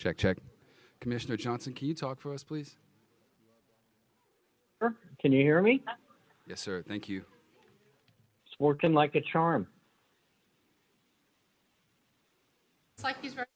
Check, check. Commissioner Johnson, can you talk for us, please? Can you hear me? Yes, sir. Thank you. It's working like a charm. It's like he's ready.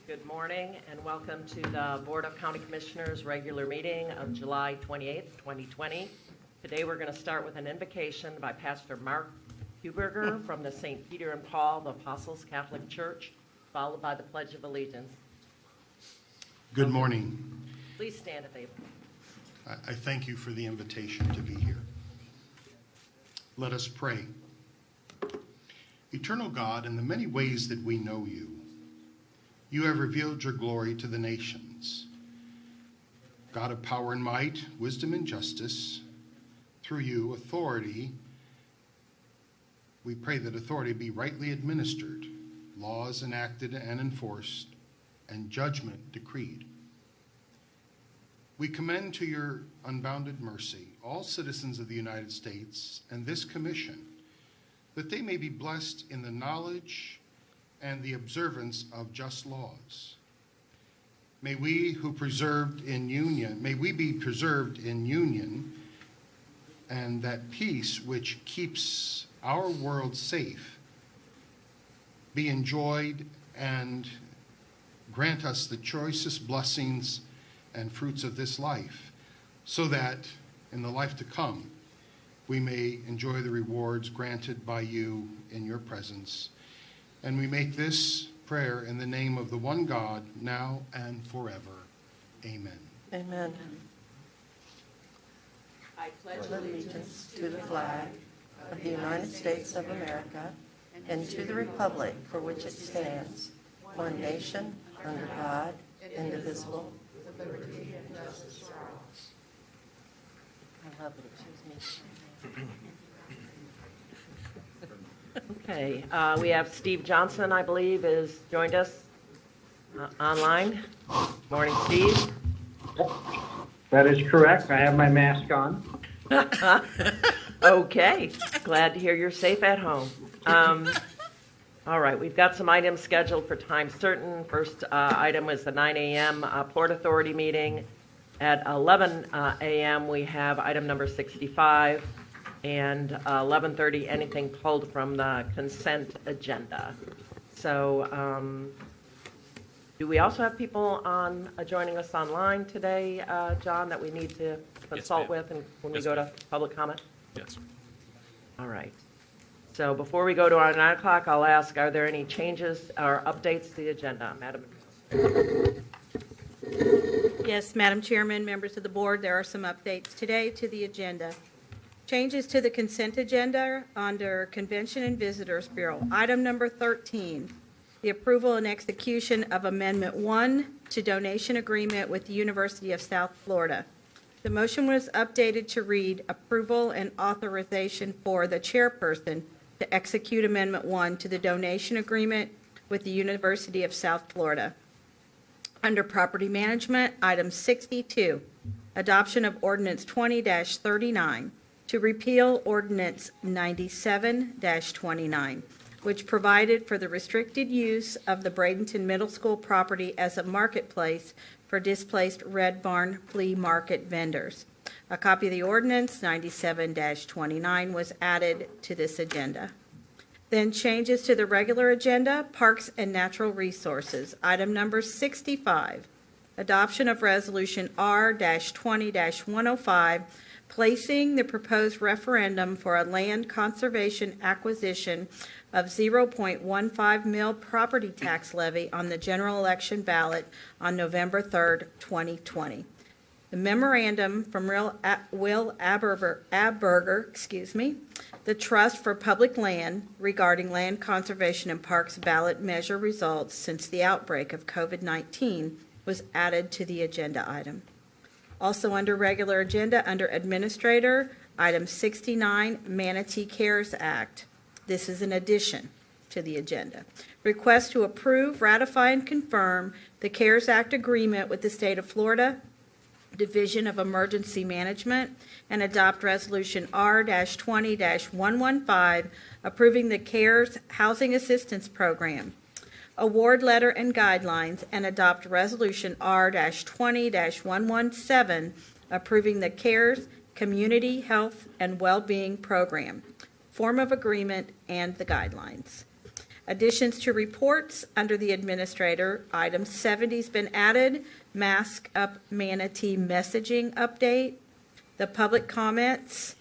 Good morning and welcome to the Board of County Commissioners regular meeting of July 28th, 2020. Today we're going to start with an invocation by Pastor Mark Huberger from the St. Peter and Paul the Apostles Catholic Church, followed by the Pledge of Allegiance. Good morning. Please stand if able. I thank you for the invitation to be here. Let us pray. Eternal God, in the many ways that we know you, you have revealed your glory to the nations. God of power and might, wisdom and justice, through you, authority, we pray that authority be rightly administered, laws enacted and enforced, and judgment decreed. We commend to your unbounded mercy all citizens of the United States and this commission, that they may be blessed in the knowledge and the observance of just laws. May we be preserved in union, and that peace which keeps our world safe be enjoyed, and grant us the choicest blessings and fruits of this life, so that in the life to come we may enjoy the rewards granted by you in your presence. And we make this prayer in the name of the one God, now and forever. Amen. Amen. I pledge allegiance to the flag of the United States of America and to the republic for which it stands, one nation, under God, indivisible, with liberty and justice for all. I love it. Excuse me. Okay, we have Steve Johnson, I believe, is joined us online. Morning, Steve. That is correct. I have my mask on. Okay, glad to hear you're safe at home. All right, we've got some items scheduled for time certain. First item was the 9 a.m. Port Authority meeting. At 11 a.m., we have item number 65. And 11:30, anything pulled from the consent agenda. So do we also have people on joining us online today, John, that we need to consult with and when we go to public comment? Yes. All right. So before we go to our 9 o'clock, I'll ask, are there any changes or updates to the agenda? Madam? Yes, Madam Chairman, members of the board, there are some updates today to the agenda. Changes to the consent agenda under Convention and Visitors Bureau. Item number 13, the approval and execution of Amendment 1 to donation agreement with the University of South Florida. The motion was updated to read approval and authorization for the chairperson to execute Amendment 1 to the donation agreement with the University of South Florida. Under Property Management, item 62, adoption of Ordinance 20-39. To repeal Ordinance 97-29, which provided for the restricted use of the Bradenton Middle School property as a marketplace for displaced Red Barn flea market vendors. A copy of the ordinance 97-29 was added to this agenda. Then changes to the regular agenda, Parks and Natural Resources. Item number 65, adoption of Resolution R-20-105, placing the proposed referendum for a land conservation acquisition of 0.15 mil property tax levy on the general election ballot on November 3rd, 2020. The memorandum from Will Abberger, the Trust for Public Land, regarding land conservation and parks ballot measure results since the outbreak of COVID-19 was added to the agenda item. Also under regular agenda, under Administrator, item 69, Manatee CARES Act. This is an addition. to the agenda. Request to approve, ratify, and confirm the CARES Act agreement with the State of Florida Division of Emergency Management and adopt Resolution R-20-115 approving the CARES Housing Assistance Program. Award letter and guidelines and adopt Resolution R-20-117 approving the CARES Community Health and Wellbeing Program, form of agreement, and the guidelines. Additions to reports under the administrator, item 70's been added, Mask Up Manatee messaging update. The public comments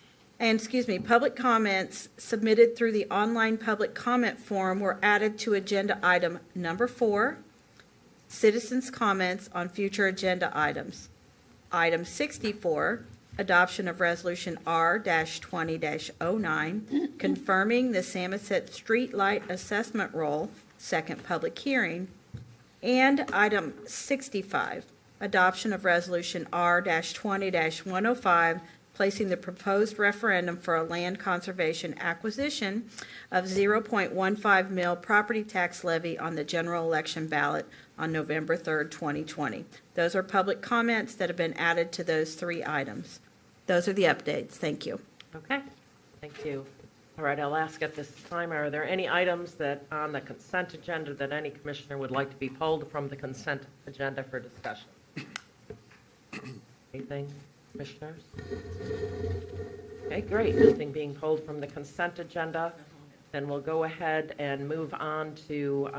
submitted through the online public comment form were added to agenda item number 4, citizens' comments on future agenda items. Item 64, adoption of Resolution R-20-09, confirming the Samoset Street Light Assessment Roll, second public hearing. And item 65, adoption of Resolution R-20-105, placing the proposed referendum for a land conservation acquisition of 0.15 mil property tax levy on the general election ballot on November 3rd, 2020. Those are public comments that have been added to those 3 items. Those are the updates. Thank you. Okay, thank you. All right, I'll ask at this time, are there any items that on the consent agenda that any commissioner would like to be pulled from the consent agenda for discussion? Anything, commissioners? Okay, great. Nothing being pulled from the consent agenda. Then we'll go ahead and move on to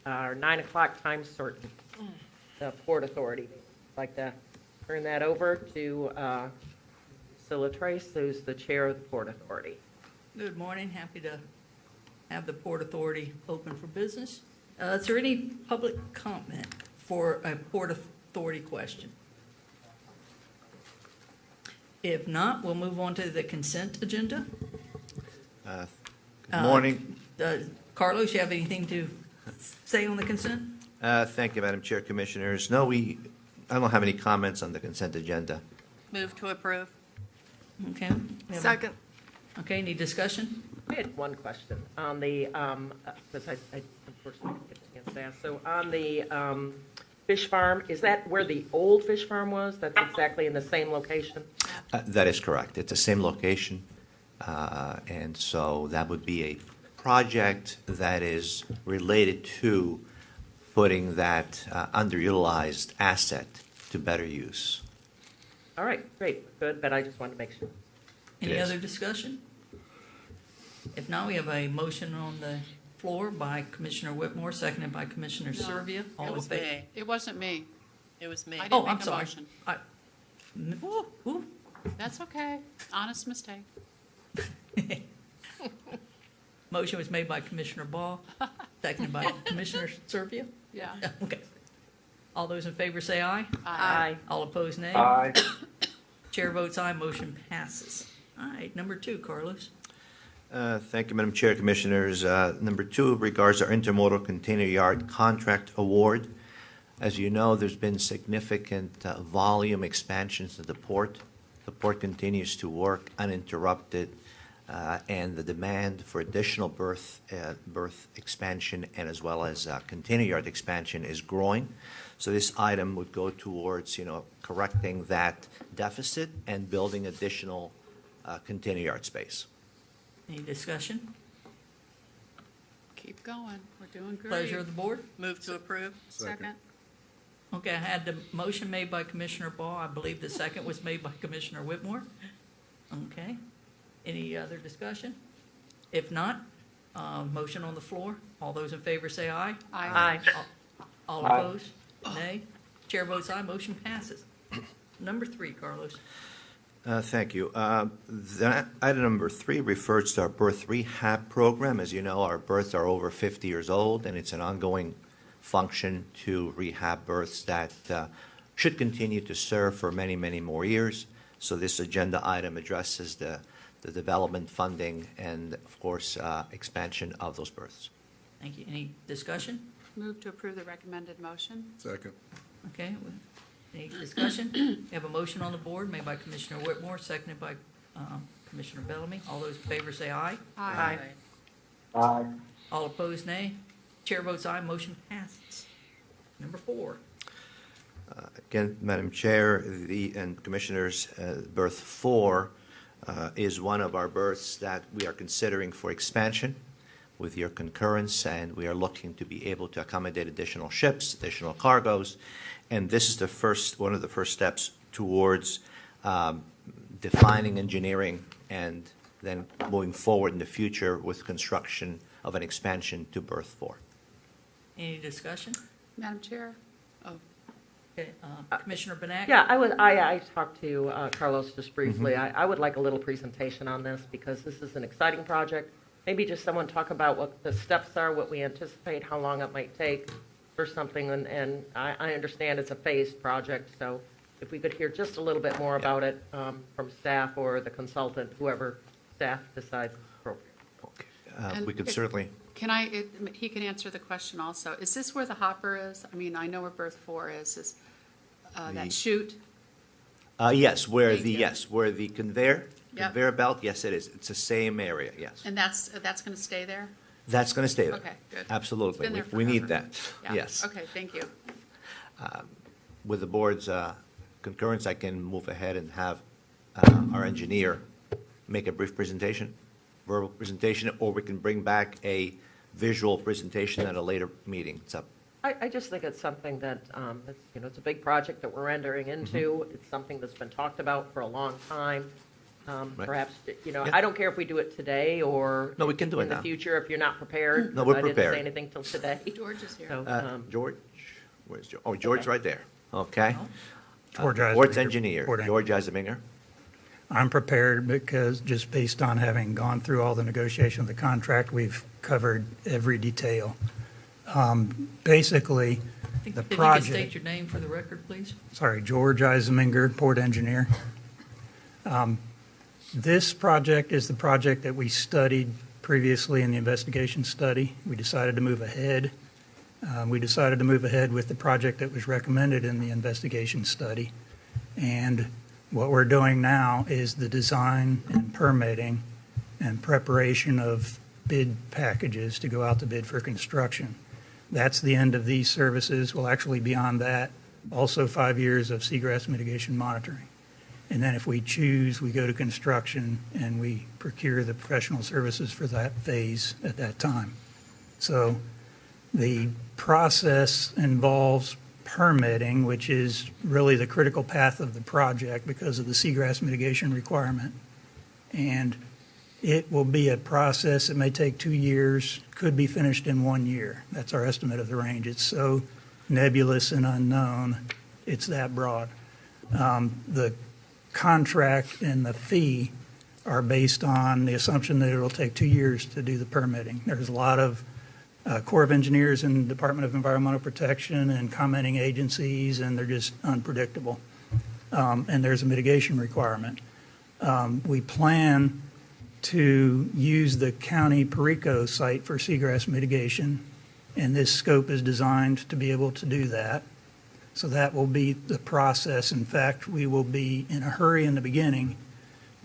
our 9 o'clock time certain, the Port Authority. I'd like to turn that over to Priscilla Trace, who's the chair of the Port Authority. Good morning. Happy to have the Port Authority open for business. Is there any public comment for a Port Authority question? If not, we'll move on to the consent agenda. Good morning. Carlos, you have anything to say on the consent? Thank you, Madam Chair, Commissioners. No, I don't have any comments on the consent agenda. Move to approve. Okay. Second. Okay, any discussion? I had one question on the, because I unfortunately didn't get a chance to ask. So on the fish farm, is that where the old fish farm was? That's exactly in the same location? That is correct. It's the same location. And so that would be a project that is related to putting that underutilized asset to better use. All right, great, good, but I just wanted to make sure. Any Yes. other discussion? If not, we have a motion on the floor by Commissioner Whitmore, seconded by Commissioner Servia. All It in was favor? me. It wasn't me. It was me. I Oh, didn't I'm make a sorry. motion. Ooh. That's okay. Honest mistake. Motion was made by Commissioner Baugh, seconded by Commissioner Servia. Yeah. Okay. All those in favor say aye. Aye. All opposed, nay. Aye. Chair votes aye, motion passes. All right, number 2, Carlos. Thank you, Madam Chair, Commissioners. Number 2 regards our Intermodal Container Yard Contract Award. As you know, there's been significant volume expansions at the port. The port continues to work uninterrupted, and the demand for additional berth expansion and as well as container yard expansion is growing. So this item would go towards, correcting that deficit and building additional container yard space. Any discussion? Keep going. We're doing great. Pleasure of the board? Move to approve. Second. Okay, I had the motion made by Commissioner Baugh. I believe the second was made by Commissioner Whitmore. Okay. Any other discussion? If not, motion on the floor. All those in favor say aye. Aye. All opposed? Nay. Chair votes aye, motion passes. Number 3, Carlos. Thank you. Item number 3 refers to our Berth Rehab program. As you know, our berths are over 50 years old, and it's an ongoing function to rehab berths that should continue to serve for many, many more years. So this agenda item addresses the development funding and, of course, expansion of those berths. Thank you. Any discussion? Move to approve the recommended motion. Second. Okay, any discussion? We have a motion on the board made by Commissioner Whitmore, seconded by Commissioner Bellamy. All those in favor say aye. Aye. Aye. All opposed, nay. Chair votes aye, motion passes. Number 4. Again, Madam Chair and Commissioners, berth 4 is one of our berths that we are considering for expansion with your concurrence, and we are looking to be able to accommodate additional ships, additional cargoes, and this is one of the first steps towards defining engineering and then moving forward in the future with construction of an expansion to berth 4. Any discussion? Madam Chair? Oh, Okay, Commissioner Benac? Yeah, I talked to Carlos just briefly. I would like a little presentation on this because this is an exciting project. Maybe just someone talk about what the steps are, what we anticipate, how long it might take for something. And I understand it's a phased project, so if we could hear just a little bit more about it from staff or the consultant, whoever staff decides appropriate. Okay. And We could if- certainly. he can answer the question also. Is this where the hopper is? I mean, I know where berth 4 is that chute? Yes, where Thank you. where the conveyor Yep. belt, yes, it is. It's the same area, yes. And that's going to stay there? That's going to stay there. Okay, good. Absolutely. It's been there We need forever. that, Yeah. yes. Okay, thank you. With the board's concurrence, I can move ahead and have our engineer make a brief presentation, verbal presentation, or we can bring back a visual presentation at a later meeting. It's up. I just think it's something that, it's a big project that we're entering into. It's something that's been talked about for a long time. Right. Perhaps, Yeah. I don't care if we do it today or No, we can do it in the now. future if you're not prepared. No, we're I didn't prepared. say anything till today. George is here. So, George, where's George? Oh, George right there. Okay. George Board's Eisminger, engineer, board George Eisminger. I'm prepared because just based on having gone through all the negotiation of the contract, we've covered every detail. Basically, If you the could state project, your name for the record, please. sorry, George Eisminger, port engineer. This project is the project that we studied previously in the investigation study. We decided to move ahead. We decided to move ahead with the project that was recommended in the investigation study. And what we're doing now is the design and permitting and preparation of bid packages to go out to bid for construction. That's the end of these services. Well, actually beyond that, also 5 years of seagrass mitigation monitoring. And then if we choose, we go to construction and we procure the professional services for that phase at that time. So the process involves permitting, which is really the critical path of the project because of the seagrass mitigation requirement. And it will be a process that may take 2 years, could be finished in 1 year. That's our estimate of the range. It's so nebulous and unknown, it's that broad. The contract and the fee are based on the assumption that it'll take 2 years to do the permitting. There's a lot of Corps of Engineers and Department of Environmental Protection and commenting agencies, and they're just unpredictable. And there's a mitigation requirement. We plan to use the county Perico site for seagrass mitigation, and this scope is designed to be able to do that. So that will be the process. In fact, we will be in a hurry in the beginning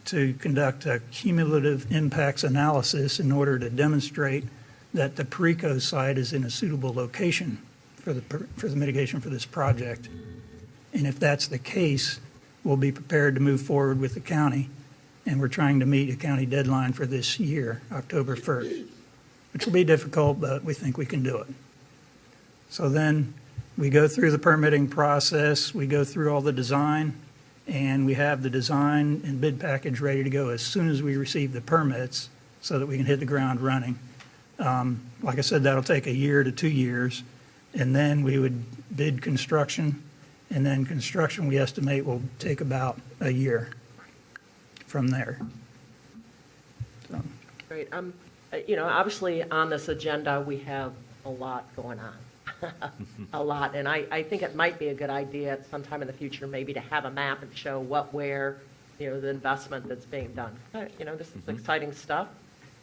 to conduct a cumulative impacts analysis in order to demonstrate that the Perico site is in a suitable location for the mitigation for this project. And if that's the case, we'll be prepared to move forward with the county. And we're trying to meet a county deadline for this year, October 1st, which will be difficult, but we think we can do it. So then we go through the permitting process, we go through all the design, and we have the design and bid package ready to go as soon as we receive the permits so that we can hit the ground running. Like I said, that'll take 1 year to 2 years, and then we would bid construction, and then construction we estimate will take about 1 year from there. So, Great. Obviously on this agenda, we have a lot going on. A lot. And I think it might be a good idea at some time in the future maybe to have a map and show what, where, the investment that's being done. This is exciting stuff.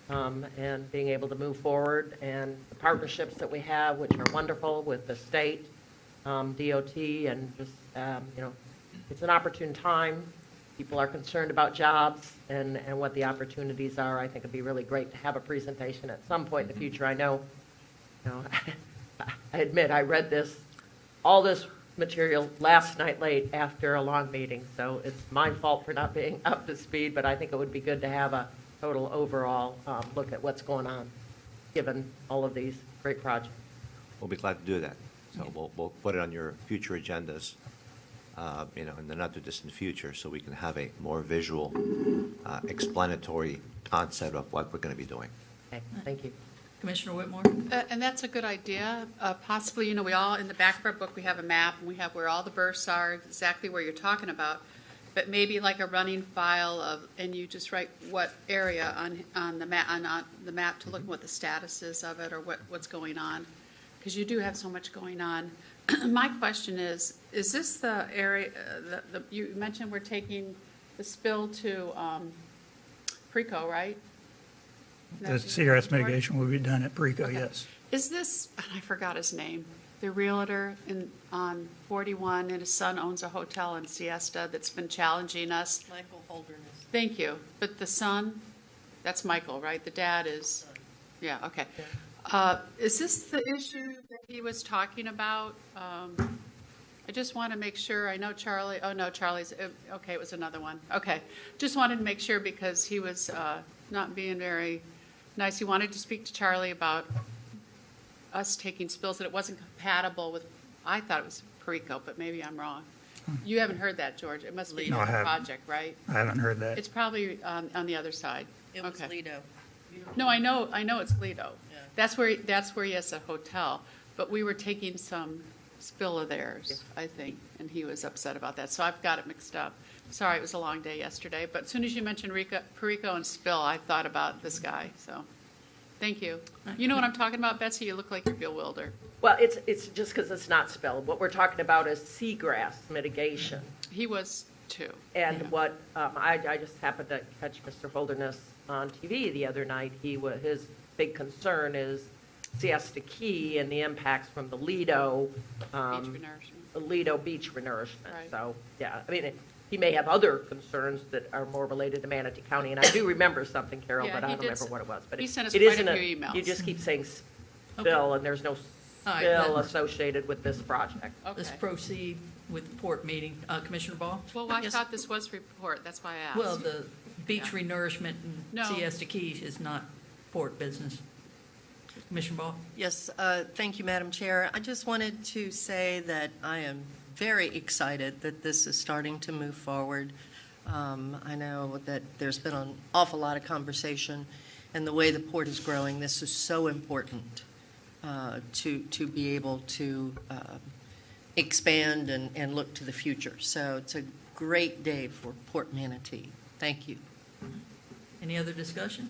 And being able to move forward and the partnerships that we have, which are wonderful with the state, DOT, and just, it's an opportune time people are concerned about jobs and what the opportunities are. I think it'd be really great to have a presentation at some point in the future. I know, I admit, I read all this material last night late after a long meeting, so it's my fault for not being up to speed, but I think it would be good to have a total overall look at what's going on, given all of these great projects. We'll be glad to do that. So we'll put it on your future agendas, in the not-too-distant future, so we can have a more visual, explanatory concept of what we're going to be doing. Okay, thank you. Commissioner Whitmore? And that's a good idea. Possibly, we all, in the back of our book, we have a map, and we have where all the berths are, exactly where you're talking about. But maybe like a running file and you just write what area on the map to look at what the status is of it or what's going on. Because you do have so much going on. My question is this the area, you mentioned we're taking the spill to Preco, right? The CRS mitigation will be done at Preco, yes. Is this, and I forgot his name, the realtor on 41, and his son owns a hotel in Siesta that's been challenging us? Michael Holderness. Thank you. But the son, that's Michael, right? The dad is, yeah, okay. Is this the issue that he was talking about? I just want to make sure, I know Charlie, oh no, Charlie's, okay, it was another one. Okay, just wanted to make sure because he was not being very nice. He wanted to speak to Charlie about us taking spills, that it wasn't compatible with, I thought it was Perico, but maybe I'm wrong. You haven't heard that, George. It must be No, I a haven't. project, right? I haven't heard that. It's probably on the other side. It was Okay. Lido. No, I know it's Lido. Yeah. That's where he has a hotel. But we were taking some spill of theirs, I think, and he was upset about that. So I've got it mixed up. Sorry, it was a long day yesterday. But as soon as you mentioned Perico and spill, I thought about this guy. So, thank you. You know what I'm talking about, Betsy? You look like you're bewildered. Well, it's just because it's not spelled. What we're talking about is seagrass mitigation. He was too. And Yeah. what, I just happened to catch Mr. Holderness on TV the other night. His big concern is Siesta Key and the impacts from the Lido, Beach renourishment. Lido beach renourishment. Right. So, yeah, I mean, he may have other concerns that are more related to Manatee County. And I do remember something, Carol, Yeah, but I he don't did remember what it was. But he sent us it quite a isn't few emails. You just keep saying spill, and there's no All right, spill then. associated with this project. Let's Okay. proceed with the port meeting. Commissioner Baugh? Well, I Yes. thought this was report. That's why I asked. Well, the beach Yeah. renourishment and No. Siesta Keys is not port business. Commissioner Baugh? Yes, thank you, Madam Chair. I just wanted to say that I am very excited that this is starting to move forward. I know that there's been an awful lot of conversation, and the way the port is growing, this is so important to be able to expand and look to the future. So it's a great day for Port Manatee. Thank you. Any other discussion?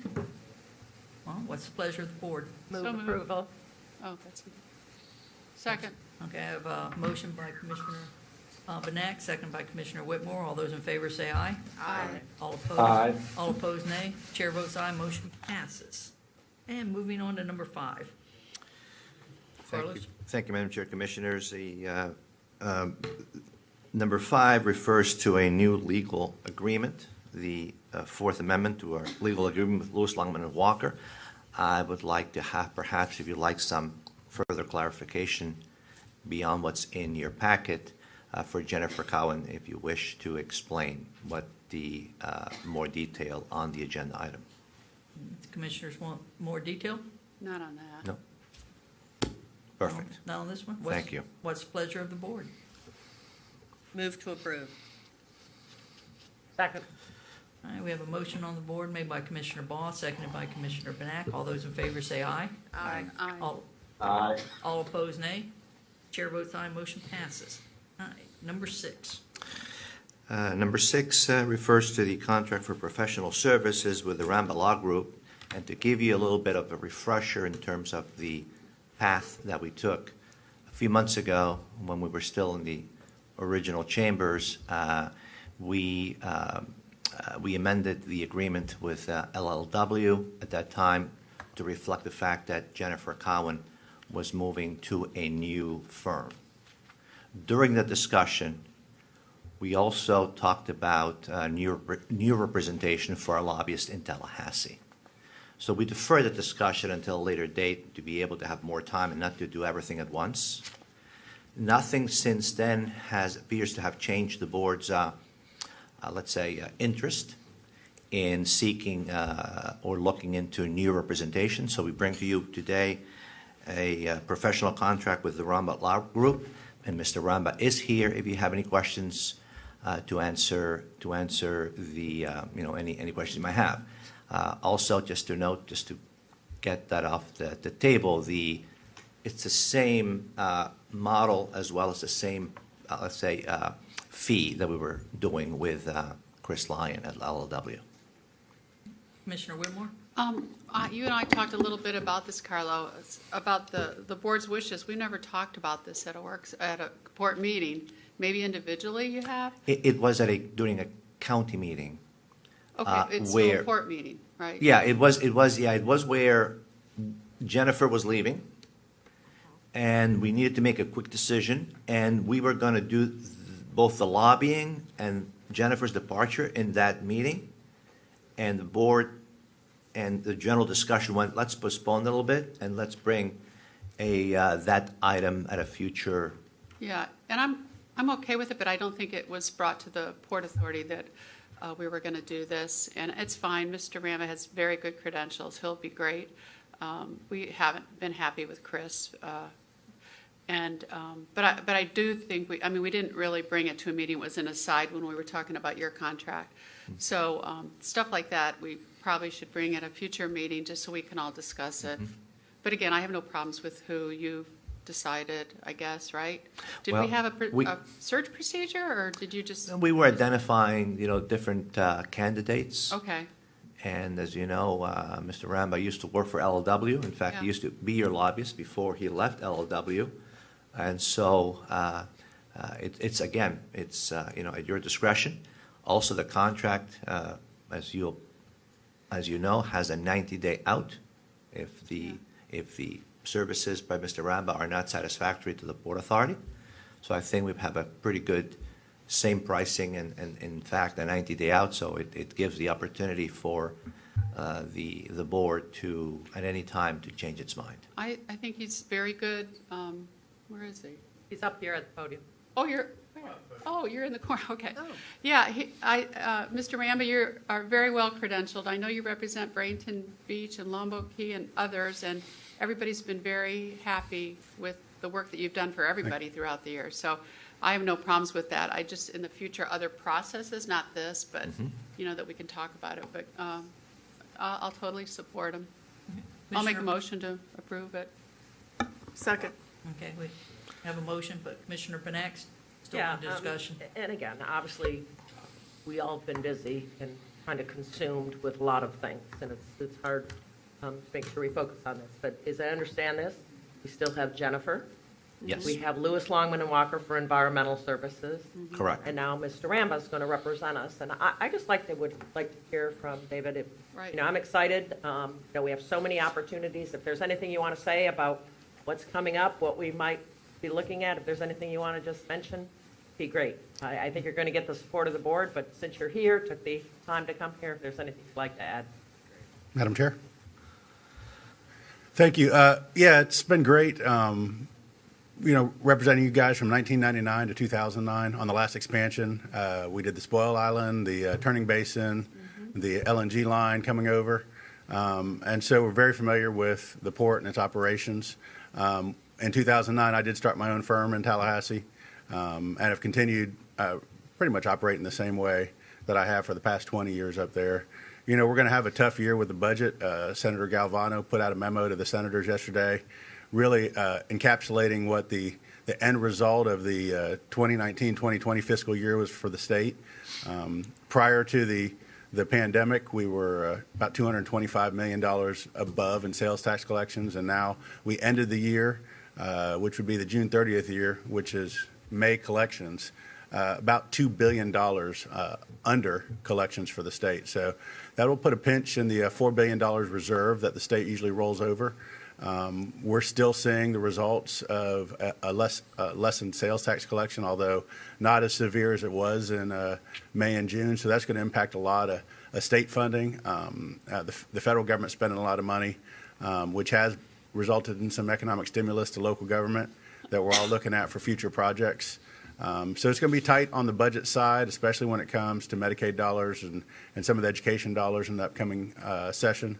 Well, what's the pleasure of the board? Move So moved. approval. Oh, that's good. Second. Okay, I have a motion by Commissioner Benac, second by Commissioner Whitmore. All those in favor say aye. Aye. All opposed? Aye. All opposed, nay. Chair votes aye, motion passes. And moving on to number 5. Carlos? Thank you, Madam Chair, Commissioners. The number 5 refers to a new legal agreement, the Fourth Amendment to our legal agreement with Lewis, Longman, and Walker. I would like to have, perhaps, if you'd like some further clarification beyond what's in your packet, for Jennifer Cowan, if you wish to explain what the more detail on the agenda item. Commissioners want more detail? Not on that. No? Perfect. Not on this one? Thank you. What's the pleasure of the board? Move to approve. Second. All right, we have a motion on the board made by Commissioner Baugh, seconded by Commissioner Benac. All those in favor say aye. Aye. Aye. Aye. All opposed, nay. Chair votes aye, motion passes. All right, number 6. Number 6 refers to the contract for professional services with the Law Group. And to give you a little bit of a refresher in terms of the path that we took, a few months ago, when we were still in the original chambers, we amended the agreement with LLW at that time to reflect the fact that Jennifer Cowan was moving to a new firm. During the discussion, We also talked about new representation for our lobbyists in Tallahassee. So we defer the discussion until a later date to be able to have more time and not to do everything at once. Nothing since then appears to have changed the board's, interest in seeking or looking into new representation. So we bring to you today a professional contract with the Ramba Law Group, and Mr. Ramba is here if you have any questions to answer the any questions you might have. Also, just to note, just to get that off the table, it's the same model as well as the same, fee that we were doing with Chris Lyon at LLW. Commissioner Whitmore? You and I talked a little bit about this, Carlo, about the board's wishes. We never talked about this at a board meeting. Maybe individually you have? It was during a county meeting. Okay, it's still a board meeting, right? Yeah, it was where Jennifer was leaving, and we needed to make a quick decision, and we were going to do both the lobbying and Jennifer's departure in that meeting, and the board and the general discussion went, let's postpone a little bit, and let's bring that item at a future. Yeah, and I'm okay with it, but I don't think it was brought to the Port Authority that we were going to do this, and it's fine. Mr. Rama has very good credentials. He'll be great. We haven't been happy with Chris, but I do think we didn't really bring it to a meeting. It was an aside when we were talking about your contract. So stuff like that, we probably should bring at a future meeting just so we can all discuss it. But again, I have no problems with who you've decided, I guess, right? Did we have a search procedure, or did you just? We were identifying, different candidates. Okay. And as you know, Mr. Ramba used to work for LLW. In fact, he used to be your lobbyist before he left LLW. And so it's at your discretion. Also, the contract, as you know, has a 90-day out if the services by Mr. Ramba are not satisfactory to the Port Authority. So I think we have a pretty good same pricing and in fact, a 90-day out. So it gives the opportunity for the board to, at any time, to change its mind. I think he's very good. Where is he? He's up here at the podium. Oh, you're in the corner. Okay. Oh. Yeah, Mr. Ramba, you are very well credentialed. I know you represent Bradenton Beach and Lombok Key and others, and everybody's been very happy with the work that you've done for everybody throughout the year. So I have no problems with that. I just, in the future, other processes, not this, but, that we can talk about it. But I'll totally support him. I'll make a motion to approve it. Second. Okay, we have a motion, but Commissioner Benac still in discussion. And again, obviously, we all have been busy and kind of consumed with a lot of things, and it's hard to make sure we focus on this. But as I understand this, we still have Jennifer. Yes. We have Lewis Longman and Walker for environmental services. Correct. And now Mr. Ramba is going to represent us. And I just would like to hear from David. Right. I'm excited. We have so many opportunities. If there's anything you want to say about what's coming up, what we might be looking at, if there's anything you want to just mention, be great. I think you're going to get the support of the board, but since you're here, took the time to come here, if there's anything you'd like to add. Madam Chair? Thank you. It's been great, representing you guys from 1999 to 2009 on the last expansion. We did the Spoil Island, the Turning Basin, the LNG line coming over. And so we're very familiar with the port and its operations. In 2009, I did start my own firm in Tallahassee and have continued pretty much operating the same way that I have for the past 20 years up there. We're going to have a tough year with the budget. Senator Galvano put out a memo to the senators yesterday, really encapsulating what the end result of the 2019-2020 fiscal year was for the state. Prior to the pandemic, we were about $225 million above in sales tax collections, and now we ended the year, which would be the June 30th year, which is May collections, about $2 billion under collections for the state. So that will put a pinch in the $4 billion reserve that the state usually rolls over. We're still seeing the results of a lessened sales tax collection, although not as severe as it was in May and June. So that's going to impact a lot of state funding. The federal government spending a lot of money, which has resulted in some economic stimulus to local government that we're all looking at for future projects. So it's going to be tight on the budget side, especially when it comes to Medicaid dollars and some of the education dollars in the upcoming session.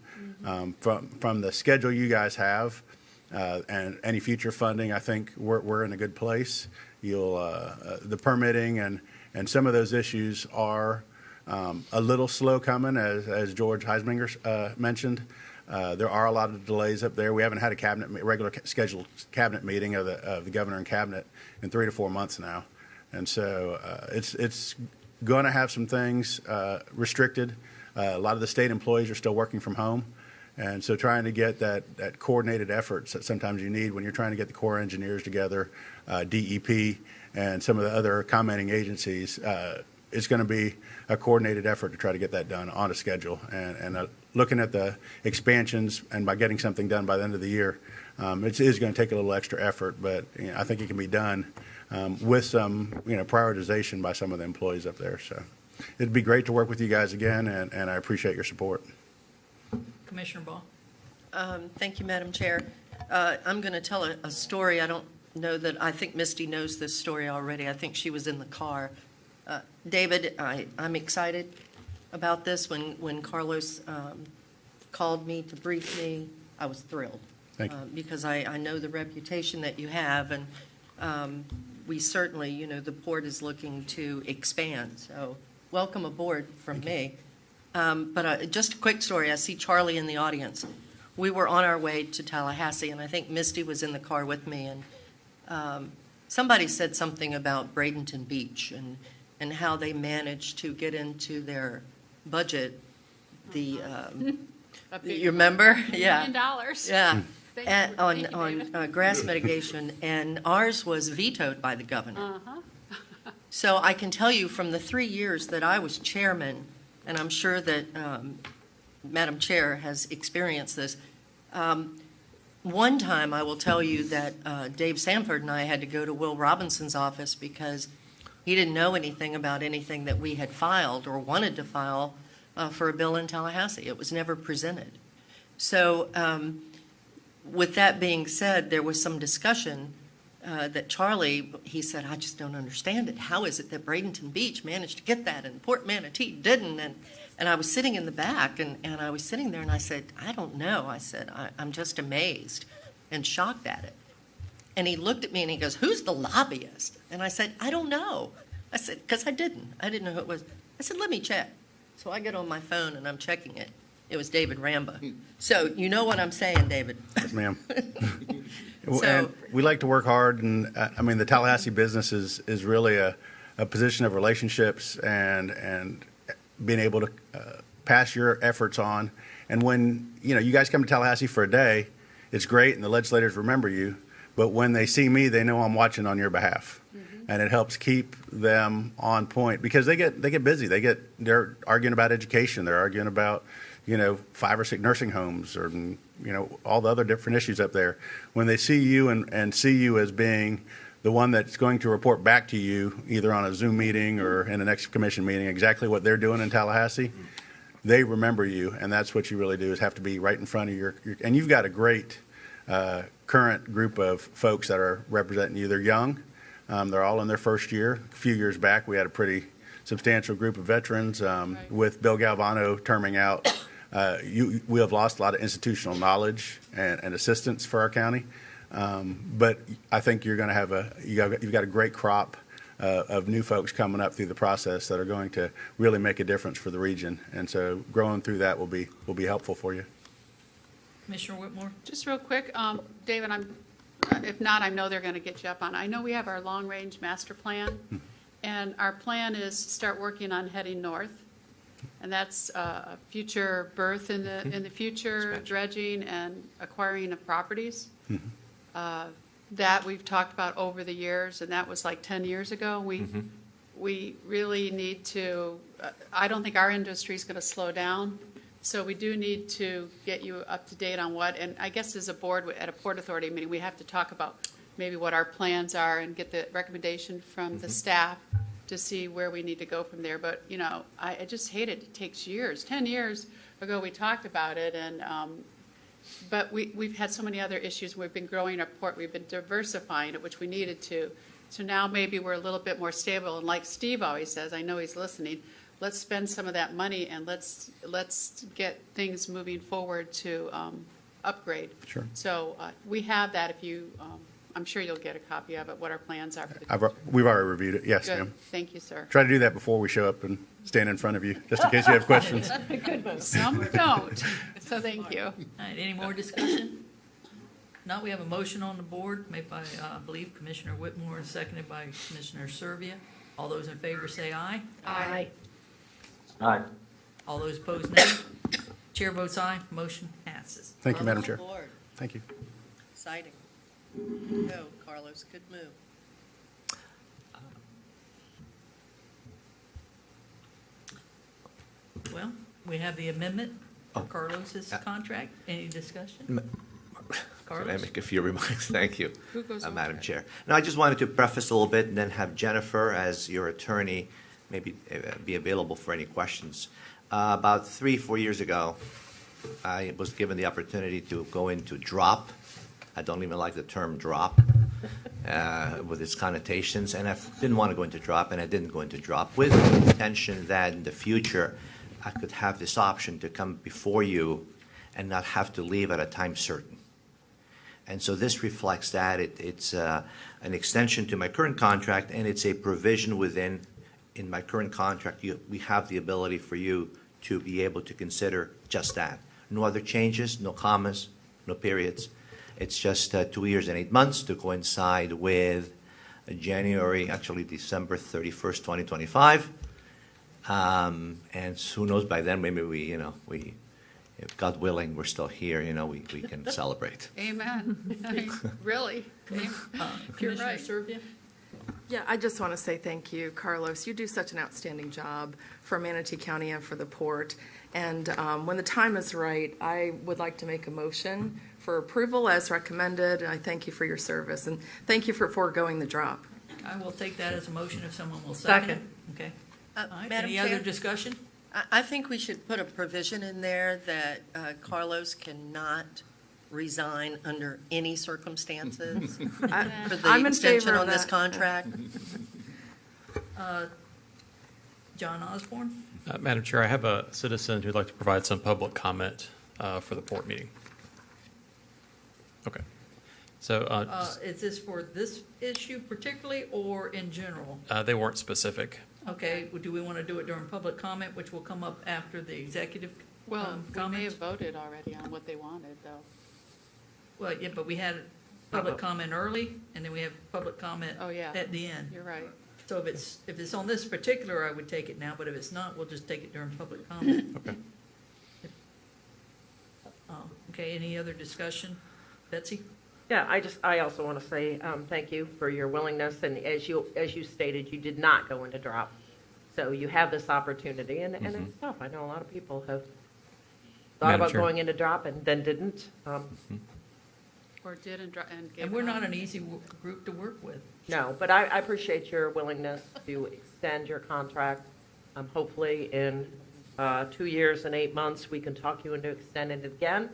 From the schedule you guys have and any future funding, I think we're in a good place. The permitting and some of those issues are a little slow coming, as George Heisminger mentioned. There are a lot of delays up there. We haven't had a regular scheduled cabinet meeting of the governor and cabinet in 3 to 4 months now, and so it's going to have some things restricted. A lot of the state employees are still working from home, and so trying to get that coordinated efforts that sometimes you need when you're trying to get the Corps of Engineers together, DEP, and some of the other commenting agencies. It's going to be a coordinated effort to try to get that done on a schedule. And looking at the expansions and by getting something done by the end of the year, it is going to take a little extra effort, but I think it can be done with some prioritization by some of the employees up there. So it'd be great to work with you guys again, and I appreciate your support. Commissioner Baugh. Thank you, Madam Chair. I'm going to tell a story. I don't know that I think Misty knows this story already. I think she was in the car. David, I'm excited about this. When Carlos called me to brief me, I was thrilled. Thank you. Because I know the reputation that you have, and we certainly, the board is looking to expand. So welcome aboard from me. But just a quick story. I see Charlie in the audience. We were on our way to Tallahassee, and I think Misty was in the car with me, and somebody said something about Bradenton Beach and how they managed to get into their budget you remember? Yeah. $1 million. Yeah. Thank And you. Thank you, on grass mitigation, and ours was vetoed by the governor. Uh-huh. So I can tell you from the 3 years that I was chairman, and I'm sure that Madam Chair has experienced this, one time I will tell you that Dave Sanford and I had to go to Will Robinson's office because he didn't know anything about anything that we had filed or wanted to file for a bill in Tallahassee. It was never presented. So with that being said, there was some discussion that Charlie, he said, I just don't understand it. How is it that Bradenton Beach managed to get that and Port Manatee didn't? And I was sitting in the back, and I was sitting there, and I said, I don't know. I said, I'm just amazed and shocked at it. And he looked at me, and he goes, who's the lobbyist? And I said, I don't know. I said, because I didn't know who it was. I said, let me check. So I get on my phone, and I'm checking it. It was David Ramba. So you know what I'm saying, David. Yes, ma'am. So- And we like to work hard, and the Tallahassee business is really a position of relationships and being able to pass your efforts on. And when you guys come to Tallahassee for a day, it's great, and the legislators remember you. But when they see me, they know I'm watching on your behalf, and it helps keep them on point because they get busy. They're arguing about education. They're arguing about 5 or 6 nursing homes or all the other different issues up there. When they see you and see you as being the one that's going to report back to you either on a Zoom meeting or in the next commission meeting exactly what they're doing in Tallahassee, they remember you, and that's what you really do is have to be right in front of your and you've got a great current group of folks that are representing you. They're young. They're all in their first year. A few years back, we had a pretty substantial group of veterans. With Bill Galvano terming out, we have lost a lot of institutional knowledge and assistance for our county. But I think you're going to have you've got a great crop of new folks coming up through the process that are going to really make a difference for the region. And so growing through that will be helpful for you. Commissioner Whitmore. Just real quick, David, if not, I know they're going to get you up on. I know we have our long-range master plan, and our plan is to start working on heading north, and that's a future berth in the future, dredging and acquiring of properties. That we've talked about over the years, and that was like 10 years ago. We really need to. I don't think our industry is going to slow down. So we do need to get you up to date on what, and I guess as a board, at a Port Authority meeting, we have to talk about maybe what our plans are and get the recommendation from the staff to see where we need to go from there. But, you know, I just hate it. It takes years. 10 years ago, we talked about it, and but we've had so many other issues. We've been growing our port. We've been diversifying it, which we needed to. So now maybe we're a little bit more stable. And like Steve always says, I know he's listening, let's spend some of that money and let's get things moving forward to upgrade. Sure. So we have that. If you, I'm sure you'll get a copy of it, what our plans are for the We've already reviewed it. Yes, Good. ma'am. Thank you, sir. Try to do that before we show up and stand in front of you, just in case you have questions. Some don't. So thank you. All right, any more discussion? Now we have a motion on the board made by, I believe, Commissioner Whitmore and seconded by Commissioner Servia. All those in favor say aye. Aye. Aye. All those opposed, nay. Chair votes aye, motion passes. Thank you, Madam Welcome Chair. aboard. Thank you. Exciting. Go, Carlos, good move. Well, we have the amendment for Oh. Carlos's contract. Any discussion? Can I Carlos? make a few remarks? Thank you, Who goes over Madam it? Chair. No, I just wanted to preface a little bit and then have Jennifer, as your attorney, maybe be available for any questions. About 3-4 years ago, I was given the opportunity to go into drop. I don't even like the term drop with its connotations, and I didn't want to go into drop, and I didn't go into drop with the intention that in the future I could have this option to come before you and not have to leave at a time certain. And so this reflects that. It's an extension to my current contract, and it's a provision within, in my current contract, we have the ability for you to be able to consider just that. No other changes, no commas, no periods. It's just 2 years and 8 months to coincide with December 31st, 2025. And who knows, by then, maybe if God willing, we're still here, we can celebrate. Amen. I mean, really. You're Commissioner right. Servia? Yeah, I just want to say thank you, Carlos. You do such an outstanding job for Manatee County and for the port. And when the time is right, I would like to make a motion for approval as recommended. And I thank you for your service. And thank you for foregoing the drop. I will take that as a motion if someone will second it. Second. Okay. All right, Madam any other Chair? discussion? I think we should put a provision in there that Carlos cannot resign under any circumstances for I'm the in extension favor of on this that. contract. John Osborne? Madam Chair, I have a citizen who'd like to provide some public comment for the port meeting. Okay. So Is this for this issue particularly or in general? they weren't specific. Okay, well, do we want to do it during public comment, which will come up after the executive Well, we may comments? have voted already on what they wanted, though. Well, yeah, but we had public comment early, and then we have public comment Oh, yeah. at the end. You're right. So if it's on this particular, I would take it now, but if it's not, we'll just take it during public comment. Okay. Okay, any other discussion? Betsy? Yeah, I also want to say thank you for your willingness, and as you stated, you did not go into drop. So you have this opportunity, and it's tough. I know a lot of people have thought Madam about Chair. going into drop and then didn't. Or did and gave And we're it not up. an easy group to work with. No, but I appreciate your willingness to extend your contract. Hopefully in 2 years and 8 months, we can talk you into extending it again.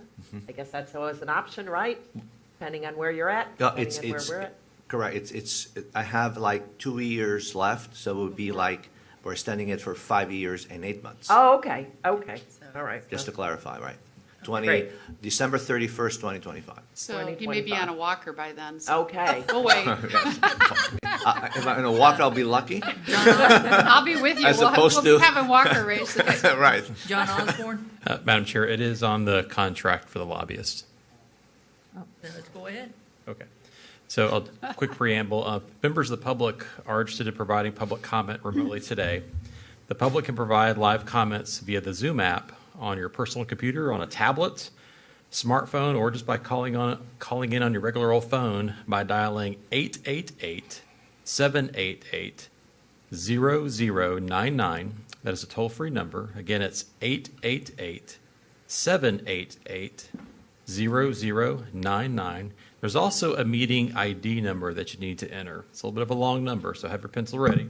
I guess that's always an option, right? Depending on where you're at, depending on where we're at. Correct. I have like 2 years left, so it would be like we're extending it for 5 years and 8 months. Oh, okay, all right. Just to clarify, right? Great. December 31st, 2025. So he may be 2025. on a walker by then. So Okay. we'll wait. If I'm in a walk, I'll be lucky. I'll be with you. As We'll opposed we'll to- have a walker race. Right. John Osborne? Madam Chair, it is on the contract for the lobbyist. Then let's go ahead. Okay. So a quick preamble. Members of the public are interested in providing public comment remotely today. The public can provide live comments via the Zoom app on your personal computer, on a tablet, smartphone, or just by calling in on your regular old phone by dialing 888-788-0099. That is a toll-free number. Again, it's 888 788-0099. There's also a meeting ID number that you need to enter. It's a little bit of a long number, so have your pencil ready.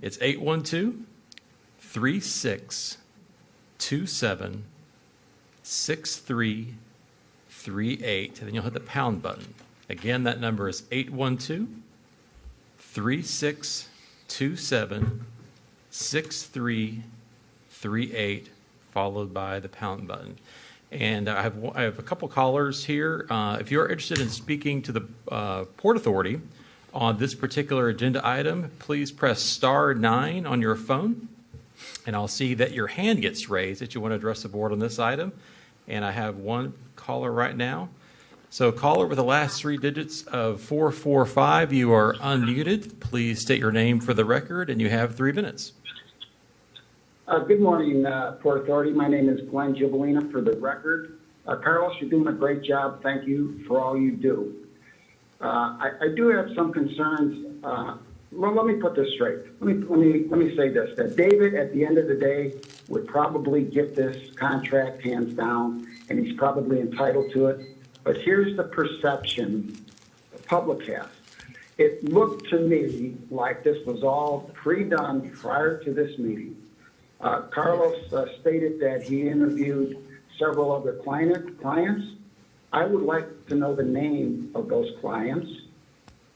It's 812-3627-6338, and then you'll hit the pound button. Again, that number is 812-3627-6338, followed by the pound button. And I have a couple callers here. If you're interested in speaking to the Port Authority on this particular agenda item, please press *9 on your phone, and I'll see that your hand gets raised that you want to address the board on this item. And I have one caller right now. So caller with the last three digits of 445, you are unmuted. Please state your name for the record, and you have 3 minutes. Good morning, Port Authority. My name is Glenn Gibolina for the record. Carlos, you're doing a great job. Thank you for all you do. I do have some concerns. Well, let me put this straight. Let me say this, that David, at the end of the day, would probably get this contract hands down, and he's probably entitled to it. But here's the perception the public has. It looked to me like this was all pre-done prior to this meeting. Carlos stated that he interviewed several other clients. I would like to know the name of those clients.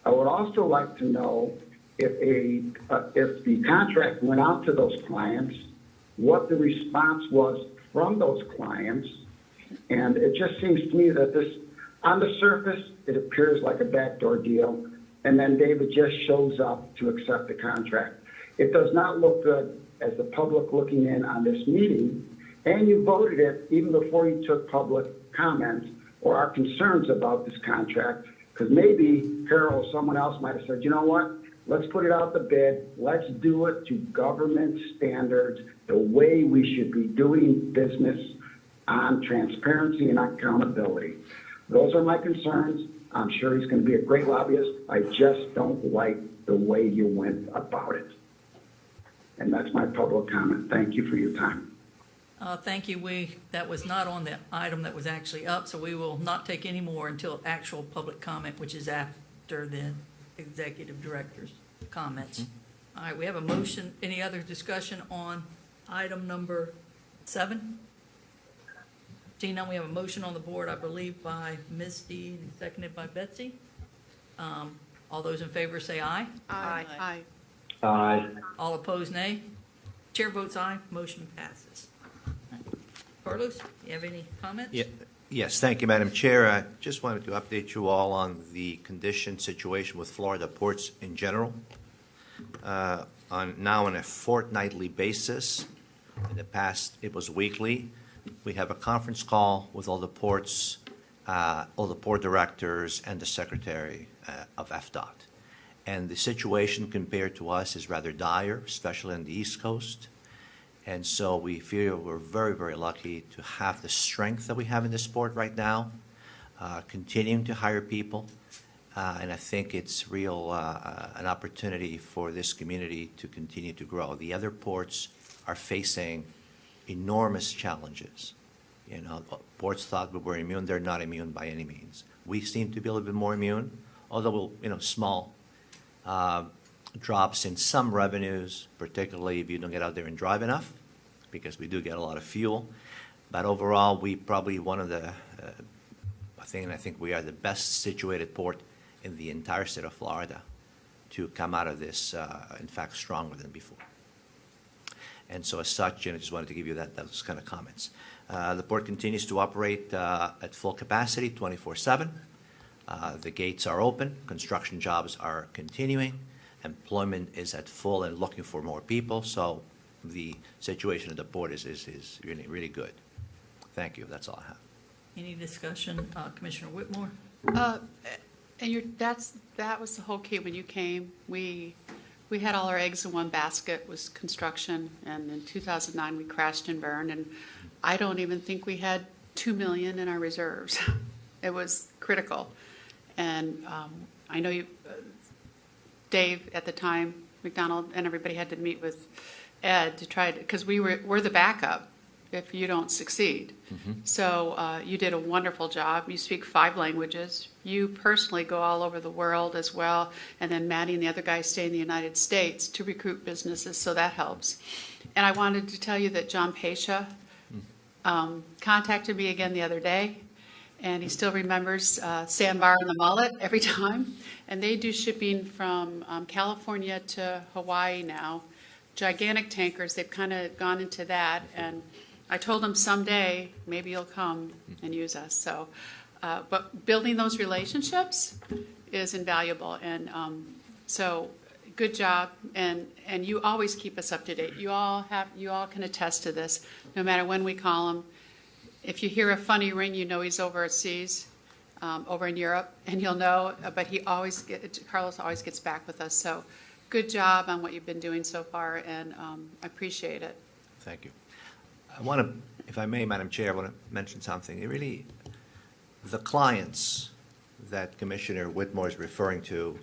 I would also like to know if the contract went out to those clients, what the response was from those clients. And it just seems to me that this, on the surface, it appears like a backdoor deal, and then David just shows up to accept the contract. It does not look good as the public looking in on this meeting, and you voted it even before you took public comments or our concerns about this contract, because maybe Carol or someone else might have said, you know what, let's put it out the bid, let's do it to government standards, the way we should be doing business on transparency and accountability. Those are my concerns. I'm sure he's going to be a great lobbyist. I just don't like the way you went about it. And that's my public comment. Thank you for your time. Thank you. That was not on the item that was actually up, so we will not take any more until actual public comment, which is after the executive director's comments. All right, we have a motion. Any other discussion on item number 7? Tina, we have a motion on the board, I believe, by Misty and seconded by Betsy. All those in favor say aye. Aye. Aye. Aye. All opposed, nay. Chair votes aye. Motion passes. Carlos, you have any comments? Yes, thank you, Madam Chair. I just wanted to update you all on the condition situation with Florida ports in general. Now on a fortnightly basis. In the past, it was weekly. We have a conference call with all the ports, all the port directors, and the secretary of FDOT. And the situation compared to us is rather dire, especially on the East Coast. And so we feel we're very, very lucky to have the strength that we have in this port right now, continuing to hire people. And I think it's real an opportunity for this community to continue to grow. The other ports are facing enormous challenges. You know, ports thought we were immune. They're not immune by any means. We seem to be a little bit more immune, although small drops in some revenues, particularly if you don't get out there and drive enough, because we do get a lot of fuel. But overall, we probably one of the, I think we are the best situated port in the entire state of Florida to come out of this, in fact, stronger than before. And so as such, I just wanted to give you those kind of comments. The port continues to operate at full capacity, 24/7. The gates are open. Construction jobs are continuing. Employment is at full and looking for more people. So the situation at the port is really, really good. Thank you. That's all I have. Any discussion? Commissioner Whitmore? And that was the whole key when you came. We had all our eggs in one basket, was construction, and in 2009 we crashed and burned, and I don't even think we had $2 million in our reserves. It was critical. And I know you, Dave at the time, McDonald, and everybody had to meet with Ed to try to, because we're the backup. if you don't succeed. So you did a wonderful job. You speak 5 languages. You personally go all over the world as well. And then Maddie and the other guys stay in the United States to recruit businesses, so that helps. And I wanted to tell you that John Pasha contacted me again the other day, and he still remembers Sandbar and the Mullet every time. And they do shipping from California to Hawaii now. Gigantic tankers, they've kind of gone into that. And I told him someday, maybe you'll come and use us. So, but building those relationships is invaluable. And so good job. And you always keep us up to date. You all can attest to this, no matter when we call him. If you hear a funny ring, you know he's overseas, over in Europe, and you'll know, but Carlos always gets back with us. So good job on what you've been doing so far, and I appreciate it. Thank you. I want to, if I may, Madam Chair, I want to mention something. The clients that Commissioner Whitmore is referring to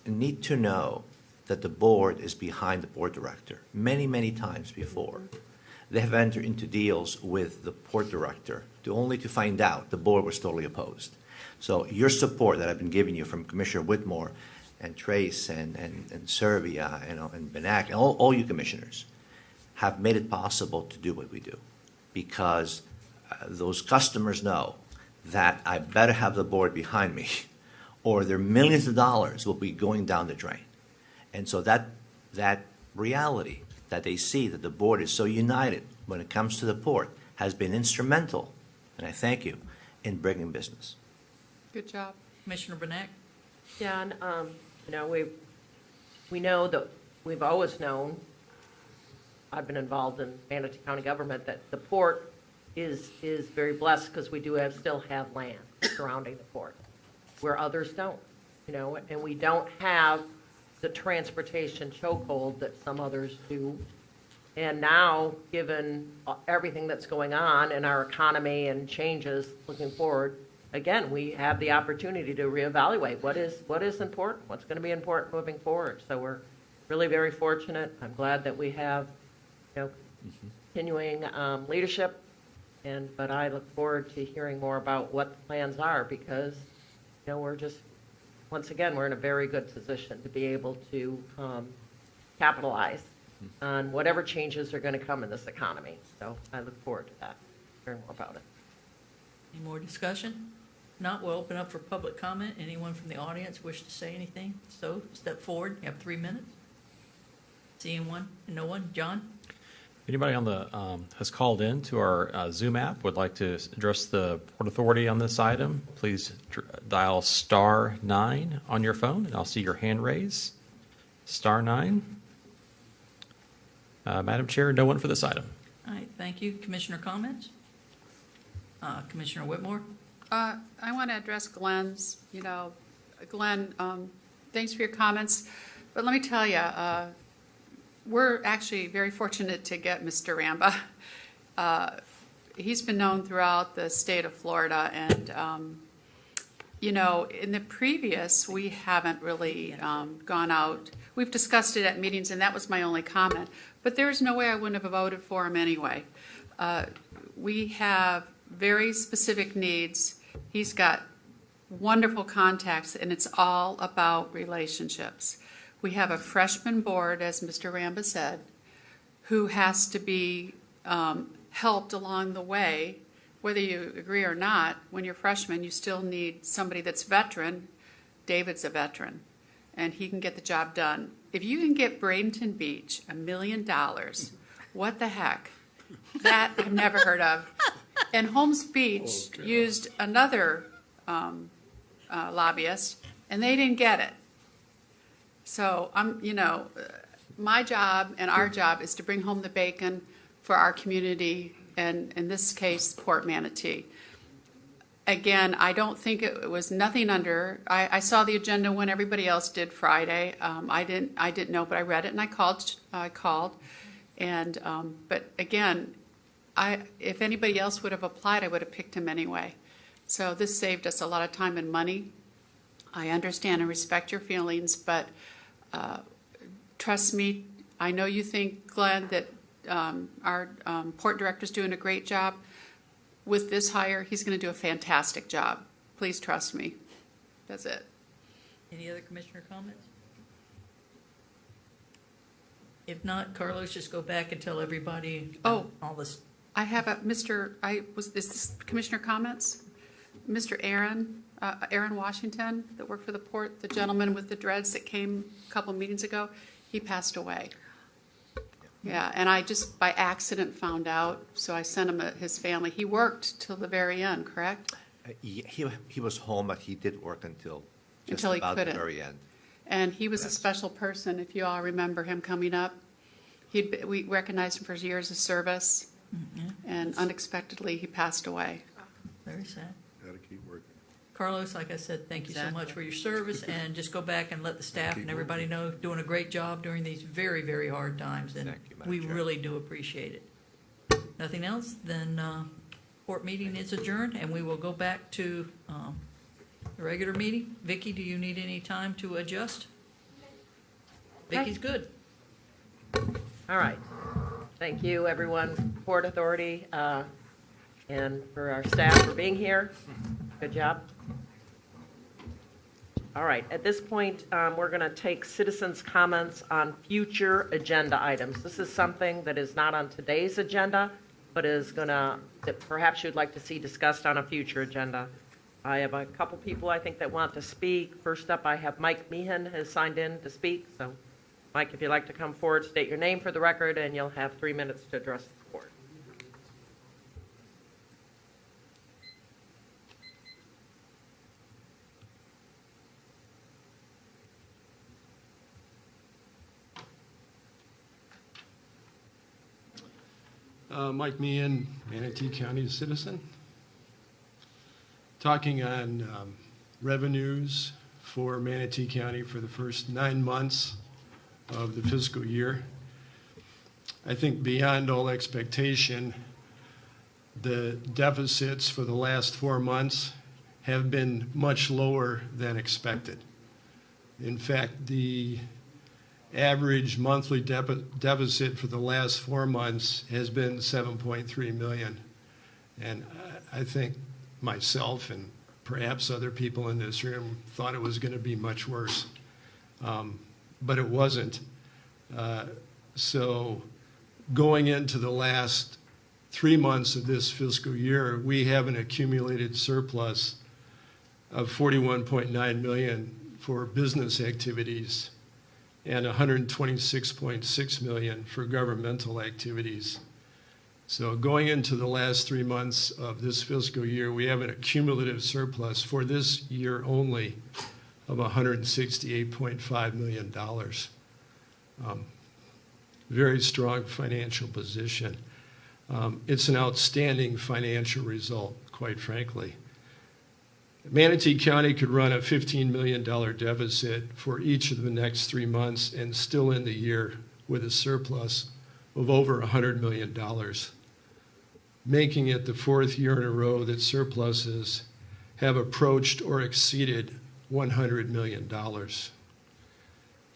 need to know that the board is behind the board director. Many, many times before, they have entered into deals with the port director only to find out the board was totally opposed. So your support that I've been giving you from Commissioner Whitmore and Trace and Serbia, and Benac, and all you commissioners have made it possible to do what we do, because those customers know that I better have the board behind me, or their millions of dollars will be going down the drain. And so that reality that they see that the board is so united when it comes to the port has been instrumental, and I thank you, in bringing business. Good job. Commissioner Benac? Yeah, and, we know that we've always known, I've been involved in Manatee County government, that the port is very blessed because we do still have land surrounding the port where others don't, and we don't have the transportation chokehold that some others do. And now, given everything that's going on in our economy and changes looking forward, again, we have the opportunity to reevaluate what is important, what's going to be important moving forward. So we're really very fortunate. I'm glad that we have, continuing leadership, but I look forward to hearing more about what the plans are, because, we're just, once again, we're in a very good position to be able to capitalize on whatever changes are going to come in this economy. So I look forward to that, hearing more about it. Any more discussion? Not, we'll open up for public comment. Anyone from the audience wish to say anything? So step forward. You have 3 minutes. Seeing one and no one. John? Anybody on the has called in to our Zoom app would like to address the Port Authority on this item, please dial *9 on your phone, and I'll see your hand raise. *9. Madam Chair, no one for this item. All right, thank you. Commissioner comments? Commissioner Whitmore? I want to address Glenn's. Glenn, thanks for your comments. But let me tell you, we're actually very fortunate to get Mr. Ramba. He's been known throughout the state of Florida, and in the previous, we haven't really gone out. We've discussed it at meetings, and that was my only comment. But there's no way I wouldn't have voted for him anyway. We have very specific needs. He's got wonderful contacts, and it's all about relationships. We have a freshman board, as Mr. Ramba said, who has to be helped along the way. Whether you agree or not, when you're freshman, you still need somebody that's veteran. David's a veteran, and he can get the job done. If you can get Bradenton Beach $1 million, what the heck? That I've never heard of. And Holmes Beach used another lobbyist, and they didn't get it. So my job and our job is to bring home the bacon for our community, and in this case, Port Manatee. Again, I don't think it was nothing under. I saw the agenda when everybody else did Friday. I didn't know, but I read it and I called, and but again, if anybody else would have applied, I would have picked him anyway. So this saved us a lot of time and money. I understand and respect your feelings, but trust me, I know you think, Glenn, that our port director's doing a great job. With this hire, he's going to do a fantastic job. Please trust me. That's it. Any other commissioner comments? If not, Carlos, just go back and tell everybody all this. I have is this commissioner comments? Mr. Aaron Washington that worked for the port, the gentleman with the dreads that came a couple meetings ago, he passed away. Yeah, and I just by accident found out, so I sent him his family. He worked till the very end, correct? He was home, but he did work until He about the couldn't. very end. And he was a special person, if you all remember him coming up. We recognized him for his years of service, and unexpectedly he passed away. Very sad. Gotta keep working. Carlos, like I said, thank you so much for your service, and just go back and let the staff and everybody know, doing a great job during these very, very hard times, and we really do appreciate it. Nothing else? Then court meeting is adjourned, and we will go back to the regular meeting. Vicki, do you need any time to adjust? Vicki's good. All right. Thank you, everyone, Port Authority, and for our staff for being here. Good job. All right. At this point, we're going to take citizens' comments on future agenda items. This is something that is not on today's agenda, but that perhaps you'd like to see discussed on a future agenda. I have a couple people I think that want to speak. First up, I have Mike Meehan has signed in to speak. So, Mike, if you'd like to come forward, state your name for the record, and you'll have 3 minutes to address the board. Mike Meehan, Manatee County citizen. Talking on revenues for Manatee County for the first 9 months of the fiscal year. I think beyond all expectation, the deficits for the last 4 months have been much lower than expected. In fact, the average monthly deficit for the last 4 months has been 7.3 million. And I think myself and perhaps other people in this room thought it was going to be much worse. But it wasn't. So going into the last 3 months of this fiscal year, we have an accumulated surplus of 41.9 million for business activities and 126.6 million for governmental activities. So going into the last 3 months of this fiscal year, we have an accumulative surplus for this year only of $168.5 million. Very strong financial position. It's an outstanding financial result, quite frankly. Manatee County could run a $15 million deficit for each of the next 3 months and still end the year with a surplus of over $100 million, making it the 4th year in a row that surpluses have approached or exceeded $100 million.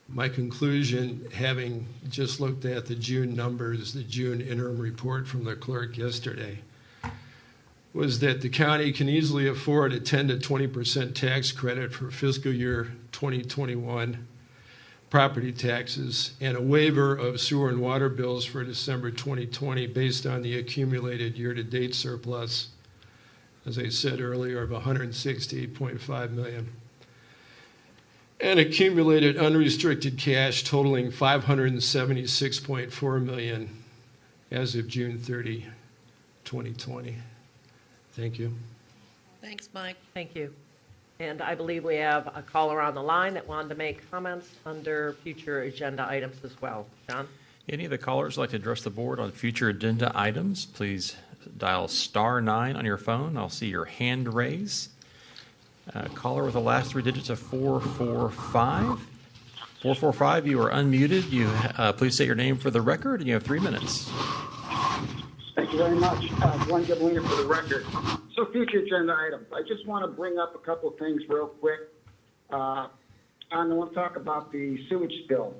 My conclusion, having just looked at the June numbers, the June interim report from the clerk yesterday, was that the county can easily afford a 10 to 20% tax credit for fiscal year 2021 property taxes and a waiver of sewer and water bills for December 2020 based on the accumulated year-to-date surplus, as I said earlier, of $168.5 million. And accumulated unrestricted cash totaling $576.4 million as of June 30, 2020. Thank you. Thanks, Mike. Thank you. And I believe we have a caller on the line that wanted to make comments under future agenda items as well. John? Any of the callers like to address the board on future agenda items, please dial *9 on your phone. I'll see your hand raise. Caller with the last 3 digits of 445. 445, you are unmuted. Please say your name for the record, and you have 3 minutes. Thank you very much. Glenn Giblina for the record. So future agenda items. I just want to bring up a couple of things real quick. I want to talk about the sewage spill.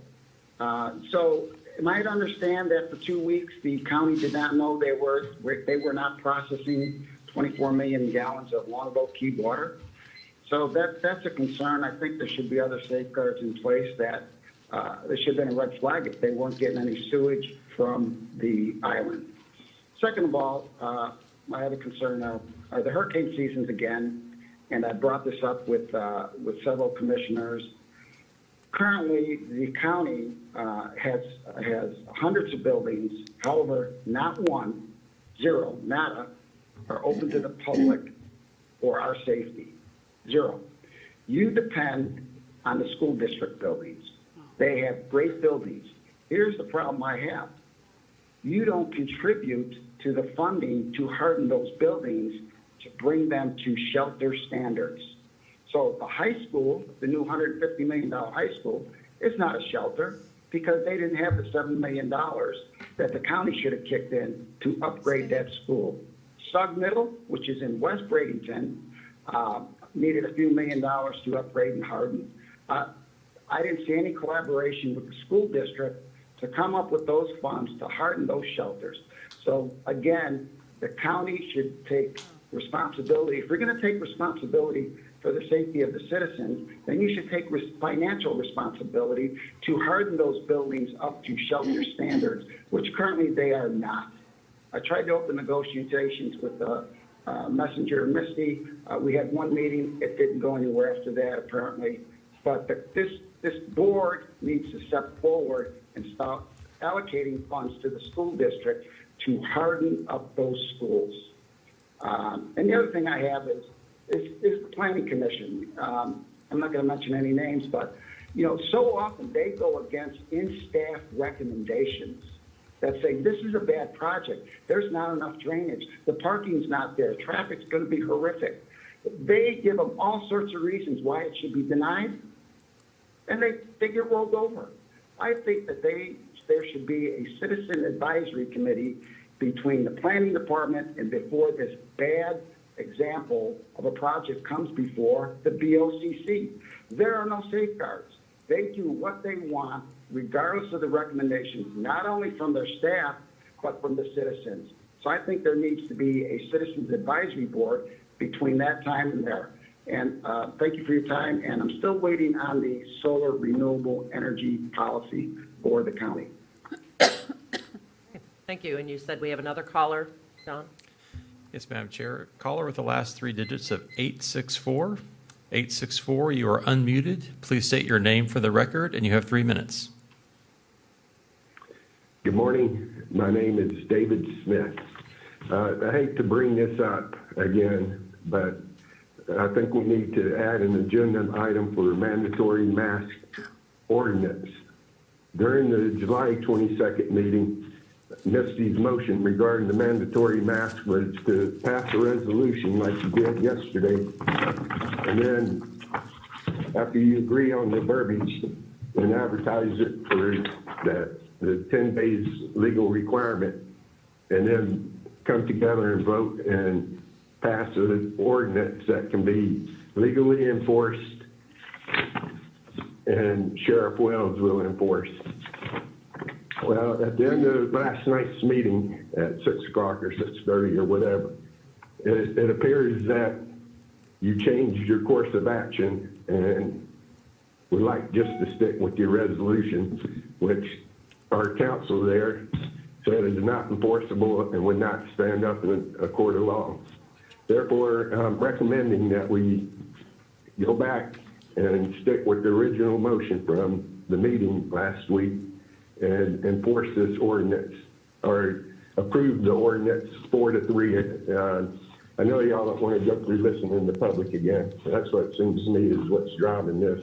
So am I to understand that for 2 weeks, the county did not know they were not processing 24 million gallons of Longboat Key water? So that's a concern. I think there should be other safeguards in place that there should have been a red flag if they weren't getting any sewage from the island. Second of all, I have a concern now. The hurricane season's again, and I brought this up with several commissioners. Currently, the county has hundreds of buildings. However, not one, zero, nada, are open to the public for our safety. Zero. You depend on the school district buildings. They have great buildings. Here's the problem I have. You don't contribute to the funding to harden those buildings to bring them to shelter standards. So the high school, the new $150 million high school, is not a shelter because they didn't have the $7 million that the county should have kicked in to upgrade that school. Sug Middle, which is in West Bradenton, needed a few $1 million to upgrade and harden. I didn't see any collaboration with the school district to come up with those funds to harden those shelters. So again, the county should take responsibility. If we're going to take responsibility for the safety of the citizens, then you should take financial responsibility to harden those buildings up to shelter standards, which currently they are not. I tried to open negotiations with Messenger and Misty. We had one meeting. It didn't go anywhere after that, apparently. But this board needs to step forward and start allocating funds to the school district to harden up those schools. And the other thing I have is the Planning Commission. I'm not going to mention any names, but so often they go against in-staff recommendations that say this is a bad project. There's not enough drainage. The parking's not there. Traffic's going to be horrific. They give them all sorts of reasons why it should be denied, and they get rolled over. I think that there should be a citizen advisory committee between the planning department and before this bad example of a project comes before the BOCC. There are no safeguards. They do what they want, regardless of the recommendations, not only from their staff, but from the citizens. So I think there needs to be a citizens advisory board between that time and there. And thank you for your time. And I'm still waiting on the solar renewable energy policy for the county. Thank you. And you said we have another caller, Don? Yes, Madam Chair. Caller with the last three digits of 864. 864, you are unmuted. Please state your name for the record, and you have 3 minutes. Good morning. My name is David Smith. I hate to bring this up again, but I think we need to add an agenda item for mandatory mask ordinance. During the July 22nd meeting, Misty's motion regarding the mandatory mask was to pass a resolution like you did yesterday. And then after you agree on the verbiage and advertise it for the 10 days legal requirement, and then come together and vote and pass an ordinance that can be legally enforced and Sheriff Wells will enforce. Well, at the end of last night's meeting at 6 o'clock or 6:30 or whatever, it appears that you changed your course of action and would like just to stick with your resolution, which our counsel there said is not enforceable and would not stand up in a court of law. Therefore, I'm recommending that we go back and stick with the original motion from the meeting last week and enforce this ordinance, or approve the ordinance 4-3. I know y'all don't want to go through listening in the public again. That's what it seems to me is what's driving this.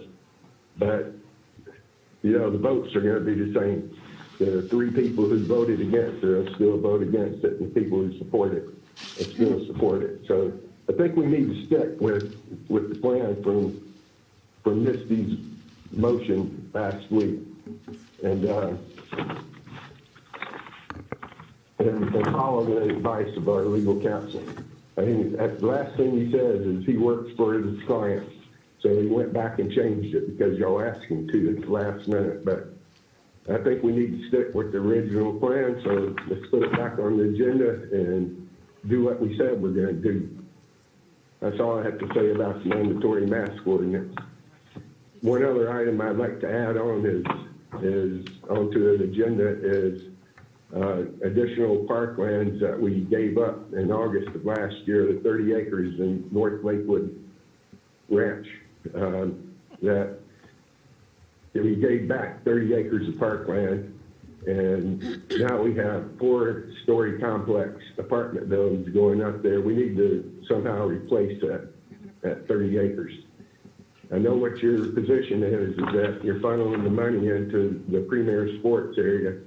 But, the votes are going to be the same. The 3 people who voted against it will still vote against it, and the people who support it will still support it. So I think we need to stick with the plan from Misty's motion last week. And follow the advice of our legal counsel. I think the last thing he says is he works for his clients. So he went back and changed it because y'all asked him to at the last minute. But I think we need to stick with the original plan, so let's put it back on the agenda and do what we said we're gonna do. That's all I have to say about the mandatory mask ordinance. One other item I'd like to add on is onto the agenda is additional parklands that we gave up in August of last year, the 30 acres in North Lakewood Ranch, that we gave back 30 acres of parkland, and now we have 4-story complex apartment buildings going up there. We need to somehow replace that 30 acres. I know what your position is that you're funneling the money into the premier sports area,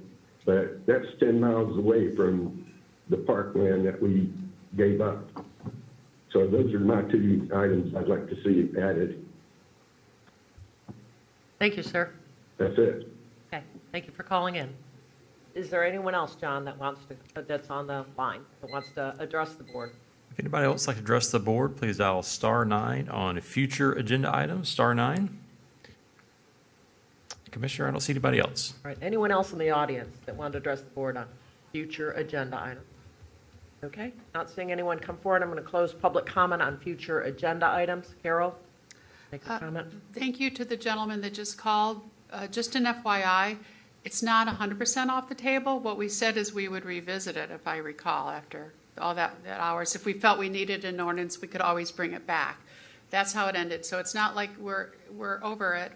but that's 10 miles away from the parkland that we gave up. So those are my 2 items I'd like to see added. Thank you, sir. That's it. Okay, thank you for calling in. Is there anyone else, John, that's on the line, that wants to address the board? If anybody else would like to address the board, please dial *9 on future agenda items, *9. Commissioner, I don't see anybody else. All right, anyone else in the audience that wanted to address the board on future agenda items? Okay, not seeing anyone come forward. I'm going to close public comment on future agenda items. Carol, make a comment. Thank you to the gentleman that just called. Just an FYI, it's not 100% off the table. What we said is we would revisit it, if I recall, after all that hours. If we felt we needed an ordinance, we could always bring it back. That's how it ended. So it's not like we're over it.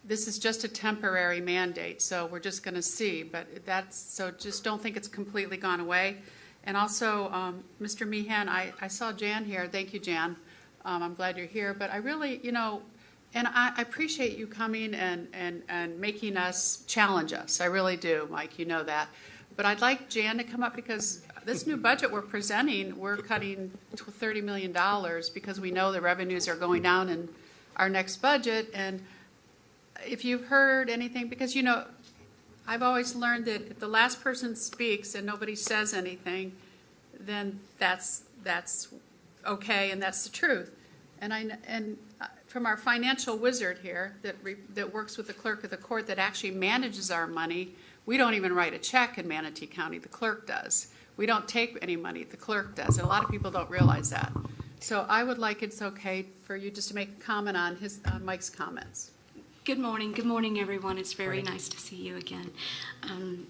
This is just a temporary mandate, so we're just going to see. But so just don't think it's completely gone away. And also, Mr. Meehan, I saw Jan here. Thank you, Jan. I'm glad you're here. But I really, and I appreciate you coming and making us challenge us. I really do, Mike. You know that. But I'd like Jan to come up because this new budget we're presenting, we're cutting $30 million because we know the revenues are going down in our next budget. And if you've heard anything, because, I've always learned that if the last person speaks and nobody says anything, then that's okay, and that's the truth. And from our financial wizard here that works with the clerk of the court that actually manages our money, we don't even write a check in Manatee County. The clerk does. We don't take any money. The clerk does. And a lot of people don't realize that. So I would like it's okay for you just to make a comment on Mike's comments. Good morning. Good morning, everyone. It's very nice to see you again.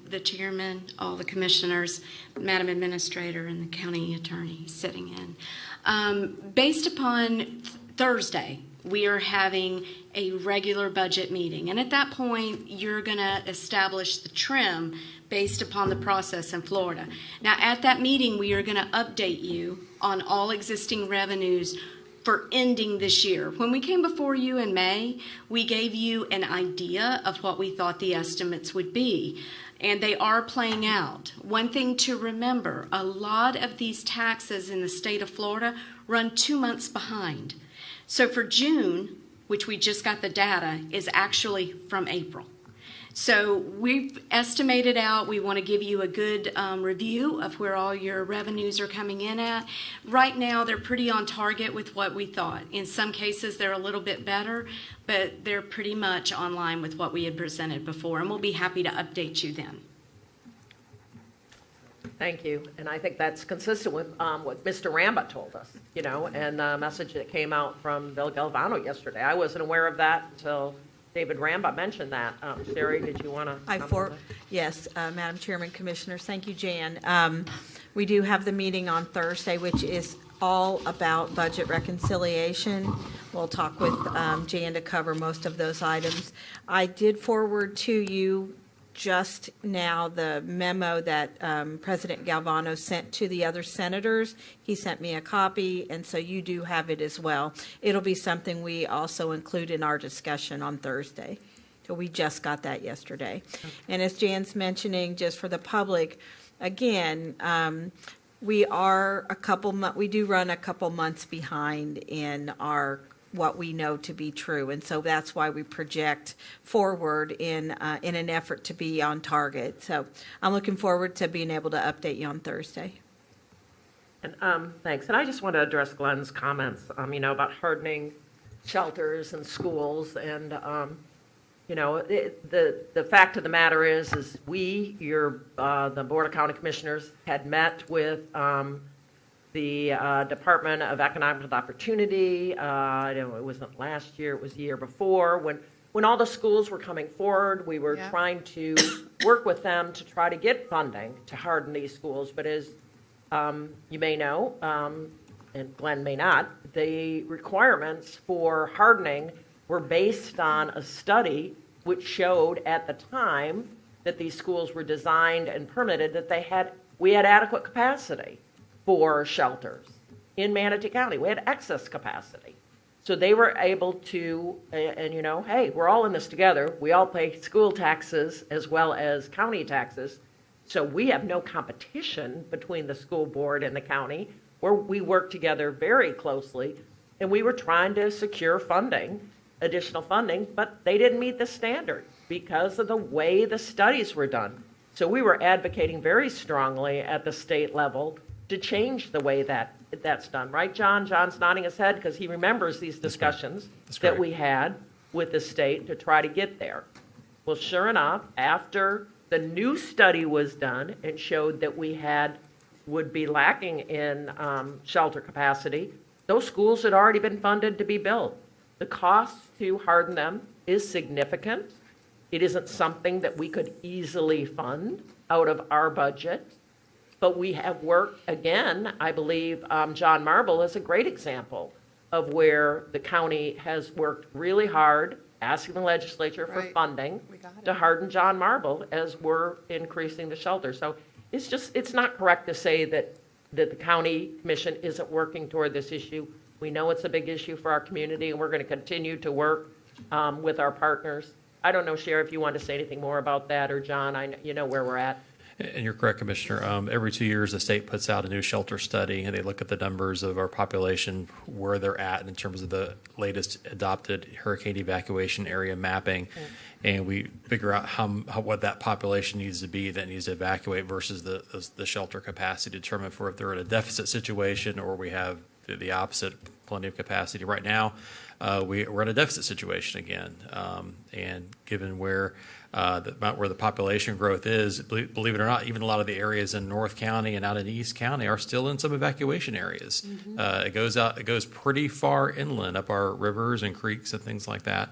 The chairman, all the commissioners, Madam Administrator, and the county attorney sitting in. Based upon Thursday, we are having a regular budget meeting. And at that point, you're going to establish the trim based upon the process in Florida. Now, at that meeting, we are going to update you on all existing revenues for ending this year. When we came before you in May, we gave you an idea of what we thought the estimates would be, and they are playing out. One thing to remember, a lot of these taxes in the state of Florida run 2 months behind. So for June, which we just got the data, is actually from April. So we've estimated out, we want to give you a good review of where all your revenues are coming in at. Right now, they're pretty on target with what we thought. In some cases, they're a little bit better, but they're pretty much on line with what we had presented before, and we'll be happy to update you then. Thank you. And I think that's consistent with what Mr. Ramba told us, and the message that came out from Bill Galvano yesterday. I wasn't aware of that until David Ramba mentioned that. Sherry, did you want to? Yes, Madam Chairman, Commissioners, thank you, Jan. We do have the meeting on Thursday, which is all about budget reconciliation. We'll talk with Jan to cover most of those items. I did forward to you just now the memo that President Galvano sent to the other senators. He sent me a copy, and so you do have it as well. It'll be something we also include in our discussion on Thursday. So we just got that yesterday. And as Jan's mentioning, just for the public, again, we do run a couple months behind in what we know to be true, and so that's why we project forward in an effort to be on target. So I'm looking forward to being able to update you on Thursday. And thanks. And I just want to address Glenn's comments, about hardening shelters and schools. And the fact of the matter is the Board of County Commissioners had met with the Department of Economic Opportunity. It wasn't last year, it was the year before. When all the schools were coming forward, we were trying to work with them to try to get funding to harden these schools. But as you may know, and Glenn may not, the requirements for hardening were based on a study which showed at the time that these schools were designed and permitted that we had adequate capacity for shelters in Manatee County. We had excess capacity. So they were able to, and hey, we're all in this together. We all pay school taxes as well as county taxes. So we have no competition between the school board and the county, where we work together very closely. And we were trying to secure funding, additional funding, but they didn't meet the standard because of the way the studies were done. So we were advocating very strongly at the state level to change the way that's done. Right, John? John's nodding his head because he remembers these discussions that we had with the state to try to get there. Well, sure enough, after the new study was done and showed that we would be lacking in shelter capacity, those schools had already been funded to be built. The cost to harden them is significant. It isn't something that we could easily fund out of our budget, but we have worked, again, I believe John Marble is a great example of where the county has worked really hard, asking the legislature for funding to harden John Marble as we're increasing the shelter. So it's not correct to say that the county commission isn't working toward this issue. We know it's a big issue for our community, and we're going to continue to work with our partners. I don't know, Sheriff, if you want to say anything more about that, or John, you know where we're at. And you're correct, Commissioner. Every 2 years, the state puts out a new shelter study, and they look at the numbers of our population, where they're at in terms of the latest adopted hurricane evacuation area mapping, and we figure out what that population needs to be that needs to evacuate versus the shelter capacity to determine if they're in a deficit situation or we have the opposite, plenty of capacity. Right now, we're in a deficit situation again, and given where the population growth is, believe it or not, even a lot of the areas in North County and out in East County are still in some evacuation areas. It goes pretty far inland up our rivers and creeks and things like that.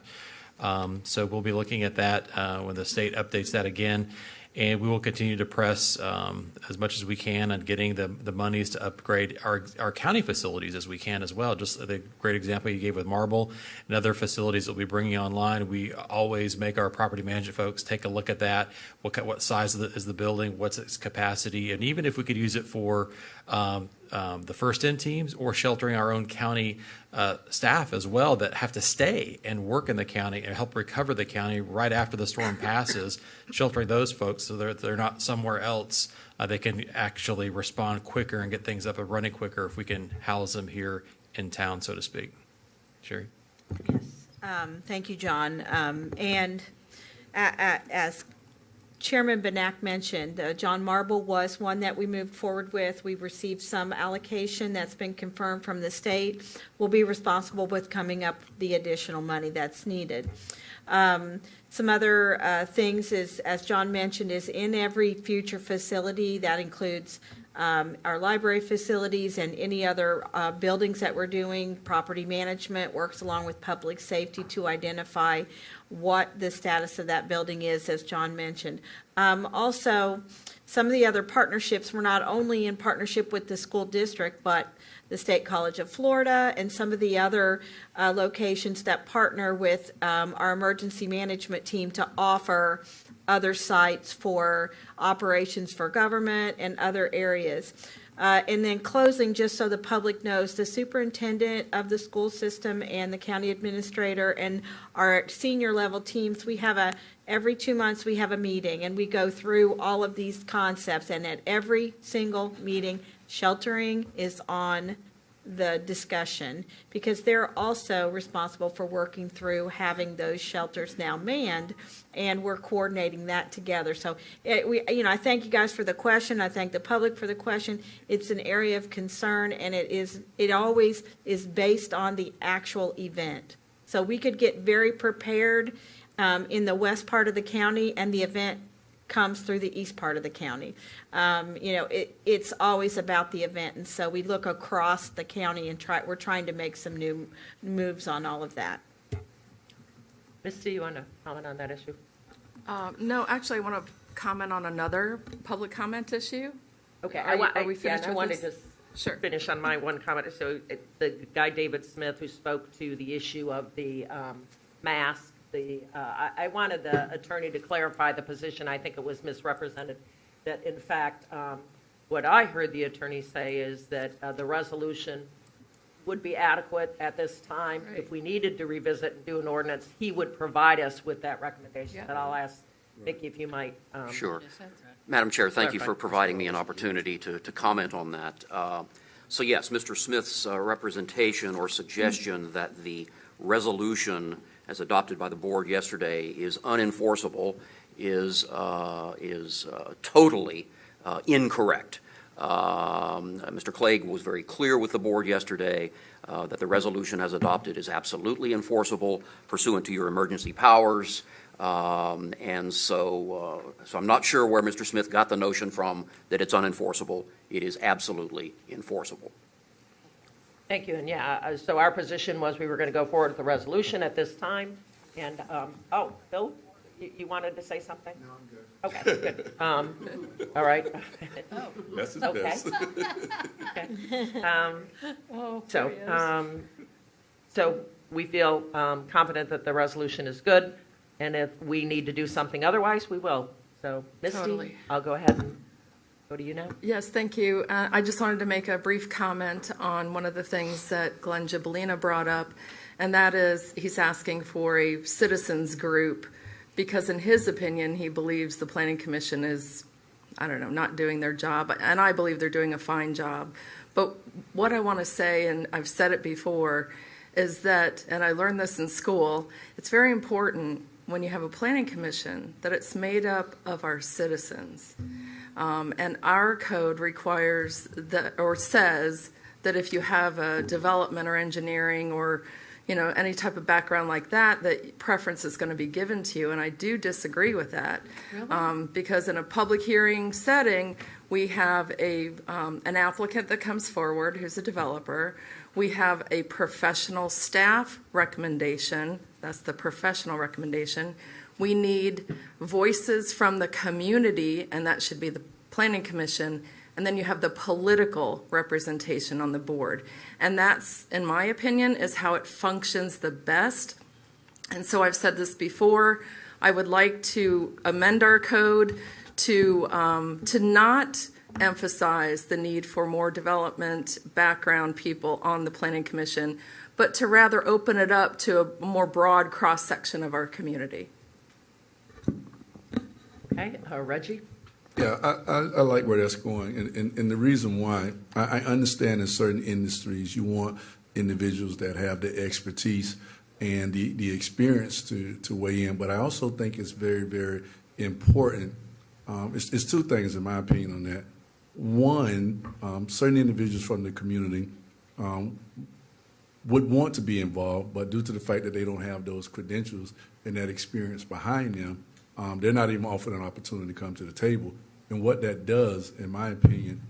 So we'll be looking at that when the state updates that again. And we will continue to press as much as we can on getting the monies to upgrade our county facilities as we can as well. Just the great example you gave with Marble and other facilities that we'll be bringing online. We always make our property management folks take a look at that. What size is the building? What's its capacity? And even if we could use it for the first-in teams or sheltering our own county staff as well that have to stay and work in the county and help recover the county right after the storm passes, sheltering those folks so they're not somewhere else. They can actually respond quicker and get things up and running quicker if we can house them here in town, so to speak. Sherry? Yes. Thank you, John. And as Chairman Benac mentioned, John Marble was one that we moved forward with. We received some allocation that's been confirmed from the state. We'll be responsible with coming up the additional money that's needed. Some other things is, as John mentioned, is in every future facility. That includes our library facilities and any other buildings that we're doing. Property management works along with public safety to identify what the status of that building is, as John mentioned. Also, some of the other partnerships, we're not only in partnership with the school district, but the State College of Florida and some of the other locations that partner with our emergency management team to offer other sites for operations for government and other areas. And then closing, just so the public knows, the superintendent of the school system and the county administrator and our senior level teams, we have every 2 months we have a meeting and we go through all of these concepts, and at every single meeting, sheltering is on the discussion because they're also responsible for working through having those shelters now manned, and we're coordinating that together. So I thank you guys for the question. I thank the public for the question. It's an area of concern, and it always is based on the actual event. So we could get very prepared in the west part of the county, and the event comes through the east part of the county. It's always about the event, and so we look across the county and we're trying to make some new moves on all of that. Misty, you want to comment on that issue? No, actually, I want to comment on another public comment issue. Okay, Are we finished I with wanted this? to finish on my one comment. So the guy David Smith who spoke to the issue of the mask, I wanted the attorney to clarify the position. I think it was misrepresented. That in fact, what I heard the attorney say is that the resolution would be adequate at this time. Right. If we needed to revisit and do an ordinance, he would provide us with that recommendation. But I'll ask Vicki if you might. Sure. Madam Chair, thank you for providing me an opportunity to comment on that. So yes, Mr. Smith's representation or suggestion that the resolution as adopted by the board yesterday is unenforceable is totally incorrect. Mr. Clegg was very clear with the board yesterday that the resolution as adopted is absolutely enforceable pursuant to your emergency powers. And so I'm not sure where Mr. Smith got the notion from that it's unenforceable. It is absolutely enforceable. Thank you. And so our position was we were going to go forward with the resolution at this time. And, Bill, you wanted to say something? No, I'm good. Okay, good. All right. Oh. That's his okay. best. Okay. So we feel confident that the resolution is good. And if we need to do something otherwise, we will. So, Misty, Totally. I'll go ahead and go to you now. Yes, thank you. I just wanted to make a brief comment on one of the things that Glenn Gibolina brought up, and that is he's asking for a citizens group because in his opinion, he believes the Planning Commission is, not doing their job, and I believe they're doing a fine job. But what I want to say, and I've said it before, is that, and I learned this in school, it's very important when you have a planning commission that it's made up of our citizens. And our code requires that, or says that if you have a development or engineering or any type of background like that, that preference is going to be given to you. And I do disagree with that. Really? Because in a public hearing setting, we have an applicant that comes forward who's a developer. We have a professional staff recommendation. That's the professional recommendation. We need voices from the community, and that should be the Planning Commission. And then you have the political representation on the board. And that's, in my opinion, is how it functions the best. And so I've said this before, I would like to amend our code to not emphasize the need for more development background people on the Planning Commission, but to rather open it up to a more broad cross-section of our community. Okay, Reggie? Yeah, I like where that's going, and the reason why, I understand in certain industries you want individuals that have the expertise and the experience to weigh in, but I also think it's very, very important. It's two things in my opinion on that. One, certain individuals from the community would want to be involved, but due to the fact that they don't have those credentials and that experience behind them, they're not even offered an opportunity to come to the table. And what that does, in my opinion,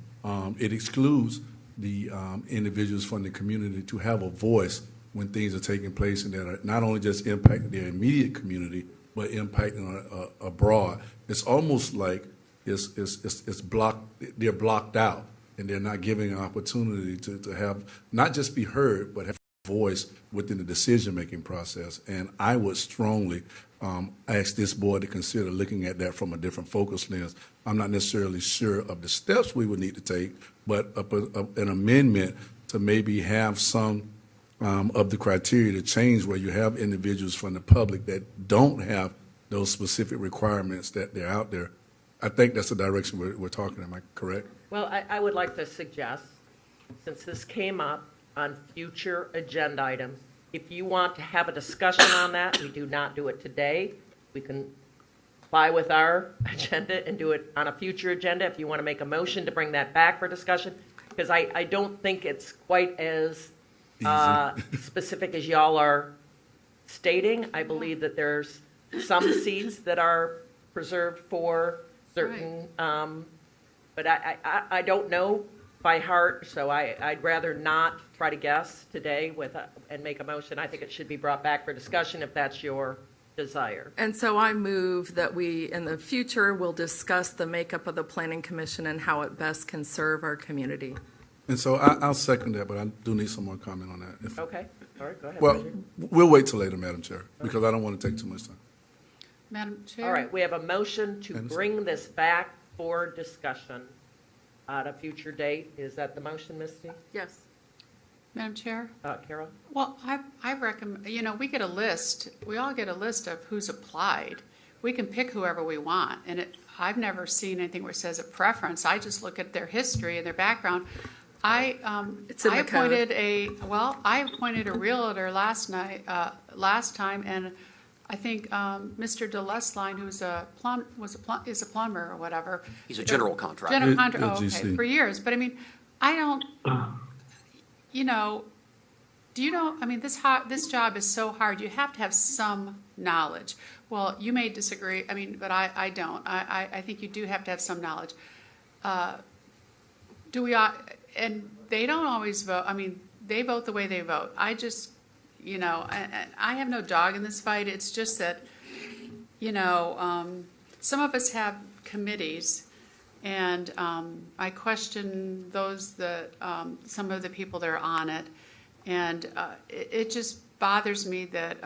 it excludes the individuals from the community to have a voice when things are taking place and that are not only just impacting their immediate community, but impacting abroad. It's almost like it's blocked. They're blocked out, and they're not giving an opportunity to have not just be heard, but have a voice within the decision-making process. And I would strongly ask this board to consider looking at that from a different focus lens. I'm not necessarily sure of the steps we would need to take, but an amendment to maybe have some of the criteria to change where you have individuals from the public that don't have those specific requirements that they're out there. I think that's the direction we're talking. Am I correct? Well, I would like to suggest, since this came up on future agenda items, if you want to have a discussion on that, we do not do it today. We can comply with our agenda and do it on a future agenda if you want to make a motion to bring that back for discussion, because I don't think it's quite as specific as y'all are stating. I believe that there's some seats that are preserved for certain, but I don't know by heart, so I'd rather not try to guess today and make a motion. I think it should be brought back for discussion if that's your desire. And so I move that we, in the future, will discuss the makeup of the Planning Commission and how it best can serve our community. And so I'll second that, but I do need some more comment on that. Okay, all right, go ahead. Well, Roger. we'll wait till later, Madam Chair, because I don't want to take too much time. Madam Chair? All right, we have a motion to bring this back for discussion at a future date. Is that the motion, Misty? Yes. Madam Chair? Carol? Well, I recommend, we get a list, we all get a list of who's applied. We can pick whoever we want, and I've never seen anything where it says a preference. I just look at their history and their background. I appointed a realtor last time, and I think Mr. DeLesline, who's is a plumber or whatever. He's a general contractor. General contractor, GC. for years. But I mean, I don't, do you know, I mean, this job is so hard. You have to have some knowledge. Well, you may disagree, but I don't. I think you do have to have some knowledge. And they don't always vote. I mean, they vote the way they vote. I just, I have no dog in this fight. It's just that, some of us have committees, and I question some of the people that are on it. And it just bothers me that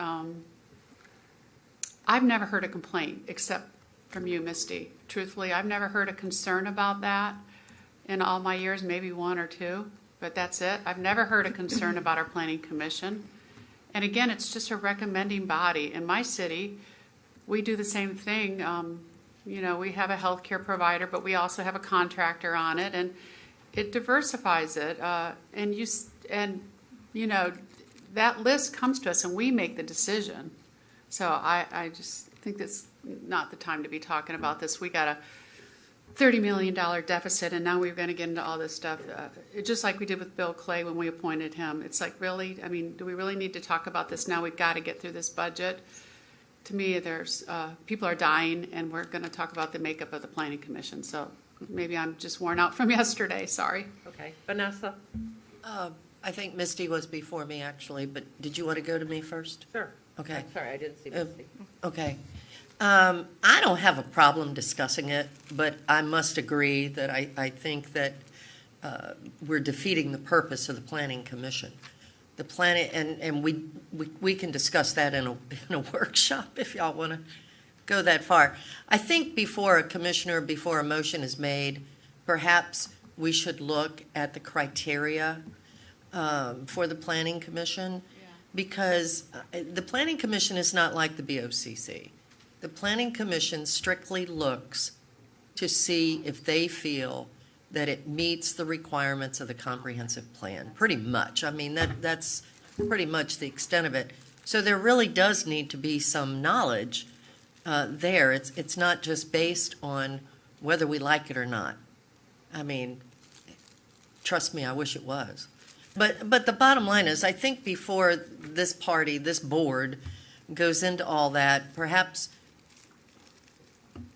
I've never heard a complaint except from you, Misty. Truthfully, I've never heard a concern about that in all my years, maybe one or two, but that's it. I've never heard a concern about our planning commission. And again, it's just a recommending body. In my city, we do the same thing. We have a healthcare provider, but we also have a contractor on it, and it diversifies it. That list comes to us, and we make the decision. So I just think that's not the time to be talking about this. We got a $30 million deficit, and now we're going to get into all this stuff. Just like we did with Bill Clay when we appointed him. It's like, really? I mean, do we really need to talk about this now? We've got to get through this budget. To me, there's people are dying, and we're going to talk about the makeup of the Planning Commission. So maybe I'm just worn out from yesterday. Sorry. Okay. Vanessa? I think Misty was before me, actually, but did you want to go to me first? Sure. Okay. I'm sorry, I didn't see Misty. Okay. I don't have a problem discussing it, but I must agree that I think that we're defeating the purpose of the Planning Commission. The planning, and we can discuss that in a workshop if y'all want to go that far. I think before a motion is made, perhaps we should look at the criteria for the Planning Commission, because the Planning Commission is not like the BOCC. The Planning Commission strictly looks to see if they feel that it meets the requirements of the comprehensive plan, pretty much. I mean, that's pretty much the extent of it. So there really does need to be some knowledge there. It's not just based on whether we like it or not. I mean, trust me, I wish it was. But the bottom line is, I think before this board goes into all that, perhaps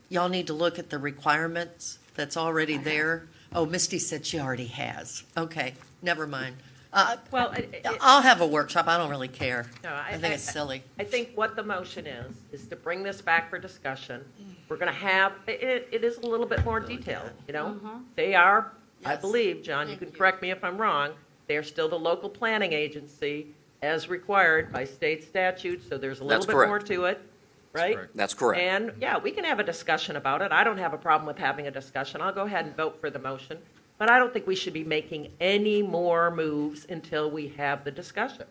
y'all need to look at the requirements that's already there. Oh, Misty said she already has. Okay, never mind. I'll have a workshop. I don't really care. No, I think it's silly. I think what the motion is to bring this back for discussion. We're going to have, it is a little bit more detailed, They are, I believe, John, you can correct me if I'm wrong, they're still the local planning agency as required by state statute, so there's a little bit more to it, right? That's correct. And, yeah, we can have a discussion about it. I don't have a problem with having a discussion. I'll go ahead and vote for the motion. But I don't think we should be making any more moves until we have the discussion.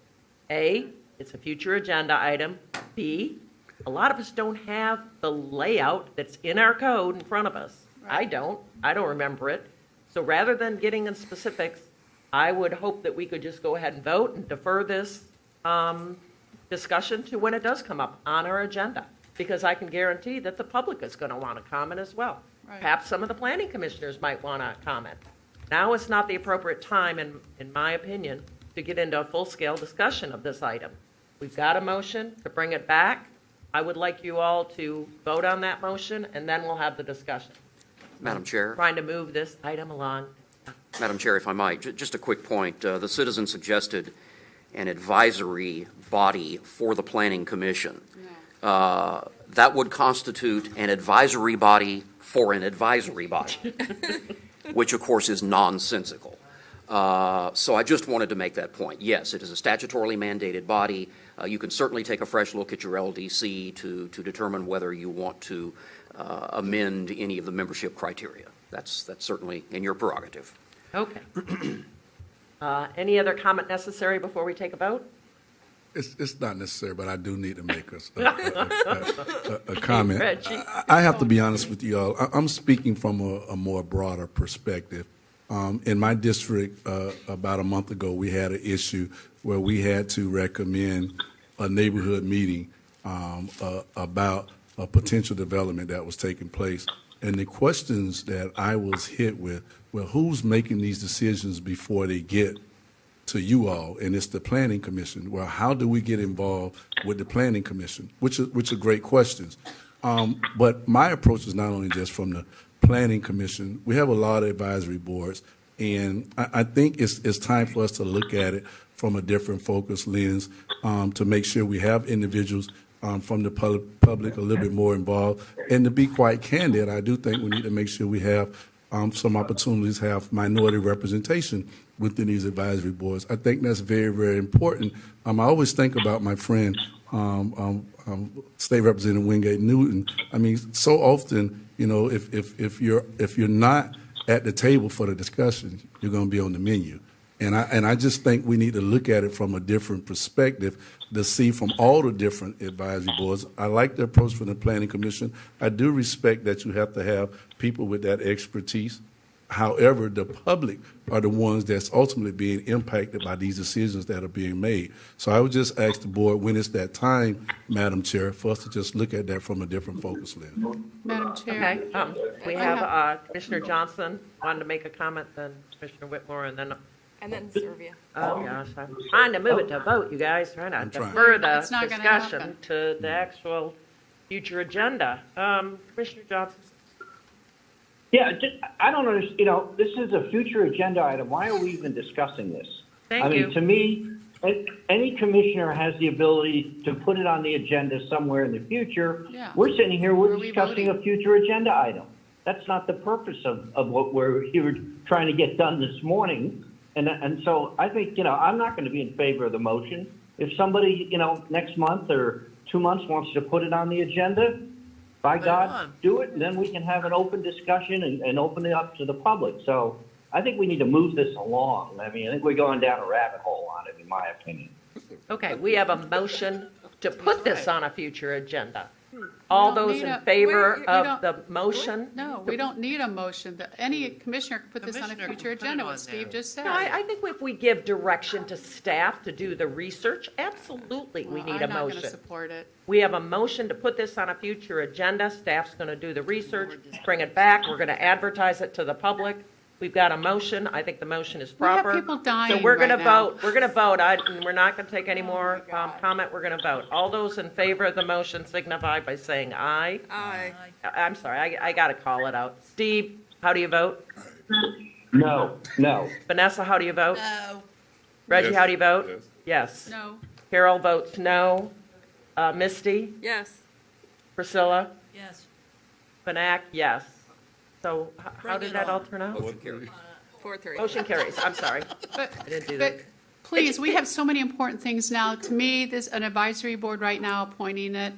A, it's a future agenda item. B, a lot of us don't have the layout that's in our code in front of us. Right. I don't remember it. So rather than getting in specifics, I would hope that we could just go ahead and vote and defer this discussion to when it does come up on our agenda. Because I can guarantee that the public is going to want to comment as well. Right. Perhaps some of the planning commissioners might want to comment. Now is not the appropriate time, in my opinion, to get into a full-scale discussion of this item. We've got a motion to bring it back. I would like you all to vote on that motion, and then we'll have the discussion. Madam Chair. Trying to move this item along. Madam Chair, if I might, just a quick point. The citizen suggested an advisory body for the Planning Commission. That would constitute an advisory body for an advisory body, which of course is nonsensical. So I just wanted to make that point. Yes, it is a statutorily mandated body. You can certainly take a fresh look at your LDC to determine whether you want to amend any of the membership criteria. That's certainly in your prerogative. Okay. Any other comment necessary before we take a vote? It's not necessary, but I do need to make a comment. Reggie. I have to be honest with you all. I'm speaking from a more broader perspective. In my district, about a month ago, we had an issue where we had to recommend a neighborhood meeting about a potential development that was taking place. And the questions that I was hit with, well, who's making these decisions before they get to you all? And it's the Planning Commission. Well, how do we get involved with the Planning Commission? Which are great questions. But my approach is not only just from the Planning Commission. We have a lot of advisory boards, and I think it's time for us to look at it from a different focus lens to make sure we have individuals from the public a little bit more involved. And to be quite candid, I do think we need to make sure we have some opportunities to have minority representation within these advisory boards. I think that's very, very important. I always think about my friend, State Representative Wingate Newton. I mean, so often, you know, if you're not at the table for the discussion, you're going to be on the menu. And I just think we need to look at it from a different perspective to see from all the different advisory boards. I like the approach from the Planning Commission. I do respect that you have to have people with that expertise. However, the public are the ones that's ultimately being impacted by these decisions that are being made. So I would just ask the board, when it's that time, Madam Chair, for us to just look at that from a different focus lens. Madam Chair. Okay. We have Commissioner Johnson wanted to make a comment, then Commissioner Whitmore, and then Servia. Oh, gosh, I'm trying to move it to a vote, you guys, trying to trying. defer the It's not gonna discussion happen. to the actual future agenda. Commissioner Johnson? Yeah, I don't understand, you know, this is a future agenda item. Why are we even discussing this? Thank I you. mean, to me, any commissioner has the ability to put it on the agenda somewhere in the future. Yeah. We're sitting here, Where we're are we discussing voting? a future agenda item. That's not the purpose of what we're here trying to get done this morning. And so I think, you know, I'm not going to be in favor of the motion. If somebody, you know, next month or 2 months wants to put it on the agenda, by God, do it, and then we can have an open discussion and open it up to the public. So I think we need to move this along. I mean, I think we're going down a rabbit hole on it, in my opinion. Okay, we have a motion to put this on a future agenda. All don't those need in a- favor we of don't- the motion? No, we don't need a motion. Any commissioner can put this on a future agenda, what Steve just said. No, I think if we give direction to staff to do the research, absolutely, we need a I'm not going to motion. support it. We have a motion to put this on a future agenda. Staff's going to do the research, bring it back. We're going to advertise it to the public. We've got a motion. I think the motion is We have proper. people dying So we're going to right now. vote. We're going to vote. We're not going to take any more comment. We're going to vote. All those in favor of the motion signify by saying aye. Aye. I'm sorry. I got to call it out. Steve, how do you vote? No. Vanessa, how do you vote? No. Reggie, Yes. how do you vote? Yes. Yes. No. Carol votes no. Misty? Yes. Priscilla? Yes. Benac, yes. So how Bring did it that on. all turn out? Motion carries. 4-3. Motion carries. I'm sorry. But, I didn't do that. but please, we have so many important things now. To me, this an advisory board right now appointing it.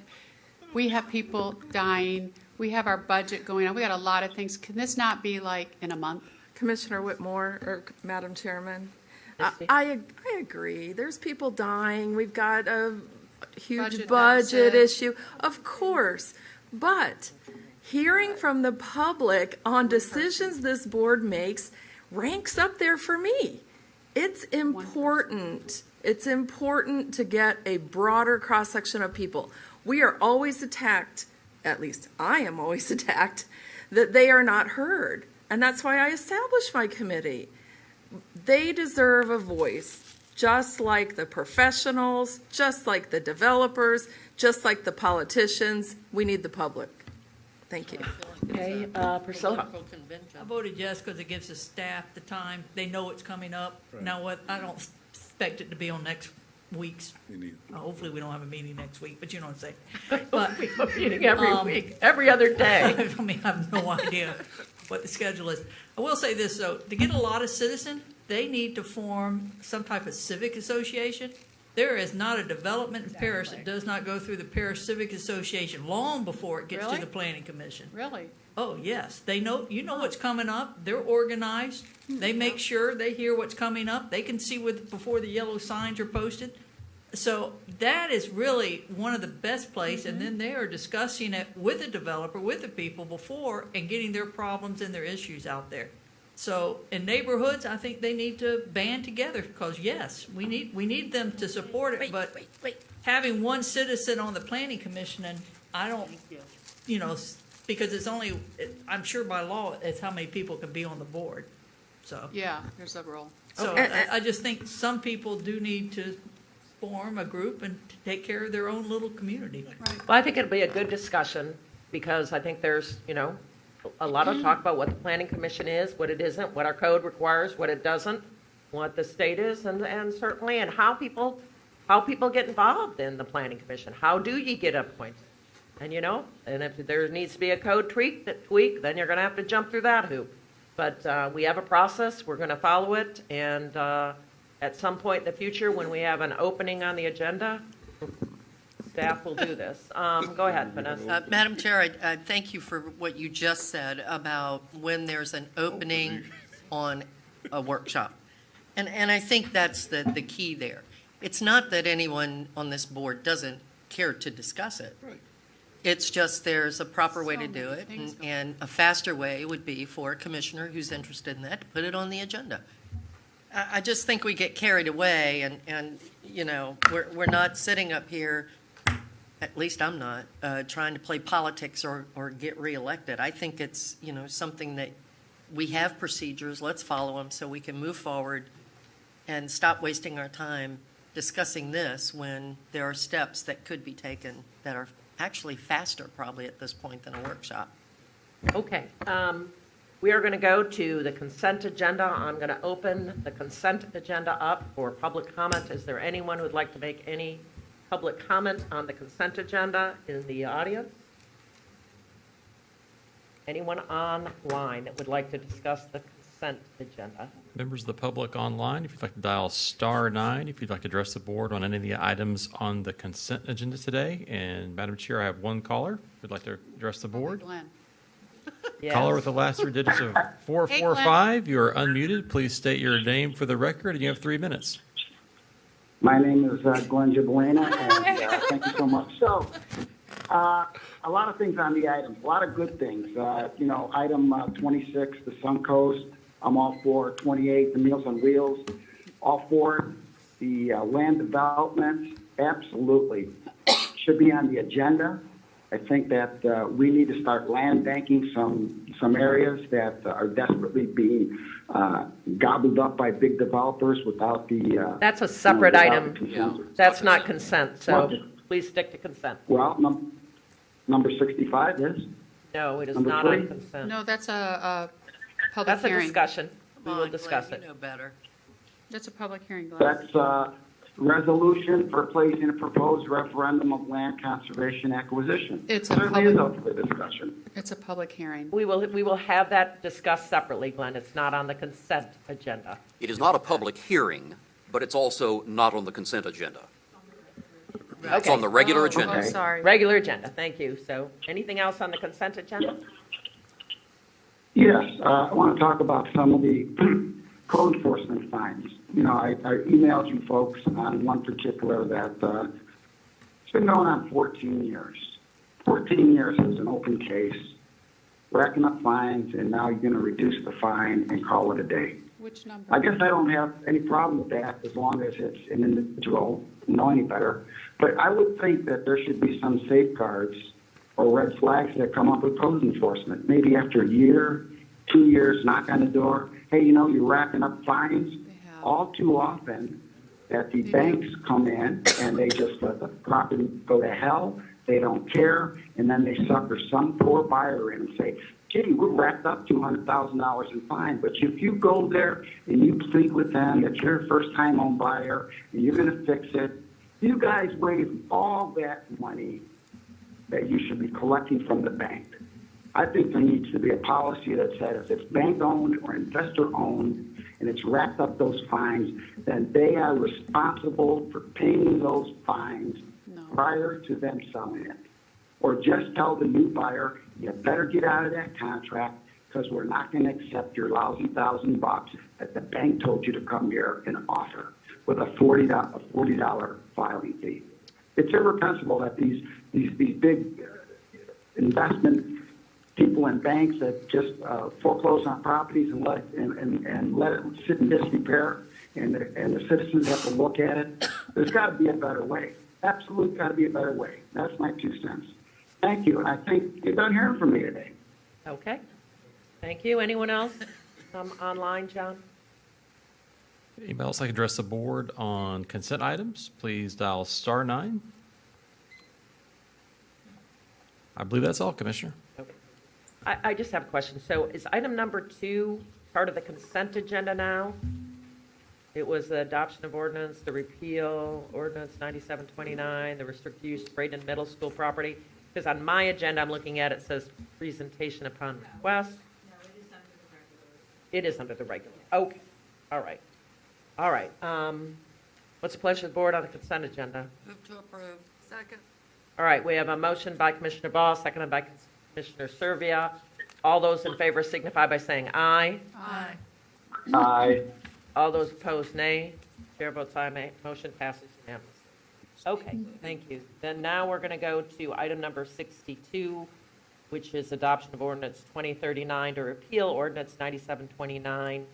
We have people dying. We have our budget going on. We got a lot of things. Can this not be like in a month? Commissioner Whitmore, or Madam Chairman, Misty? I agree. There's people dying. We've got a huge Budget budget deficit. issue, of course. But hearing from the public on decisions this board makes ranks up there for me. It's important. It's important to get a broader cross-section of people. We are always attacked, at least I am always attacked, that they are not heard. And that's why I established my committee. They deserve a voice. just like the professionals, just like the developers, just like the politicians. We need the public. Thank you. Okay, Priscilla? I voted yes because it gives the staff the time. They know it's coming up. Now, what, I don't expect it to be on next week's. Hopefully, we don't have a meeting next week, but you know what I'm saying. But we have a meeting every week, every other day. I mean, I have no idea what the schedule is. I will say this, though. To get a lot of citizens, they need to form some type of civic association. There is not a development in Paris that does not go through the Paris Civic Association long before it gets to the Planning Commission. Really? Oh, yes. They know, you know what's coming up. They're organized. They make sure they hear what's coming up. They can see before the yellow signs are posted. So that is really one of the best places. And then they are discussing it with the developer, with the people before, and getting their problems and their issues out there. So in neighborhoods, I think they need to band together because, yes, we need them to support it. But having one citizen on the Planning Commission, and I don't, you know, because it's only, I'm sure by law, it's how many people can be on the board. So Yeah, there's a rule. So I just think some people do need to form a group and take care of their own little community. Well, I think it'll be a good discussion because I think there's, you know, a lot of talk about what the Planning Commission is, what it isn't, what our code requires, what it doesn't, what the state is, and certainly, and how people get involved in the Planning Commission. How do you get appointed? And, you know, and if there needs to be a code tweak, then you're going to have to jump through that hoop. But we have a process. We're going to follow it. And at some point in the future, when we have an opening on the agenda, staff will do this. Go ahead, Vanessa. Madam Chair, I thank you for what you just said about when there's an opening on a workshop. And I think that's the key there. It's not that anyone on this board doesn't care to discuss it. Right. It's just there's a proper way to do it, and a faster way would be for a commissioner who's interested in that to put it on the agenda. I just think we get carried away, and you know, we're not sitting up here, at least I'm not, trying to play politics or get reelected. I think it's, you know, something that we have procedures, let's follow them so we can move forward and stop wasting our time discussing this when there are steps that could be taken that are actually faster probably at this point than a workshop. Okay. We are going to go to the consent agenda. I'm going to open the consent agenda up for public comment. Is there anyone who would like to make any public comment on the consent agenda in the audience? Anyone online that would like to discuss the consent agenda? Members of the public online, if you'd like to dial *9, if you'd like to address the board on any of the items on the consent agenda today. And Madam Chair, I have one caller who'd like to address the board. Glenn. Yes. Caller with the last three digits of 445. You are unmuted. Please state your name for the record, and you have 3 minutes. My name is Glenn Gibolina, and thank you so much. So, a lot of things on the items, a lot of good things. You know, item 26, the Suncoast, I'm all for. 28, the Meals on Wheels, all for it. The land development, absolutely, should be on the agenda. I think that we need to start land banking some areas that are desperately being gobbled up by big developers without the. That's a separate item. That's not consent, so please stick to consent. Well, number 65 is? No, it is Number not 3? on consent. No, that's a public That's a hearing. discussion. We will discuss it. You know better. That's a public hearing, Glenn. That's resolution for placing a proposed referendum of land conservation acquisition. It's a Certainly is public- up for discussion. It's a public hearing. We will have that discussed separately, Glenn. It's not on the consent agenda. It is not a public hearing, but it's also not on the consent agenda. It's Okay. on the regular Oh, agenda. sorry. Regular agenda, thank you. So anything else on the consent agenda? Yes, I want to talk about some of the code enforcement fines. You know, I emailed you folks on one particular that it's been going on 14 years. 14 years is an open case, racking up fines, and now you're going to reduce the fine and call it a day. Which number? I guess I don't have any problem with that as long as it's an individual, know any better. But I would think that there should be some safeguards or red flags that come up with code enforcement. Maybe after a year, 2 years, knock on the door. Hey, you know, you're racking up fines. All too often, that the banks come in and they just let the property go to hell. They don't care, and then they sucker some poor buyer in and say, gee, we're wrapped up $200,000 in fine. But if you go there and you plead with them that you're a first-time home buyer and you're going to fix it, you guys waste all that money that you should be collecting from the bank. I think there needs to be a policy that says if it's bank-owned or investor-owned and it's racked up those fines, then they are responsible for paying those fines prior to them selling it. Or just tell the new buyer, you better get out of that contract because we're not going to accept your lousy $1,000 that the bank told you to come here and offer with a $40 filing fee. It's irrepressible that these big investment people and banks that just foreclose on properties and let it sit in disrepair, and the citizens have to look at it. There's got to be a better way. Absolutely got to be a better way. That's my 2 cents. Thank you, and I think you're done hearing from me today. Okay. Thank you. Anyone else online, John? Anybody else like to address the board on consent items? Please dial star 9. I believe that's all, Commissioner. Okay. I just have a question. So is item number 2 part of the consent agenda now? It was the adoption of ordinance, the repeal, ordinance 9729, the restricted use of Braden Middle School property. Because on my agenda, I'm looking at it says presentation upon request. No, it is under the regular. Okay. All right. All right. What's the pleasure of the board on the consent agenda? Move to approve. Second. All right. We have a motion by Commissioner Baugh, seconded by Commissioner Servia. All those in favor signify by saying aye. Aye. Aye. All those opposed, nay. Chair votes aye. Motion passes unanimously. Okay, thank you. Then now we're going to go to item number 62, which is adoption of ordinance 2039 to repeal ordinance 9729,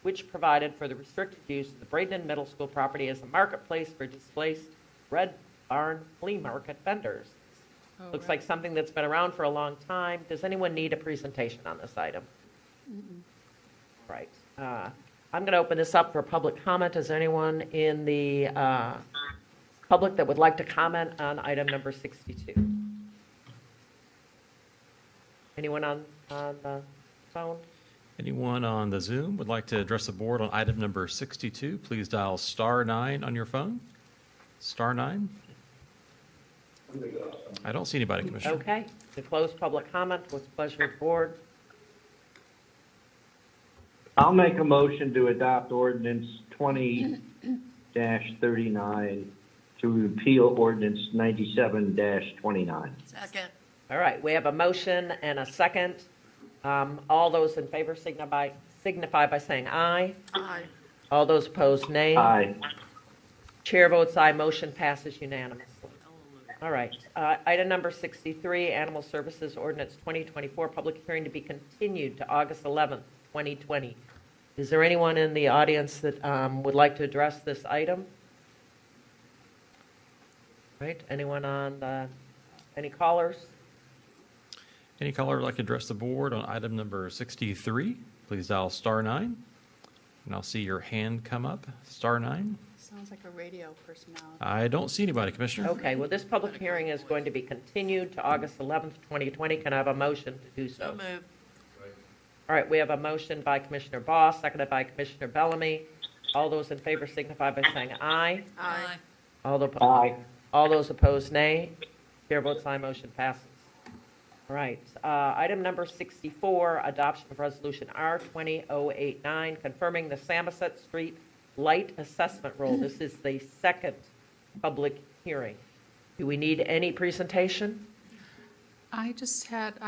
which provided for the restricted use of the Braden Middle School property as a marketplace for displaced Red Barn flea market vendors. Looks like something that's been around for a long time. Does anyone need a presentation on this item? Right. I'm going to open this up for public comment. Is there anyone in the public that would like to comment on item number 62? Anyone on the phone? Anyone on the Zoom would like to address the board on item number 62? Please dial star 9 on your phone. Star 9. I don't see anybody, Commissioner. Okay. To close public comment, what's the pleasure of the board? I'll make a motion to adopt ordinance 20-39 to repeal ordinance 97-29. Second. All right, we have a motion and a second. All those in favor signify by saying aye. Aye. All those opposed, nay. Aye. Chair votes aye. Motion passes unanimously. All right. Item number 63, Animal Services Ordinance 2024, public hearing to be continued to August 11th, 2020. Is there anyone in the audience that would like to address this item? Right? Anyone on any callers? Any caller would like to address the board on item number 63? Please dial star 9. And I'll see your hand come up. Star 9. Sounds like a radio personality. I don't see anybody, Commissioner. Okay, well, this public hearing is going to be continued to August 11th, 2020. Can I have a motion to do so? So move. All right, we have a motion by Commissioner Baugh, seconded by Commissioner Bellamy. All those in favor signify by saying aye. Aye. Aye. All those opposed, nay. Chair votes aye, motion passes. All right, item number 64, adoption of resolution R20089, confirming the Samoset Street light assessment role. This is the second public hearing. Do we need any presentation? I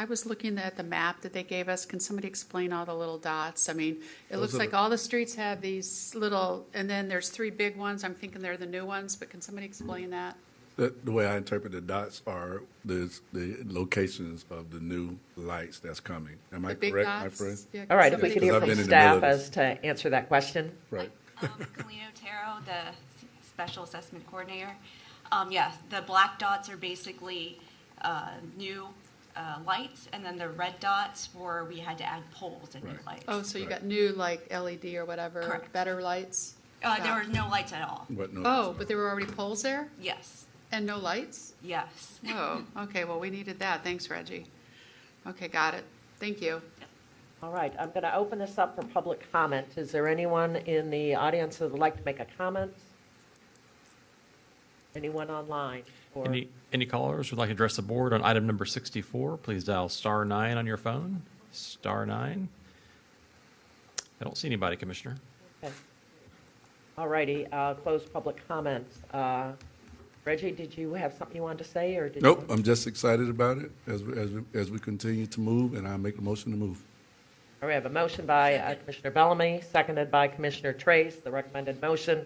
was looking at the map that they gave us. Can somebody explain all the little dots? I mean, it looks like all the streets have these little, and then there's 3 big ones. I'm thinking they're the new ones, but can somebody explain that? The way I interpret the dots are the locations of the new lights that's coming. Am I correct, my friend? Yeah, All right, if we could hear from staff as to answer that question. Right. Kalino Taro, the Special Assessment Coordinator. Yes, the black dots are basically new lights, and then the red dots were we had to add poles and new lights. Oh, so you got new, like LED or whatever, Correct. better lights? There were no lights at all. But no. Oh, but there were already poles there Yes, and no lights? yes. Oh, okay, well, we needed that. Thanks, Reggie. Okay, got it. Thank you. All right, I'm going to open this up for public comment. Is there anyone in the audience that would like to make a comment? Anyone online? Or Any callers who'd like to address the board on item number 64, please dial *9 on your phone, *9. I don't see anybody, Commissioner. Okay. All righty, close public comments. Reggie, did you have something you wanted to say, or did Nope, you? I'm just excited about it as we continue to move, and I make a motion to move. All right, we have a motion by Commissioner Bellamy, seconded by Commissioner Trace. The recommended motion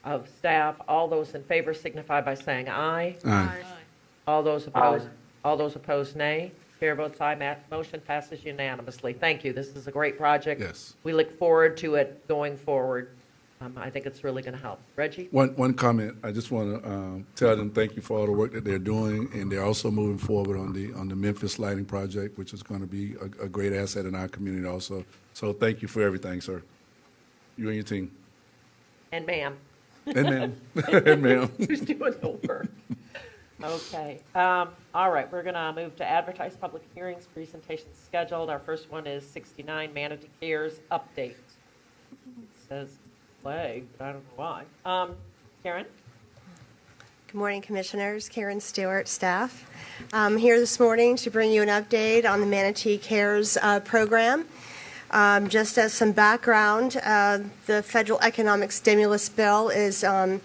of staff. All those in favor signify by saying aye. Aye. All those opposed, all those opposed, nay. Chair votes aye. Motion passes unanimously. Thank you. This is a great project. Yes. We look forward to it going forward. I think it's really going to help. Reggie? One comment. I just want to tell them thank you for all the work that they're doing, and they're also moving forward on the Memphis lighting project, which is going to be a great asset in our community also. So thank you for everything, sir. You and your team. And ma'am. And ma'am. And ma'am. Who's doing the work? Okay. All right, we're going to move to advertised public hearings, presentations scheduled. Our first one is 69 Manatee Cares update. It says flag, but I don't know why. Karen? Good morning, Commissioners. Karen Stewart, staff. I'm here this morning to bring you an update on the Manatee Cares program. Just as some background, the federal economic stimulus bill is $2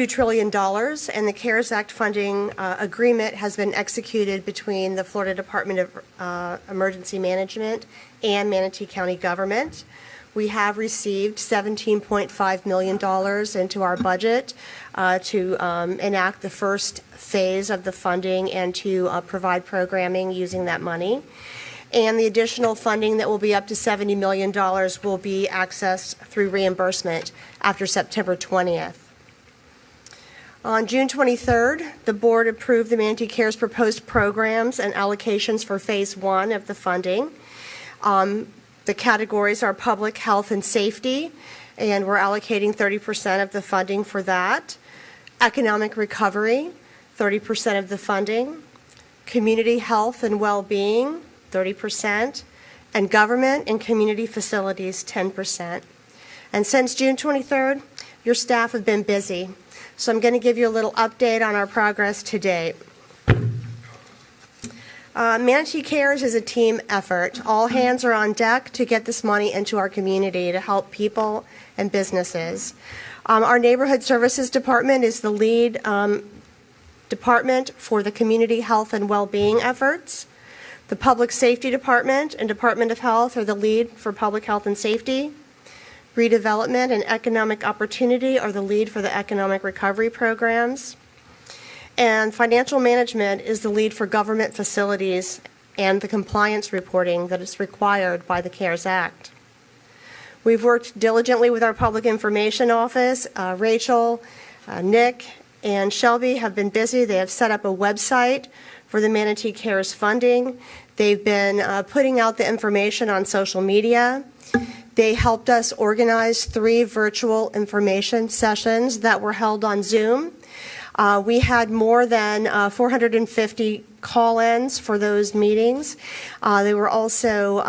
trillion, and the CARES Act funding agreement has been executed between the Florida Department of Emergency Management and Manatee County government. We have received $17.5 million into our budget to enact the first phase of the funding and to provide programming using that money. And the additional funding that will be up to $70 million will be accessed through reimbursement after September 20th. On June 23rd, the board approved the Manatee Cares proposed programs and allocations for Phase 1 of the funding. The categories are public health and safety, and we're allocating 30% of the funding for that. Economic recovery, 30% of the funding. Community health and well-being, 30%. And government and community facilities, 10%. And since June 23rd, your staff have been busy. So I'm going to give you a little update on our progress to date. Manatee Cares is a team effort. All hands are on deck to get this money into our community to help people and businesses. Our Neighborhood Services Department is the lead department for the community health and well-being efforts. The Public Safety Department and Department of Health are the lead for public health and safety. Redevelopment and Economic Opportunity are the lead for the economic recovery programs. And Financial Management is the lead for government facilities and the compliance reporting that is required by the CARES Act. We've worked diligently with our Public Information Office. Rachel, Nick, and Shelby have been busy. They have set up a website for the Manatee Cares funding. They've been putting out the information on social media. They helped us organize 3 virtual information sessions that were held on Zoom. We had more than 450 call-ins for those meetings. They were also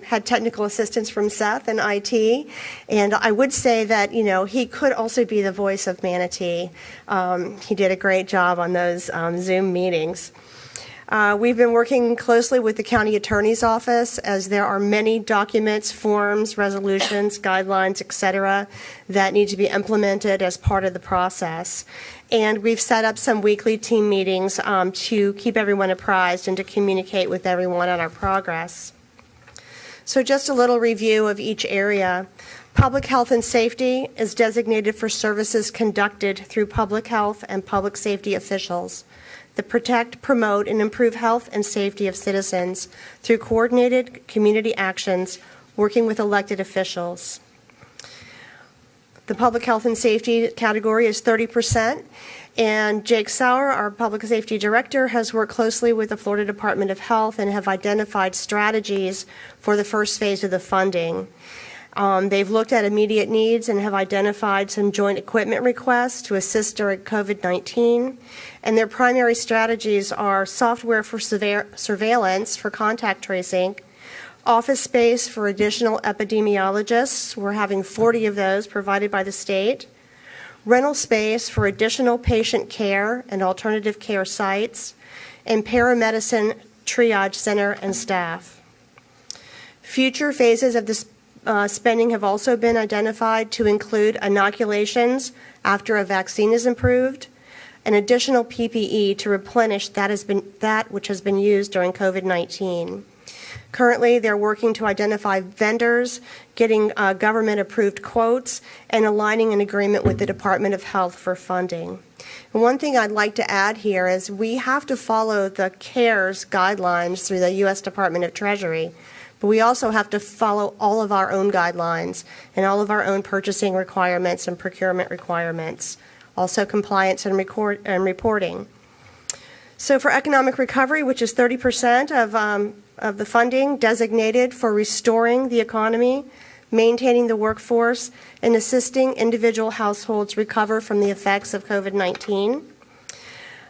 had technical assistance from Seth and IT. And I would say that, you know, he could also be the voice of Manatee. He did a great job on those Zoom meetings. We've been working closely with the county attorney's office as there are many documents, forms, resolutions, guidelines, et cetera, that need to be implemented as part of the process. And we've set up some weekly team meetings to keep everyone apprised and to communicate with everyone on our progress. So just a little review of each area. Public health and safety is designated for services conducted through public health and public safety officials that protect, promote, and improve health and safety of citizens through coordinated community actions working with elected officials. The public health and safety category is 30%, and Jake Sauer, our public safety director, has worked closely with the Florida Department of Health and have identified strategies for the first phase of the funding. They've looked at immediate needs and have identified some joint equipment requests to assist during COVID-19. And their primary strategies are software for surveillance for contact tracing, office space for additional epidemiologists. We're having 40 of those provided by the state. Rental space for additional patient care and alternative care sites, and paramedicine triage center and staff. Future phases of this spending have also been identified to include inoculations after a vaccine is approved, and additional PPE to replenish that which has been used during COVID-19. Currently, they're working to identify vendors, getting government-approved quotes, and aligning an agreement with the Department of Health for funding. And one thing I'd like to add here is we have to follow the CARES guidelines through the U.S. Department of Treasury, but we also have to follow all of our own guidelines and all of our own purchasing requirements and procurement requirements, also compliance and reporting. So for economic recovery, which is 30% of the funding designated for restoring the economy, maintaining the workforce, and assisting individual households recover from the effects of COVID-19.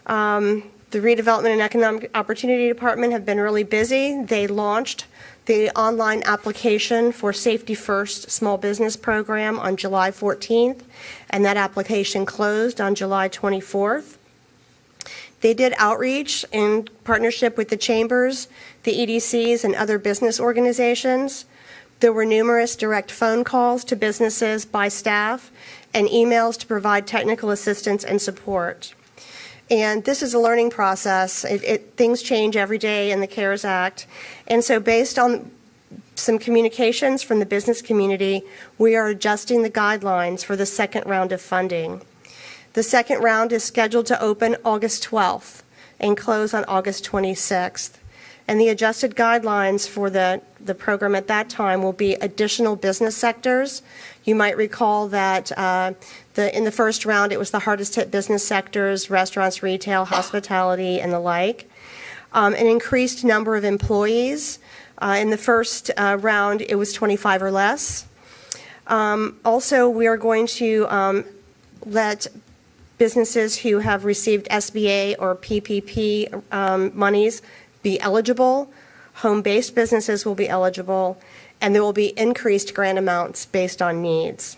The Redevelopment and Economic Opportunity Department have been really busy. They launched the online application for Safety First Small Business Program on July 14th, and that application closed on July 24th. They did outreach in partnership with the chambers, the EDCs, and other business organizations. There were numerous direct phone calls to businesses by staff and emails to provide technical assistance and support. And this is a learning process. Things change every day in the CARES Act. And so based on some communications from the business community, we are adjusting the guidelines for the second round of funding. The second round is scheduled to open August 12th and close on August 26th. And the adjusted guidelines for the program at that time will be additional business sectors. You might recall that in the first round, it was the hardest hit business sectors, restaurants, retail, hospitality, and the like. An increased number of employees. In the first round, it was 25 or less. Also, we are going to let businesses who have received SBA or PPP monies be eligible. Home-based businesses will be eligible, and there will be increased grant amounts based on needs.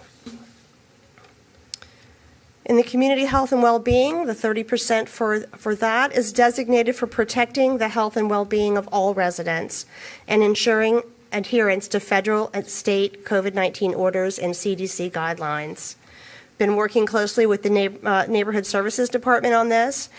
In the community health and well-being, the 30% for that is designated for protecting the health and well-being of all residents and ensuring adherence to federal and state COVID-19 orders and CDC guidelines. Been working closely with the Neighborhood Services Department on this.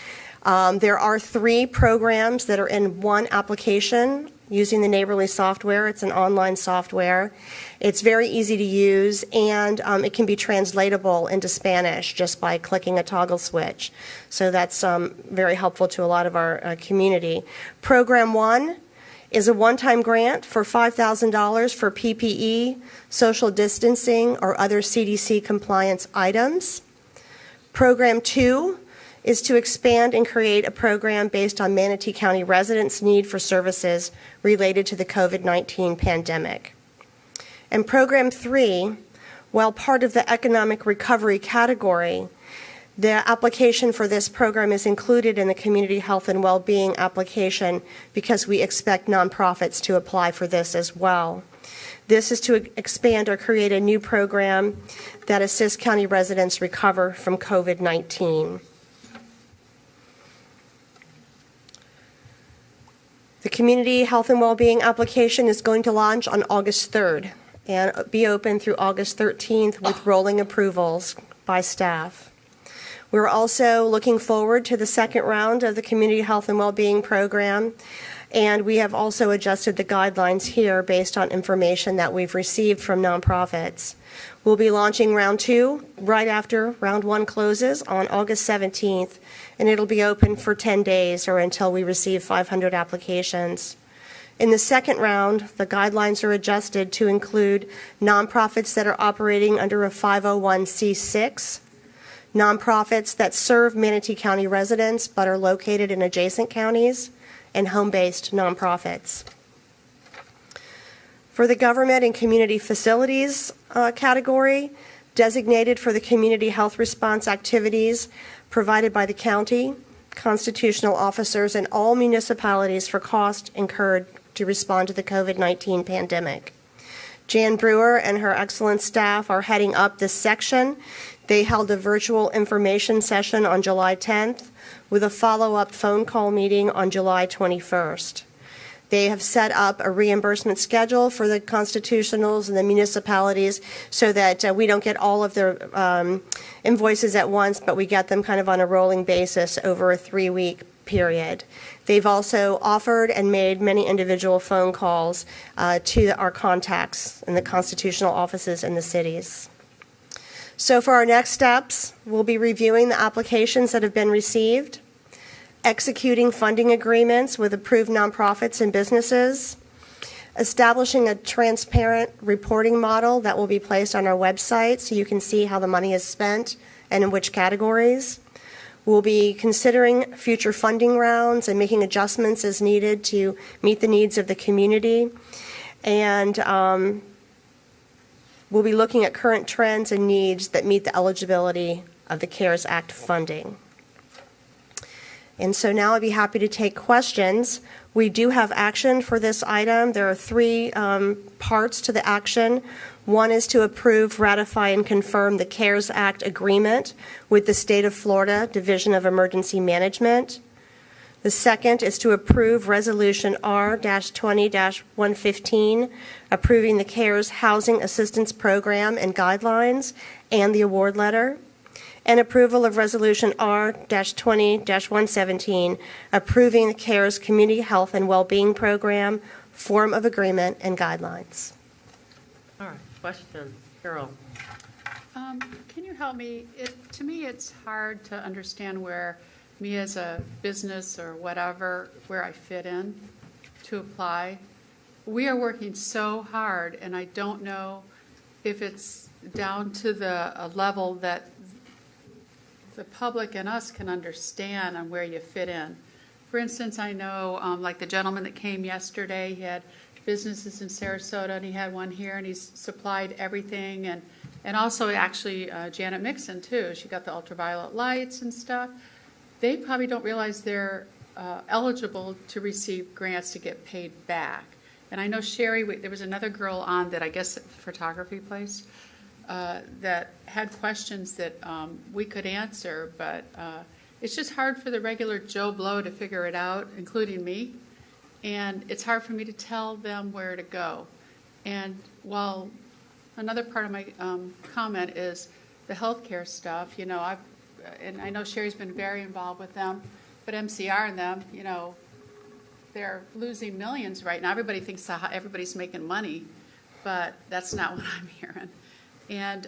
There are 3 programs that are in one application using the Neighborly software. It's an online software. It's very easy to use, and it can be translatable into Spanish just by clicking a toggle switch. So that's very helpful to a lot of our community. Program 1 is a one-time grant for $5,000 for PPE, social distancing, or other CDC compliance items. Program 2 is to expand and create a program based on Manatee County residents' need for services related to the COVID-19 pandemic. And Program 3, while part of the economic recovery category, the application for this program is included in the community health and well-being application because we expect nonprofits to apply for this as well. This is to expand or create a new program that assists county residents recover from COVID-19. The community health and well-being application is going to launch on August 3rd and be open through August 13th with rolling approvals by staff. We're also looking forward to the second round of the community health and well-being program, and we have also adjusted the guidelines here based on information that we've received from nonprofits. We'll be launching round 2 right after round 1 closes on August 17th, and it'll be open for 10 days or until we receive 500 applications. In the second round, the guidelines are adjusted to include nonprofits that are operating under a 501c6, nonprofits that serve Manatee County residents but are located in adjacent counties, and home-based nonprofits. For the government and community facilities category, designated for the community health response activities provided by the county, constitutional officers, and all municipalities for cost incurred to respond to the COVID-19 pandemic. Jan Brewer and her excellent staff are heading up this section. They held a virtual information session on July 10th with a follow-up phone call meeting on July 21st. They have set up a reimbursement schedule for the constitutionals and the municipalities so that we don't get all of their invoices at once, but we get them kind of on a rolling basis over a 3-week period. They've also offered and made many individual phone calls to our contacts in the constitutional offices in the cities. So for our next steps, we'll be reviewing the applications that have been received, executing funding agreements with approved nonprofits and businesses, establishing a transparent reporting model that will be placed on our website so you can see how the money is spent and in which categories. We'll be considering future funding rounds and making adjustments as needed to meet the needs of the community. And we'll be looking at current trends and needs that meet the eligibility of the CARES Act funding. And so now I'd be happy to take questions. We do have action for this item. There are 3 parts to the action. One is to approve, ratify, and confirm the CARES Act agreement with the State of Florida Division of Emergency Management. The second is to approve Resolution R-20-115, approving the CARES Housing Assistance Program and Guidelines and the award letter. And approval of Resolution R-20-117, approving the CARES Community Health and Wellbeing Program, Form of Agreement, and Guidelines. All right, question, Carol. Can you help me? To me, it's hard to understand where me as a business or whatever, where I fit in to apply. We are working so hard, and I don't know if it's down to the level that the public and us can understand on where you fit in. For instance, I know like the gentleman that came yesterday, he had businesses in Sarasota and he had one here and he's supplied everything, and also actually Janet Mixon too. She got the ultraviolet lights and stuff. They probably don't realize they're eligible to receive grants to get paid back. And I know Sherry, there was another girl on that I guess photography place that had questions that we could answer, but it's just hard for the regular Joe Blow to figure it out, including me. And it's hard for me to tell them where to go. And while another part of my comment is the healthcare stuff, you know, and I know Sherry's been very involved with them, but MCR and them, you know, they're losing millions right now. Everybody thinks everybody's making money, but that's not what I'm hearing. And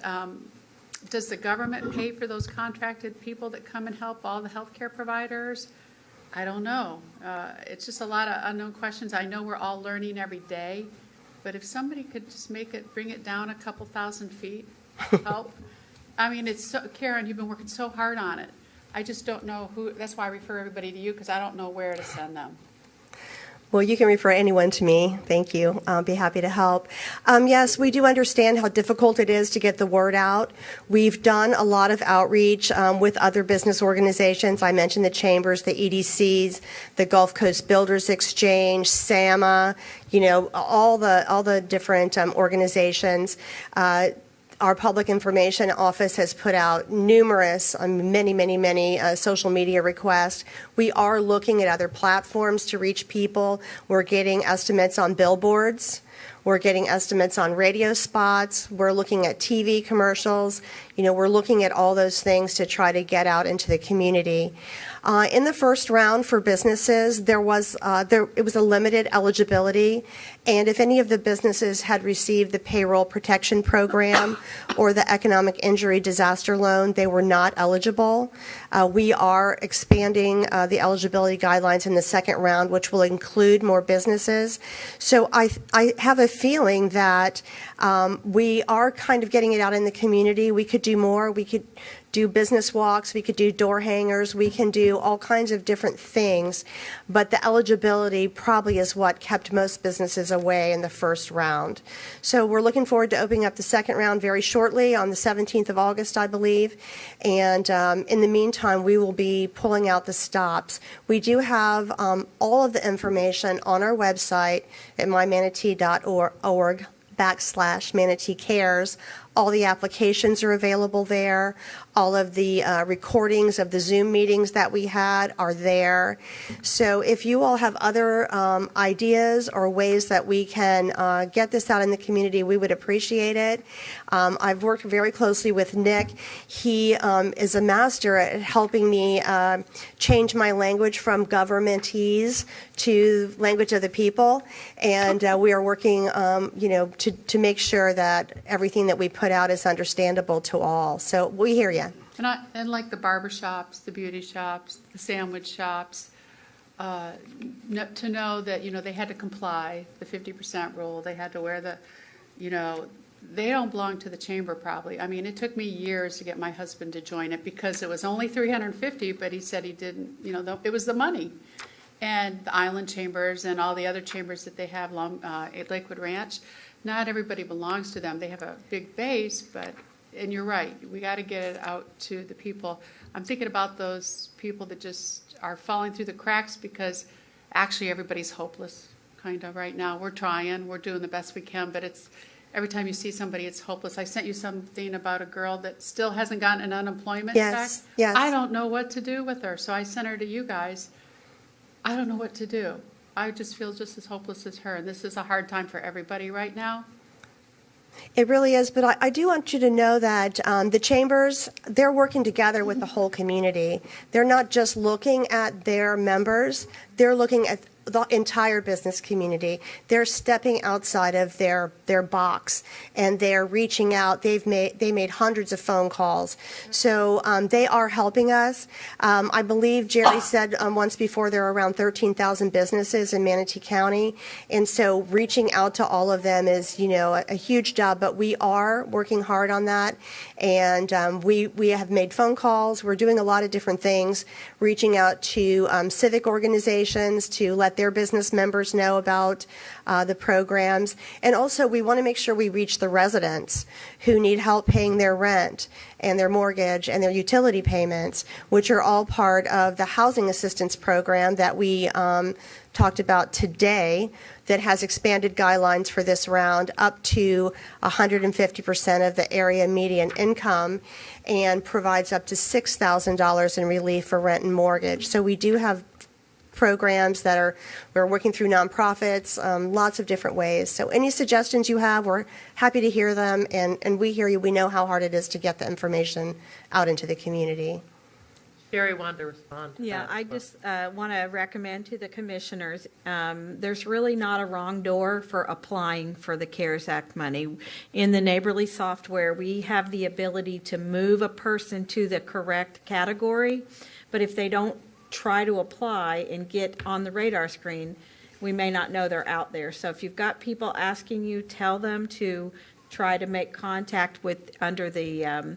does the government pay for those contracted people that come and help all the healthcare providers? I don't know. It's just a lot of unknown questions. I know we're all learning every day, but if somebody could just bring it down a couple thousand feet, help. I mean, it's so, Karen, you've been working so hard on it. I just don't know who. That's why I refer everybody to you, because I don't know where to send them. Well, you can refer anyone to me. Thank you. I'll be happy to help. Yes, we do understand how difficult it is to get the word out. We've done a lot of outreach with other business organizations. I mentioned the chambers, the EDCs, the Gulf Coast Builders Exchange, SAMA, you know, all the different organizations. Our public information office has put out numerous, many social media requests. We are looking at other platforms to reach people. We're getting estimates on billboards. We're getting estimates on radio spots. We're looking at TV commercials. You know, we're looking at all those things to try to get out into the community. In the first round for businesses, it was a limited eligibility, and if any of the businesses had received the payroll protection program or the economic injury disaster loan, they were not eligible. We are expanding the eligibility guidelines in the second round, which will include more businesses. So I have a feeling that we are kind of getting it out in the community. We could do more. We could do business walks, we could do door hangers, we can do all kinds of different things, but the eligibility probably is what kept most businesses away in the first round. So we're looking forward to opening up the second round very shortly on the 17th of August, I believe, and in the meantime, we will be pulling out the stops. We do have all of the information on our website at mymanatee.org/Manatee Cares. All the applications are available there. All of the recordings of the Zoom meetings that we had are there. So if you all have other ideas or ways that we can get this out in the community, we would appreciate it. I've worked very closely with Nick. He is a master at helping me change my language from governmentese to language of the people. And we are working, to make sure that everything that we put out is understandable to all. So we hear you. And like the barber shops, the beauty shops, the sandwich shops, to know that, they had to comply, the 50% rule, they had to wear the, they don't belong to the chamber probably. I mean, it took me years to get my husband to join it because it was only $350, but he said he didn't, it was the money. And the island chambers and all the other chambers that they have along at Lakewood Ranch, not everybody belongs to them. They have a big base, and you're right, we got to get it out to the people. I'm thinking about those people that just are falling through the cracks because actually everybody's hopeless kind of right now. We're trying, we're doing the best we can, but it's every time you see somebody, it's hopeless. I sent you something about a girl that still hasn't gotten an unemployment check. Yes. I don't know what to do with her, so I sent her to you guys. I don't know what to do. I just feel just as hopeless as her, and this is a hard time for everybody right now. It really is, but I do want you to know that the chambers, they're working together with the whole community. They're not just looking at their members, they're looking at the entire business community. They're stepping outside of their box, and they're reaching out. They made hundreds of phone calls. So they are helping us. I believe Jerry said once before there are around 13,000 businesses in Manatee County, and so reaching out to all of them is, a huge job, but we are working hard on that, and we have made phone calls. We're doing a lot of different things, reaching out to civic organizations to let their business members know about the programs. And also, we want to make sure we reach the residents who need help paying their rent and their mortgage and their utility payments, which are all part of the housing assistance program that we talked about today, that has expanded guidelines for this round up to 150% of the area median income and provides up to $6,000 in relief for rent and mortgage. So we do have programs that we're working through nonprofits, lots of different ways. So any suggestions you have, we're happy to hear them, and we hear you. We know how hard it is to get the information out into the community. Sherry wanted to respond to Yeah, that. I just want to recommend to the commissioners, there's really not a wrong door for applying for the CARES Act money. In the Neighborly software, we have the ability to move a person to the correct category, but if they don't try to apply and get on the radar screen, we may not know they're out there. So if you've got people asking you, tell them to try to make contact with under the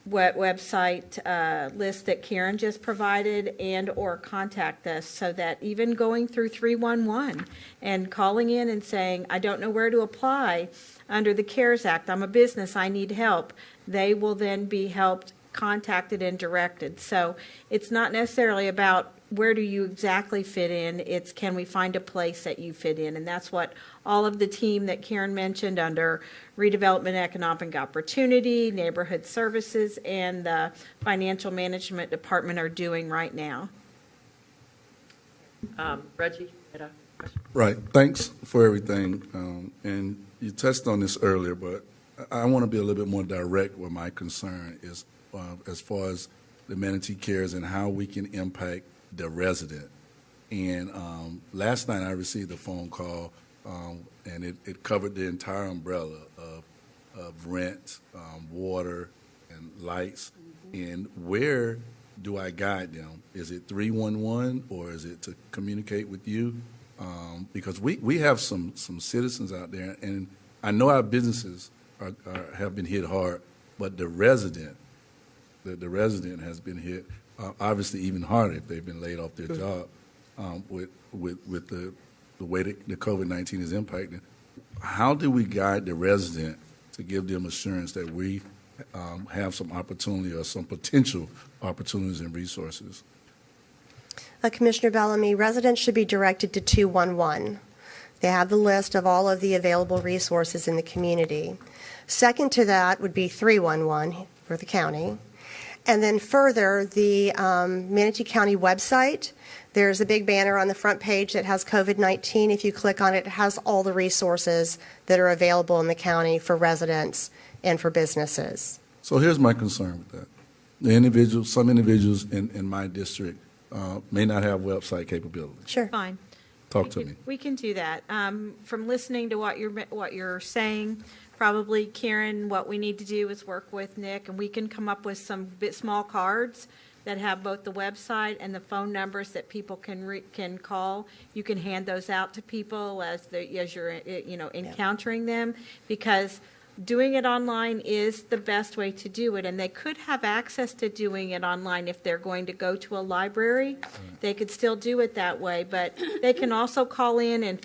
website list that Karen just provided, and or contact us, so that even going through 311 and calling in and saying, I don't know where to apply under the CARES Act, I'm a business, I need help, they will then be helped, contacted, and directed. So it's not necessarily about where do you exactly fit in, it's can we find a place that you fit in, and that's what all of the team that Karen mentioned under Redevelopment Economic Opportunity, Neighborhood Services, and the Financial Management Department are doing right now. Reggie had a question. Right. Thanks for everything. And you touched on this earlier, but I want to be a little bit more direct with my concern is as far as the Manatee Cares and how we can impact the resident. And last night I received a phone call, and it covered the entire umbrella of rent, water, and lights. And where do I guide them? Is it 311 or is it to communicate with you? Because we have some citizens out there, and I know our businesses have been hit hard, but the resident the resident has been hit, obviously even harder if they've been laid off their job with the way that the COVID-19 is impacting. How do we guide the resident to give them assurance that we have some opportunity or some potential opportunities and resources? Commissioner Bellamy, residents should be directed to 211. They have the list of all of the available resources in the community. Second to that would be 311 for the county. And then further, the Manatee County website, there's a big banner on the front page that has COVID-19. If you click on it, it has all the resources that are available in the county for residents and for businesses. So here's my concern with that. Some individuals in my district may not have website capability. Sure. Fine. Talk to me. We can do that. From listening to what you're saying, probably, Karen, what we need to do is work with Nick, and we can come up with some small cards that have both the website and the phone numbers that people can call. You can hand those out to people as you're encountering them, because doing it online is the best way to do it, and they could have access to doing it online if they're going to go to a library. They could still do it that way, but they can also call in and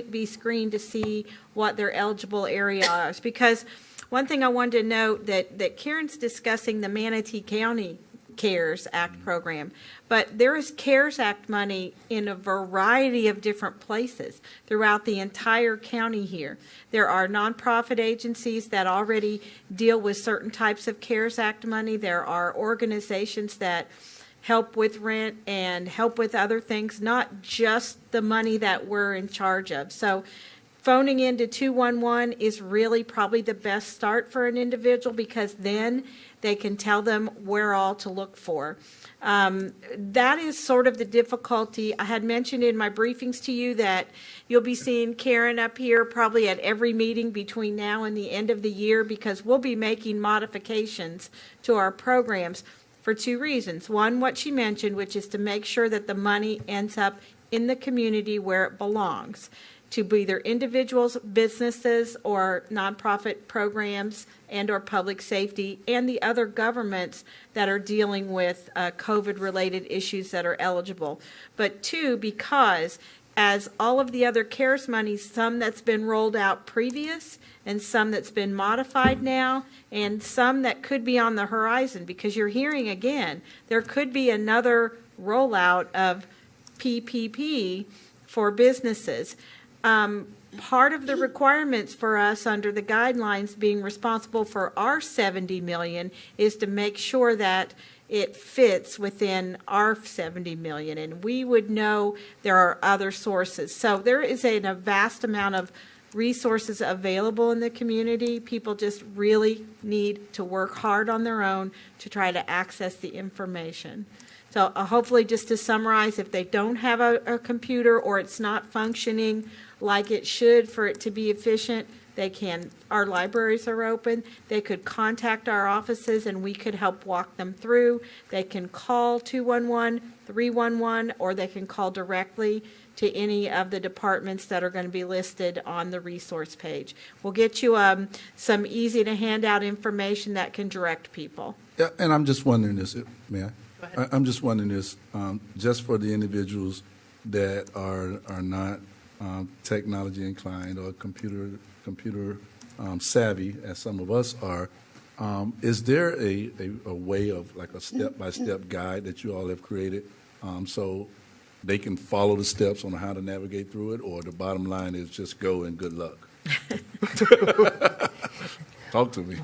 be screened to see what their eligible area is. Because one thing I wanted to note that Karen's discussing the Manatee County CARES Act program, but there is CARES Act money in a variety of different places throughout the entire county here. There are nonprofit agencies that already deal with certain types of CARES Act money. There are organizations that help with rent and help with other things, not just the money that we're in charge of. So phoning into 211 is really probably the best start for an individual, because then they can tell them where all to look for. That is sort of the difficulty. I had mentioned in my briefings to you that you'll be seeing Karen up here probably at every meeting between now and the end of the year, because we'll be making modifications to our programs for two reasons. One, what she mentioned, which is to make sure that the money ends up in the community where it belongs, to either individuals, businesses, or nonprofit programs and or public safety, and the other governments that are dealing with COVID-related issues that are eligible. But two, because as all of the other CARES money, some that's been rolled out previous and some that's been modified now, and some that could be on the horizon, because you're hearing again, there could be another rollout of PPP for businesses. Part of the requirements for us under the guidelines being responsible for our $70 million is to make sure that it fits within our $70 million, and we would know there are other sources. So there is a vast amount of resources available in the community. People just really need to work hard on their own to try to access the information. So hopefully, just to summarize, if they don't have a computer or it's not functioning like it should for it to be efficient, they can. Our libraries are open. They could contact our offices and we could help walk them through. They can call 211, 311, or they can call directly to any of the departments that are going to be listed on the resource page. We'll get you some easy to hand out information that can direct people. Yeah, and I'm just wondering this, may I? I'm just wondering this, just for the individuals that are not technology inclined or computer savvy, as some of us are, is there a way of like a step-by-step guide that you all have created so they can follow the steps on how to navigate through it, or the bottom line is just go and good luck? Talk to me.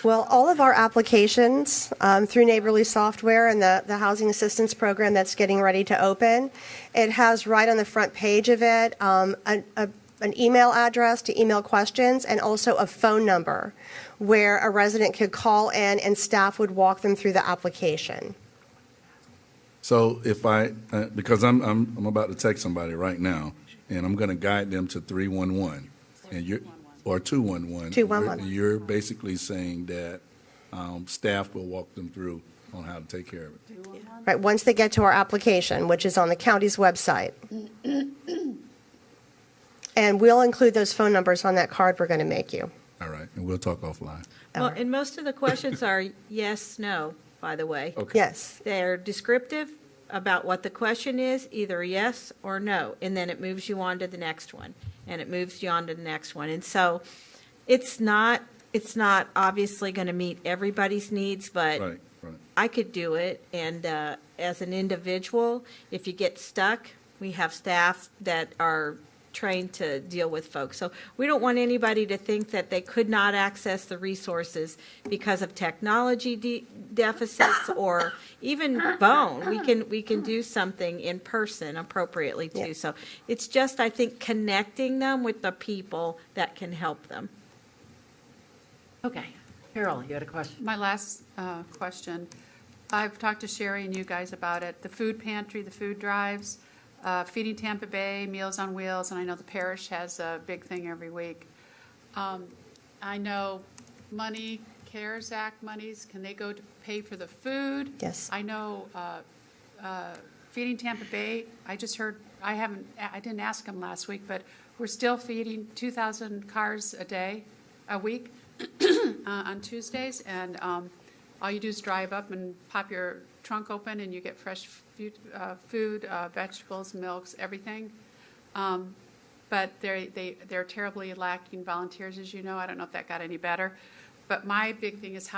Well, all of our applications through Neighborly Software and the Housing Assistance Program that's getting ready to open, it has right on the front page of it an email address to email questions, and also a phone number where a resident could call in and staff would walk them through the application. So if because I'm about to text somebody right now, and I'm going to guide them to 311, and you're. Or 211. 211. You're basically saying that staff will walk them through on how to take care of it. Right, once they get to our application, which is on the county's website. And we'll include those phone numbers on that card we're going to make you. All right, and we'll talk offline. Well, and most of the questions are yes, no. by the way. Okay. Yes. They're descriptive about what the question is, either yes or no, and then it moves you on to the next one, and it moves you on to the next one. And so it's not obviously going to meet everybody's needs, but Right, right. I could do it. And as an individual, if you get stuck, we have staff that are trained to deal with folks. So we don't want anybody to think that they could not access the resources because of technology deficits or even bone. We can do something in person appropriately too. Yeah. So it's just, I think, connecting them with the people that can help them. Okay. Carol, you had a question? My last question. I've talked to Sherry and you guys about it. The food pantry, the food drives, Feeding Tampa Bay, Meals on Wheels, and I know the parish has a big thing every week. I know CARES Act monies, can they go to pay for the food? Yes. I know Feeding Tampa Bay, I just heard, I didn't ask them last week, but we're still feeding 2,000 cars a week on Tuesdays, and all you do is drive up and pop your trunk open and you get fresh food, vegetables, milks, everything. But they're terribly lacking volunteers, as you know. I don't know if that got any better. But my big thing is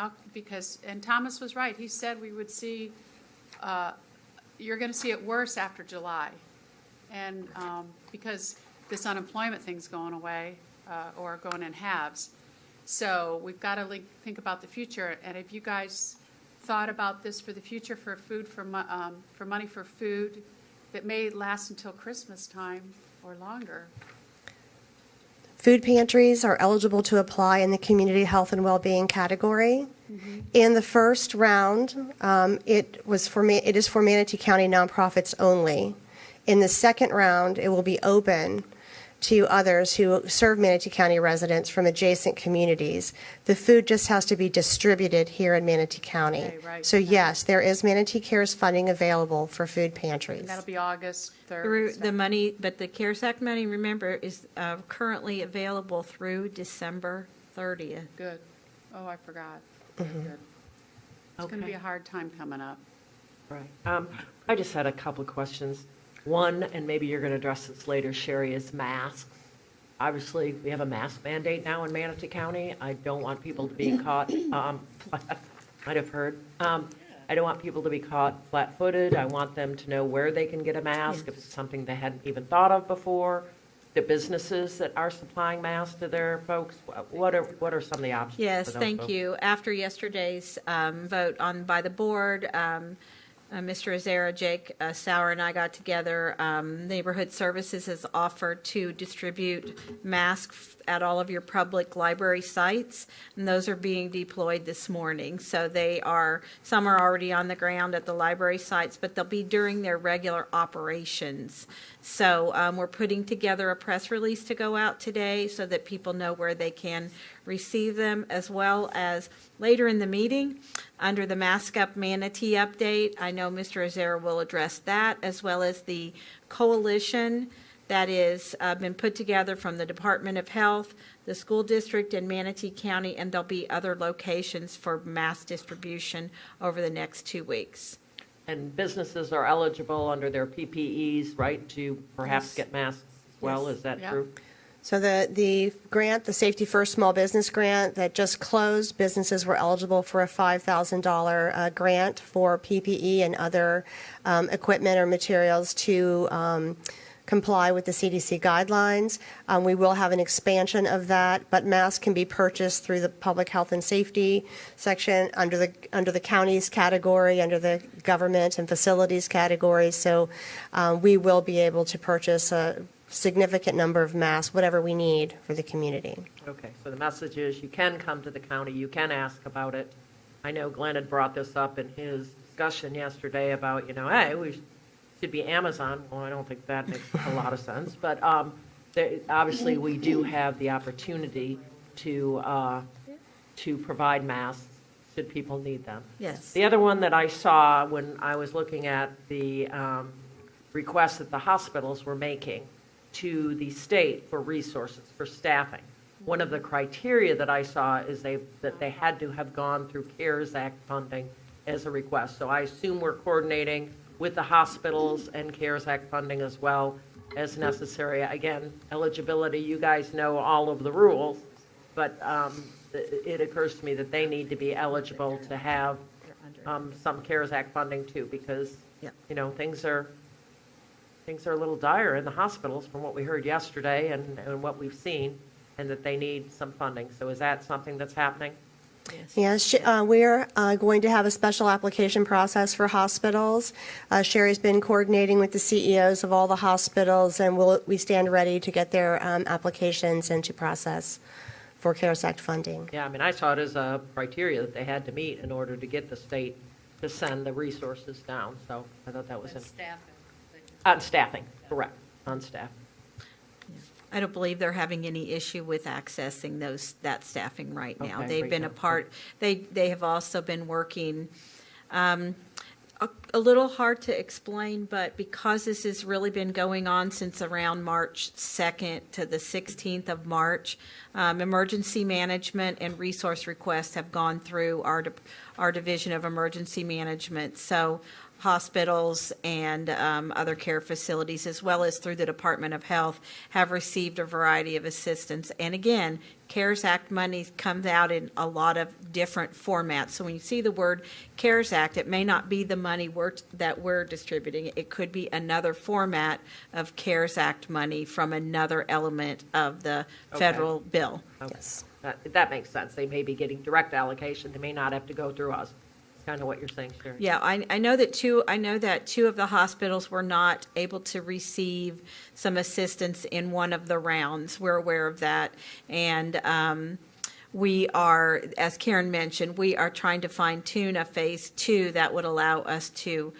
and Thomas was right. He said we would see, you're going to see it worse after July. And because this unemployment thing's going away or going in halves. So we've got to think about the future. And if you guys thought about this for the future for food, for money for food that may last until Christmas time or longer. Food pantries are eligible to apply in the community health and well-being category. Mm-hmm. In the first round, it is for Manatee County nonprofits only. In the second round, it will be open to others who serve Manatee County residents from adjacent communities. The food just has to be distributed here in Manatee County. Okay, right. So yes, there is Manatee Cares funding available for food pantries. And that'll be August 3rd. Through the money, but the CARES Act money, remember, is currently available through December 30th. Good. Oh, I forgot. Mm-hmm. Good. It's going to be a hard time coming up. Right. I just had a couple of questions. One, and maybe you're going to address this later, Sherry, is masks. Obviously, we have a mask mandate now in Manatee County. I don't want people to be caught, might have heard. I don't want people to be caught flat-footed. I want them to know where they can get a mask if it's something they hadn't even thought of before. The businesses that are supplying masks to their folks, what are some of the options? Yes, for those thank folks? you. After yesterday's vote by the board, Mr. Azera, Jake Sauer, and I got together. Neighborhood Services has offered to distribute masks at all of your public library sites, and those are being deployed this morning. So some are already on the ground at the library sites, but they'll be during their regular operations. So we're putting together a press release to go out today so that people know where they can receive them, as well as later in the meeting, under the Mask Up Manatee update. I know Mr. Azera will address that, as well as the coalition that is been put together from the Department of Health, the school district, and Manatee County, and there'll be other locations for mass distribution over the next 2 weeks. And businesses are eligible under their PPEs, right, to perhaps Yes. get masks as well? Yes. Is that Yeah. true? So the grant, the Safety First Small Business Grant that just closed, businesses were eligible for a $5,000 grant for PPE and other equipment or materials to comply with the CDC guidelines. We will have an expansion of that, but masks can be purchased through the Public Health and Safety section under the county's category, under the government and facilities category. So we will be able to purchase a significant number of masks, whatever we need for the community. Okay, so the message is you can come to the county, you can ask about it. I know Glenn had brought this up in his discussion yesterday about, hey, we should be Amazon. Well, I don't think that makes a lot of sense, but obviously we do have the opportunity to provide masks should people need them. Yes. The other one that I saw when I was looking at the requests that the hospitals were making to the state for resources, for staffing. One of the criteria that I saw is that they had to have gone through CARES Act funding as a request. So I assume we're coordinating with the hospitals and CARES Act funding as well as necessary. Again, eligibility, you guys know all of the rules, but it occurs to me that they need to be eligible to have some CARES Act funding too, because, you know, things are a little dire in the hospitals from what we heard yesterday and what we've seen, and that they need some funding. So is that something that's happening? Yes, we're going to have a special application process for hospitals. Sherry's been coordinating with the CEOs of all the hospitals, and we stand ready to get their applications into process for CARES Act funding. Yeah, I mean, I saw it as a criteria that they had to meet in order to get the state to send the resources down. So I thought that was on staffing, correct, on staff. I don't believe they're having any issue with accessing that staffing right now. Okay, They've great been a job. part, they have also been working, a little hard to explain, but because this has really been going on since around March 2nd to the 16th of March, emergency management and resource requests have gone through our Division of Emergency Management. So hospitals and other care facilities, as well as through the Department of Health, have received a variety of assistance. And again, CARES Act money comes out in a lot of different formats. So when you see the word CARES Act, it may not be the money that we're distributing. It could be another format of CARES Act money from another element of the federal bill. Okay. Yes. That makes sense. They may be getting direct allocation. They may not have to go through us. It's kind of what you're saying, Sherry. Yeah, I know that two of the hospitals were not able to receive some assistance in one of the rounds. We're aware of that. And we are, as Karen mentioned, we are trying to fine tune a phase 2 that would allow us to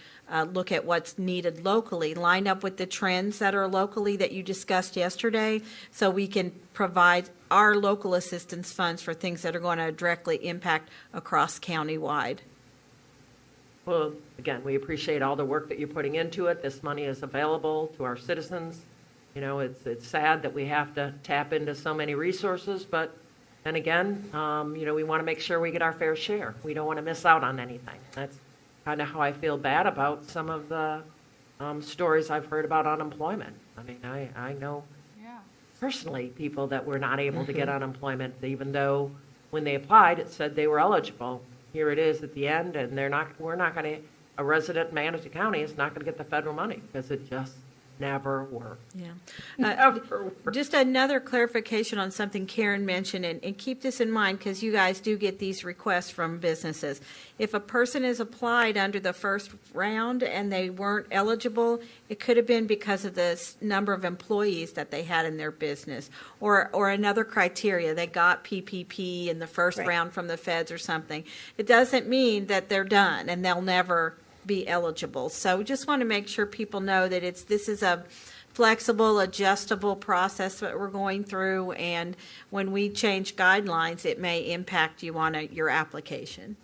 look at what's needed locally, line up with the trends that are locally that you discussed yesterday, so we can provide our local assistance funds for things that are going to directly impact across county-wide. Well, again, we appreciate all the work that you're putting into it. This money is available to our citizens. You know, it's sad that we have to tap into so many resources, but then again, you know, we want to make sure we get our fair share. We don't want to miss out on anything. That's kind of how I feel bad about some of the stories I've heard about unemployment. I mean, I know personally people that were not able to get unemployment, even though when they applied, it said they were eligible. Here it is at the end, and we're not going to, a resident in Manatee County is not going to get the federal money because it just never worked. Yeah. Never worked. Just another clarification on something Karen mentioned, and keep this in mind because you guys do get these requests from businesses. If a person has applied under the first round and they weren't eligible, it could have been because of the number of employees that they had in their business, or another criteria. They got PPP in the first round from the feds or something. It doesn't mean that they're done and they'll never be eligible. So just want to make sure people know that this is a flexible, adjustable process that we're going through, and when we change guidelines, it may impact you on your application.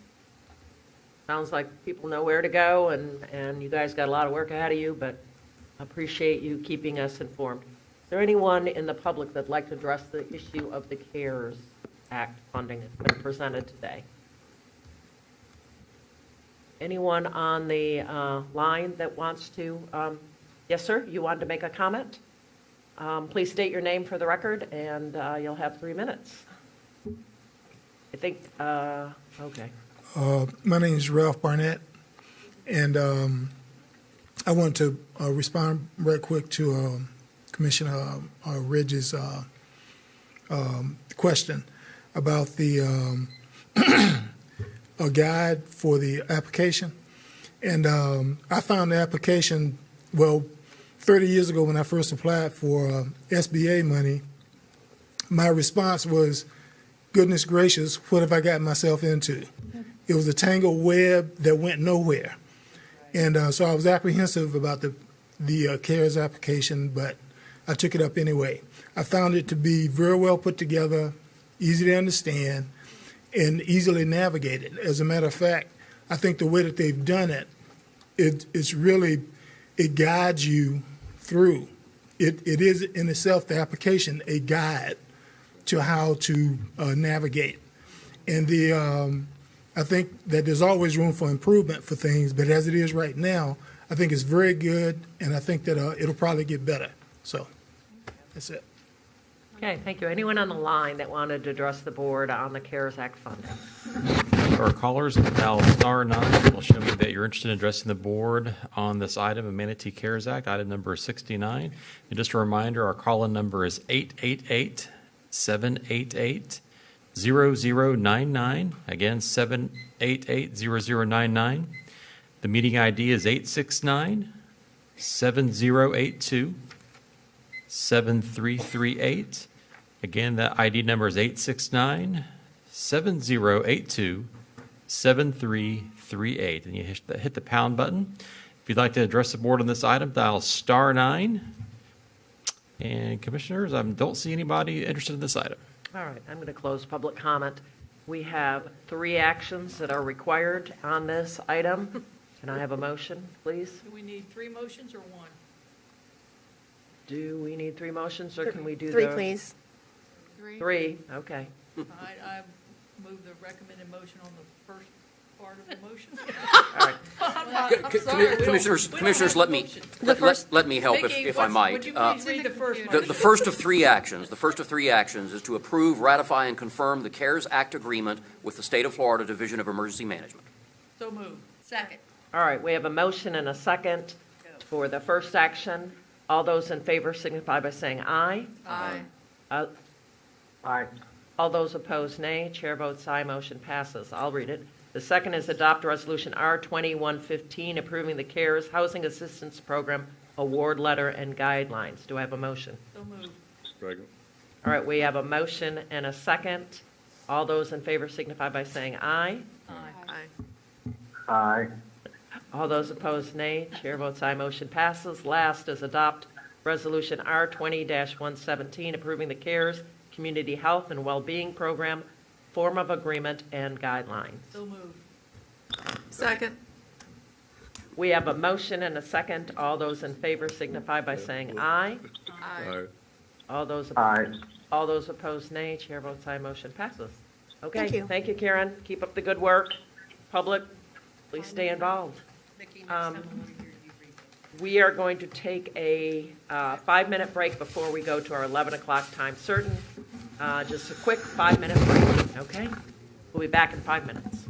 Sounds like people know where to go, and you guys got a lot of work ahead of you, but I appreciate you keeping us informed. Is there anyone in the public that'd like to address the issue of the CARES Act funding that's been presented today? Anyone on the line that wants to? Yes, sir, you wanted to make a comment? Please state your name for the record, and you'll have 3 minutes. I think, okay. My name is Ralph Barnett, and I want to respond right quick to Commissioner Ridge's question about the a guide for the application. And I found the application, 30 years ago when I first applied for SBA money, my response was, goodness gracious, what have I gotten myself into? It was a tangled web that went nowhere. And so I was apprehensive about the CARES application, but I took it up anyway. I found it to be very well put together, easy to understand, and easily navigated. As a matter of fact, I think the way that they've done it, it guides you through. It is in itself, the application, a guide to how to navigate. And I think that there's always room for improvement for things, but as it is right now, I think it's very good, and I think that it'll probably get better. So that's it. Okay, thank you. Anyone on the line that wanted to address the board on the CARES Act funding? Our callers, dial *9 will show me that you're interested in addressing the board on this item of Manatee CARES Act, item number 69. And just a reminder, our call-in number is 888-788-0099. Again, 788-0099. The meeting ID is 869-7082-7338. Again, that ID number is 869-7082-7338. And you hit the pound button. If you'd like to address the board on this item, dial *9. And commissioners, I don't see anybody interested in this item. All right, I'm going to close public comment. We have 3 actions that are required on this item. Can I have a motion, please? Do we need 3 motions or 1? Do we need 3 motions, or can we do 3, please. 3, okay. I move the recommended motion on the first part of the motion. All right. Commissioners, let me help if I might. Would you please read the first The motion? first of 3 actions, is to approve, ratify, and confirm the CARES Act agreement with the State of Florida Division of Emergency Management. So moved. Second. All right, we have a motion and a second for the first action. All those in favor signify by saying aye. Aye. Aye. All those opposed, nay. Chair votes aye. Motion passes. I'll read it. The second is adopt Resolution R2115, approving the CARES Housing Assistance Program award letter and guidelines. Do I have a motion? So moved. Second. All right, we have a motion and a second. All those in favor signify by saying aye. Aye. Aye. All those opposed, nay. Chair votes aye. Motion passes. Last is adopt Resolution R20-117, approving the CARES Community Health and Wellbeing Program, form of agreement, and guidelines. So moved. Second. We have a motion and a second. All those in favor signify by saying aye. Aye. All those Aye. all those opposed, nay. Chair votes aye. Motion passes. Okay. Thank you. Thank you, Karen. Keep up the good work. Public, please stay involved. We are going to take a 5-minute break before we go to our 11 o'clock time certain. Just a quick 5-minute break, okay? We'll be back in 5 minutes.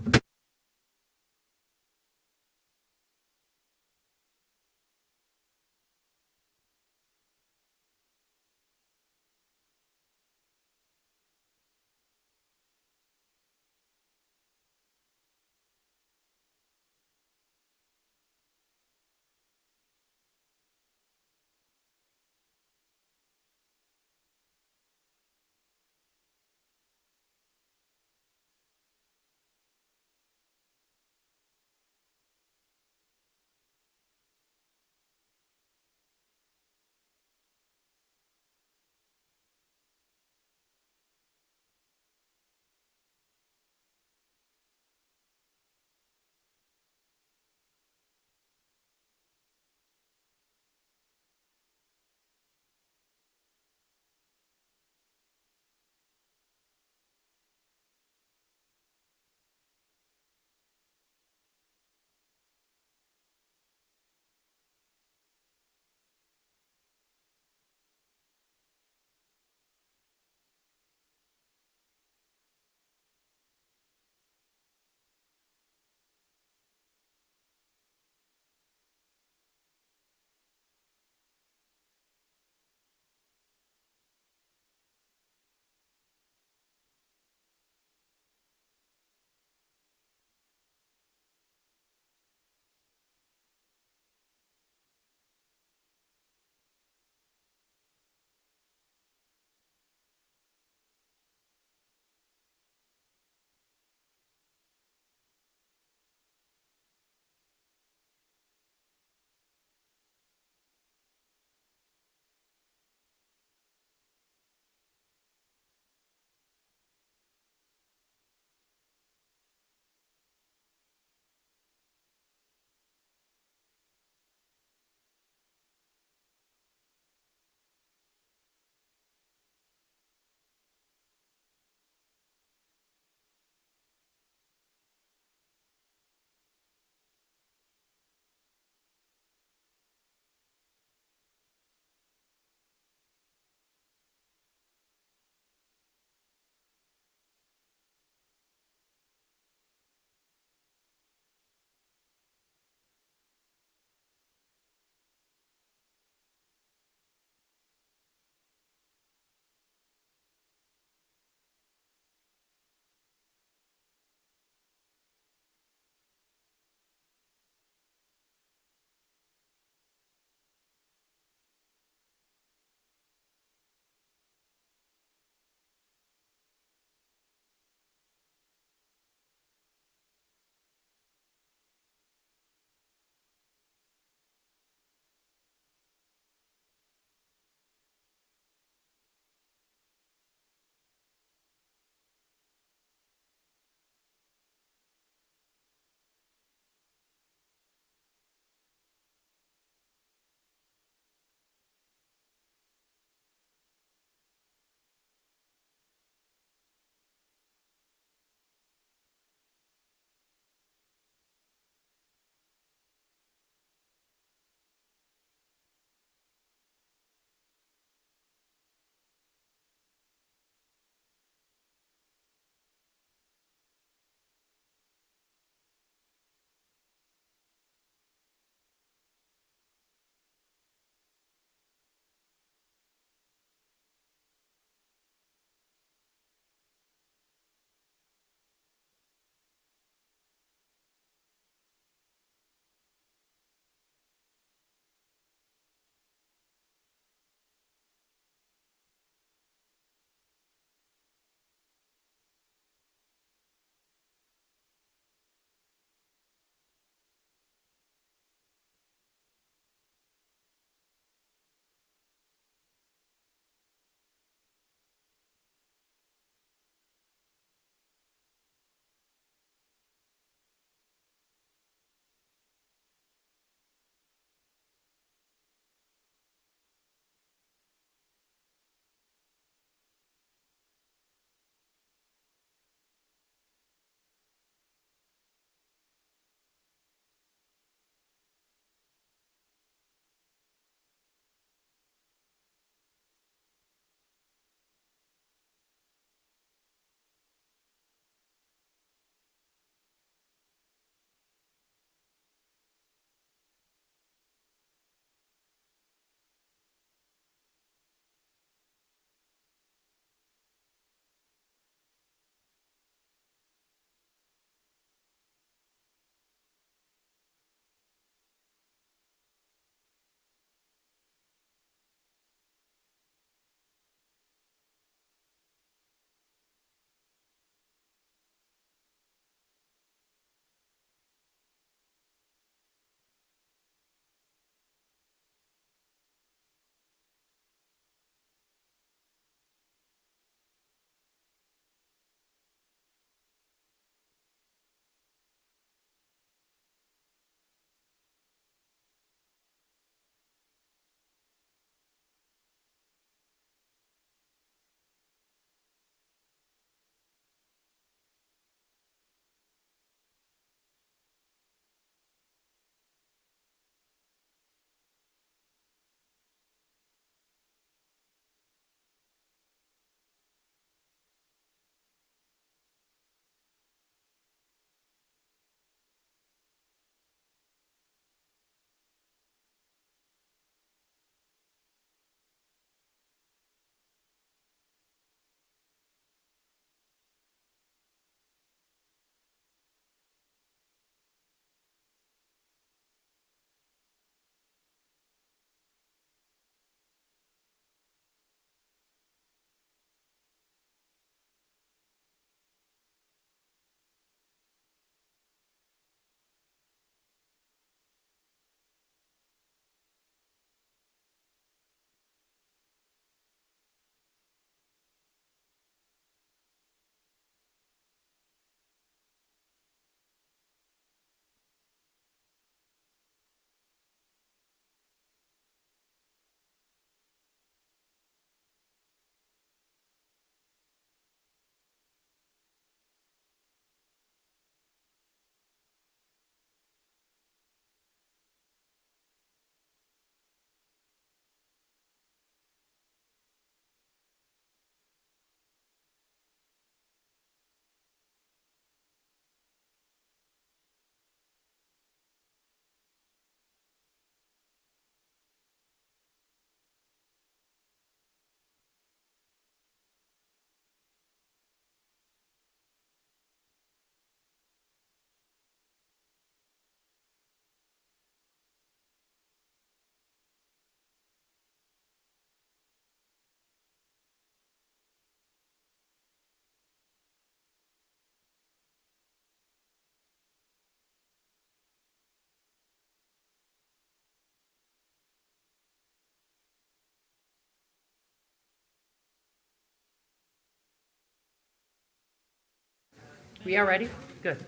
We are ready? Good.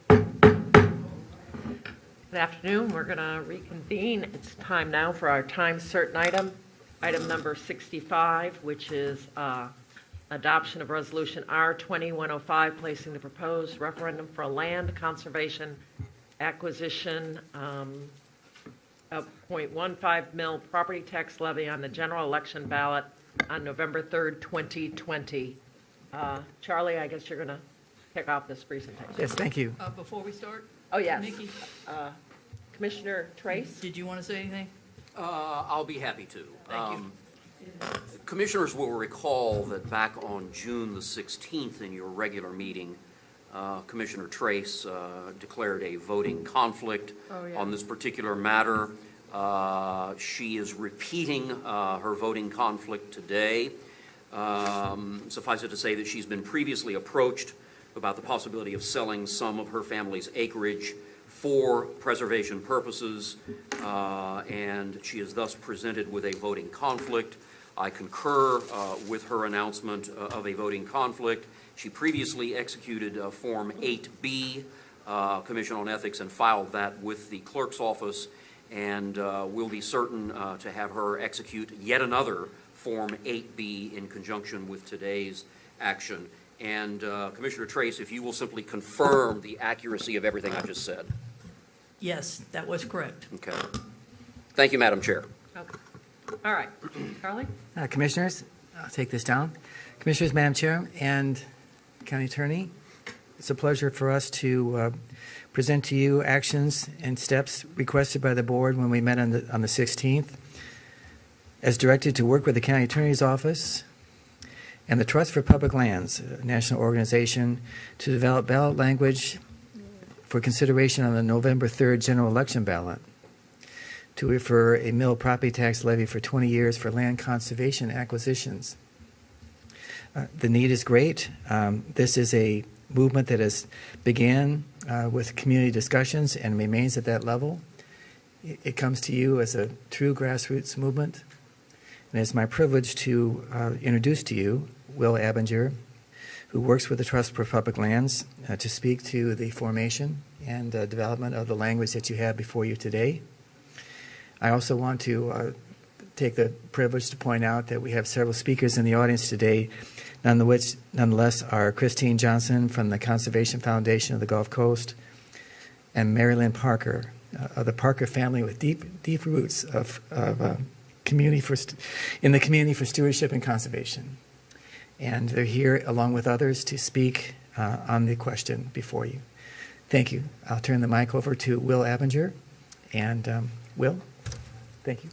Good afternoon. We're going to reconvene. It's time now for our time certain item number 65, which is adoption of Resolution R2105, placing the proposed referendum for a land conservation acquisition of 0.15 mil property tax levy on the general election ballot on November 3rd, 2020. Charlie, I guess you're going to kick off this presentation. Yes, thank you. Before we start? Oh, yes. Nikki, Commissioner Trace? did you want to say anything? I'll be happy to. Thank you. Commissioners will recall that back on June the 16th in your regular meeting, Commissioner Trace declared a voting conflict on this particular matter. She is repeating her voting conflict today. Suffice it to say that she's been previously approached about the possibility of selling some of her family's acreage for preservation purposes, and she is thus presented with a voting conflict. I concur with her announcement of a voting conflict. She previously executed Form 8B, Commission on Ethics, and filed that with the clerk's office, and we'll be certain to have her execute yet another Form 8B in conjunction with today's action. And Commissioner Trace, if you will simply confirm the accuracy of everything I just said. Yes, that was correct. Okay. Thank you, Madam Chair. Okay. All right. Charlie? Commissioners, I'll take this down. Commissioners, Madam Chair, and County Attorney, it's a pleasure for us to present to you actions and steps requested by the board when we met on the 16th, as directed to work with the County Attorney's Office and the Trust for Public Lands, a national organization, to develop ballot language for consideration on the November 3rd general election ballot, to refer a mill property tax levy for 20 years for land conservation acquisitions. The need is great. This is a movement that has began with community discussions and remains at that level. It comes to you as a true grassroots movement. And it's my privilege to introduce to you Will Abinger, who works with the Trust for Public Lands to speak to the formation and development of the language that you have before you today. I also want to take the privilege to point out that we have several speakers in the audience today, none of which nonetheless are Christine Johnson from the Conservation Foundation of the Gulf Coast and Mary Lynn Parker of the Parker family with deep roots of community in the community for stewardship and conservation. And they're here along with others to speak on the question before you. Thank you. I'll turn the mic over to Will Abinger. And Will, thank you.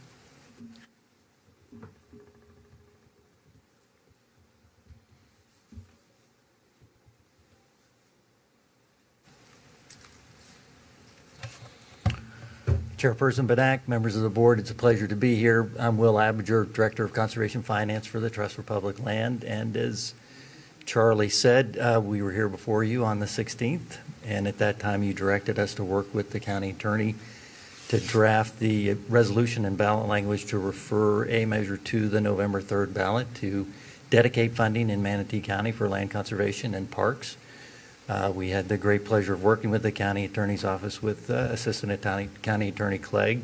Chairperson Benac, members of the board, it's a pleasure to be here. I'm Will Abinger, Director of Conservation Finance for the Trust for Public Land. And as Charlie said, we were here before you on the 16th, and at that time you directed us to work with the county attorney to draft the resolution and ballot language to refer a measure to the November 3rd ballot to dedicate funding in Manatee County for land conservation and parks. We had the great pleasure of working with the county attorney's office with Assistant County Attorney Clegg.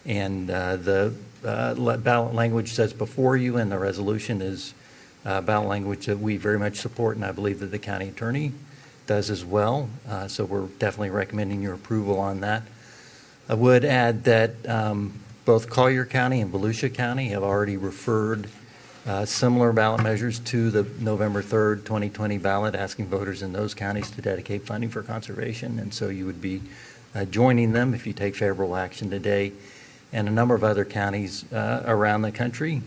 And the ballot language says before you, and the resolution is ballot language that we very much support, and I believe that the county attorney does as well. So we're definitely recommending your approval on that. I would add that both Collier County and Volusia County have already referred similar ballot measures to the November 3rd, 2020 ballot, asking voters in those counties to dedicate funding for conservation. And so you would be joining them if you take favorable action today. And a number of other counties around the country.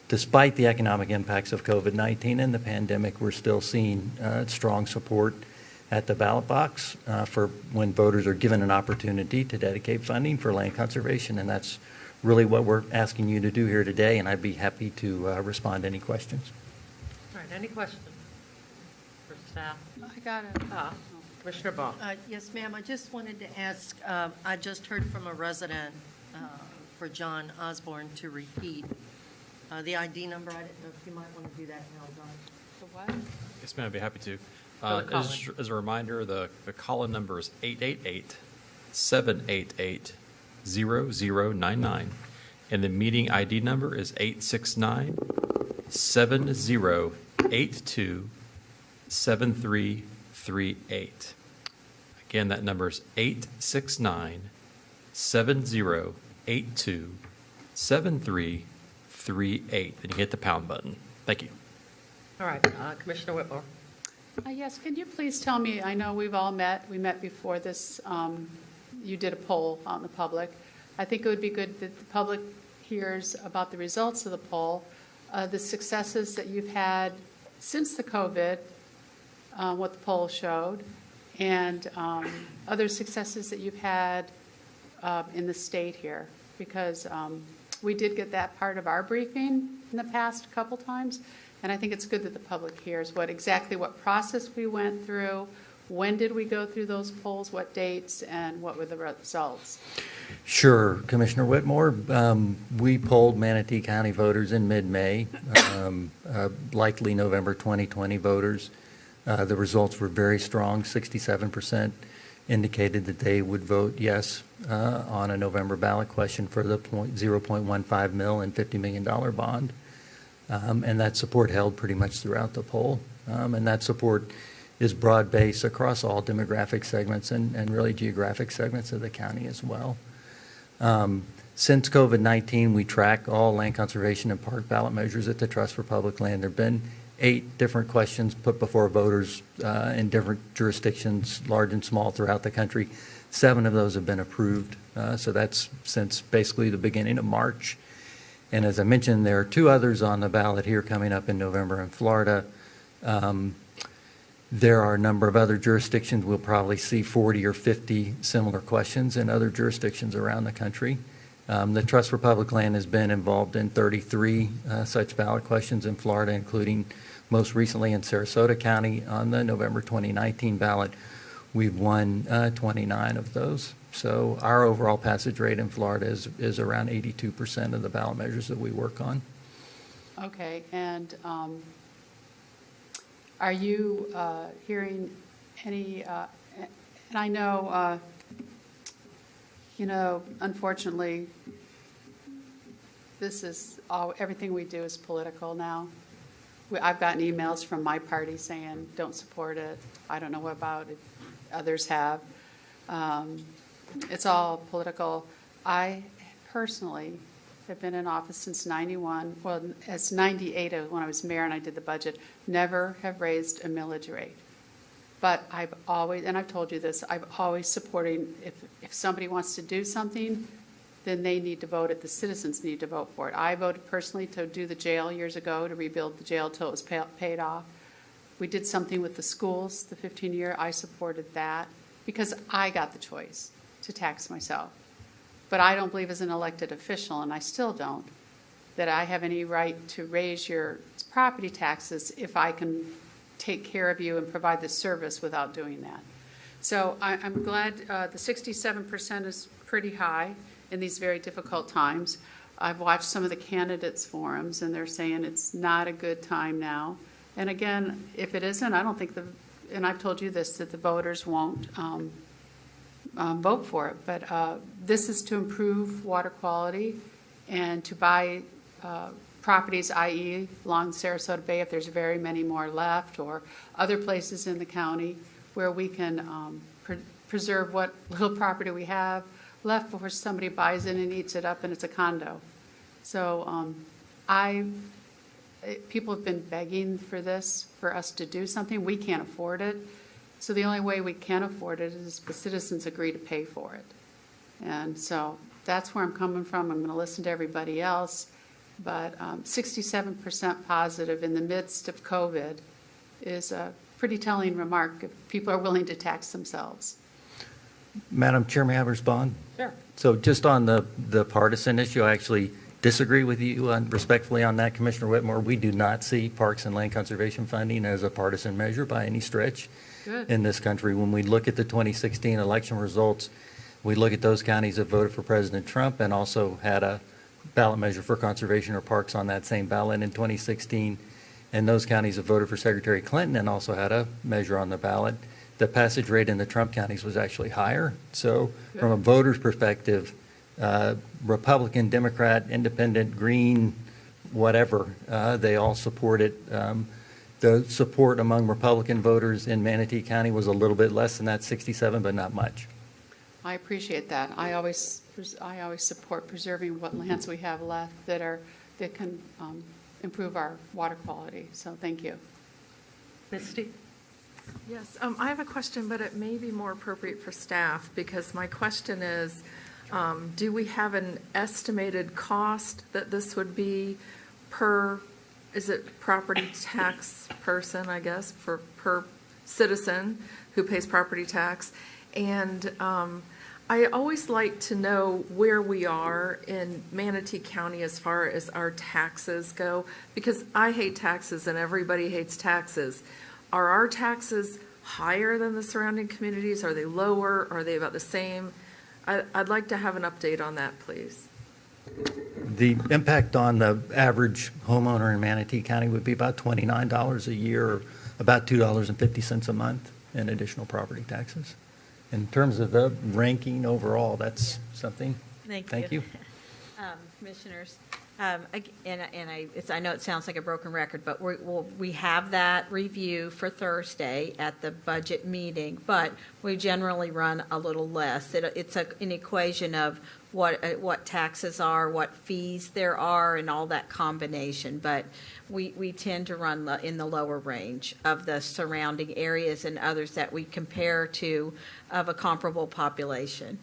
Despite the economic impacts of COVID-19 and the pandemic, we're still seeing strong support at the ballot box for when voters are given an opportunity to dedicate funding for land conservation. And that's really what we're asking you to do here today, and I'd be happy to respond to any questions. All right, any questions for staff? I got it. Commissioner Baugh. Yes, ma'am. I just wanted to ask, I just heard from a resident for John Osborne to repeat the ID number. I didn't know if you might want to do that now, John. The what? Yes, ma'am, I'd be happy to. As a reminder, the call-in number is 888-788-0099, and the meeting ID number is 869-7082-7338. Again, that number is 869-7082-7338. Then you hit the pound button. Thank you. All right, Commissioner Whitmore. Yes, can you please tell me, I know we've all met, we met before this, you did a poll out in the public. I think it would be good that the public hears about the results of the poll, the successes that you've had since the COVID, what the poll showed, and other successes that you've had in the state here, because we did get that part of our briefing in the past a couple times, and I think it's good that the public hears what process we went through, when did we go through those polls, what dates, and what were the results. Sure, Commissioner Whitmore. We polled Manatee County voters in mid-May, likely November 2020 voters. The results were very strong. 67% indicated that they would vote yes on a November ballot question for the 0.15 mil and $50 million bond. And that support held pretty much throughout the poll. And that support is broad-based across all demographic segments and really geographic segments of the county as well. Since COVID-19, we track all land conservation and park ballot measures at the Trust for Public Land. There have been 8 different questions put before voters in different jurisdictions, large and small, throughout the country. 7 of those have been approved. So that's since basically the beginning of March. And as I mentioned, there are 2 others on the ballot here coming up in November in Florida. There are a number of other jurisdictions. We'll probably see 40 or 50 similar questions in other jurisdictions around the country. The Trust for Public Land has been involved in 33 such ballot questions in Florida, including most recently in Sarasota County on the November 2019 ballot. We've won 29 of those. So our overall passage rate in Florida is around 82% of the ballot measures that we work on. Okay, and are you hearing any, and I know, unfortunately, this is all, everything we do is political now. I've gotten emails from my party saying, don't support it. I don't know what about it. Others have. It's all political. I personally have been in office since 91. Well, it's 98 when I was mayor and I did the budget. Never have raised a millage rate. But I've always, and I've told you this, I've always supporting, if somebody wants to do something, then they need to vote it. The citizens need to vote for it. I voted personally to do the jail years ago, to rebuild the jail till it was paid off. We did something with the schools, the 15-year. I supported that because I got the choice to tax myself. But I don't believe as an elected official, and I still don't, that I have any right to raise your property taxes if I can take care of you and provide the service without doing that. So I'm glad the 67% is pretty high in these very difficult times. I've watched some of the candidates' forums, and they're saying it's not a good time now. And again, if it isn't, I don't think and I've told you this, that the voters won't vote for it. But this is to improve water quality and to buy properties, i.e. along Sarasota Bay, if there's very many more left, or other places in the county where we can preserve what little property we have left before somebody buys it and eats it up and it's a condo. So people have been begging for this, for us to do something. We can't afford it. So the only way we can afford it is if the citizens agree to pay for it. And so that's where I'm coming from. I'm going to listen to everybody else. But 67% positive in the midst of COVID is a pretty telling remark if people are willing to tax themselves. Madam Chair, may I respond? Sure. So just on the partisan issue, I actually disagree with you respectfully on that, Commissioner Whitmore. We do not see parks and land conservation funding as a partisan measure by any stretch. Good. In this country. When we look at the 2016 election results, we look at those counties that voted for President Trump and also had a ballot measure for conservation or parks on that same ballot in 2016. and those counties that voted for Secretary Clinton and also had a measure on the ballot, the passage rate in the Trump counties was actually higher. So from a voter's perspective, Republican, Democrat, Independent, Green, whatever, they all support it. The support among Republican voters in Manatee County was a little bit less than that, 67, but not much. I appreciate that. I always support preserving what lands we have left that can improve our water quality. So thank you. Misty? Yes, I have a question, but it may be more appropriate for staff, because my question is, do we have an estimated cost that this would be per, is it property tax person, I guess, per citizen who pays property tax? And I always like to know where we are in Manatee County as far as our taxes go, because I hate taxes and everybody hates taxes. Are our taxes higher than the surrounding communities? Are they lower? Are they about the same? I'd like to have an update on that, please. The impact on the average homeowner in Manatee County would be about $29 a year, or about $2.50 a month in additional property taxes. In terms of the ranking overall, that's something. Thank you. Commissioners, I know it sounds like a broken record, but we have that review for Thursday at the budget meeting, but we generally run a little less. It's an equation of what taxes are, what fees there are, and all that combination, but we tend to run in the lower range of the surrounding areas and others that we compare to of a comparable population.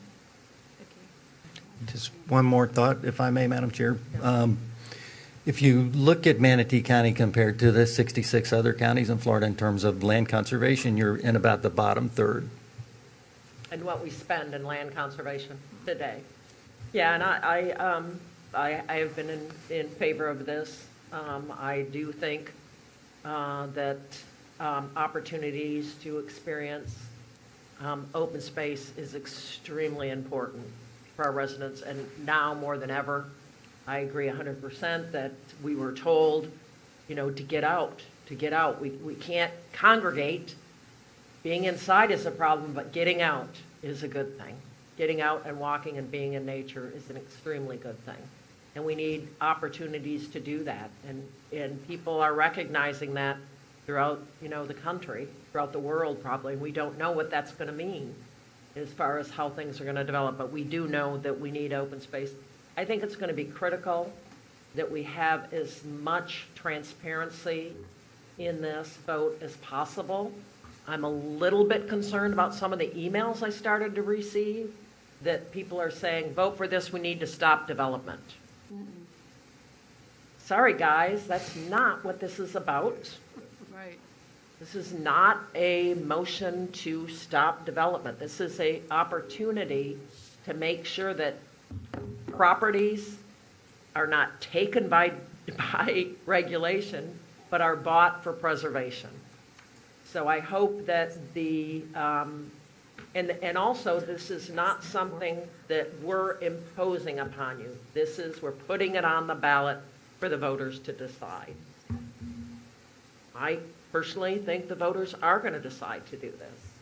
Just one more thought, if I may, Madam Chair. If you look at Manatee County compared to the 66 other counties in Florida in terms of land conservation, you're in about the bottom third. And what we spend in land conservation today. Yeah, and I have been in favor of this. I do think that opportunities to experience open space is extremely important for our residents, and now more than ever, I agree 100% that we were told, to get out. We can't congregate. Being inside is a problem, but getting out is a good thing. Getting out and walking and being in nature is an extremely good thing. And we need opportunities to do that. And people are recognizing that throughout, the country, throughout the world probably. We don't know what that's going to mean as far as how things are going to develop, but we do know that we need open space. I think it's going to be critical that we have as much transparency in this vote as possible. I'm a little bit concerned about some of the emails I started to receive that people are saying, vote for this, we need to stop development. Sorry, guys, that's not what this is about. Right. This is not a motion to stop development. This is an opportunity to make sure that properties are not taken by regulation, but are bought for preservation. So I hope that and also this is not something that we're imposing upon you. We're putting it on the ballot for the voters to decide. I personally think the voters are going to decide to do this.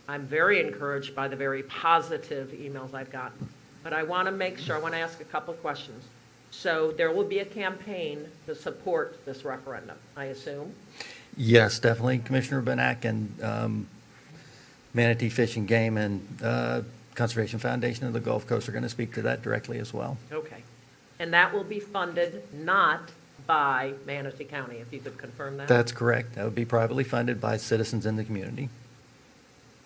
I'm very encouraged by the very positive emails I've gotten. But I want to make sure, I want to ask a couple questions. So there will be a campaign to support this referendum, I assume? Yes, definitely. Commissioner Benac and Manatee Fish and Game and Conservation Foundation of the Gulf Coast are going to speak to that directly as well. Okay. And that will be funded not by Manatee County, if you could confirm that? That's correct. That would be privately funded by citizens in the community.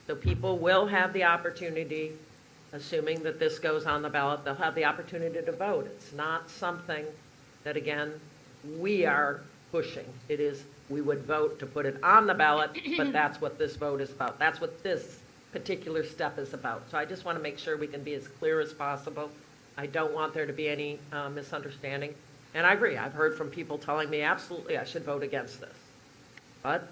So people will have the opportunity, assuming that this goes on the ballot, they'll have the opportunity to vote. It's not something that, again, we are pushing. It is, we would vote to put it on the ballot, but that's what this vote is about. That's what this particular step is about. So I just want to make sure we can be as clear as possible. I don't want there to be any misunderstanding. And I agree. I've heard from people telling me, absolutely, I should vote against this. But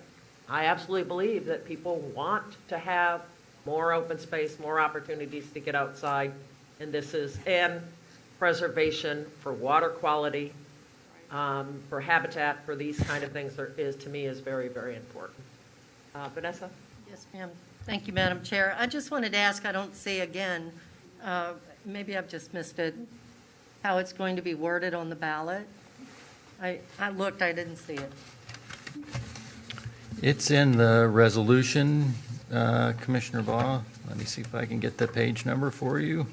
I absolutely believe that people want to have more open space, more opportunities to get outside, and preservation for water quality. for habitat for these kind of things to me is very, very important. Vanessa? Yes, ma'am. Thank you, Madam Chair. I just wanted to ask, I don't see again, maybe I've just missed it, how it's going to be worded on the ballot. I looked, I didn't see it. It's in the resolution, Commissioner Baugh. Let me see if I can get the page number for you.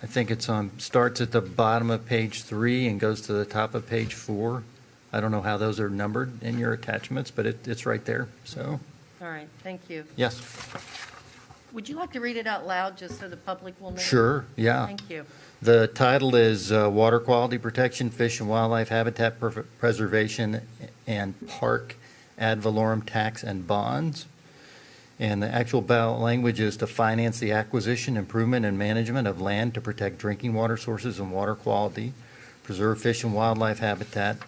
I think starts at the bottom of page 3 and goes to the top of page 4. I don't know how those are numbered in your attachments, but it's right there, so. All right, thank you. Yes. Would you like to read it out loud just so the public will know? Sure, yeah. Thank you. The title is Water Quality Protection, Fish and Wildlife Habitat Preservation and Park Ad Valorem Tax and Bonds. And the actual ballot language is to finance the acquisition, improvement, and management of land to protect drinking water sources and water quality, preserve fish and wildlife habitat,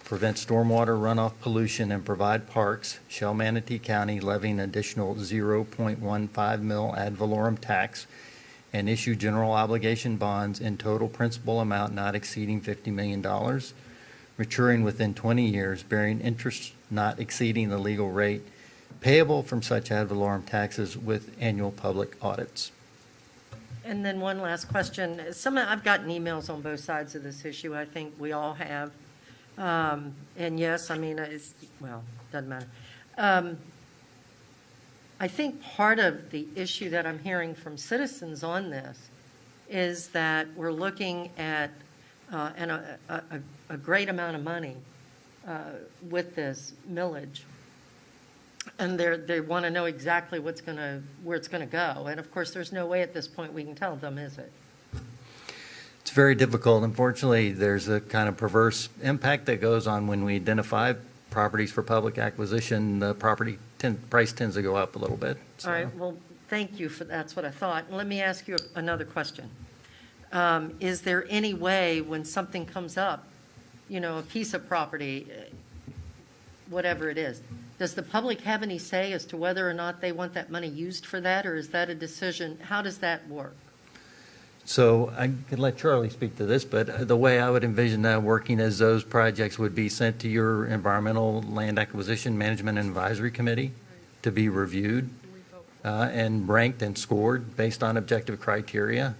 prevent stormwater runoff pollution, and provide parks, shall Manatee County levy an additional 0.15 mil ad valorem tax and issue general obligation bonds in total principal amount not exceeding $50 million, maturing within 20 years, bearing interest not exceeding the legal rate, payable from such ad valorem taxes with annual public audits. And then one last question. I've gotten emails on both sides of this issue. I think we all have. And yes, I mean, doesn't matter. I think part of the issue that I'm hearing from citizens on this is that we're looking at a great amount of money with this millage. And they want to know exactly where it's going to go. And of course, there's no way at this point we can tell them, is it? It's very difficult. Unfortunately, there's a kind of perverse impact that goes on when we identify properties for public acquisition. The property price tends to go up a little bit. So. All right. Well, thank you for that's what I thought. And let me ask you another question. Is there any way when something comes up, a piece of property, whatever it is, does the public have any say as to whether or not they want that money used for that, or is that a decision? How does that work? So I could let Charlie speak to this, but the way I would envision that working is those projects would be sent to your Environmental Land Acquisition Management and Advisory Committee to be reviewed and ranked and scored based on objective criteria.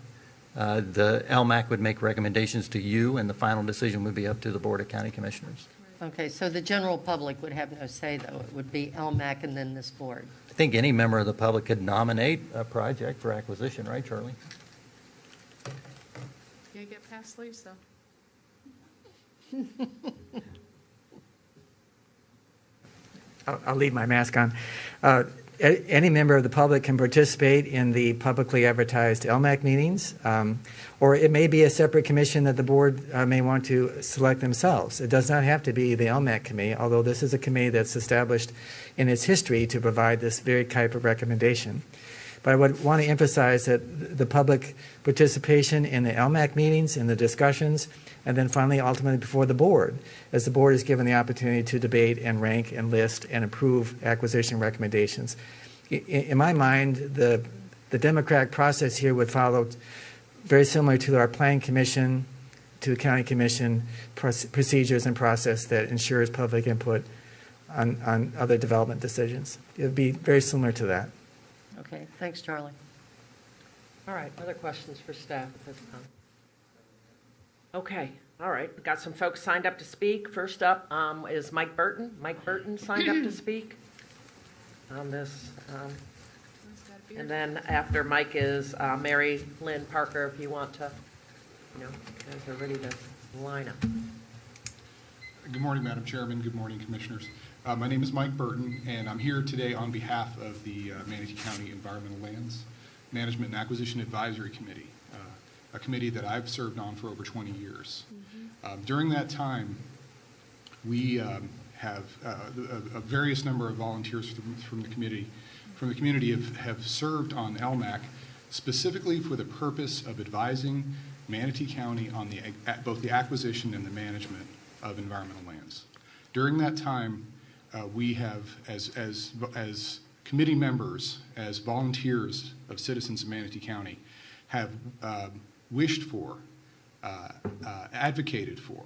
The LMAC would make recommendations to you, and the final decision would be up to the Board of County Commissioners. Okay, so the general public would have no say, though. It would be LMAC and then this board. I think any member of the public could nominate a project for acquisition, right, Charlie? You get past Lisa. I'll leave my mask on. Any member of the public can participate in the publicly advertised LMAC meetings, or it may be a separate commission that the board may want to select themselves. It does not have to be the LMAC committee, although this is a committee that's established in its history to provide this very type of recommendation. But I would want to emphasize that the public participation in the LMAC meetings, in the discussions, and then finally, ultimately, before the board, as the board is given the opportunity to debate and rank and list and approve acquisition recommendations. In my mind, the democratic process here would follow very similar to our planning commission, to the county commission procedures and process that ensures public input on other development decisions. It would be very similar to that. Okay, thanks, Charlie. All right, other questions for staff at this time? Okay, all right, we've got some folks signed up to speak. First up is Mike Burton. Mike Burton signed up to speak on this. And then after Mike is Mary Lynn Parker, if you want to, you guys are ready to line up. Good morning, Madam Chairman. Good morning, Commissioners. My name is Mike Burton, and I'm here today on behalf of the Manatee County Environmental Lands Management and Acquisition Advisory Committee, a committee that I've served on for over 20 years. During that time, we have a various number of volunteers from the community have served on LMAC specifically for the purpose of advising Manatee County on both the acquisition and the management of environmental lands. During that time, we have, as committee members, as volunteers of citizens of Manatee County, have wished for, advocated for,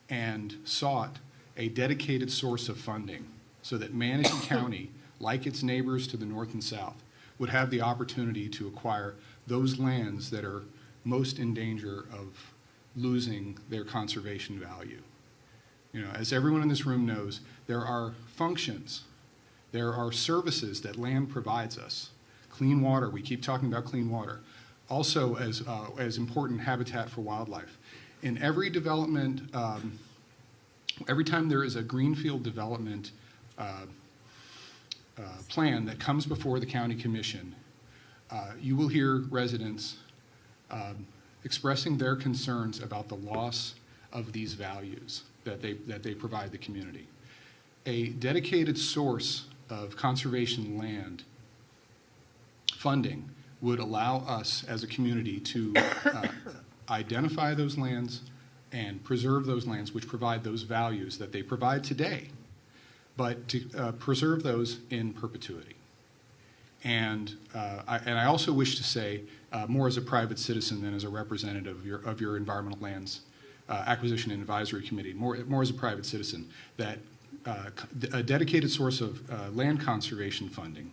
and sought a dedicated source of funding so that Manatee County, like its neighbors to the north and south, would have the opportunity to acquire those lands that are most in danger of losing their conservation value. You know, as everyone in this room knows, there are functions, there are services that land provides us. Clean water, we keep talking about clean water. Also as important habitat for wildlife. In every development, every time there is a greenfield development plan that comes before the county commission, you will hear residents expressing their concerns about the loss of these values that they provide the community. A dedicated source of conservation land funding would allow us as a community to identify those lands and preserve those lands which provide those values that they provide today, but to preserve those in perpetuity. And I also wish to say, more as a private citizen than as a representative of your environmental lands acquisition and advisory committee, more as a private citizen, that a dedicated source of land conservation funding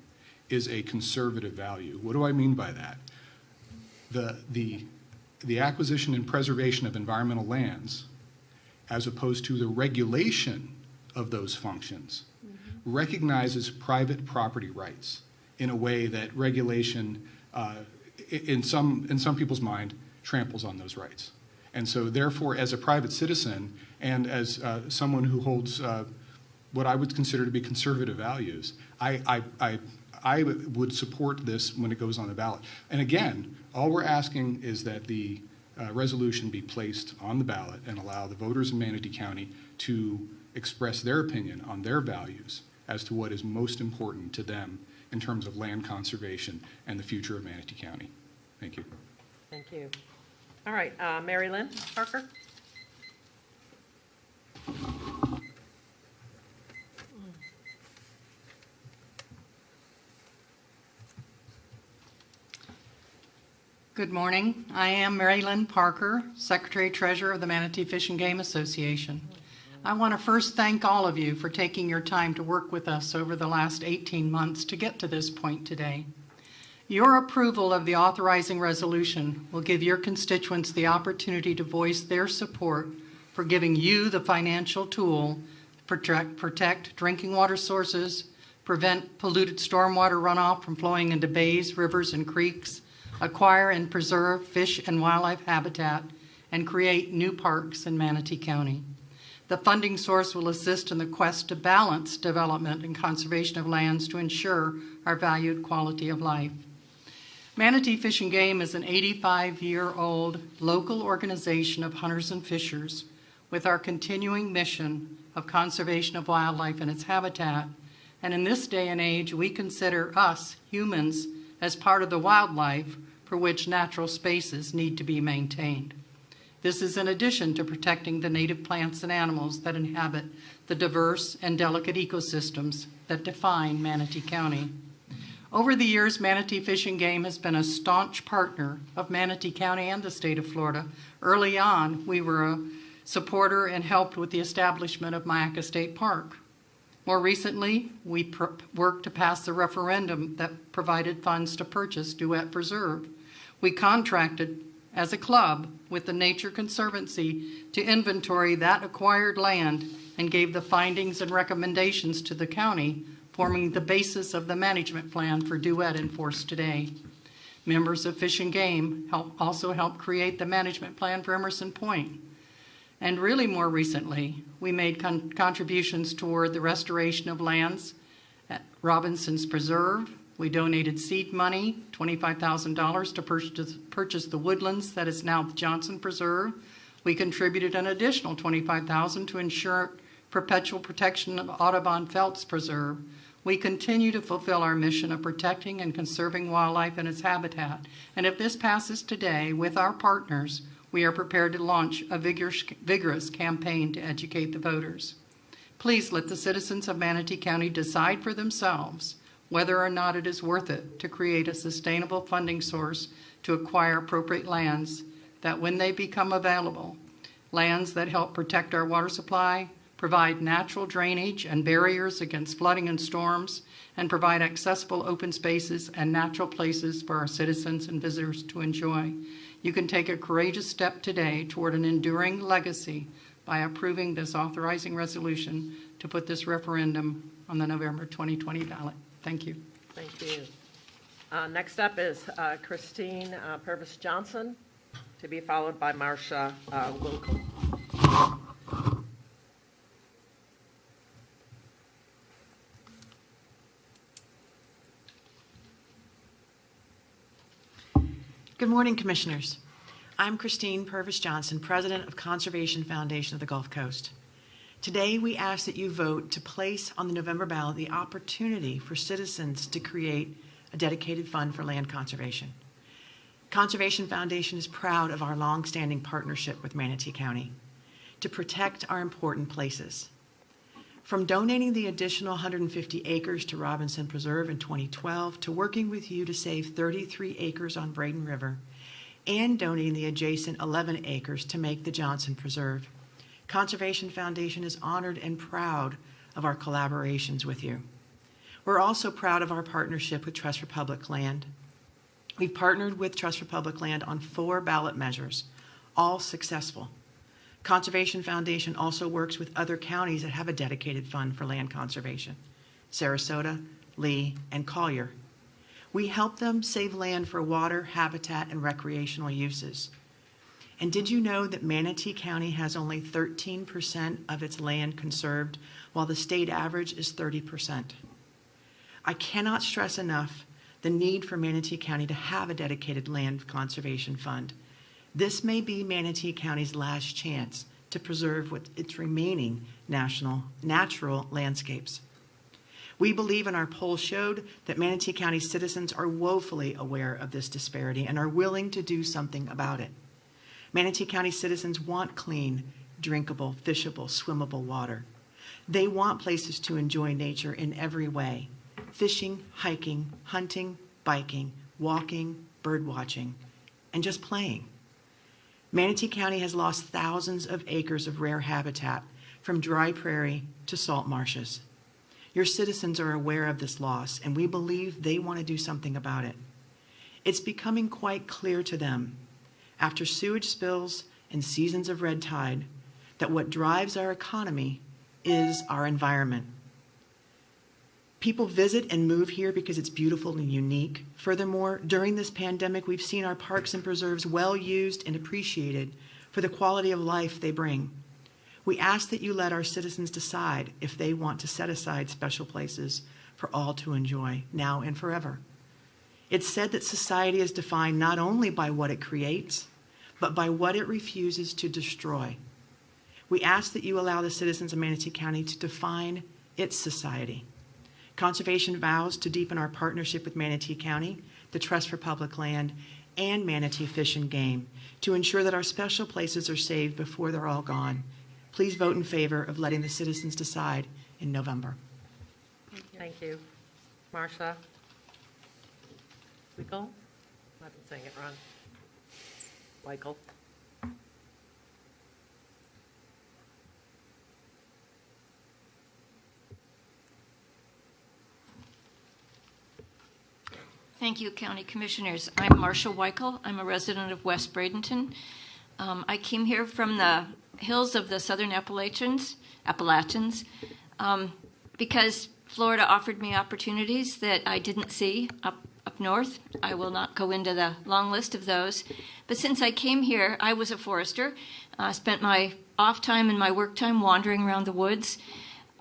is a conservative value. What do I mean by that? The acquisition and preservation of environmental lands, as opposed to the regulation of those functions, recognizes private property rights in a way that regulation, in some people's mind, tramples on those rights. And so therefore, as a private citizen and as someone who holds what I would consider to be conservative values, I would support this when it goes on the ballot. And again, all we're asking is that the resolution be placed on the ballot and allow the voters in Manatee County to express their opinion on their values as to what is most important to them in terms of land conservation and the future of Manatee County. Thank you. Thank you. All right, Mary Lynn Parker. Good morning. I am Mary Lynn Parker, Secretary Treasurer of the Manatee Fish and Game Association. I want to first thank all of you for taking your time to work with us over the last 18 months to get to this point today. Your approval of the authorizing resolution will give your constituents the opportunity to voice their support for giving you the financial tool to protect drinking water sources, prevent polluted stormwater runoff from flowing into bays, rivers, and creeks, acquire and preserve fish and wildlife habitat, and create new parks in Manatee County. The funding source will assist in the quest to balance development and conservation of lands to ensure our valued quality of life. Manatee Fish and Game is an 85-year-old local organization of hunters and fishers with our continuing mission of conservation of wildlife and its habitat. And in this day and age, we consider us, humans, as part of the wildlife for which natural spaces need to be maintained. This is in addition to protecting the native plants and animals that inhabit the diverse and delicate ecosystems that define Manatee County. Over the years, Manatee Fish and Game has been a staunch partner of Manatee County and the state of Florida. Early on, we were a supporter and helped with the establishment of Myakka State Park. More recently, we worked to pass the referendum that provided funds to purchase Duet Preserve. We contracted as a club with the Nature Conservancy to inventory that acquired land and gave the findings and recommendations to the county, forming the basis of the management plan for Duet in force today. Members of Fish and Game also helped create the management plan for Emerson Point. And really more recently, we made contributions toward the restoration of lands at Robinson's Preserve. We donated seed money, $25,000 to purchase the woodlands that is now the Johnson Preserve. We contributed an additional $25,000 to ensure perpetual protection of Audubon Phelps Preserve. We continue to fulfill our mission of protecting and conserving wildlife and its habitat. And if this passes today with our partners, we are prepared to launch a vigorous campaign to educate the voters. Please let the citizens of Manatee County decide for themselves whether or not it is worth it to create a sustainable funding source to acquire appropriate lands that, when they become available, lands that help protect our water supply, provide natural drainage and barriers against flooding and storms, and provide accessible open spaces and natural places for our citizens and visitors to enjoy. You can take a courageous step today toward an enduring legacy by approving this authorizing resolution to put this referendum on the November 2020 ballot. Thank you. Thank you. Next up is Christine Purvis Johnson, to be followed by Marcia Wilkel. Good morning, Commissioners. I'm Christine Purvis Johnson, President of Conservation Foundation of the Gulf Coast. Today, we ask that you vote to place on the November ballot the opportunity for citizens to create a dedicated fund for land conservation. Conservation Foundation is proud of our long-standing partnership with Manatee County to protect our important places. From donating the additional 150 acres to Robinson Preserve in 2012 to working with you to save 33 acres on Braden River and donating the adjacent 11 acres to make the Johnson Preserve, Conservation Foundation is honored and proud of our collaborations with you. We're also proud of our partnership with Trust for Public Land. We've partnered with Trust for Public Land on 4 ballot measures, all successful. Conservation Foundation also works with other counties that have a dedicated fund for land conservation: Sarasota, Lee, and Collier. We help them save land for water, habitat, and recreational uses. And did you know that Manatee County has only 13% of its land conserved, while the state average is 30%? I cannot stress enough the need for Manatee County to have a dedicated land conservation fund. This may be Manatee County's last chance to preserve its remaining natural landscapes. We believe, and our poll showed, that Manatee County citizens are woefully aware of this disparity and are willing to do something about it. Manatee County citizens want clean, drinkable, fishable, swimmable water. They want places to enjoy nature in every way: fishing, hiking, hunting, biking, walking, bird watching, and just playing. Manatee County has lost thousands of acres of rare habitat, from dry prairie to salt marshes. Your citizens are aware of this loss, and we believe they want to do something about it. It's becoming quite clear to them, after sewage spills and seasons of red tide, that what drives our economy is our environment. People visit and move here because it's beautiful and unique. Furthermore, during this pandemic, we've seen our parks and preserves well used and appreciated for the quality of life they bring. We ask that you let our citizens decide if they want to set aside special places for all to enjoy, now and forever. It's said that society is defined not only by what it creates, but by what it refuses to destroy. We ask that you allow the citizens of Manatee County to define its society. Conservation vows to deepen our partnership with Manatee County, the Trust for Public Land, and Manatee Fish and Game to ensure that our special places are saved before they're all gone. Please vote in favor of letting the citizens decide in November. Thank you. Marcia Wilkel? I've been saying it wrong. Michael? Thank you, County Commissioners. I'm Marcia Weichel. I'm a resident of West Bradenton. I came here from the hills of the Southern Appalachians, because Florida offered me opportunities that I didn't see up north. I will not go into the long list of those. But since I came here, I was a forester. I spent my off time and my work time wandering around the woods.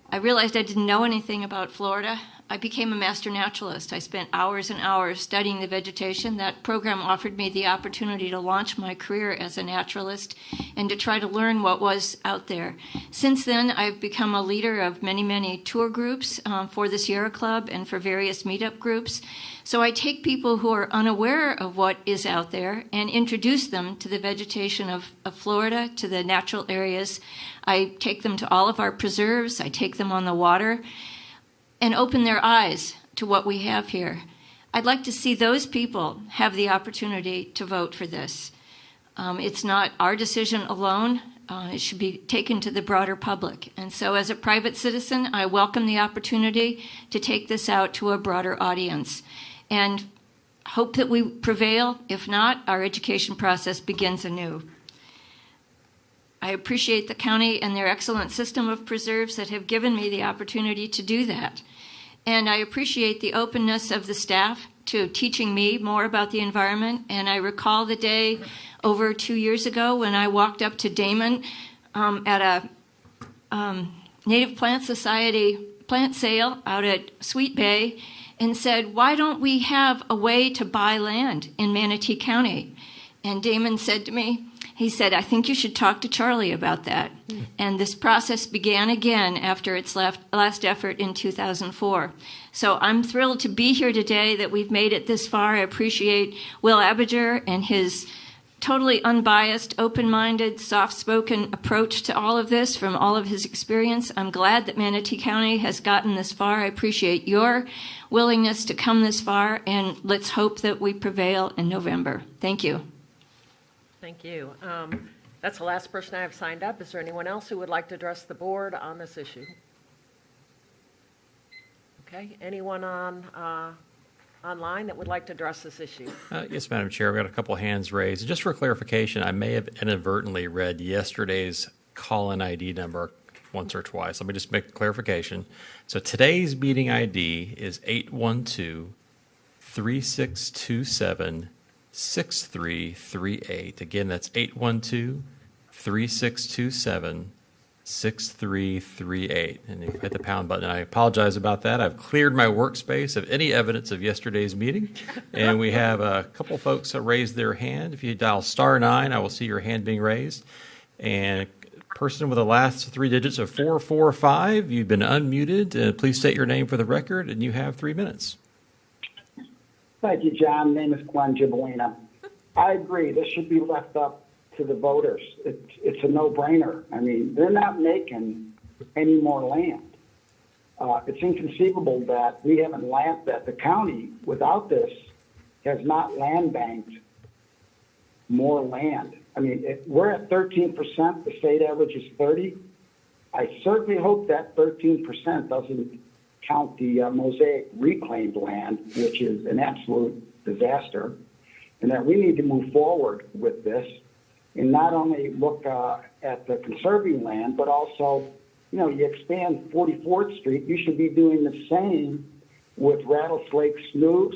I realized I didn't know anything about Florida. I became a master naturalist. I spent hours and hours studying the vegetation. That program offered me the opportunity to launch my career as a naturalist and to try to learn what was out there. Since then, I've become a leader of many, many tour groups for the Sierra Club and for various meetup groups. So I take people who are unaware of what is out there and introduce them to the vegetation of Florida, to the natural areas. I take them to all of our preserves. I take them on the water and open their eyes to what we have here. I'd like to see those people have the opportunity to vote for this. It's not our decision alone. It should be taken to the broader public. And so as a private citizen, I welcome the opportunity to take this out to a broader audience and hope that we prevail. If not, our education process begins anew. I appreciate the county and their excellent system of preserves that have given me the opportunity to do that. And I appreciate the openness of the staff to teaching me more about the environment. And I recall the day over 2 years ago when I walked up to Damon at a Native Plant Society plant sale out at Sweet Bay and said, why don't we have a way to buy land in Manatee County? And Damon said to me, he said, I think you should talk to Charlie about that. And this process began again after its last effort in 2004. So I'm thrilled to be here today that we've made it this far. I appreciate Will Abinger and his totally unbiased, open-minded, soft-spoken approach to all of this from all of his experience. I'm glad that Manatee County has gotten this far. I appreciate your willingness to come this far, and let's hope that we prevail in November. Thank you. Thank you. That's the last person I have signed up. Is there anyone else who would like to address the board on this issue? Okay, anyone online that would like to address this issue? Yes, Madam Chair, we've got a couple hands raised. Just for clarification, I may have inadvertently read yesterday's call-in ID number once or twice. Let me just make a clarification. So today's meeting ID is 812-3627-6338. Again, that's 812-3627-6338. And you hit the pound button. I apologize about that. I've cleared my workspace of any evidence of yesterday's meeting. And we have a couple folks that raised their hand. If you dial *9, I will see your hand being raised. And person with the last three digits of 445, you've been unmuted. Please state your name for the record, and you have 3 minutes. Thank you, John. My name is Glenn Gibolina. I agree. This should be left up to the voters. It's a no-brainer. I mean, they're not making any more land. It's inconceivable that we haven't that the county, without this, has not land banked more land. I mean, we're at 13%. The state average is 30%. I certainly hope that 13% doesn't count the Mosaic reclaimed land, which is an absolute disaster, and that we need to move forward with this and not only look at the conserving land, but also, you know, you expand 44th Street, you should be doing the same with Rattlesnake Slough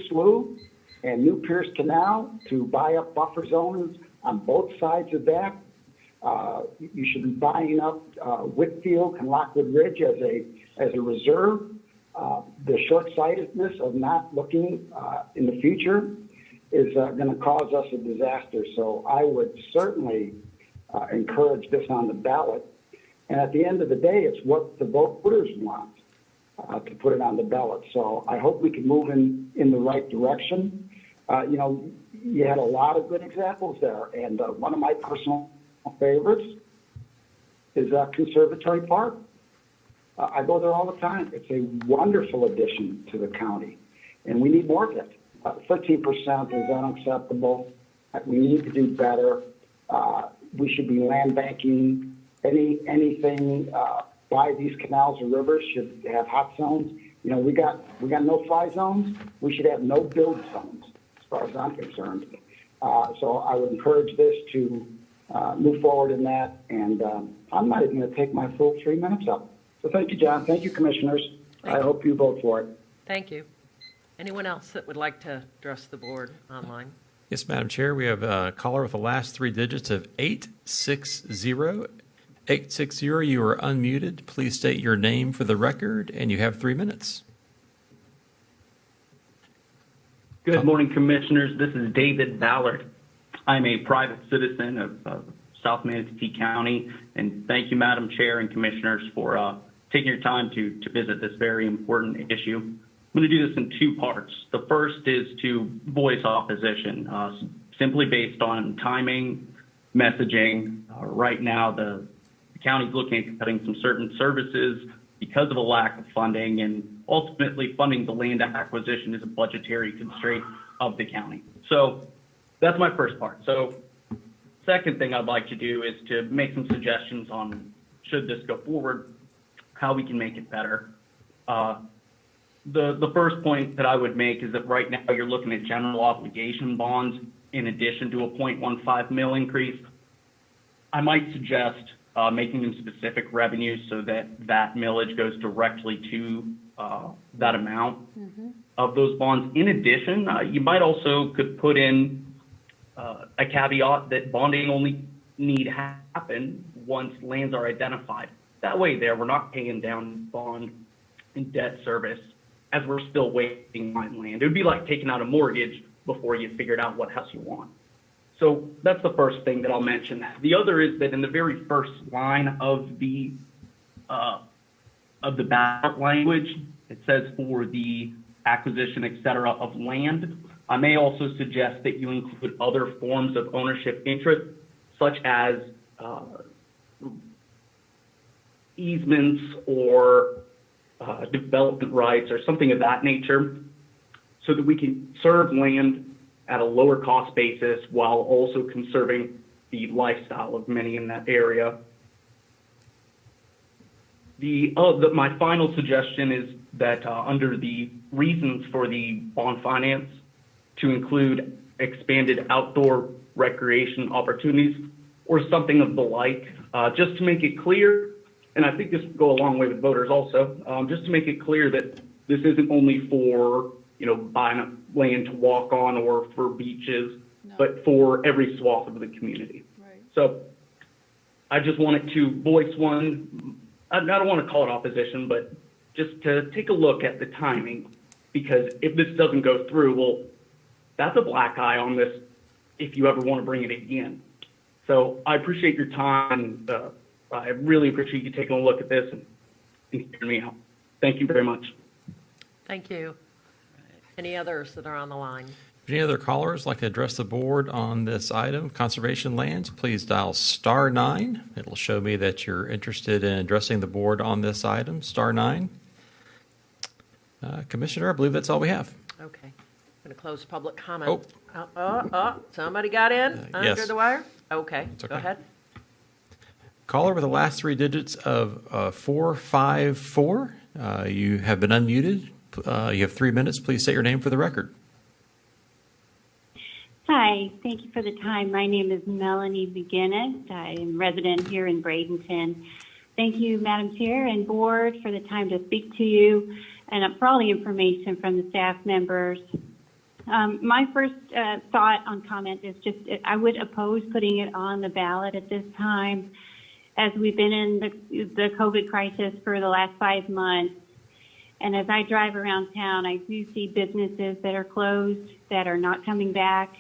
and New Pierce Canal to buy up buffer zones on both sides of that. You should be buying up Whitfield and Lockwood Ridge as a reserve. The short-sightedness of not looking in the future is going to cause us a disaster. So I would certainly encourage this on the ballot. And at the end of the day, it's what the voters want to put it on the ballot. So I hope we can move in the right direction. You know, you had a lot of good examples there. And one of my personal favorites is Conservatory Park. I go there all the time. It's a wonderful addition to the county, and we need more of it. 13% is unacceptable. We need to do better. We should be land banking. Anything by these canals or rivers should have hot zones. You know, we got no-fly zones. We should have no-build zones, as far as I'm concerned. So I would encourage this to move forward in that, and I'm not even going to take my full 3 minutes up. So thank you, John. Thank you, commissioners. I hope you vote for it. Thank you. Anyone else that would like to address the board online? Yes, Madam Chair, we have a caller with the last three digits of 860. 860, you are unmuted. Please state your name for the record, and you have 3 minutes. Good morning, Commissioners. This is David Ballard. I'm a private citizen of South Manatee County, and thank you, Madam Chair and Commissioners, for taking your time to visit this very important issue. I'm going to do this in two parts. The first is to voice opposition, simply based on timing, messaging. Right now, the county's looking at cutting some certain services because of a lack of funding, and ultimately funding the land acquisition is a budgetary constraint of the county. So that's my first part. So second thing I'd like to do is to make some suggestions on, should this go forward, how we can make it better. The first point that I would make is that right now you're looking at general obligation bonds in addition to a 0.15 mil increase. I might suggest making them specific revenues so that that millage goes directly to that amount of those bonds. In addition, you might also could put in a caveat that bonding only need happen once lands are identified. That way there, we're not paying down bond and debt service as we're still waiting on land. It would be like taking out a mortgage before you figured out what house you want. So that's the first thing that I'll mention. The other is that in the very first line of the ballot language, it says for the acquisition, et cetera, of land. I may also suggest that you include other forms of ownership interest, such as easements or development rights or something of that nature, so that we can serve land at a lower cost basis while also conserving the lifestyle of many in that area. My final suggestion is that under the reasons for the bond finance, to include expanded outdoor recreation opportunities or something of the like, just to make it clear, and I think this would go a long way with voters also, just to make it clear that this isn't only for, buying land to walk on or for beaches, but for every swath of the community. Right. So I just wanted to voice one, I don't want to call it opposition, but just to take a look at the timing, because if this doesn't go through, well, that's a black eye on this if you ever want to bring it again. So I appreciate your time. I really appreciate you taking a look at this and hearing me out. Thank you very much. Thank you. Any others that are on the line? Any other callers like to address the board on this item, conservation lands, please dial *9. It'll show me that you're interested in addressing the board on this item, *9. Commissioner, I believe that's all we have. Okay. I'm going to close public comment. Somebody got in under the wire? Okay, go ahead. Caller with the last three digits of 454. You have been unmuted. You have 3 minutes. Please state your name for the record. Hi, thank you for the time. My name is Melanie McGinnis. I am resident here in Bradenton. Thank you, Madam Chair and Board, for the time to speak to you and for all the information from the staff members. My first thought on comment is just I would oppose putting it on the ballot at this time, as we've been in the COVID crisis for the last 5 months. And as I drive around town, I do see businesses that are closed, that are not coming back.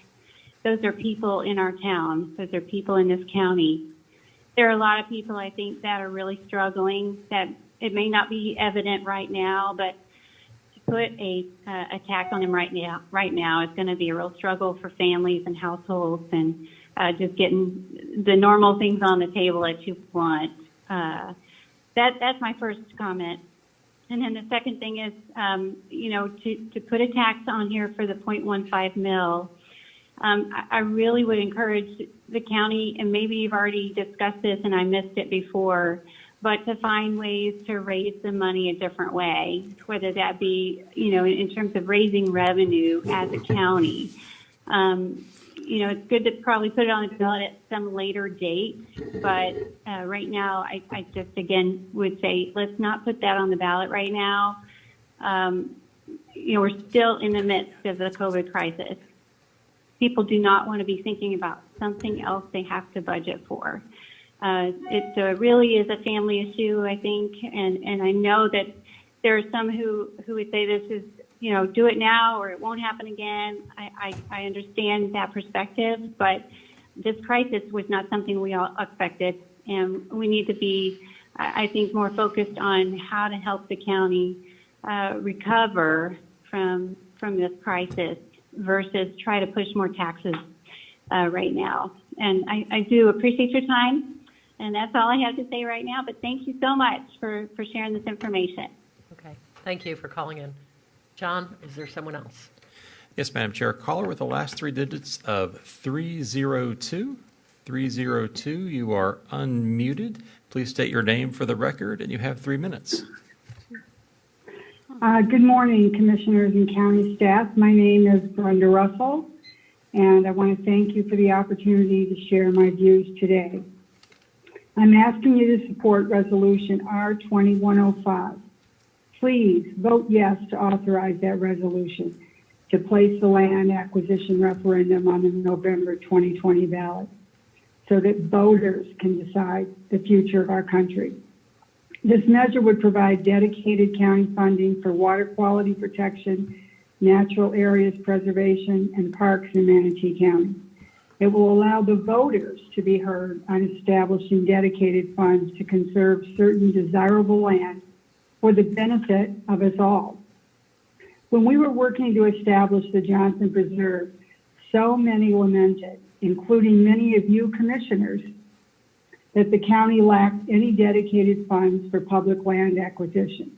Those are people in our town. Those are people in this county. There are a lot of people, I think, that are really struggling, that it may not be evident right now, but to put a tax on them right now is going to be a real struggle for families and households, and just getting the normal things on the table that you want. That's my first comment. And then the second thing is, to put a tax on here for the 0.15 mil, I really would encourage the county, and maybe you've already discussed this and I missed it before, but to find ways to raise the money a different way, whether that be, in terms of raising revenue as a county. It's good to probably put it on the ballot at some later date, but right now I just, again, would say let's not put that on the ballot right now. We're still in the midst of the COVID crisis. People do not want to be thinking about something else they have to budget for. It really is a family issue, I think, and I know that there are some who would say this is, do it now or it won't happen again. I understand that perspective, but this crisis was not something we all expected, and we need to be, I think, more focused on how to help the county recover from this crisis versus try to push more taxes right now. And I do appreciate your time, and that's all I have to say right now, but thank you so much for sharing this information. Okay, thank you for calling in. John, is there someone else? Yes, Madam Chair. Caller with the last three digits of 302. 302, you are unmuted. Please state your name for the record, and you have 3 minutes. Good morning, Commissioners and County staff. My name is Brenda Russell, and I want to thank you for the opportunity to share my views today. I'm asking you to support Resolution R2105. Please vote yes to authorize that resolution to place the land acquisition referendum on the November 2020 ballot so that voters can decide the future of our country. This measure would provide dedicated county funding for water quality protection, natural areas preservation, and parks in Manatee County. It will allow the voters to be heard on establishing dedicated funds to conserve certain desirable land for the benefit of us all. When we were working to establish the Johnson Preserve, so many lamented, including many of you commissioners, that the county lacked any dedicated funds for public land acquisition.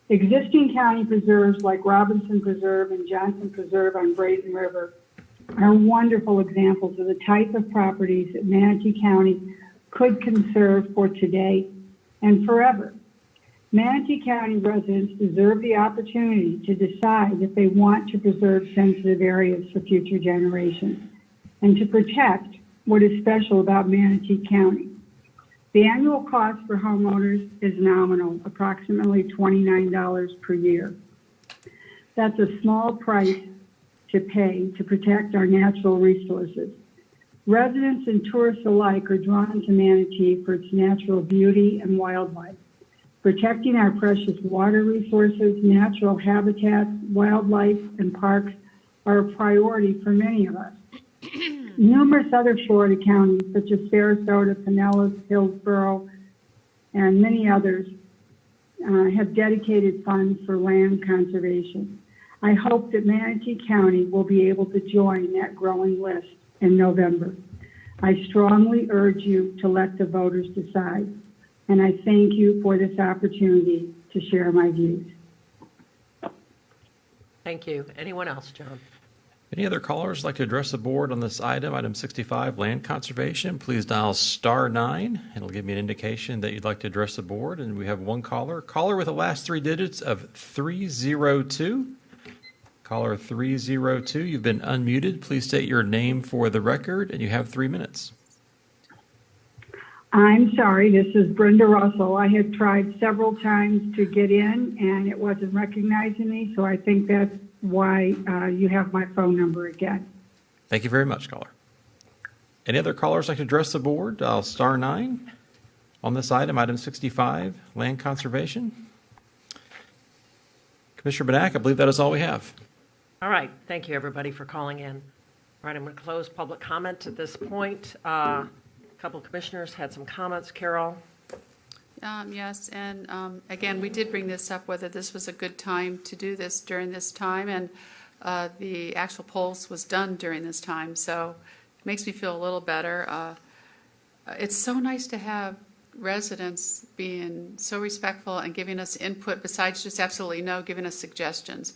Existing county preserves like Robinson Preserve and Johnson Preserve on Brazen River are wonderful examples of the type of properties that Manatee County could conserve for today and forever. Manatee County residents deserve the opportunity to decide if they want to preserve sensitive areas for future generations and to protect what is special about Manatee County. The annual cost for homeowners is nominal, approximately $29 per year. That's a small price to pay to protect our natural resources. Residents and tourists alike are drawn to Manatee for its natural beauty and wildlife. Protecting our precious water resources, natural habitats, wildlife, and parks are a priority for many of us. Numerous other Florida counties, such as Sarasota, Pinellas, Hillsborough, and many others, have dedicated funds for land conservation. I hope that Manatee County will be able to join that growing list in November. I strongly urge you to let the voters decide, and I thank you for this opportunity to share my views. Thank you. Anyone else, John? Any other callers like to address the board on this item, item 65, land conservation? Please dial *9. It'll give me an indication that you'd like to address the board. And we have one caller. Caller with the last 3 digits of 302. Caller 302, you've been unmuted. Please state your name for the record, and you have 3 minutes. I'm sorry, this is Brenda Russell. I had tried several times to get in, and it wasn't recognizing me, so I think that's why you have my phone number again. Thank you very much, caller. Any other callers like to address the board? Dial *9 on this item, item 65, land conservation. Commissioner Benac, I believe that is all we have. All right. Thank you, everybody, for calling in. All right, I'm going to close public comment at this point. A couple of commissioners had some comments. Carol? Yes, and again, we did bring this up, whether this was a good time to do this during this time, and the actual polls was done during this time, so it makes me feel a little better. It's so nice to have residents being so respectful and giving us input besides just absolutely no, giving us suggestions.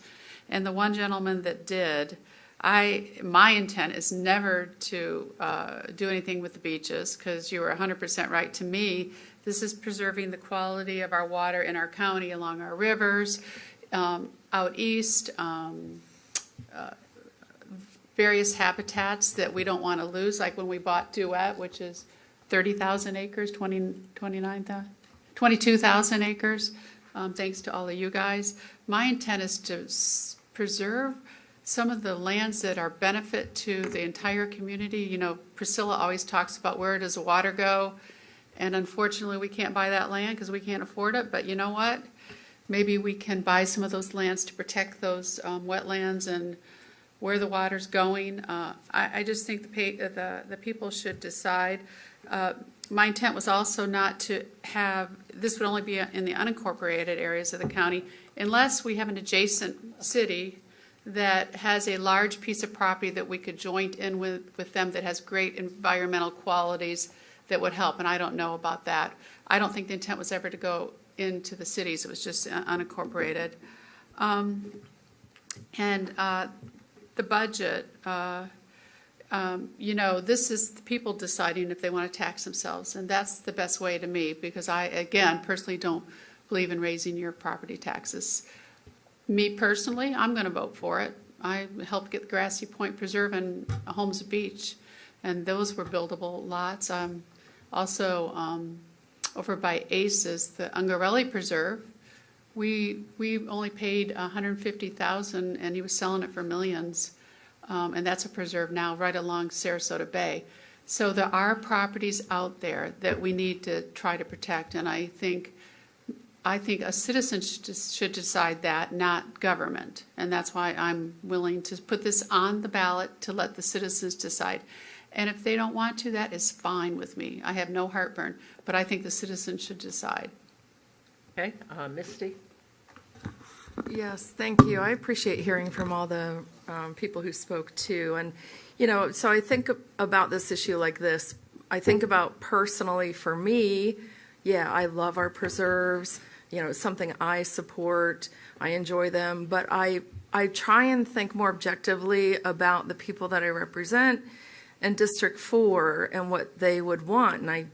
And the one gentleman that did, my intent is never to do anything with the beaches, because you were 100% right. To me, this is preserving the quality of our water in our county along our rivers, out east, various habitats that we don't want to lose, like when we bought Duet, which is 30,000 acres, 22,000 acres, thanks to all of you guys. My intent is to preserve some of the lands that are benefit to the entire community. You know, Priscilla always talks about where does the water go, and unfortunately we can't buy that land because we can't afford it, but you know what? Maybe we can buy some of those lands to protect those wetlands and where the water's going. I just think the people should decide. My intent was also not to have, this would only be in the unincorporated areas of the county, unless we have an adjacent city that has a large piece of property that we could join in with them that has great environmental qualities that would help, and I don't know about that. I don't think the intent was ever to go into the cities. It was just unincorporated. And the budget, this is the people deciding if they want to tax themselves, and that's the best way to me, because I, again, personally don't believe in raising your property taxes. Me personally, I'm going to vote for it. I helped get Grassy Point Preserve and Holmes Beach, and those were buildable lots. Also, over by ACES, the Ungarelli Preserve, we only paid $150,000, and he was selling it for millions. And that's a preserve now right along Sarasota Bay. So there are properties out there that we need to try to protect, and I think a citizen should decide that, not government. And that's why I'm willing to put this on the ballot to let the citizens decide. And if they don't want to, that is fine with me. I have no heartburn, but I think the citizens should decide. Okay, Misty? Yes, thank you. I appreciate hearing from all the people who spoke too. And, so I think about this issue like this. I think about personally for me, yeah, I love our preserves. It's something I support. I enjoy them. But I try and think more objectively about the people that I represent in District 4 and what they would want. And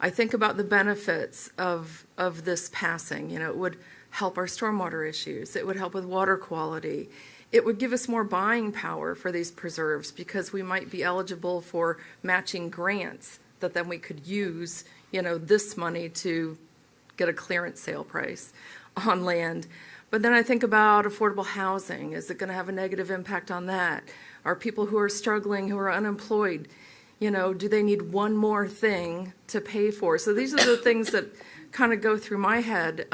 I think about the benefits of this passing. It would help our stormwater issues. It would help with water quality. It would give us more buying power for these preserves because we might be eligible for matching grants that then we could use, this money to get a clearance sale price on land. But then I think about affordable housing. Is it going to have a negative impact on that? Are people who are struggling, who are unemployed, do they need one more thing to pay for? So these are the things that kind of go through my head.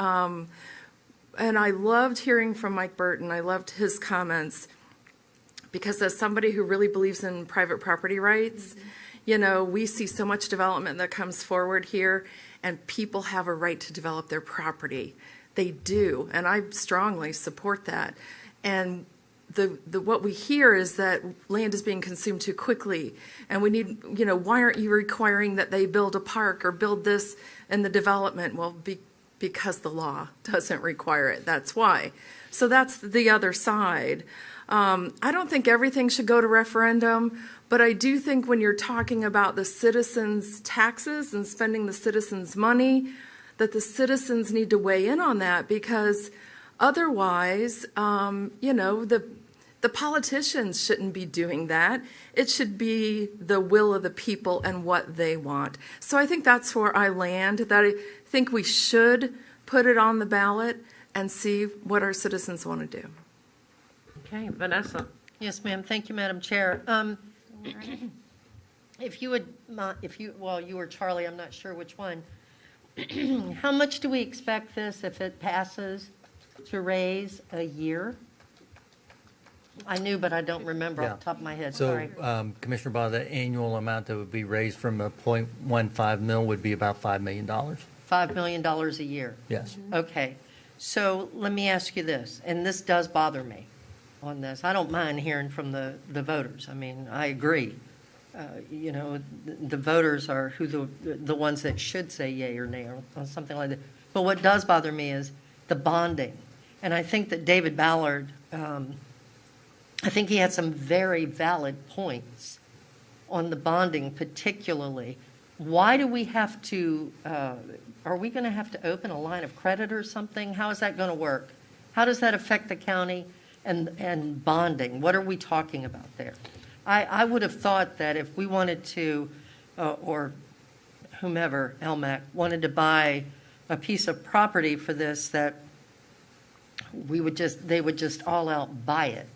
And I loved hearing from Mike Burton. I loved his comments because as somebody who really believes in private property rights, we see so much development that comes forward here, and people have a right to develop their property. They do, and I strongly support that. And what we hear is that land is being consumed too quickly, and we need, why aren't you requiring that they build a park or build this in the development? Well, because the law doesn't require it. That's why. So that's the other side. I don't think everything should go to referendum, but I do think when you're talking about the citizens' taxes and spending the citizens' money, that the citizens need to weigh in on that, because otherwise, the politicians shouldn't be doing that. It should be the will of the people and what they want. So I think that's where I land, that I think we should put it on the ballot and see what our citizens want to do. Okay, Vanessa. Yes, ma'am. Thank you, Madam Chair. If you would, you or Charlie, I'm not sure which one. How much do we expect this, if it passes, to raise a year? I knew, but I don't remember off the top of my head. Sorry. So, Commissioner Baugh, the annual amount that would be raised from a .15 mil would be about $5 million. $5 million a year? Yes. Okay. So let me ask you this, and this does bother me on this. I don't mind hearing from the voters. I mean, I agree. The voters are the ones that should say yay or nay on something like that. But what does bother me is the bonding. And I think that David Ballard, I think he had some very valid points on the bonding particularly. Why do we have to, are we going to have to open a line of credit or something? How is that going to work? How does that affect the county and bonding? What are we talking about there? I would have thought that if we wanted to, or whomever, LMAC, wanted to buy a piece of property for this, that they would just all out buy it.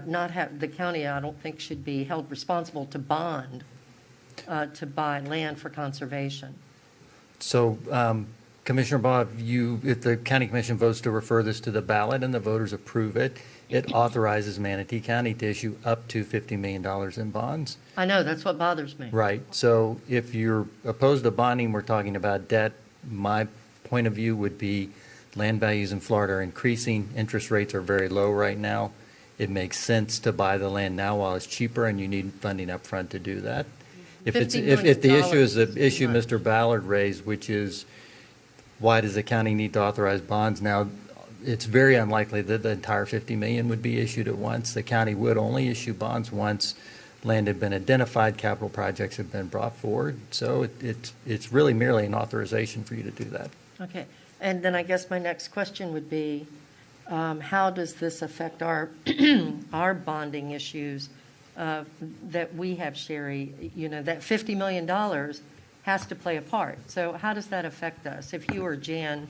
Not have, the county, I don't think, should be held responsible to bond to buy land for conservation. So, Commissioner Baugh, if the county commission votes to refer this to the ballot and the voters approve it, it authorizes Manatee County to issue up to $50 million in bonds. I know, that's what bothers me. Right. So if you're opposed to bonding, we're talking about debt. My point of view would be land values in Florida are increasing. Interest rates are very low right now. It makes sense to buy the land now while it's cheaper, and you need funding up front to do that. If the issue is the issue Mr. Ballard raised, which is why does the county need to authorize bonds now, it's very unlikely that the entire $50 million would be issued at once. The county would only issue bonds once land had been identified, capital projects had been brought forward. So it's really merely an authorization for you to do that. Okay, and then I guess my next question would be, how does this affect our, our bonding issues that we have, Sherry? You know, that $50 million has to play a part. So how does that affect us? If you or Jan,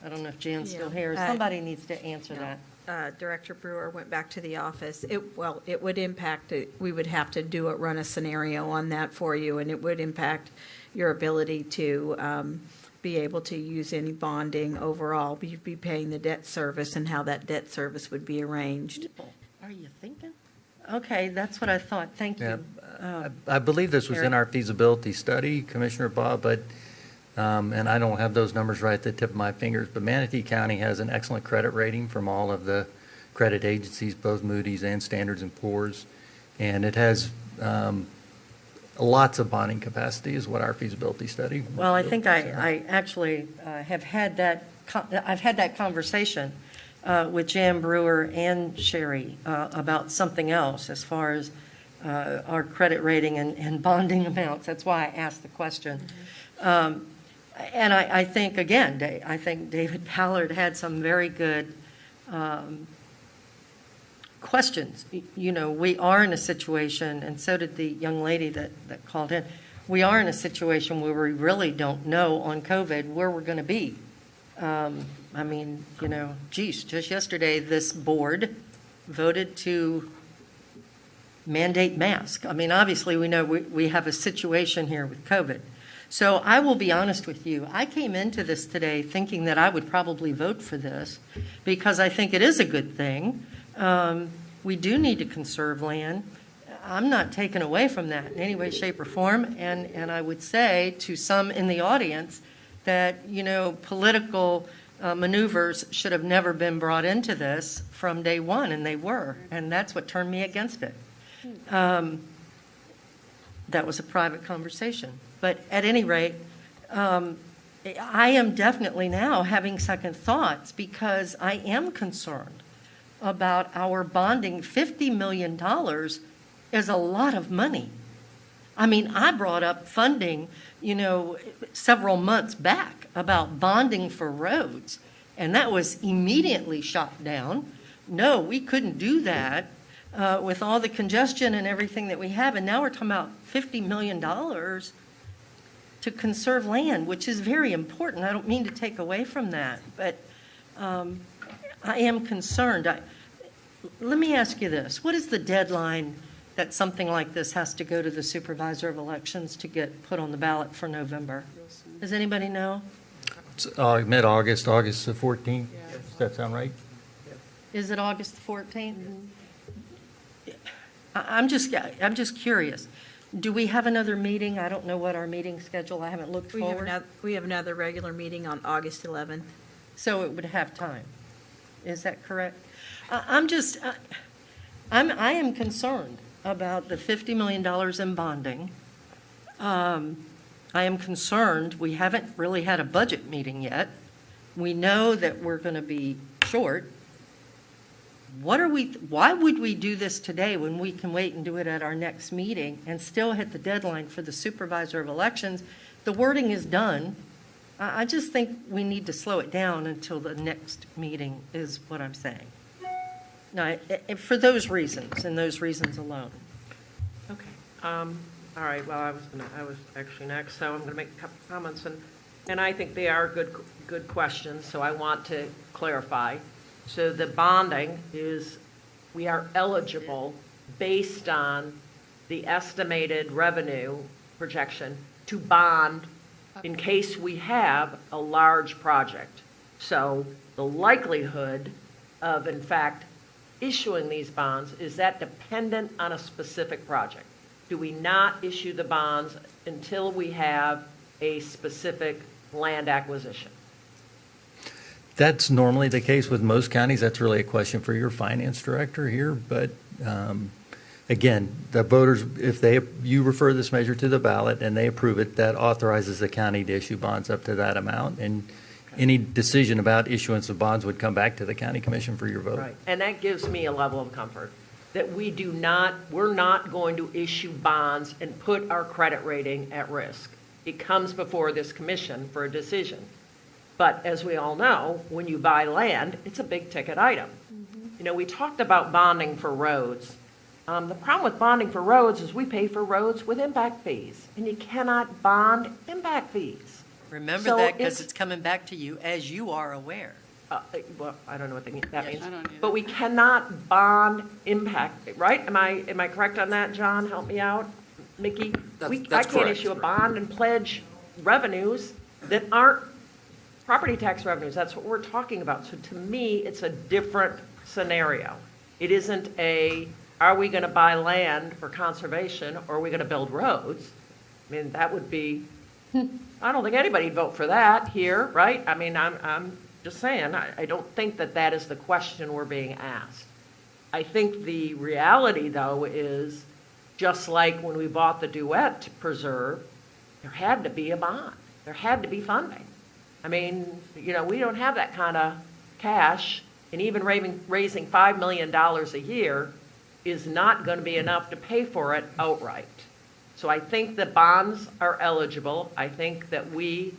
I don't know if Jan's still here, somebody needs to answer that. Director Brewer went back to the office. It would impact, we would have to run a scenario on that for you, and it would impact your ability to be able to use any bonding overall. You'd be paying the debt service and how that debt service would be arranged. People, are you thinking? Okay, that's what I thought. Thank you. I believe this was Eric? in our feasibility study, Commissioner Baugh, but, and I don't have those numbers right at the tip of my fingers, but Manatee County has an excellent credit rating from all of the credit agencies, both Moody's and Standard & Poor's, and it has lots of bonding capacity is what our feasibility study. Well, I think I actually have had that, I've had that conversation with Jan Brewer and Sherry about something else as far as our credit rating and bonding amounts. That's why I asked the question. And I think, again, I think David Ballard had some very good questions. You know, we are in a situation, and so did the young lady that called in, we are in a situation where we really don't know on COVID where we're going to be. I mean, you know, geez, just yesterday this board voted to mandate masks. I mean, obviously we know we have a situation here with COVID. So I will be honest with you. I came into this today thinking that I would probably vote for this because I think it is a good thing. We do need to conserve land. I'm not taken away from that in any way, shape, or form. And I would say to some in the audience that, you know, political maneuvers should have never been brought into this from day one, and they were. And that's what turned me against it. That was a private conversation. But at any rate, I am definitely now having second thoughts because I am concerned about our bonding. $50 million is a lot of money. I mean, I brought up funding, you know, several months back about bonding for roads, and that was immediately shot down. No, we couldn't do that with all the congestion and everything that we have, and now we're talking about $50 million to conserve land, which is very important. I don't mean to take away from that, but I am concerned. Let me ask you this. What is the deadline that something like this has to go to the supervisor of elections to get put on the ballot for November? Does anybody know? It's mid-August, August the 14th. Does that sound right? Is it August the 14th? I'm just curious. Do we have another meeting? I don't know what our meeting schedule, I haven't looked forward. We have another regular meeting on August 11th. So it would have time. Is that correct? I am concerned about the $50 million in bonding. I am concerned. We haven't really had a budget meeting yet. We know that we're going to be short. Why would we do this today when we can wait and do it at our next meeting and still hit the deadline for the supervisor of elections? The wording is done. I just think we need to slow it down until the next meeting is what I'm saying. Now, for those reasons and those reasons alone. Okay. All right. Well, I was actually next, so I'm going to make a couple comments, and I think they are good questions. So I want to clarify. So the bonding is, we are eligible based on the estimated revenue projection to bond in case we have a large project. So the likelihood of, in fact, issuing these bonds, is that dependent on a specific project? Do we not issue the bonds until we have a specific land acquisition? That's normally the case with most counties. That's really a question for your finance director here. But again, the voters, if you refer this measure to the ballot and they approve it, that authorizes the county to issue bonds up to that amount. And any decision about issuance of bonds would come back to the county commission for your vote. Right. And that gives me a level of comfort. that we're not going to issue bonds and put our credit rating at risk. It comes before this commission for a decision. But as we all know, when you buy land, it's a big ticket item. You know, we talked about bonding for roads. The problem with bonding for roads is we pay for roads with impact fees, and you cannot bond impact fees. Remember So that because it's coming back to you, as you are aware. Well, I don't know what that means. I don't either. But we cannot bond impact, right? Am I correct on that, John? Help me out. Mickey? That's I can't correct. issue a bond and pledge revenues that aren't property tax revenues. That's what we're talking about. So to me, it's a different scenario. It isn't are we going to buy land for conservation or are we going to build roads? I mean, that would be, I don't think anybody'd vote for that here, right? I mean, I'm just saying, I don't think that is the question we're being asked. I think the reality, though, is just like when we bought the Duet Preserve, there had to be a bond. There had to be funding. I mean, you know, we don't have that kind of cash, and even raising $5 million a year is not going to be enough to pay for it outright. So I think that bonds are eligible. I think that we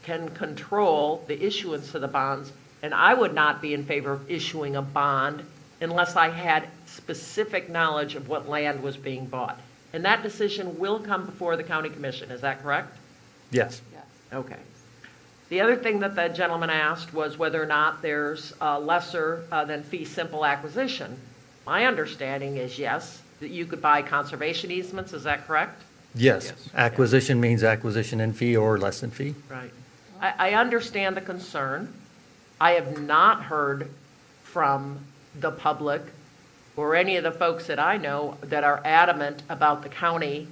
can control the issuance of the bonds, and I would not be in favor of issuing a bond unless I had specific knowledge of what land was being bought. And that decision will come before the county commission, is that correct? Yes. Okay. The other thing that the gentleman asked was whether or not there's a lesser than fee simple acquisition. My understanding is yes, that you could buy conservation easements, is that correct? Yes. Acquisition means acquisition in fee or less than fee. Right. I understand the concern. I have not heard from the public or any of the folks that I know that are adamant about the county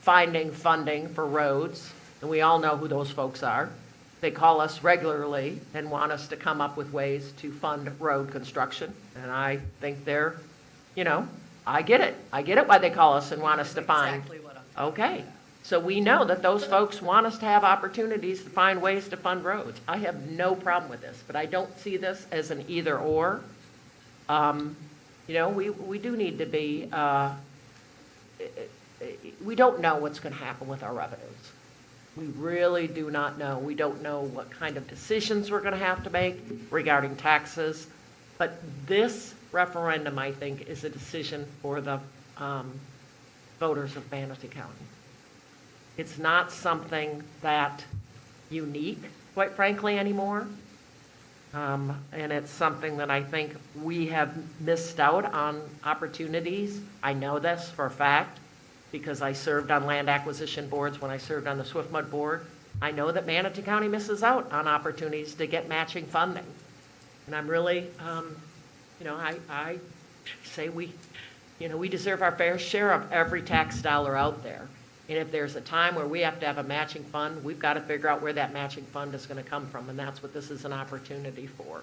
finding funding for roads, and we all know who those folks are. They call us regularly and want us to come up with ways to fund road construction, and I think they're, you know, I get it. I get it why they call us and want us to find. Exactly what I'm. Okay. So we know that those folks want us to have opportunities to find ways to fund roads. I have no problem with this, but I don't see this as an either or. You know, we do need to be, we don't know what's going to happen with our revenues. We really do not know. We don't know what kind of decisions we're going to have to make regarding taxes. But this referendum, I think, is a decision for the voters of Manatee County. It's not something that unique, quite frankly, anymore. And it's something that I think we have missed out on opportunities. I know this for a fact because I served on land acquisition boards when I served on the Swiftmud board. I know that Manatee County misses out on opportunities to get matching funding. And I'm really, you know, I say we deserve our fair share of every tax dollar out there. And if there's a time where we have to have a matching fund, we've got to figure out where that matching fund is going to come from, and that's what this is an opportunity for.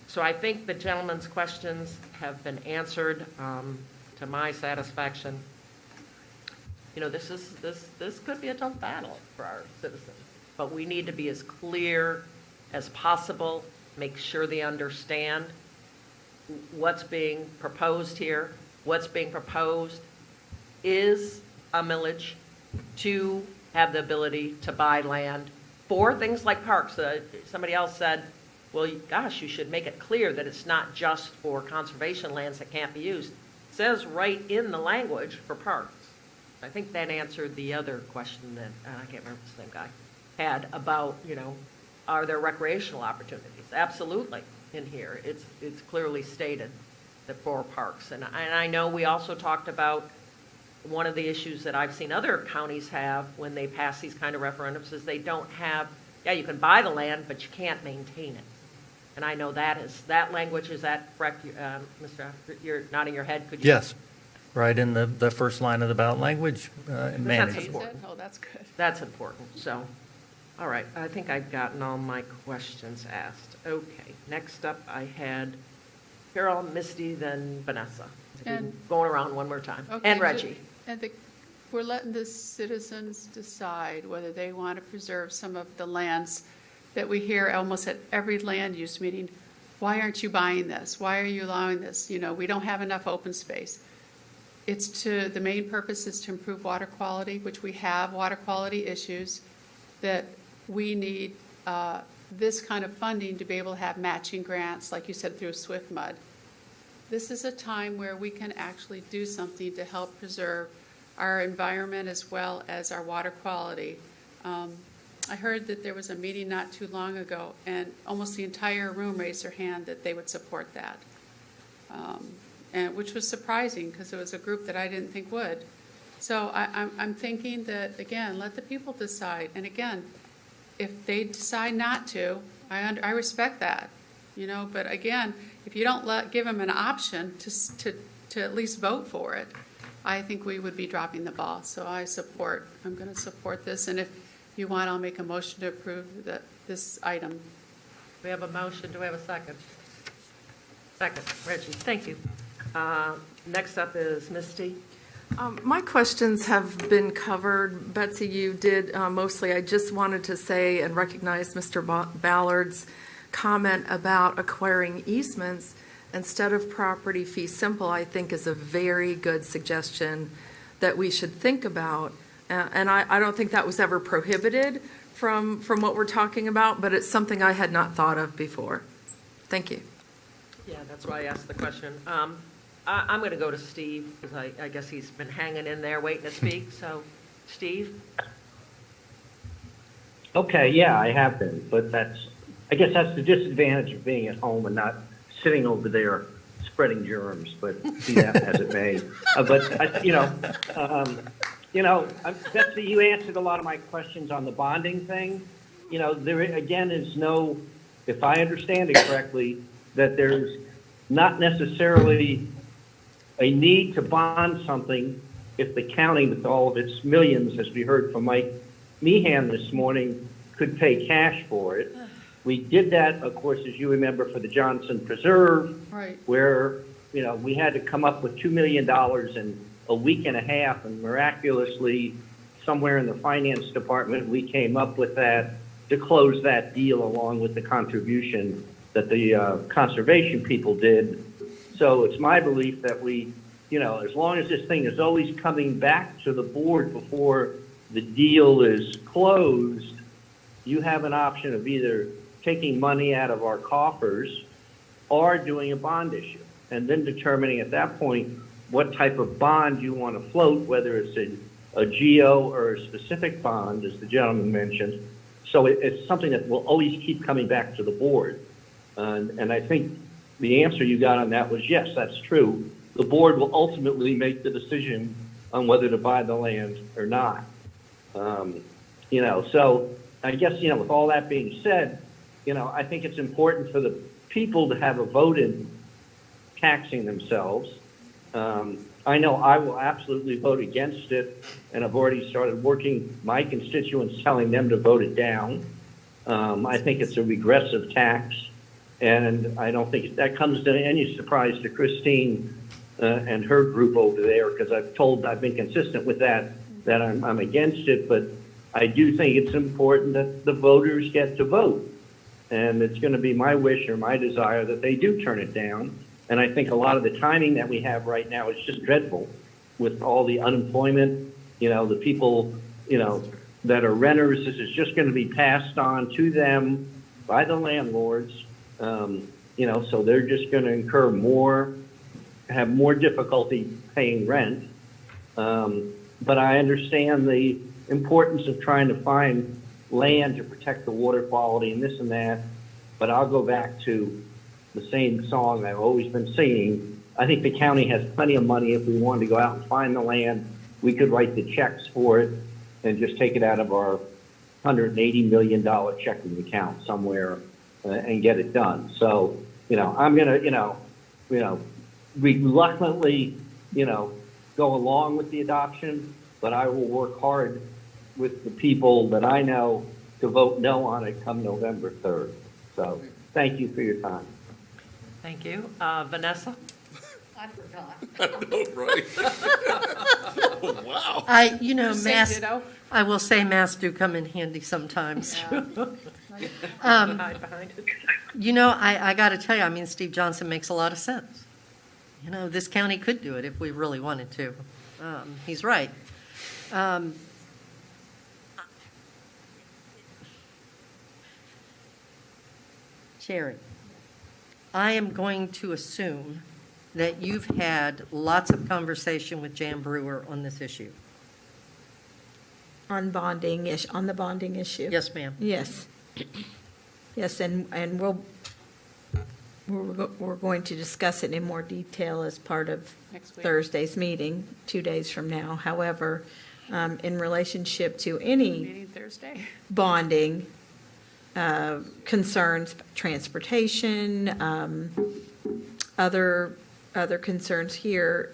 So I think the gentleman's questions have been answered to my satisfaction. You know, this could be a tough battle for our citizens, but we need to be as clear as possible, make sure they understand what's being proposed here. What's being proposed is a millage to have the ability to buy land for things like parks. Somebody else said, well, gosh, you should make it clear that it's not just for conservation lands that can't be used. It says right in the language for parks. I think that answered the other question that, I can't remember the same guy, had about, you know, are there recreational opportunities? Absolutely in here. It's clearly stated that for parks. And I know we also talked about one of the issues that I've seen other counties have when they pass these kind of referendums is they don't have, you can buy the land, but you can't maintain it. And I know that language, is that correct? Mr. You're nodding your head. Could you? Yes. Right in the first line of the ballot language, managed. That's important. Oh, that's good. That's important. So, all right. I think I've gotten all my questions asked. Okay. Next up, I had Carol, Misty, then Vanessa. And- going around one more time. Okay, And Reggie. We're letting the citizens decide whether they want to preserve some of the lands that we hear almost at every land use meeting. why aren't you buying this? Why are you allowing this? You know, we don't have enough open space. The main purpose is to improve water quality, which we have water quality issues, that we need this kind of funding to be able to have matching grants, like you said, through Swift Mud. This is a time where we can actually do something to help preserve our environment as well as our water quality. I heard that there was a meeting not too long ago, and almost the entire room raised their hand that they would support that, and which was surprising because it was a group that I didn't think would. So I'm thinking that, again, let the people decide. And again, if they decide not to, I respect that, you know. But again, if you don't give them an option to at least vote for it, I think we would be dropping the ball. So I'm going to support this. And if you want, I'll make a motion to approve this item. We have a motion. Do we have a second? Second. Reggie, thank you. Next up is Misty. My questions have been covered. Betsy, you did mostly. I just wanted to say and recognize Mr. Ballard's comment about acquiring easements instead of property fee simple, I think is a very good suggestion that we should think about. And I don't think that was ever prohibited from what we're talking about, but it's something I had not thought of before. Thank you. Yeah, that's why I asked the question. I'm going to go to Steve because I guess he's been hanging in there waiting to speak. So, Steve? Okay, yeah, I have been, but I guess that's the disadvantage of being at home and not sitting over there spreading germs, but be that as it may. Betsy, you answered a lot of my questions on the bonding thing. You know, there again is no, if I understand it correctly, that there's not necessarily a need to bond something if the county, with all of its millions, as we heard from Mike Meehan this morning, could pay cash for it. We did that, of course, as you remember, for the Johnson Preserve, Right. where, you know, we had to come up with $2 million in a week and a half, and miraculously, somewhere in the finance department, we came up with that to close that deal along with the contribution that the conservation people did. So it's my belief that we, you know, as long as this thing is always coming back to the board before the deal is closed, you have an option of either taking money out of our coffers or doing a bond issue, and then determining at that point what type of bond you want to float, whether it's a GO or a specific bond, as the gentleman mentioned. So it's something that will always keep coming back to the board. And I think the answer you got on that was yes, that's true. The board will ultimately make the decision on whether to buy the land or not. You know, so I guess, you know, with all that being said, you know, I think it's important for the people to have a vote in taxing themselves. I know I will absolutely vote against it, and I've already started working my constituents, telling them to vote it down. I think it's a regressive tax, and I don't think that comes to any surprise to Christine and her group over there, because I've been consistent with that I'm against it, but I do think it's important that the voters get to vote. And it's going to be my wish or my desire that they do turn it down. And I think a lot of the timing that we have right now is just dreadful with all the unemployment, you know, the people, you know, that are renters. This is just going to be passed on to them by the landlords, you know, so they're just going to have more difficulty paying rent. But I understand the importance of trying to find land to protect the water quality and this and that. But I'll go back to the same song I've always been singing. I think the county has plenty of money. If we wanted to go out and find the land, we could write the checks for it and just take it out of our $180 million checking account somewhere and get it done. So, you know, I'm going to, reluctantly, go along with the adoption, but I will work hard with the people that I know to vote no on it come November 3rd. So thank you for your time. Thank you. Vanessa? I forgot. I know, right? Wow. I will say masks do come in handy sometimes. Hide behind it. I got to tell you, I mean, Steve Johnson makes a lot of sense. This county could do it if we really wanted to. He's right. Sherry, I am going to assume that you've had lots of conversation with Jan Brewer on this issue. On the bonding issue? Yes, ma'am. Yes. Yes, and we're going to discuss it in more detail as part of Next week. Thursday's meeting, 2 days from now. However, in relationship to any Meeting Thursday. bonding concerns, transportation, other concerns here,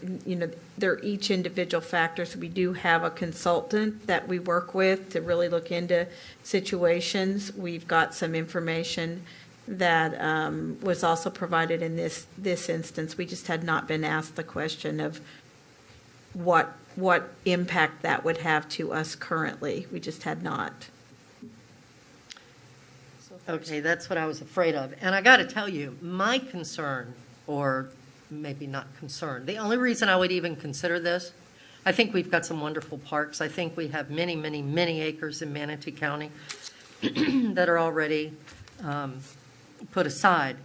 they're each individual factors. We do have a consultant that we work with to really look into situations. We've got some information that was also provided in this instance. We just had not been asked the question of what impact that would have to us currently. We just had not. Okay, that's what I was afraid of. And I got to tell you, my concern, or maybe not concern, the only reason I would even consider this, I think we've got some wonderful parks. I think we have many, many, many acres in Manatee County that are already put aside.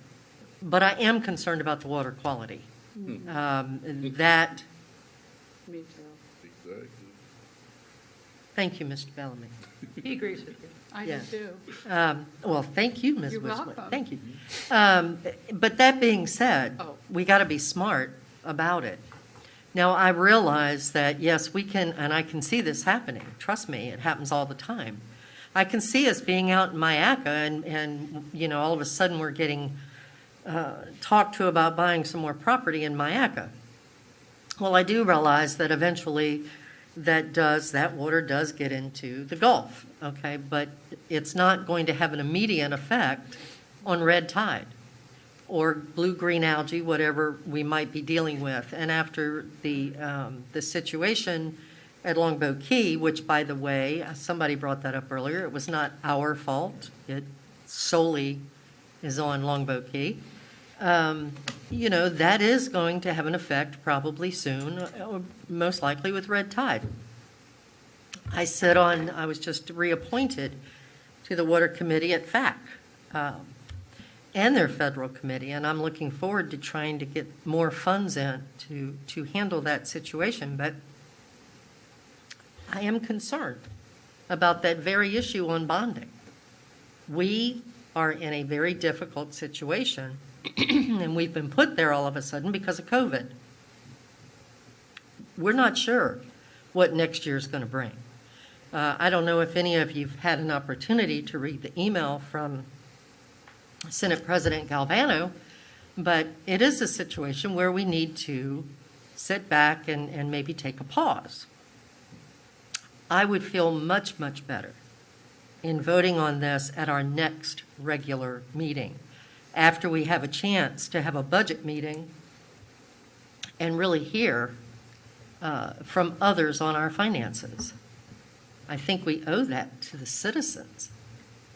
But I am concerned about the water quality. That. Me too. Exactly. Thank you, Mr. Bellamy. He agrees with you. I Yeah. do too. Well, thank you, Ms. You're Whistler. welcome. Thank you. But that being said, we got to be smart about it. Now, I realize that, yes, we can, and I can see this happening. Trust me, it happens all the time. I can see us being out in Mayaca and all of a sudden we're getting talked to about buying some more property in Mayaca. Well, I do realize that eventually that water does get into the Gulf, okay? But it's not going to have an immediate effect on red tide or blue-green algae, whatever we might be dealing with. And after the situation at Longbow Key, which, by the way, somebody brought that up earlier, it was not our fault. It solely is on Longbow Key. That is going to have an effect probably soon, most likely with red tide. I was just reappointed to the Water Committee at FAC and their federal committee, and I'm looking forward to trying to get more funds in to handle that situation. But I am concerned about that very issue on bonding. We are in a very difficult situation, and we've been put there all of a sudden because of COVID. We're not sure what next year is going to bring. I don't know if any of you have had an opportunity to read the email from Senate President Galvano, but it is a situation where we need to sit back and maybe take a pause. I would feel much, much better in voting on this at our next regular meeting, after we have a chance to have a budget meeting and really hear from others on our finances. I think we owe that to the citizens.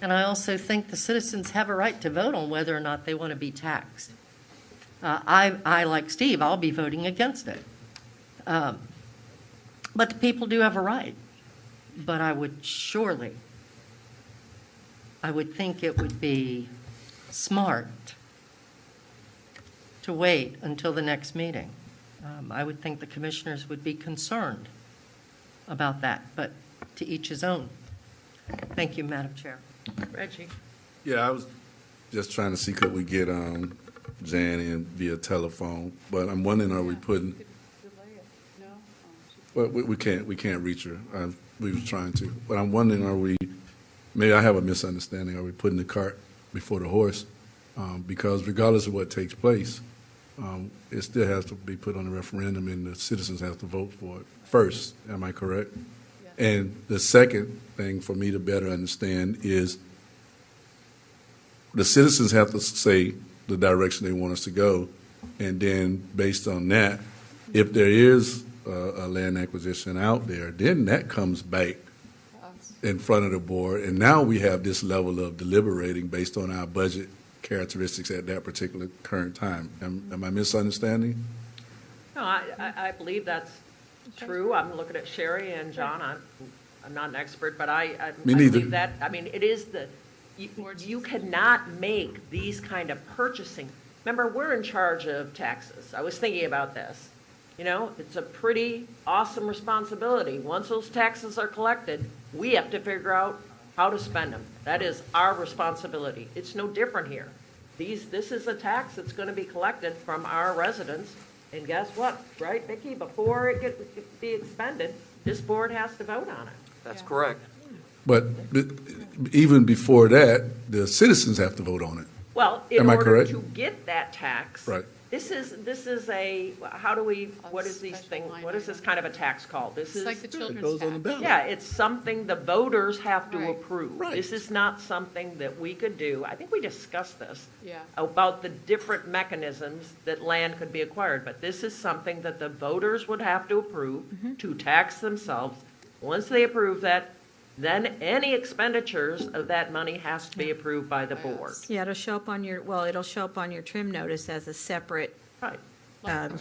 And I also think the citizens have a right to vote on whether or not they want to be taxed. I, like Steve, I'll be voting against it. But the people do have a right. But I would think it would be smart to wait until the next meeting. I would think the commissioners would be concerned about that, but to each his own. Thank you, Madam Chair. Reggie. Yeah, I was just trying to see could we get Jan in via telephone, but I'm wondering, are we putting? Well, we can't reach her. We were trying to, but I'm wondering, maybe I have a misunderstanding. Are we putting the cart before the horse? Because regardless of what takes place, it still has to be put on a referendum, and the citizens have to vote for it first. Am I correct? Yeah. And the second thing for me to better understand is the citizens have to say the direction they want us to go, And then based on that, if there is a land acquisition out there, then that comes back in front of the board. And now we have this level of deliberating based on our budget characteristics at that particular current time. Am I misunderstanding? No, I believe that's true. I'm looking at Sherry and John. I'm not an expert, but I Me neither. believe that. I mean, it is you cannot make these kind of purchasing. Remember, we're in charge of taxes. I was thinking about this. You know, it's a pretty awesome responsibility. Once those taxes are collected, we have to figure out how to spend them. That is our responsibility. It's no different here. This is a tax that's going to be collected from our residents. And guess what, right, Vicki? Before it can be expended, this board has to vote on it. That's correct. But even before that, the citizens have to vote on it. Well, in Am I order correct? to get that tax, Right. this is a, how do we, what is these things, what is this kind of a tax called? This It's is like the children's goes on the tax. ballot. Yeah, it's something the voters have to Right. approve. Right. This is not something that we could do. I think we discussed this. Yeah. About the different mechanisms that land could be acquired, but this is something that the voters would have to approve to tax themselves. Once they approve that, then any expenditures of that money has to be approved by the board. Yeah, it'll show up on it'll show up on your trim notice as a separate Right.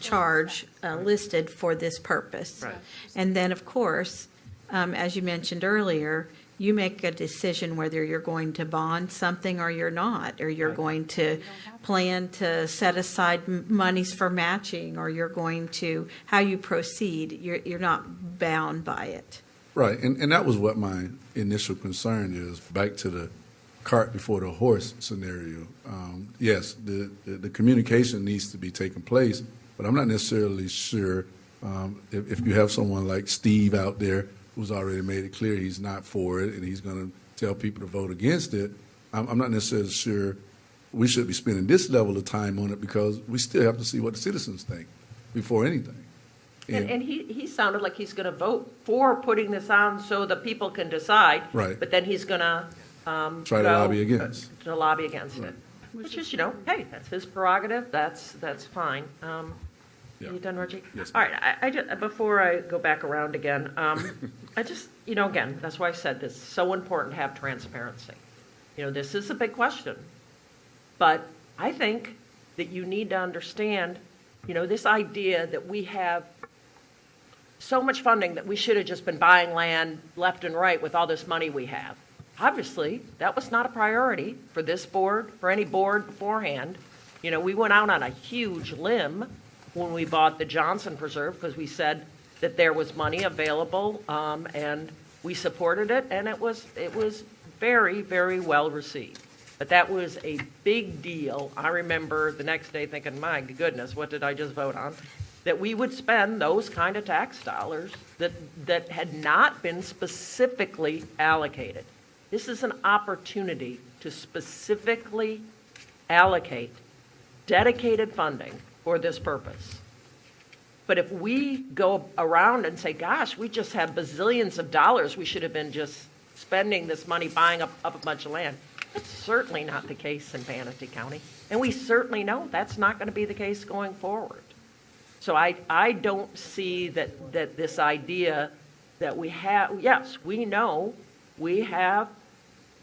charge listed for this purpose. Right. And then, of course, as you mentioned earlier, you make a decision whether you're going to bond something or you're not, or you're going to plan to set aside monies for matching, or you're going to, how you proceed, you're not bound by it. Right, and that was what my initial concern is, back to the cart before the horse scenario. Yes, the communication needs to be taking place, but I'm not necessarily sure if you have someone like Steve out there who's already made it clear he's not for it and he's going to tell people to vote against it. I'm not necessarily sure we should be spending this level of time on it, because we still have to see what the citizens think before anything. And he sounded like he's going to vote for putting this on so that people can decide. Right. But then he's going to Try to lobby against. To lobby against it. Which is, hey, that's his prerogative. That's fine. You done, Reggie? Yes, All right. I just, before I go back around again, I just, again, that's why I said this is so important to have transparency. This is a big question, but I think that you need to understand, this idea that we have so much funding that we should have just been buying land left and right with all this money we have. Obviously, that was not a priority for this board, for any board beforehand. We went out on a huge limb when we bought the Johnson Preserve, because we said that there was money available, and we supported it, and it was very, very well received. But that was a big deal. I remember the next day thinking, my goodness, what did I just vote on? That we would spend those kind of tax dollars that had not been specifically allocated. This is an opportunity to specifically allocate dedicated funding for this purpose. But if we go around and say, gosh, we just have bazillions of dollars, we should have been just spending this money buying up a bunch of land. That's certainly not the case in Manatee County. And we certainly know that's not going to be the case going forward. So I don't see that this idea that we have, yes, we know we've had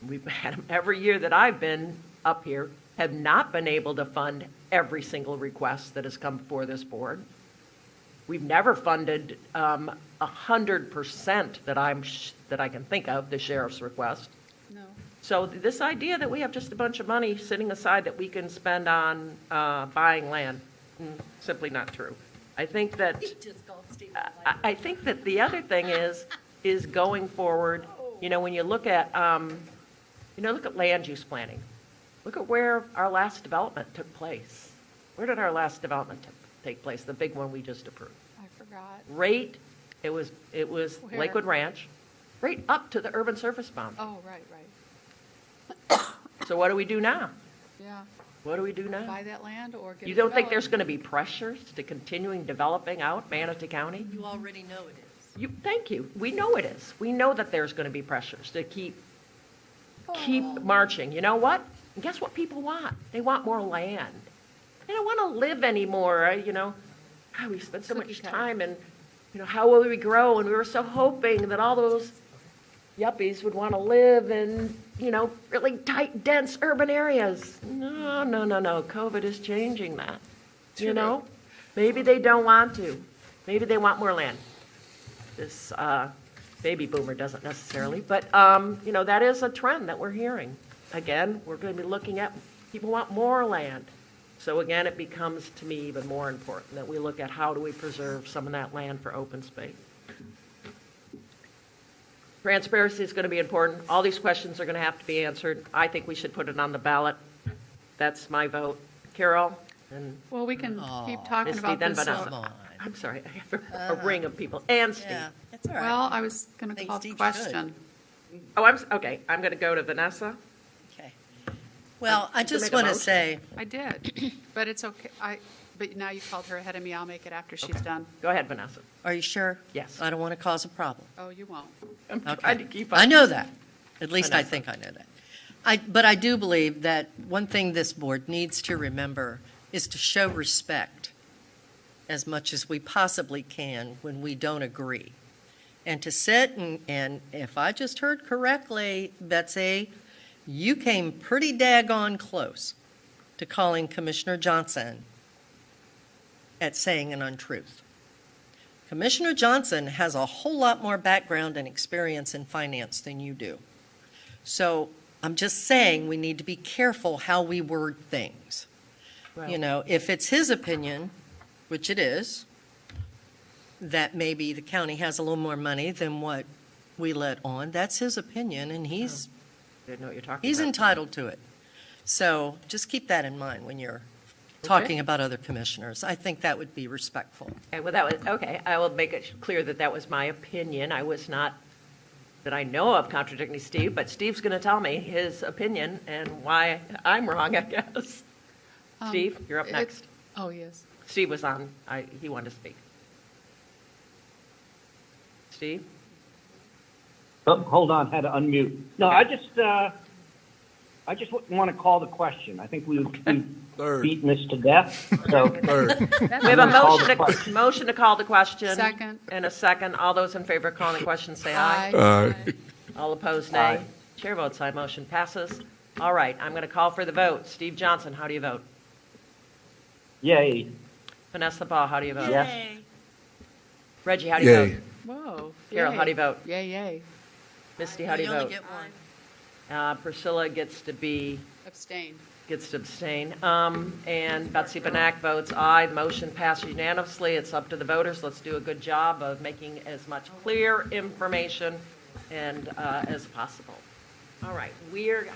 them every year that I've been up here, have not been able to fund every single request that has come before this board. We've never funded 100% that I can think of, the sheriff's request. No. So this idea that we have just a bunch of money sitting aside that we can spend on buying land, simply not true. I think that the other thing is going forward. When you look at look at land use planning. Look at where our last development took place. Where did our last development take place? The big one we just approved. I forgot. Right, it was Where? Lakewood Ranch, right up to the urban surface boundary. Oh, right. So what do we do now? Yeah. What do we do now? Buy that land or get You it don't think developed? there's going to be pressures to continuing developing out Manatee County? You already know it is. Thank you. We know it is. We know that there's going to be pressures to keep marching. You know what? And guess what people want? They want more land. they don't want to live anymore. God, we spent so much time and, how will we grow? And we were so hoping that all those yuppies would want to live in, really tight, dense urban areas. No, no, no, no. COVID is changing that. Maybe they don't want to. Maybe they want more land. This baby boomer doesn't necessarily, but that is a trend that we're hearing. Again, we're going to be looking at people want more land. So again, it becomes to me even more important that we look at how do we preserve some of that land for open space. Transparency is going to be important. All these questions are going to have to be answered. I think we should put it on the ballot. That's my vote. Carol? And well, we can keep talking Misty, about then this. Vanessa. I'm sorry, I have a ring of people. And Steve. Yeah, that's all right. Well, I was going to call the question. Oh, okay. I'm going to go to Vanessa. Okay. Well, I just want to say. I did, but it's okay. But now you called her ahead of me. I'll make it after she's done. Go ahead, Vanessa. Are you sure? Yes. I don't want to cause a problem. Oh, you won't. I'm trying to keep up. I know that. At least I Vanessa. think I know that. But I do believe that one thing this board needs to remember is to show respect as much as we possibly can when we don't agree. And to sit and if I just heard correctly, Betsy, you came pretty daggone close to calling Commissioner Johnson at saying an untruth. Commissioner Johnson has a whole lot more background and experience in finance than you do. So I'm just saying we need to be careful how we word things. Well, If it's his opinion, which it is, that maybe the county has a little more money than what we let on, that's his opinion, and he's Didn't know what you're talking he's about. entitled to it. So just keep that in mind when you're talking about other commissioners. I think that would be respectful. Okay, well, that was, okay, I will make it clear that that was my opinion. I was not, that I know of, contradicting Steve, but Steve's going to tell me his opinion and why I'm wrong, I guess. Steve, you're up next. Oh, yes. Steve was on, he wanted to speak. Steve? Oh, hold on, had to unmute. No, I just want to call the question. I think we've beaten this to death. So We have a motion to call the question. Second. And a second. All those in favor of calling the question, say aye. Aye. All opposed, nay. Aye. Chair votes aye, motion passes. All right, I'm going to call for the vote. Steve Johnson, how do you vote? Yay. Vanessa Baugh, how do you vote? Yes. Reggie, how do you Yay. vote? Whoa. Carol, Yay. how do you vote? Yay, yay. Misty, how do you only vote? get one. Priscilla gets to abstain. And Betsy Benac votes aye. The motion passed unanimously. It's up to the voters. Let's do a good job of making as much clear information and as possible. All right,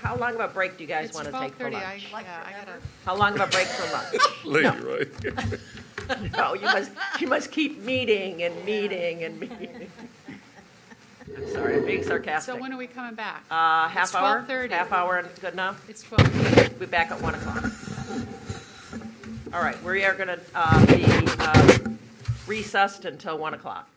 how long of a break do you guys want to take for 12:30. lunch? I gotta. How long of a break for lunch? Lady, right? No, you must keep meeting and meeting and meeting. I'm sorry, I'm being sarcastic. So when are we coming back? Half It's hour? 12:30. Half hour, good enough? It's 12:30. We'll be back at 1 o'clock. All right, we are going to be recessed until 1 o'clock.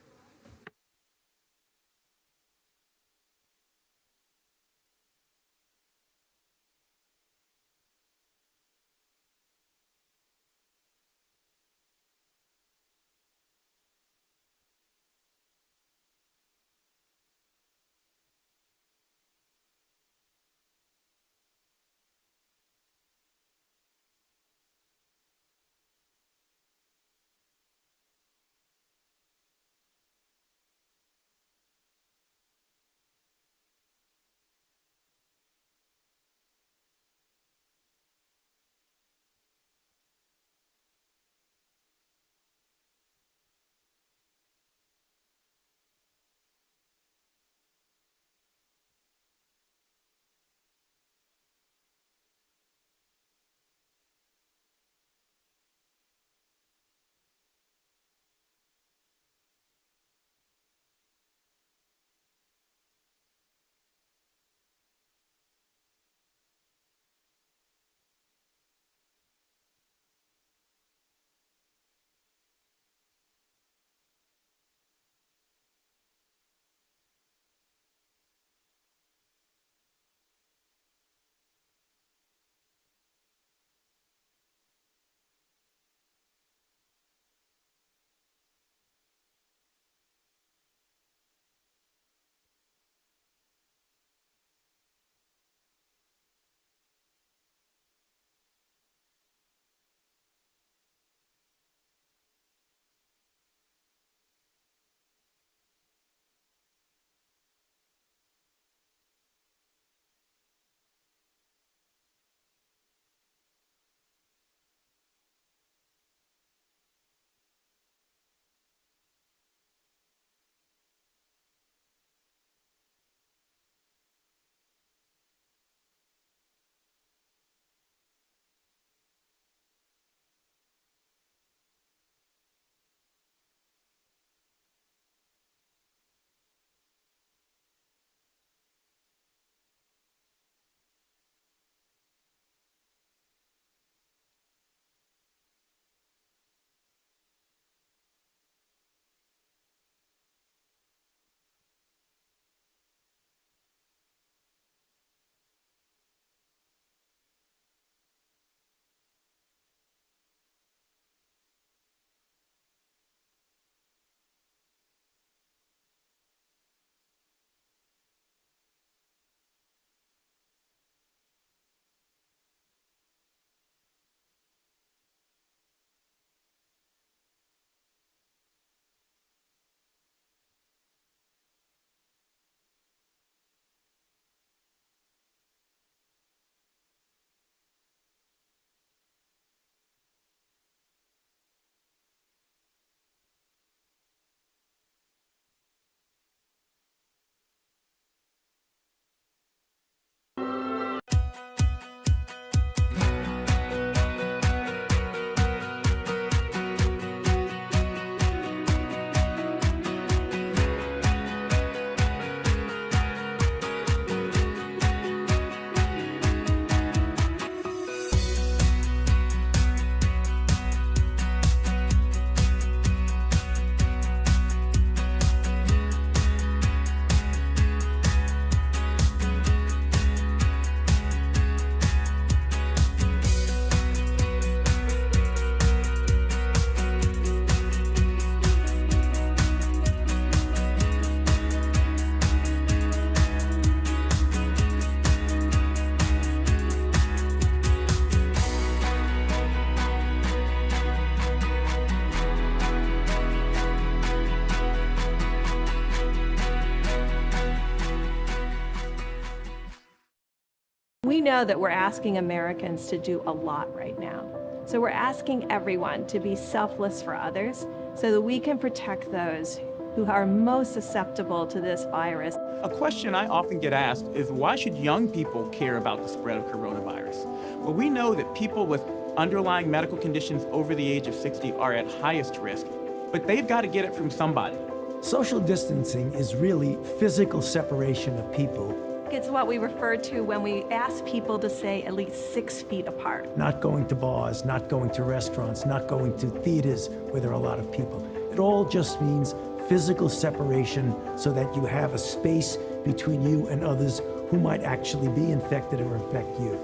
We know that we're asking Americans to do a lot right now. So we're asking everyone to be selfless for others so that we can protect those who are most susceptible to this virus. A question I often get asked is why should young people care about the spread of coronavirus? Well, we know that people with underlying medical conditions over the age of 60 are at highest risk, but they've got to get it from somebody. Social distancing is really physical separation of people. It's what we refer to when we ask people to stay at least 6 feet apart. Not going to bars, not going to restaurants, not going to theaters where there are a lot of people. It all just means physical separation so that you have a space between you and others who might actually be infected or infect you.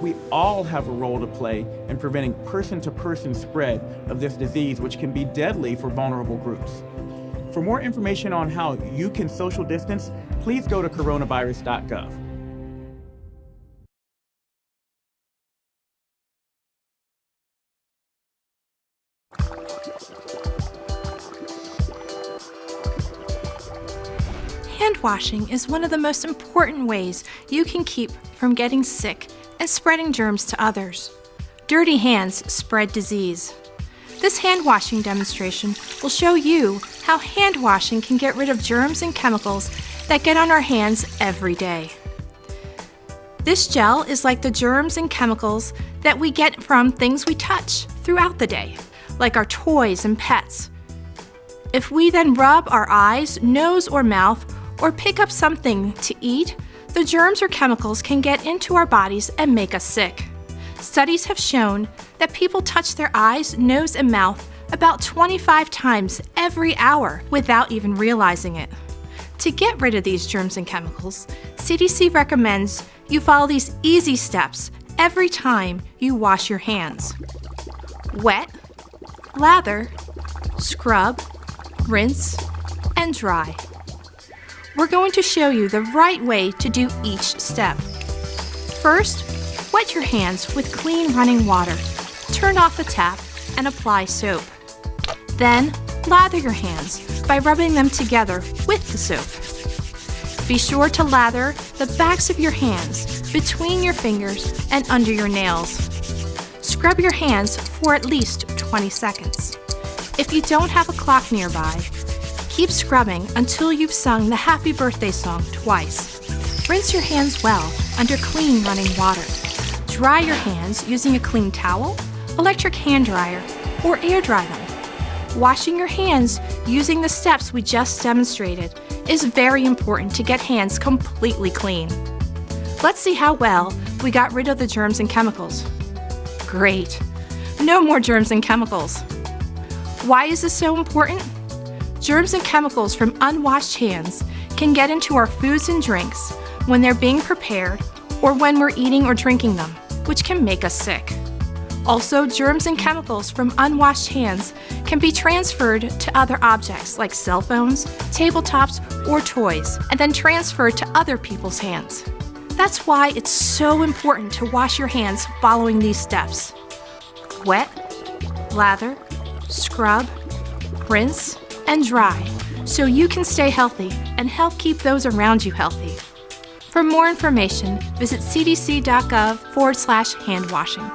We all have a role to play in preventing person-to-person spread of this disease, which can be deadly for vulnerable groups. For more information on how you can social distance, please go to coronavirus.gov. Hand washing is one of the most important ways you can keep from getting sick and spreading germs to others. Dirty hands spread disease. This hand washing demonstration will show you how hand washing can get rid of germs and chemicals that get on our hands every day. This gel is like the germs and chemicals that we get from things we touch throughout the day, like our toys and pets. If we then rub our eyes, nose, or mouth, or pick up something to eat, the germs or chemicals can get into our bodies and make us sick. Studies have shown that people touch their eyes, nose, and mouth about 25 times every hour without even realizing it. To get rid of these germs and chemicals, CDC recommends you follow these easy steps every time you wash your hands. Wet, lather, scrub, rinse, and dry. We're going to show you the right way to do each step. First, wet your hands with clean running water. Turn off the tap and apply soap. Then, lather your hands by rubbing them together with the soap. Be sure to lather the backs of your hands, between your fingers, and under your nails. Scrub your hands for at least 20 seconds. If you don't have a clock nearby, keep scrubbing until you've sung the happy birthday song twice. Rinse your hands well under clean running water. Dry your hands using a clean towel, electric hand dryer, or air dry them. Washing your hands using the steps we just demonstrated is very important to get hands completely clean. Let's see how well we got rid of the germs and chemicals. Great. No more germs and chemicals. Why is this so important? Germs and chemicals from unwashed hands can get into our foods and drinks when they're being prepared or when we're eating or drinking them, which can make us sick. Also, germs and chemicals from unwashed hands can be transferred to other objects like cell phones, tabletops, or toys, and then transferred to other people's hands. That's why it's so important to wash your hands following these steps. Wet, lather, scrub, rinse, and dry, so you can stay healthy and help keep those around you healthy. For more information, visit cdc.gov/handwashing.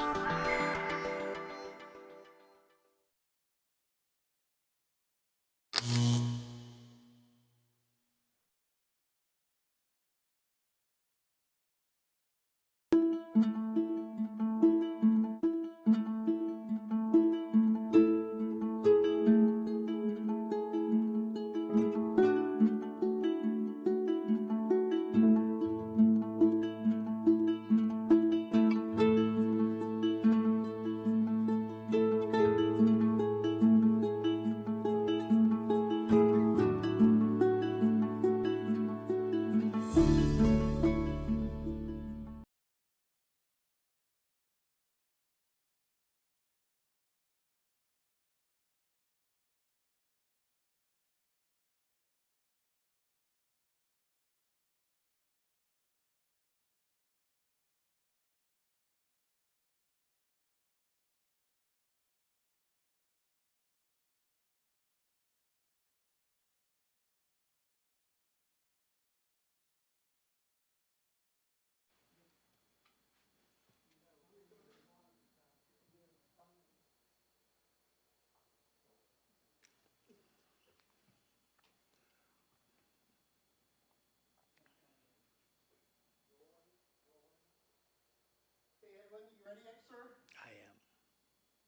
ready yet, sir? I am.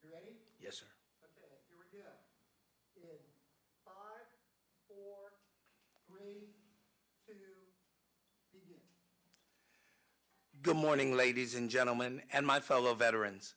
You ready? Yes, sir. Okay, here we go. In 5, 4, 3, 2, begin. Good morning, ladies and gentlemen, and my fellow veterans.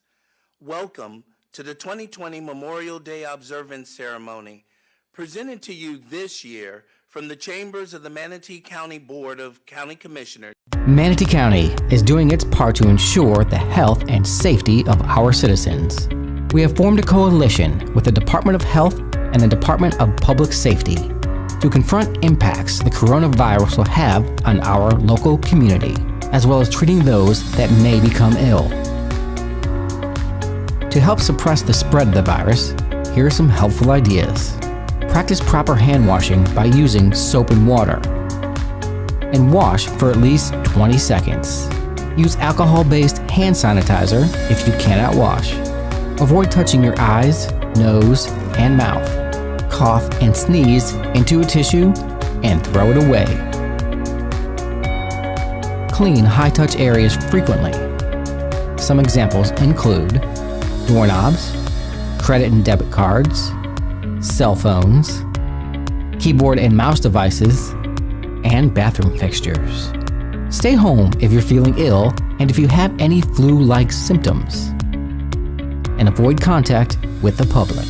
Welcome to the 2020 Memorial Day Observance Ceremony, presented to you this year from the chambers of the Manatee County Board of County Commissioners. Manatee County is doing its part to ensure the health and safety of our citizens. We have formed a coalition with the Department of Health and the Department of Public Safety to confront impacts the coronavirus will have on our local community, as well as treating those that may become ill. To help suppress the spread of the virus, here are some helpful ideas. Practice proper hand washing by using soap and water, and wash for at least 20 seconds. Use alcohol-based hand sanitizer if you cannot wash. Avoid touching your eyes, nose, and mouth. Cough and sneeze into a tissue and throw it away. Clean high-touch areas frequently. Some examples include doorknobs, credit and debit cards, cell phones, keyboard and mouse devices, and bathroom fixtures. Stay home if you're feeling ill and if you have any flu-like symptoms. And avoid contact with the public.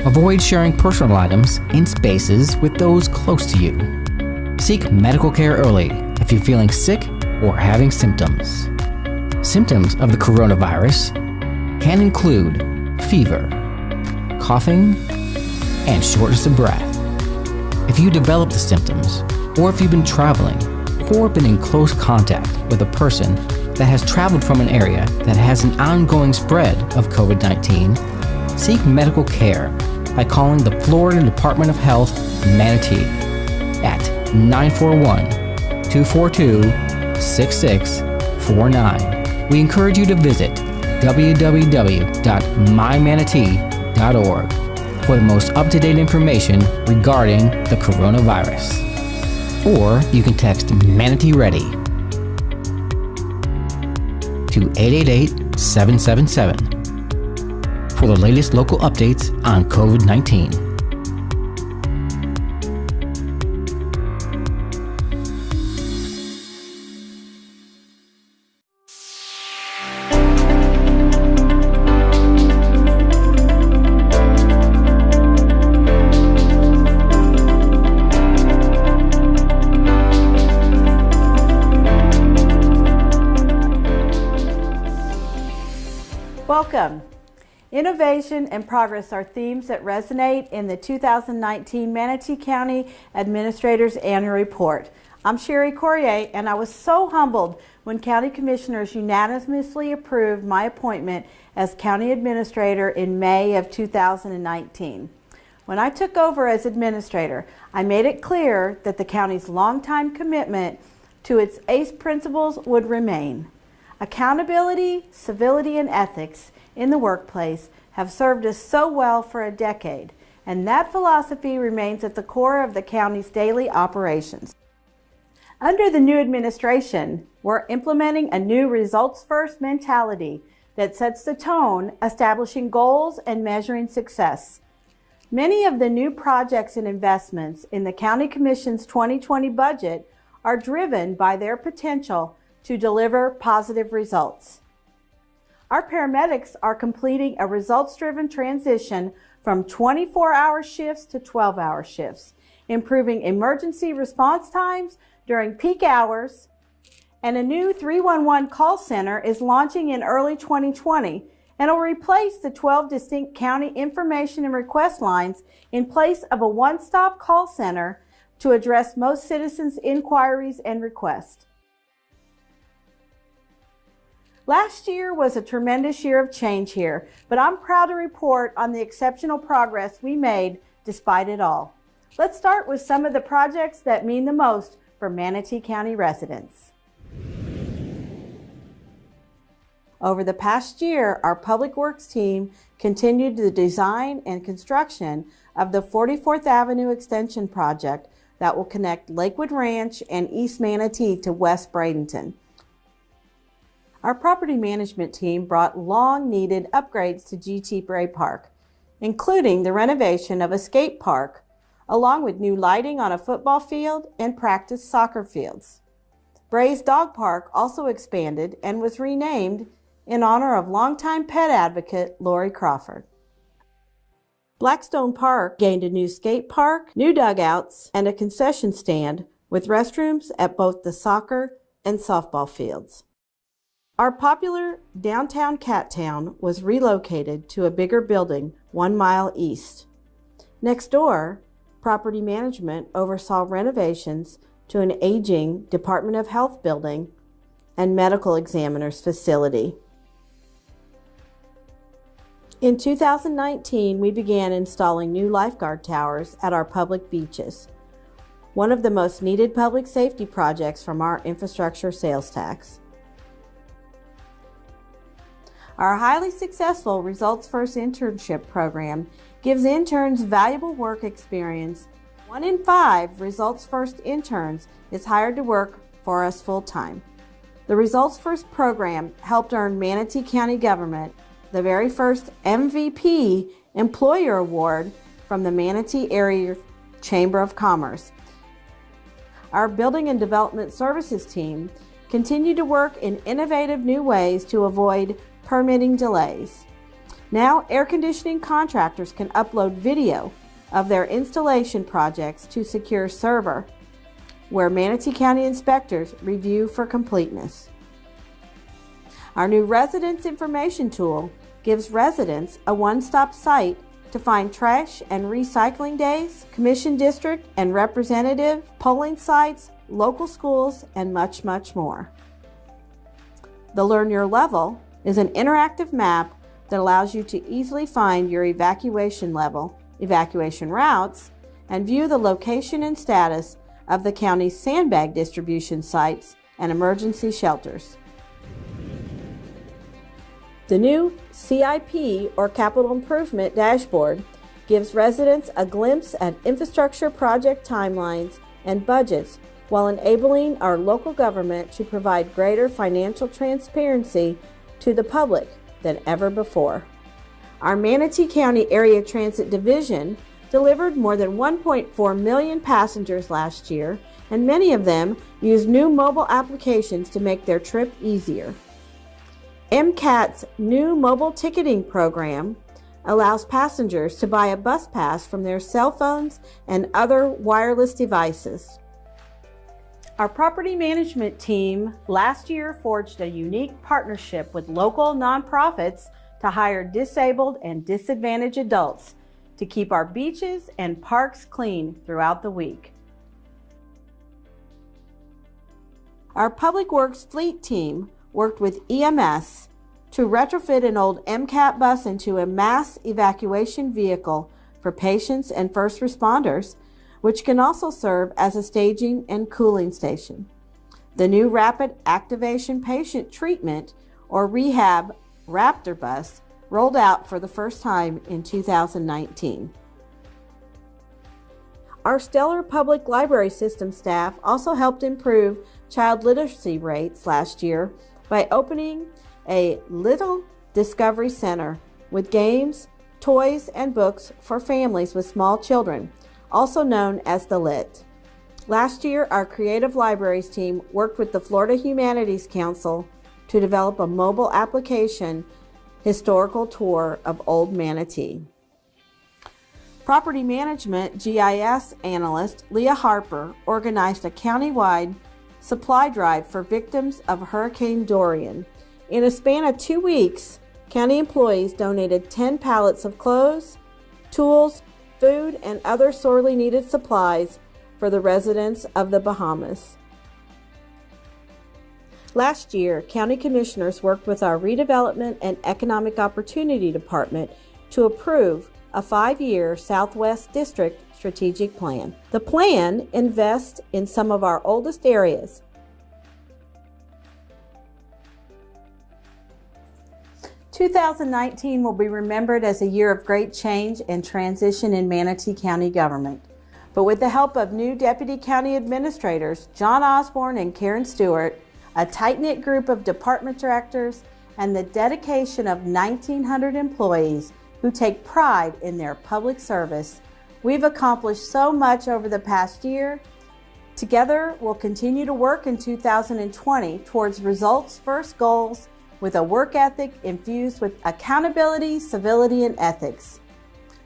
Avoid sharing personal items in spaces with those close to you. Seek medical care early if you're feeling sick or having symptoms. Symptoms of the coronavirus can include fever, coughing, and shortness of breath. If you develop the symptoms, or if you've been traveling, or been in close contact with a person that has traveled from an area that has an ongoing spread of COVID-19, seek medical care by calling the Florida Department of Health, Manatee, at 941-242-6649. We encourage you to visit www.mymanatee.org for the most up-to-date information regarding the coronavirus. Or you can text Manatee Ready to 888-777 for the latest local updates on COVID-19. Welcome. Innovation and progress are themes that resonate in the 2019 Manatee County Administrator's Annual Report. I'm Sherry Corrier, and I was so humbled when County Commissioners unanimously approved my appointment as County Administrator in May of 2019. When I took over as Administrator, I made it clear that the county's longtime commitment to its ACE principles would remain. Accountability, civility, and ethics in the workplace have served us so well for a decade, and that philosophy remains at the core of the county's daily operations. Under the new administration, we're implementing a new results-first mentality that sets the tone, establishing goals and measuring success. Many of the new projects and investments in the County Commission's 2020 budget are driven by their potential to deliver positive results. Our paramedics are completing a results-driven transition from 24-hour shifts to 12-hour shifts, improving emergency response times during peak hours, and a new 311 call center is launching in early 2020 and will replace the 12 distinct county information and request lines in place of a one-stop call center to address most citizens' inquiries and requests. Last year was a tremendous year of change here, but I'm proud to report on the exceptional progress we made despite it all. Let's start with some of the projects that mean the most for Manatee County residents. Over the past year, our Public Works team continued the design and construction of the 44th Avenue Extension project that will connect Lakewood Ranch and East Manatee to West Bradenton. Our property management team brought long-needed upgrades to GT Bray Park, including the renovation of a skate park, along with new lighting on a football field and practice soccer fields. Bray's Dog Park also expanded and was renamed in honor of longtime pet advocate Lori Crawford. Blackstone Park gained a new skate park, new dugouts, and a concession stand with restrooms at both the soccer and softball fields. Our popular downtown Cat Town was relocated to a bigger building 1 mile east. Next door, property management oversaw renovations to an aging Department of Health building and medical examiner's facility. In 2019, we began installing new lifeguard towers at our public beaches, one of the most needed public safety projects from our infrastructure sales tax. Our highly successful Results First internship program gives interns valuable work experience. 1 in 5 Results First interns is hired to work for us full-time. The Results First program helped earn Manatee County government the very first MVP Employer Award from the Manatee Area Chamber of Commerce. Our Building and Development Services team continued to work in innovative new ways to avoid permitting delays. Now, air conditioning contractors can upload video of their installation projects to Secure Server, where Manatee County inspectors review for completeness. Our new Residents Information Tool gives residents a one-stop site to find trash and recycling days, commission district and representative, polling sites, local schools, and much, much more. The Learn Your Level is an interactive map that allows you to easily find your evacuation level, evacuation routes, and view the location and status of the county's sandbag distribution sites and emergency shelters. The new CIP, or Capital Improvement Dashboard, gives residents a glimpse at infrastructure project timelines and budgets while enabling our local government to provide greater financial transparency to the public than ever before. Our Manatee County Area Transit Division delivered more than 1.4 million passengers last year, and many of them used new mobile applications to make their trip easier. MCAT's new mobile ticketing program allows passengers to buy a bus pass from their cell phones and other wireless devices. Our property management team last year forged a unique partnership with local nonprofits to hire disabled and disadvantaged adults to keep our beaches and parks clean throughout the week. Our Public Works Fleet team worked with EMS to retrofit an old MCAT bus into a mass evacuation vehicle for patients and first responders, which can also serve as a staging and cooling station. The new Rapid Activation Patient Treatment, or Rehab Raptor bus, rolled out for the first time in 2019. Our stellar public library system staff also helped improve child literacy rates last year by opening a Little Discovery Center with games, toys, and books for families with small children, also known as the LIT. Last year, our Creative Libraries team worked with the Florida Humanities Council to develop a mobile application historical tour of Old Manatee. Property Management GIS analyst Leah Harper organized a countywide supply drive for victims of Hurricane Dorian. In a span of 2 weeks, county employees donated 10 pallets of clothes, tools, food, and other sorely needed supplies for the residents of the Bahamas. Last year, county commissioners worked with our Redevelopment and Economic Opportunity Department to approve a 5-year Southwest District strategic plan. The plan invests in some of our oldest areas. "2019 will be remembered as a year of great change and transition in Manatee County government. But with the help of new Deputy County Administrators John Osborne and Karen Stewart, a tight-knit group of department directors, and the dedication of 1,900 employees who take pride in their public service, we've accomplished so much over the past year. Together, we'll continue to work in 2020 towards results-first goals with a work ethic infused with accountability, civility, and ethics.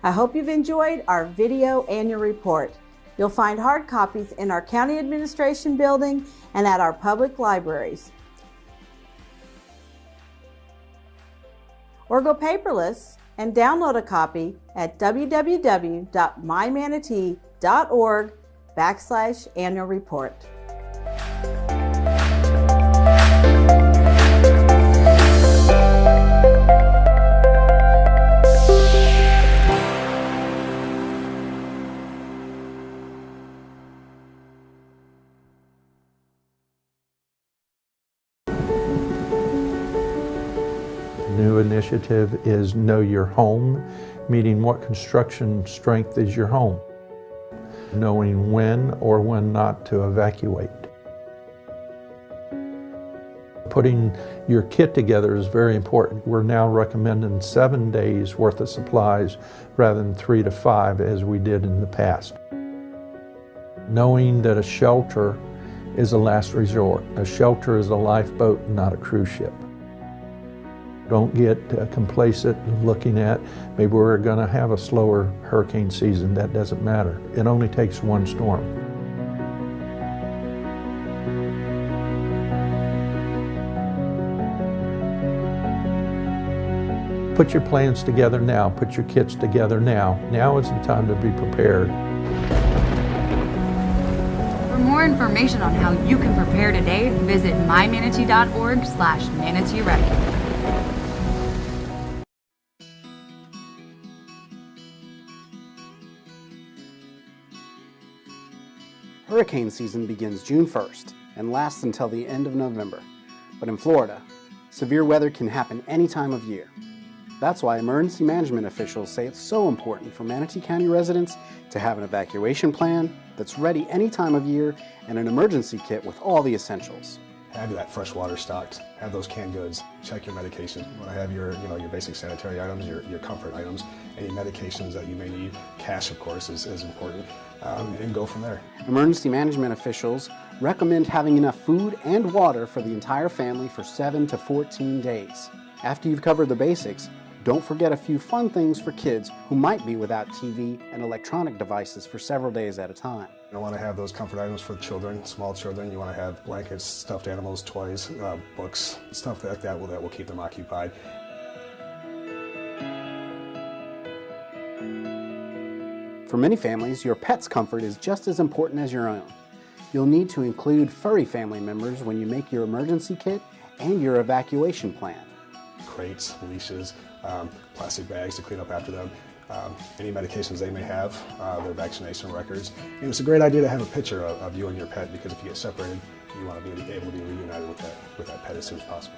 I hope you've enjoyed our video annual report. You'll find hard copies in our county administration building and at our public libraries. Or go paperless and download a copy at www.mymanatee.org/annual report. New initiative is Know Your Home, meaning what construction strength is your home, knowing when or when not to evacuate. Putting your kit together is very important. We're now recommending 7 days worth of supplies rather than 3 to 5 as we did in the past. Knowing that a shelter is a last resort. A shelter is a lifeboat, not a cruise ship. Don't get complacent looking at maybe we're going to have a slower hurricane season. That doesn't matter. It only takes one storm. Put your plans together now. Put your kits together now. Now is the time to be prepared. For more information on how you can prepare today, visit mymanatee.org/manateeready. Hurricane season begins June 1st and lasts until the end of November. But in Florida, severe weather can happen any time of year. That's why emergency management officials say it's so important for Manatee County residents to have an evacuation plan that's ready any time of year and an emergency kit with all the essentials. Have that fresh water stocked, have those canned goods, check your medication. You want to have your basic sanitary items, your comfort items, any medications that you may need. Cash, of course, is important, and go from there. Emergency management officials recommend having enough food and water for the entire family for 7 to 14 days. After you've covered the basics, don't forget a few fun things for kids who might be without TV and electronic devices for several days at a time. You want to have those comfort items for children, small children. You want to have blankets, stuffed animals, toys, books, stuff like that will keep them occupied. For many families, your pet's comfort is just as important as your own. You'll need to include furry family members when you make your emergency kit and your evacuation plan. Crates, leashes, plastic bags to clean up after them, any medications they may have, their vaccination records. And it's a great idea to have a picture of you and your pet, because if you get separated, you want to be able to be reunited with that pet as soon as possible.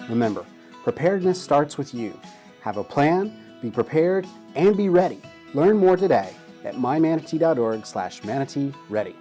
Remember, preparedness starts with you. Have a plan, be prepared, and be ready. Learn more today at mymanatee.org/manateeready.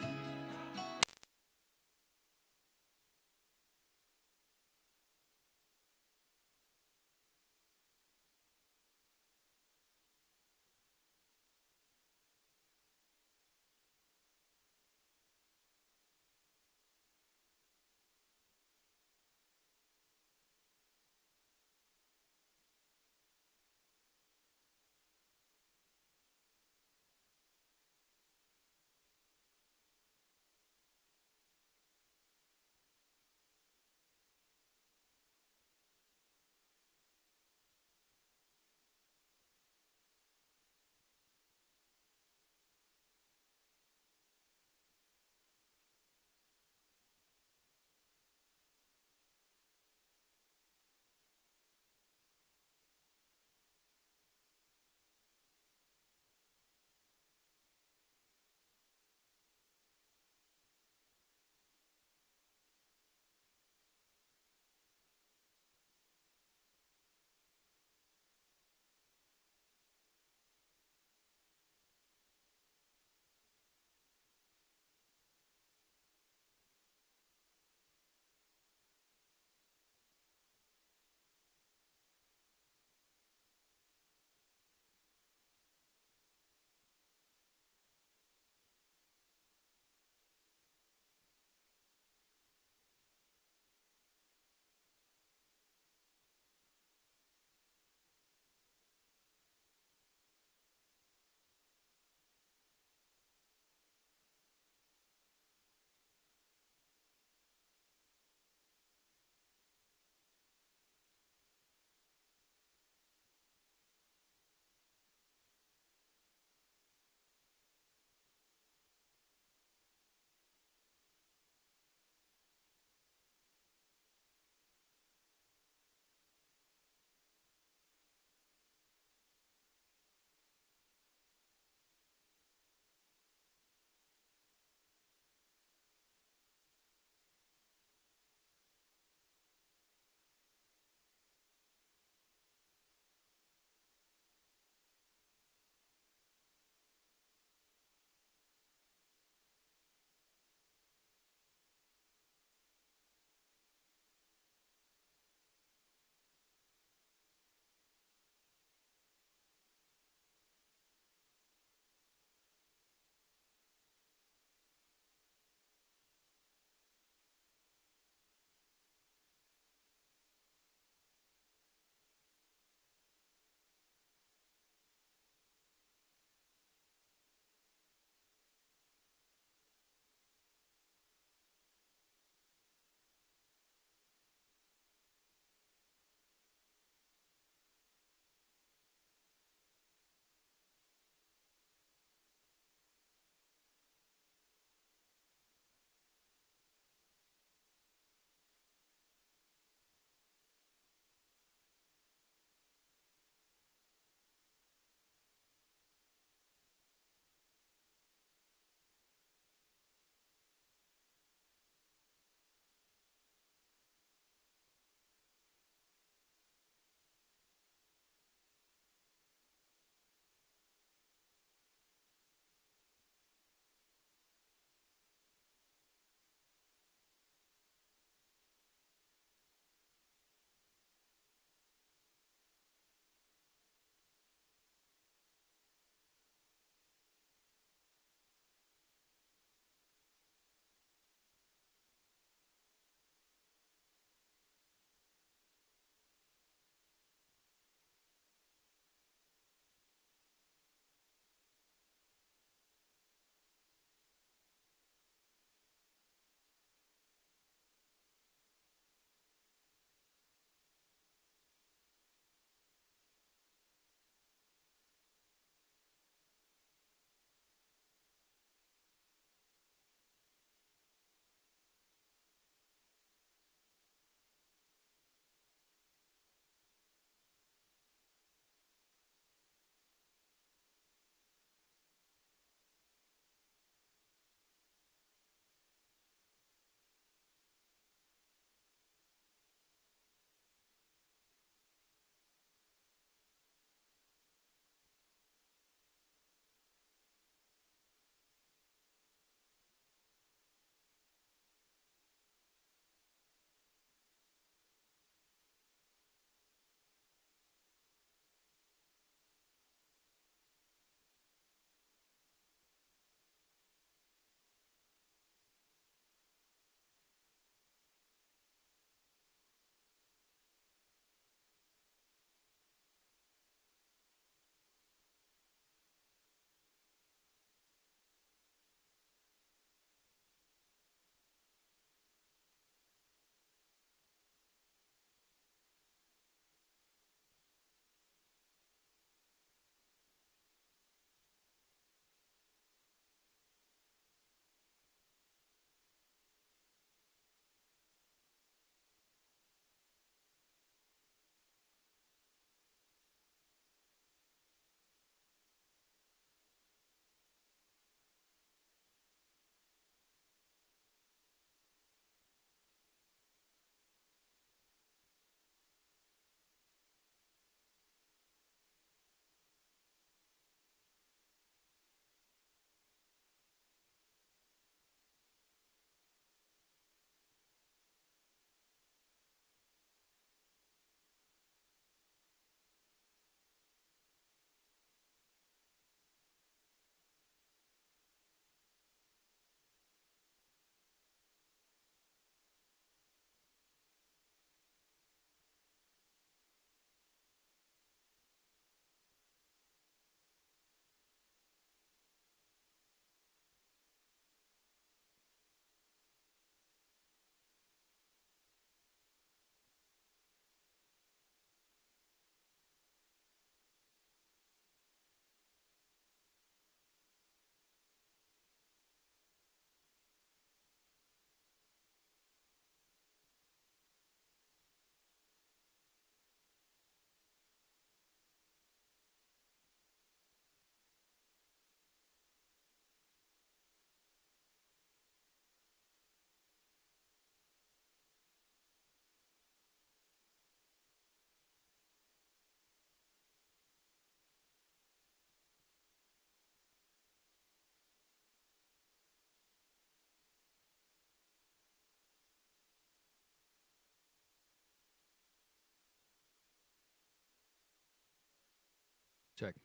Check.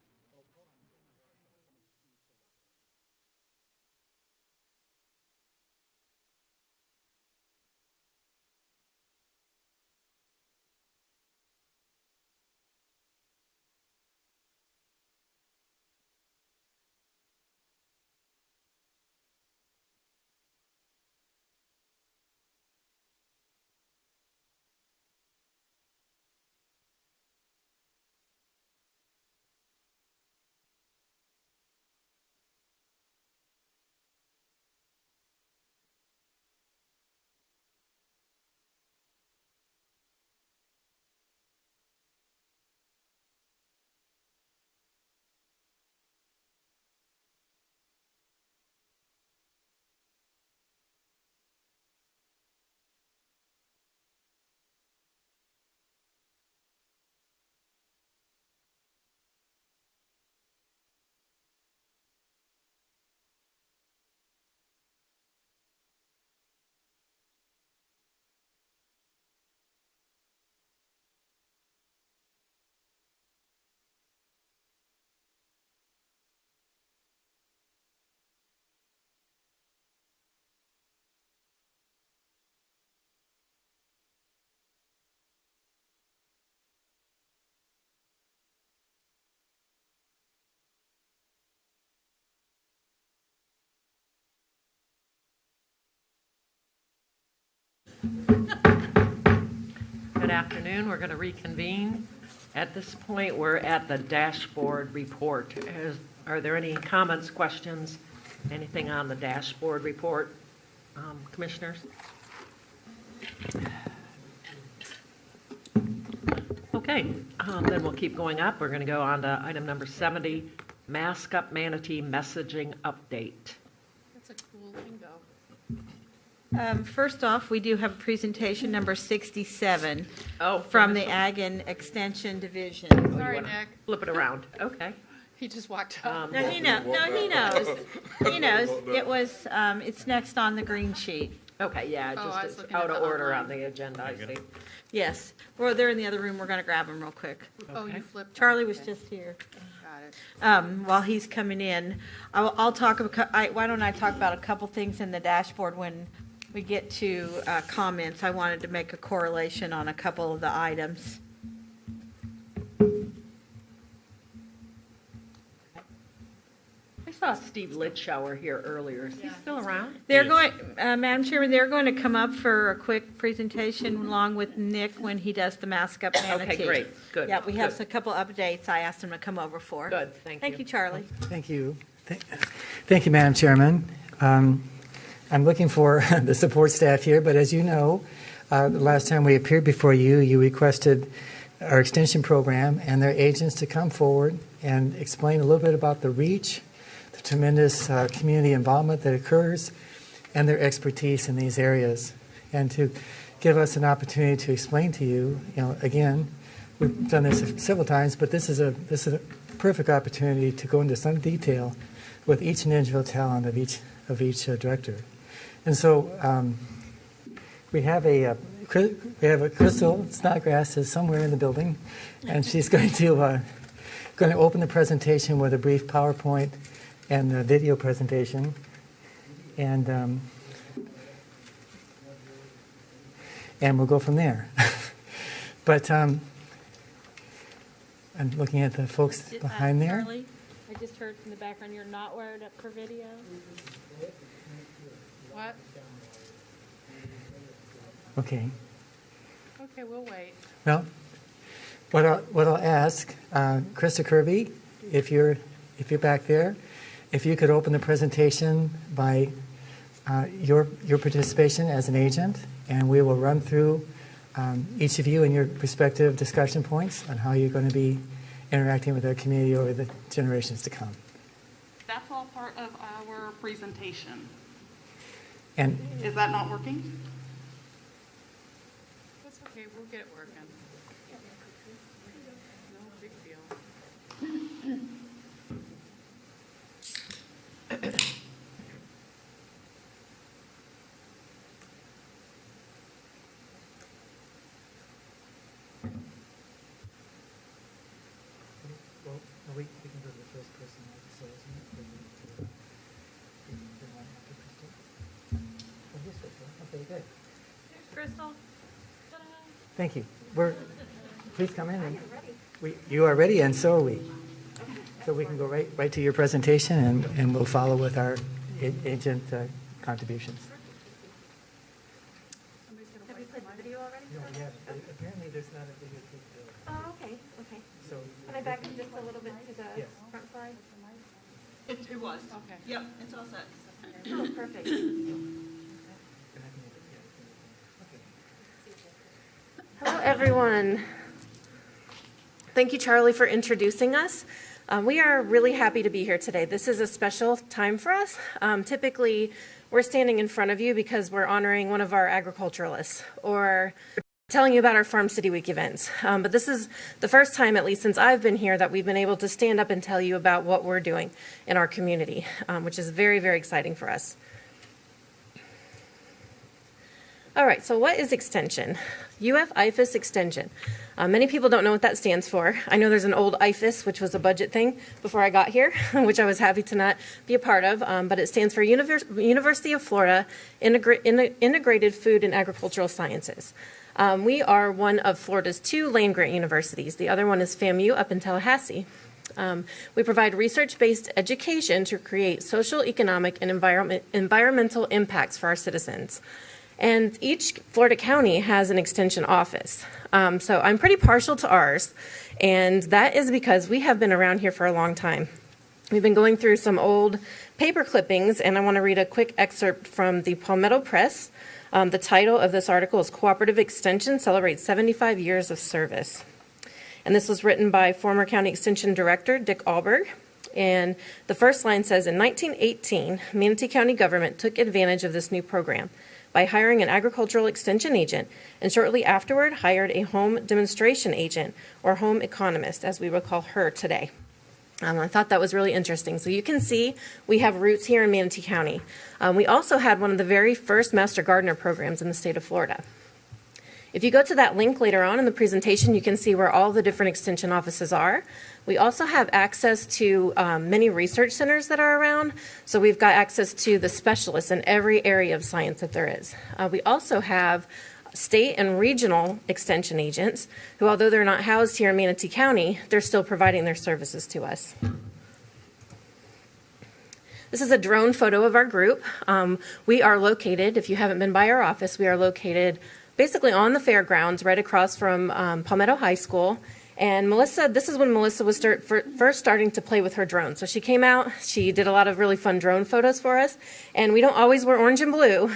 Good afternoon. We're going to reconvene. At this point, we're at the dashboard report. Are there any comments, questions, anything on the dashboard report, commissioners? Okay, then we'll keep going up. We're going to go on to item number 70, Mask Up Manatee messaging update. That's a cool lingo. First off, we do have a presentation number 67 from from the Ag and Extension Division. Sorry, Nick. Flip it around. Okay. He just walked up. No, he knows. No, he knows. He knows. It was. It's next on the green sheet. Okay, yeah, just it's out of order on the agenda, I see. Yes. Well, they're in the other room. We're going to grab them real quick. Oh, you flipped. Charlie was just here. Got it. While he's coming in, I'll talk. Why don't I talk about a couple things in the dashboard when we get to comments? I wanted to make a correlation on a couple of the items. I saw Steve Litschauer here earlier. Is he still around? They're going, Madam Chairman, they're going to come up for a quick presentation along with Nick when he does the Mask Up Manatee. Okay, great. Good. Yeah, we have Good. a couple updates I asked him to come over for. Good, thank you. Thank you, Charlie. Thank you. Thank you, Madam Chairman. I'm looking for the support staff here, but as you know, the last time we appeared before you, you requested our extension program and their agents to come forward and explain a little bit about the reach, the tremendous community involvement that occurs, and their expertise in these areas, and to give us an opportunity to explain to you, again, we've done this several times, but this is a perfect opportunity to go into some detail with each individual talent of each director. And so we have a Crystal Snodgrass is somewhere in the building, and she's going to open the presentation with a brief PowerPoint and a video presentation, and we'll go from there. But I'm looking at the folks behind there. Charlie, I just heard from the background you're not wired up for video. What? Okay. Okay, we'll wait. Well, what I'll ask, Krista Kirby, if you're back there, if you could open the presentation by your participation as an agent, and we will run through each of you and your respective discussion points on how you're going to be interacting with our community over the generations to come. That's all part of our presentation. And is that not working? That's okay, we'll get it working. No big deal. Thank you. Please come in. You are ready, and so are we. So we can go right to your presentation, and we'll follow with our agent contributions. Have you played the video already? No, yeah, apparently there's not a video capability. Oh, okay. So Can I back just a little bit to the Yes. front side? It was. Okay. Yep, it's all set. Oh, perfect. Hello, everyone. Thank you, Charlie, for introducing us. We are really happy to be here today. This is a special time for us. Typically, we're standing in front of you because we're honoring one of our agriculturalists or telling you about our Farm City Week events. But this is the first time, at least since I've been here, that we've been able to stand up and tell you about what we're doing in our community, which is very, very exciting for us. All right, so what is extension? UF IFAS extension. Many people don't know what that stands for. I know there's an old IFAS, which was a budget thing before I got here, which I was happy to not be a part of, but it stands for University of Florida Integrated Food and Agricultural Sciences. We are one of Florida's 2 land-grant universities. The other one is FAMU up in Tallahassee. We provide research-based education to create social, economic, and environmental impacts for our citizens. And each Florida county has an extension office. So I'm pretty partial to ours, and that is because we have been around here for a long time. We've been going through some old paper clippings, and I want to read a quick excerpt from the Palmetto Press. The title of this article is Cooperative Extension Celebrates 75 Years of Service. And this was written by former County Extension Director Dick Alberg. And the first line says, in 1918, Manatee County government took advantage of this new program by hiring an agricultural extension agent, and shortly afterward hired a home demonstration agent, or home economist, as we would call her today. I thought that was really interesting. So you can see we have roots here in Manatee County. We also had one of the very first Master Gardener programs in the state of Florida. If you go to that link later on in the presentation, you can see where all the different extension offices are. We also have access to many research centers that are around. So we've got access to the specialists in every area of science that there is. We also have state and regional extension agents who, although they're not housed here in Manatee County, they're still providing their services to us. This is a drone photo of our group. We are located, if you haven't been by our office, we are located basically on the fairgrounds right across from Palmetto High School. And Melissa, this is when Melissa was first starting to play with her drone. So she came out, she did a lot of really fun drone photos for us. And we don't always wear orange and blue,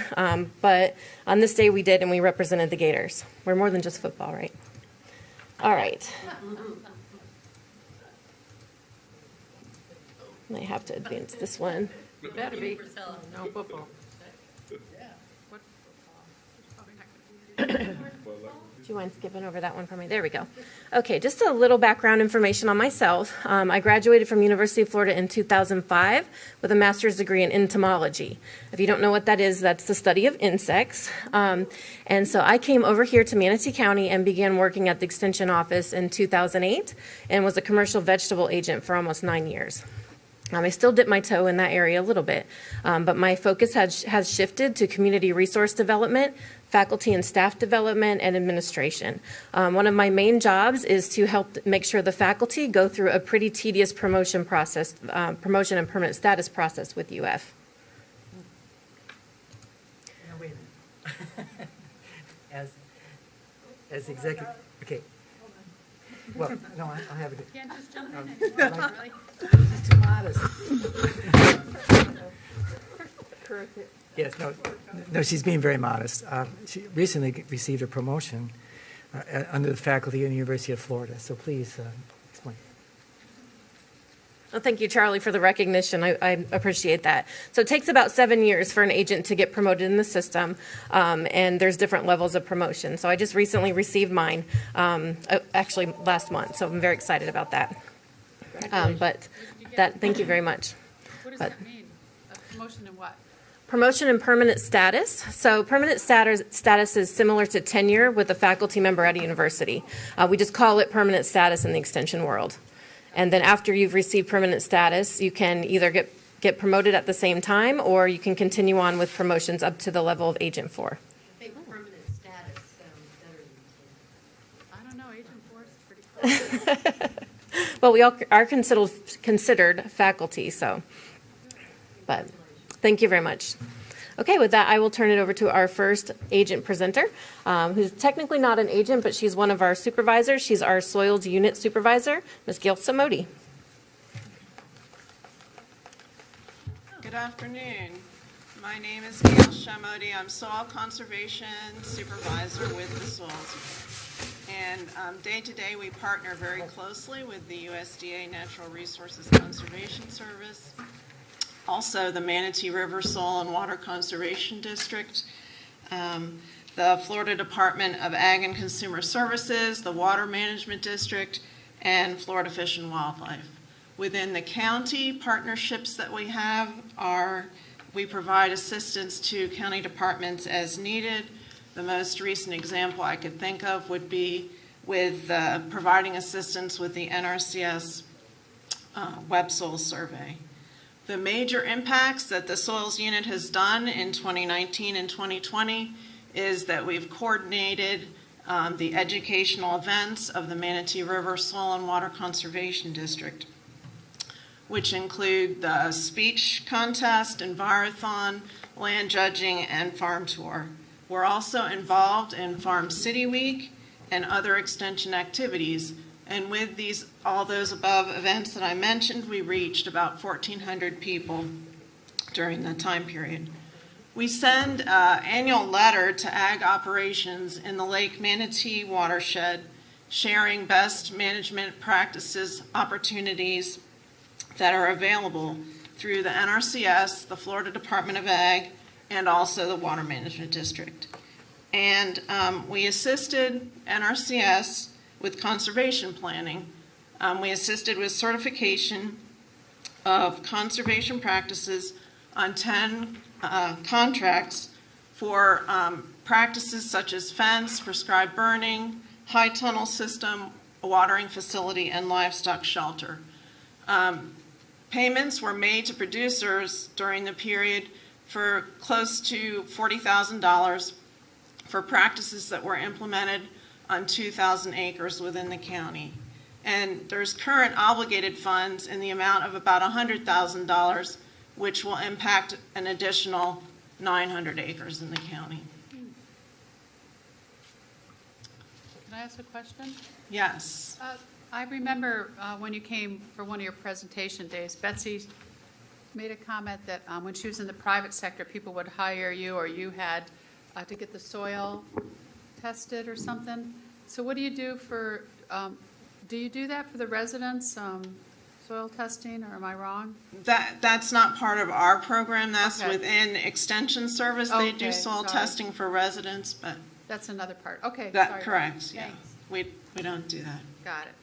but on this day we did, and we represented the Gators. We're more than just football, right? All right. I have to advance this one. It better be. No football. Do you mind skipping over that one for me? There we go. Okay, just a little background information on myself. I graduated from University of Florida in 2005 with a master's degree in entomology. If you don't know what that is, that's the study of insects. And so I came over here to Manatee County and began working at the Extension office in 2008 and was a commercial vegetable agent for almost 9 years. I still dip my toe in that area a little bit, but my focus has shifted to community resource development, faculty and staff development, and administration. One of my main jobs is to help make sure the faculty go through a pretty tedious promotion process, promotion and permanent status process with UF. Now, wait a minute. As executive, okay. Well, no, I'll have it. Can't just jump in She's anymore, too modest. Yes, no, she's being very modest. She recently received a promotion under the faculty at the University of Florida. So please explain. Well, thank you, Charlie, for the recognition. I appreciate that. So it takes about 7 years for an agent to get promoted in the system, and there's different levels of promotion. So I just recently received mine, actually last month, so I'm very excited about that. Thank you very much. What does that mean? A promotion in what? Promotion and permanent status. So permanent status is similar to tenure with a faculty member at a university. We just call it permanent status in the extension world. And then after you've received permanent status, you can either get promoted at the same time, or you can continue on with promotions up to the level of Agent 4. I think permanent status sounds better than But we all are considered faculty, so. But thank you very much. Okay, with that, I will turn it over to our first agent presenter, who's technically not an agent, but she's one of our supervisors. She's our soils unit supervisor, Ms. Gail Samodi. Good afternoon. My name is Gail Shamodi. I'm Soil Conservation Supervisor with the Soils Unit. And day to day, we partner very closely with the USDA Natural Resources Conservation Service, also the Manatee River Soil and Water Conservation District, the Florida Department of Ag and Consumer Services, the Water Management District, and Florida Fish and Wildlife. Within the county, partnerships that we have are we provide assistance to county departments as needed. The most recent example I could think of would be with providing assistance with the NRCS web soil survey. The major impacts that the Soils Unit has done in 2019 and 2020 is that we've coordinated the educational events of the Manatee River Soil and Water Conservation District, which include the speech contest, envirothon, land judging, and farm tour. We're also involved in Farm City Week and other extension activities. And with all those above events that I mentioned, we reached about 1,400 people during that time period. We send an annual letter to ag operations in the Lake Manatee watershed, sharing best management practices, opportunities that are available through the NRCS, the Florida Department of Ag, and also the Water Management District. And we assisted NRCS with conservation planning. We assisted with certification of conservation practices on 10 contracts for practices such as fence, prescribed burning, high tunnel system, a watering facility, and livestock shelter. Payments were made to producers during the period for close to $40,000 for practices that were implemented on 2,000 acres within the county. And there's current obligated funds in the amount of about $100,000, which will impact an additional 900 acres in the county. Can I ask a question? Yes. I remember when you came for one of your presentation days, Betsy made a comment that when she was in the private sector, people would hire you or you had to get the soil tested or something. So what do you do for, do you do that for the residents, soil testing, or am I wrong? That's not part of our program. That's Okay. within Extension Service. They do Okay, soil sorry. testing for residents, but That's another part. Okay, that sorry. correct, yeah. Thanks. We don't do that. Got it.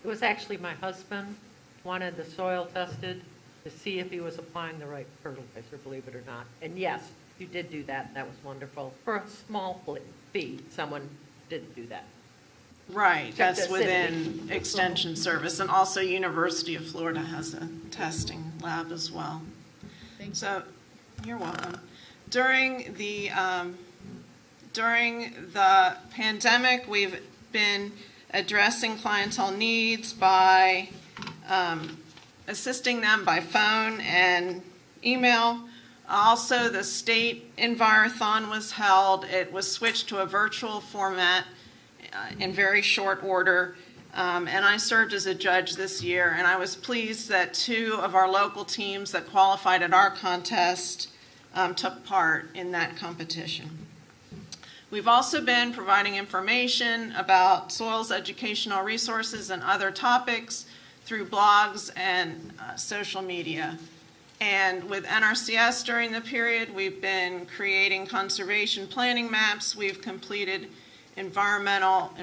It was actually my husband wanted the soil tested to see if he was applying the right fertilizer, believe it or not. And yes, you did do that, and that was wonderful. For a small fee, someone didn't do that. Right, Check that's the within acidity. Extension Service, and also University of Florida has a testing lab as well. So, you're welcome. During the pandemic, we've been addressing clientele needs by assisting them by phone and email. Also, the state Envirothon was held. It was switched to a virtual format in very short order. And I served as a judge this year, and I was pleased that 2 of our local teams that qualified at our contest took part in that competition. We've also been providing information about soils educational resources and other topics through blogs and social media. And with NRCS during the period, we've been creating conservation planning maps. We've completed environmental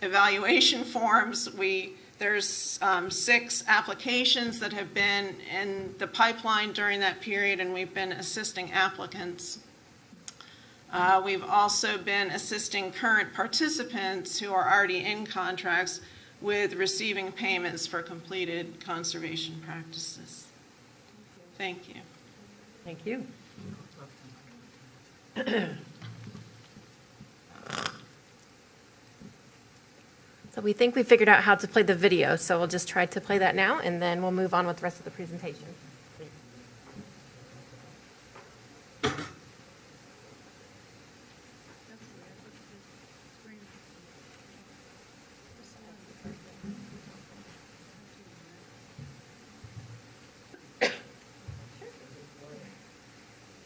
evaluation forms. There's 6 applications that have been in the pipeline during that period, and we've been assisting applicants. We've also been assisting current participants who are already in contracts with receiving payments for completed conservation practices. Thank you. Thank you. So we think we figured out how to play the video, so we'll just try to play that now, and then we'll move on with the rest of the presentation.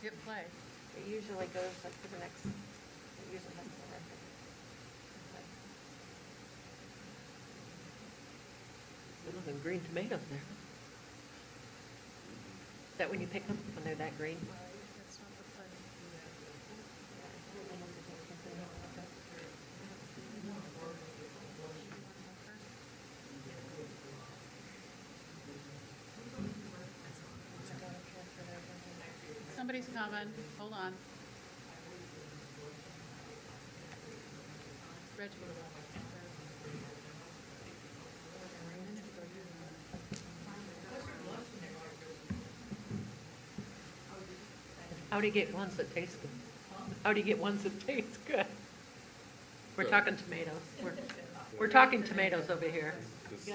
Hit play. It usually goes like to the next, it usually has the record. Little than green tomatoes there. Is that when you pick them, when they're that green? That's not the play. Somebody's coming. Hold on. Reggie. How do you get ones that taste good? How do you get ones that taste good? We're talking tomatoes. We're talking tomatoes over here. That's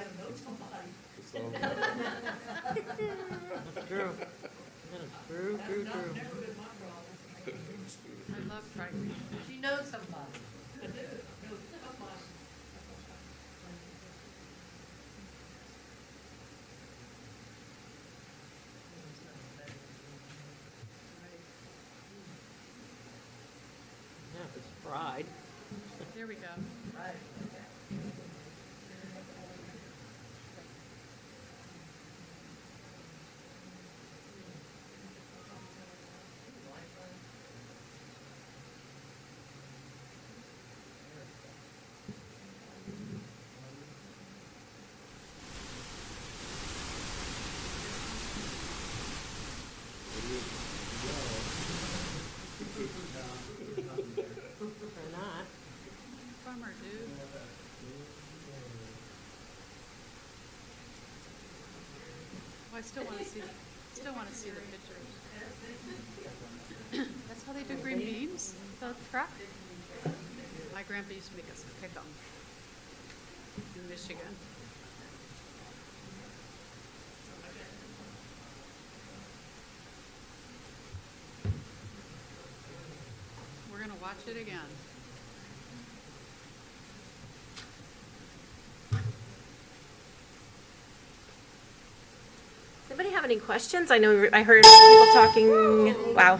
true. That's true. I love fried green. She knows somebody. Yeah, if it's fried. There we go. Right. Or not. Bummer, dude. Oh, I still want to see the pictures. That's how they do green beans? The truck? My grandpa used to make us pick them in Michigan. We're going to watch it again. Does anybody have any questions? I know I heard people talking, wow.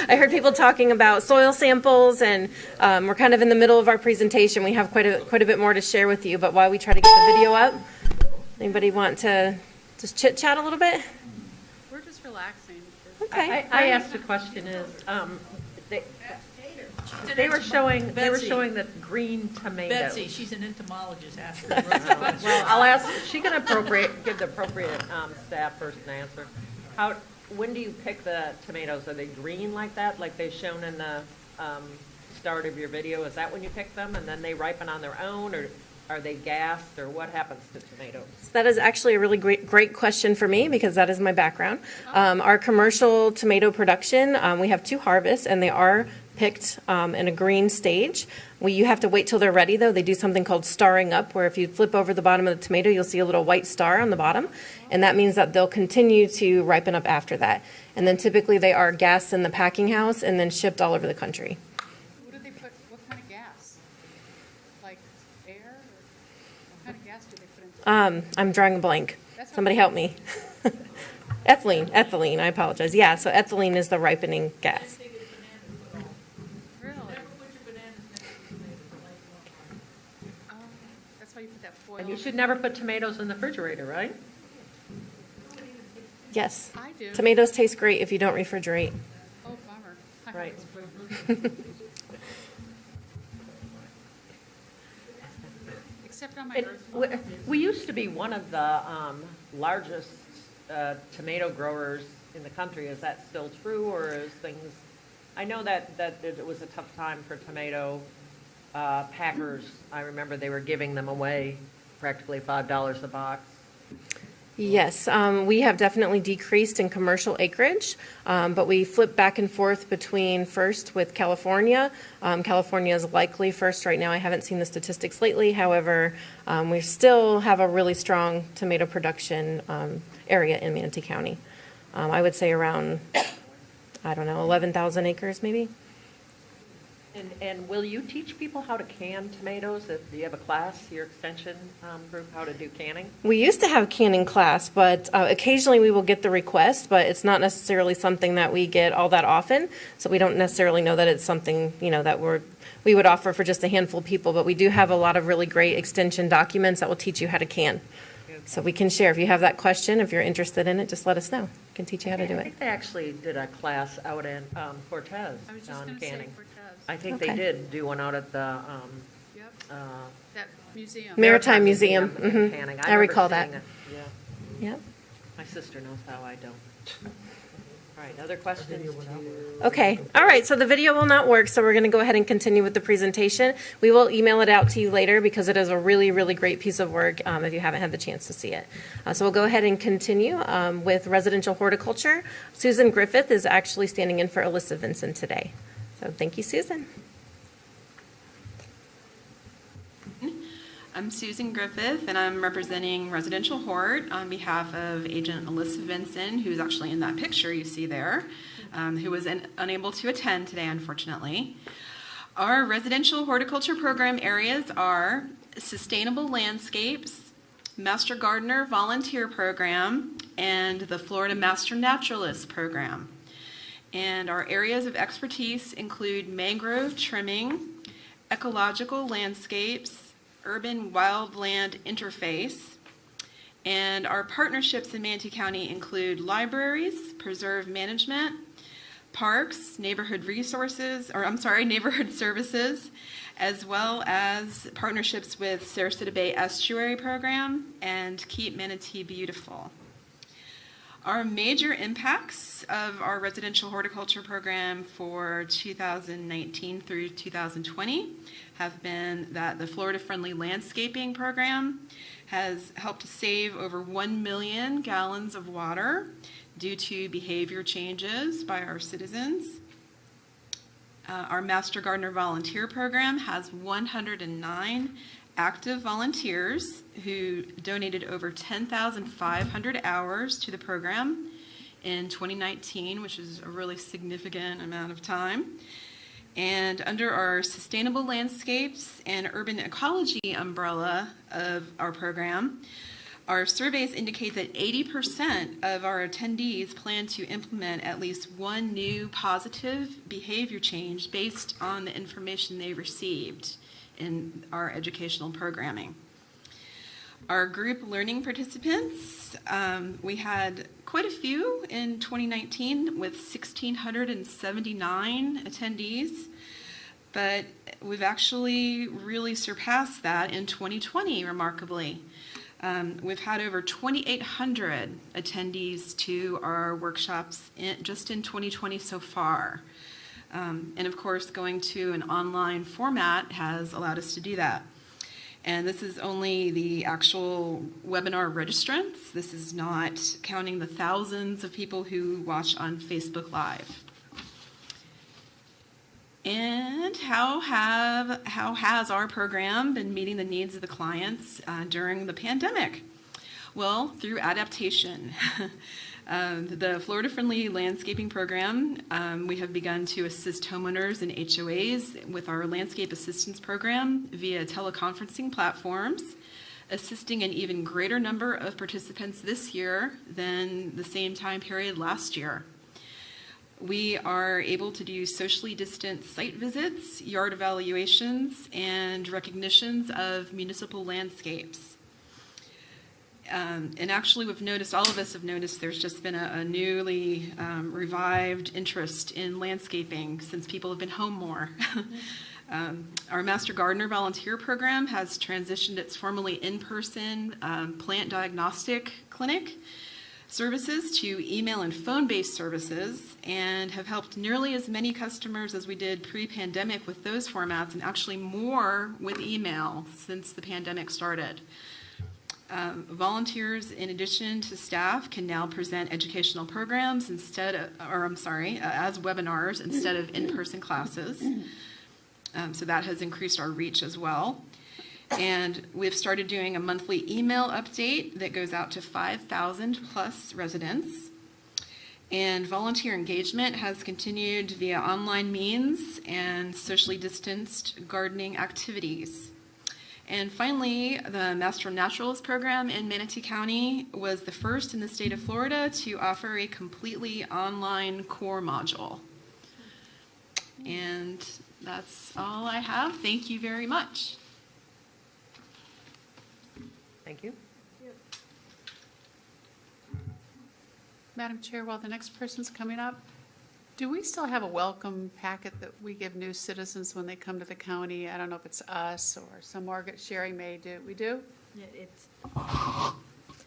I heard people talking about soil samples, and we're kind of in the middle of our presentation. We have quite a bit more to share with you, but while we try to get the video up, anybody want to just chit chat a little bit? We're just relaxing. Okay. I asked a question they were showing the green tomatoes. Betsy, she's an entomologist. Ask her. Well, I'll ask. She can give the appropriate staff person to answer. When do you pick the tomatoes? Are they green like that, like they've shown in the start of your video? Is that when you pick them, and then they ripen on their own, or are they gassed, or what happens to tomatoes? That is actually a really great question for me, because that is my background. Our commercial tomato production, we have 2 harvests, and they are picked in a green stage. You have to wait till they're ready, though. They do something called starring up, where if you flip over the bottom of the tomato, you'll see a little white star on the bottom, and that means that they'll continue to ripen up after that. And then typically they are gassed in the packing house and then shipped all over the country. What do they put, what kind of gas? Like air? Or what kind of gas do they put into it? I'm drawing a blank. Somebody help me. Ethylene, I apologize. Yeah, so ethylene is the ripening gas. Really? That's why you put that foil. And you should never put tomatoes in the refrigerator, right? Yes. I do. Tomatoes taste great if you don't refrigerate. Oh, bummer. Right. Except on my And earth. we used to be one of the largest tomato growers in the country. Is that still true, or is things? I know that it was a tough time for tomato packers. I remember they were giving them away practically $5 a box. Yes, we have definitely decreased in commercial acreage, but we flip back and forth between first with California. California is likely first right now. I haven't seen the statistics lately. However, we still have a really strong tomato production area in Manatee County. I would say around, I don't know, 11,000 acres maybe. And will you teach people how to can tomatoes? Do you have a class, your extension group, how to do canning? We used to have a canning class, but occasionally we will get the request, but it's not necessarily something that we get all that often. So we don't necessarily know that it's something, that we would offer for just a handful of people, but we do have a lot of really great extension documents that will teach you how to can. So we can share. If you have that question, if you're interested in it, just let us know. We can teach you how to do I it. think they actually did a class out in Cortez on canning. I think they Okay. did do one out at the That museum. Maritime Museum. in Mhm. Canning. I remember recall that. seeing it. Yeah. Yep. My sister knows how, I don't. All right, other questions? Okay, all right, so the video will not work, so we're going to go ahead and continue with the presentation. We will email it out to you later because it is a really, really great piece of work if you haven't had the chance to see it. So we'll go ahead and continue with residential horticulture. Susan Griffith is actually standing in for Alyssa Vinson today. So thank you, Susan. I'm Susan Griffith, and I'm representing Residential Hort on behalf of Agent Alyssa Vinson, who's actually in that picture you see there, who was unable to attend today, unfortunately. Our residential horticulture program areas are Sustainable Landscapes, Master Gardener Volunteer Program, and the Florida Master Naturalist Program. And our areas of expertise include mangrove trimming, ecological landscapes, urban wildland interface, and our partnerships in Manatee County include libraries, preserve management, parks, neighborhood services, as well as partnerships with Sarasota Bay Estuary Program and Keep Manatee Beautiful. Our major impacts of our residential horticulture program for 2019 through 2020 have been that the Florida Friendly Landscaping Program has helped to save over 1 million gallons of water due to behavior changes by our citizens. Our Master Gardener Volunteer Program has 109 active volunteers who donated over 10,500 hours to the program in 2019, which is a really significant amount of time. And under our Sustainable Landscapes and Urban Ecology umbrella of our program, our surveys indicate that 80% of our attendees plan to implement at least one new positive behavior change based on the information they received in our educational programming. Our group learning participants, we had quite a few in 2019 with 1,679 attendees, but we've actually really surpassed that in 2020, remarkably. We've had over 2,800 attendees to our workshops just in 2020 so far. And of course, going to an online format has allowed us to do that. And this is only the actual webinar registrants. This is not counting the thousands of people who watch on Facebook Live. And how has our program been meeting the needs of the clients during the pandemic? Well, through adaptation. The Florida Friendly Landscaping Program, we have begun to assist homeowners and HOAs with our Landscape Assistance Program via teleconferencing platforms, assisting an even greater number of participants this year than the same time period last year. We are able to do socially distant site visits, yard evaluations, and recognitions of municipal landscapes. And actually, we've noticed, all of us have noticed, there's just been a newly revived interest in landscaping since people have been home more. Our Master Gardener Volunteer Program has transitioned its formerly in-person plant diagnostic clinic services to email and phone-based services, and have helped nearly as many customers as we did pre-pandemic with those formats, and actually more with email since the pandemic started. Volunteers, in addition to staff, can now present educational programs as webinars instead of in-person classes. So that has increased our reach as well. And we've started doing a monthly email update that goes out to 5,000 plus residents. And volunteer engagement has continued via online means and socially distanced gardening activities. And finally, the Master of Naturals program in Manatee County was the first in the state of Florida to offer a completely online core module. And that's all I have. Thank you very much. Thank you. Madam Chair, while the next person's coming up, do we still have a welcome packet that we give new citizens when they come to the county? I don't know if it's us or some Sherry may do. We do?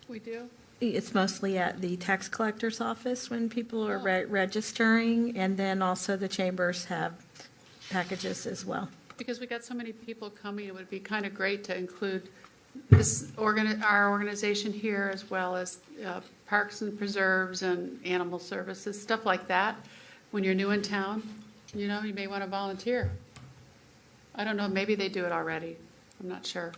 We do? It's mostly at the tax collector's office when people are registering, and then also the chambers have packages as well. Because we got so many people coming, it would be kind of great to include our organization here, as well as Parks and Preserves and Animal Services, stuff like that. When you're new in town, you may want to volunteer. I don't know, maybe they do it already. I'm not sure.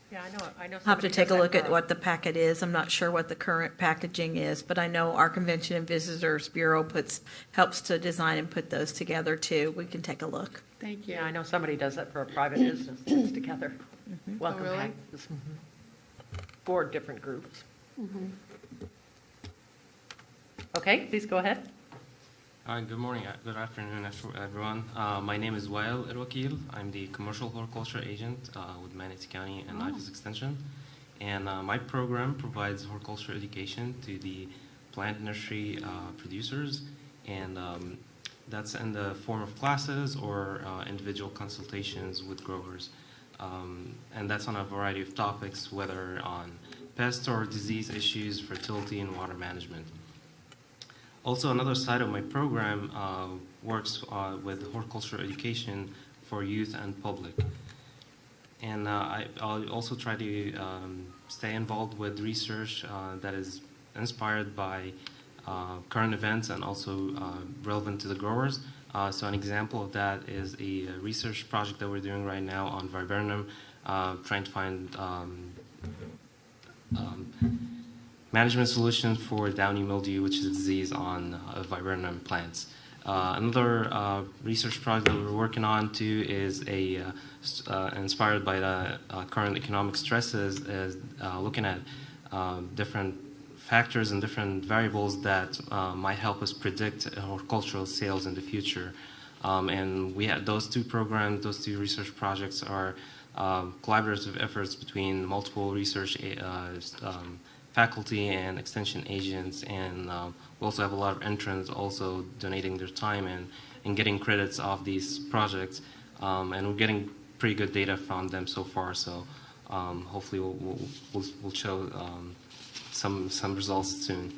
Yeah, I know. I'll have to take a look at what the packet is. I'm not sure what the current packaging is, but I know our Convention and Visitors Bureau helps to design and put those together too. We can take a look. Thank you. Yeah, I know somebody does that for a private business, puts together welcome really? packages for different groups. Okay, please go ahead. Good morning, good afternoon, everyone. My name is Wael El-Wakil. I'm the Commercial Horticulture Agent with Manatee County and IFAS Extension. And my program provides horticulture education to the plant nursery producers. And that's in the form of classes or individual consultations with growers. And that's on a variety of topics, whether on pest or disease issues, fertility, and water management. Also, another side of my program works with horticulture education for youth and public. And I'll also try to stay involved with research that is inspired by current events and also relevant to the growers. So an example of that is a research project that we're doing right now on viburnum, trying to find management solutions for downy mildew, which is a disease on viburnum plants. Another research project that we're working on too is inspired by the current economic stresses, is looking at different factors and different variables that might help us predict horticultural sales in the future. And we have those two programs, those two research projects are collaborative efforts between multiple research faculty and extension agents, and we also have a lot of interns also donating their time and getting credits off these projects, and we're getting pretty good data from them so far. So hopefully we'll show some results soon.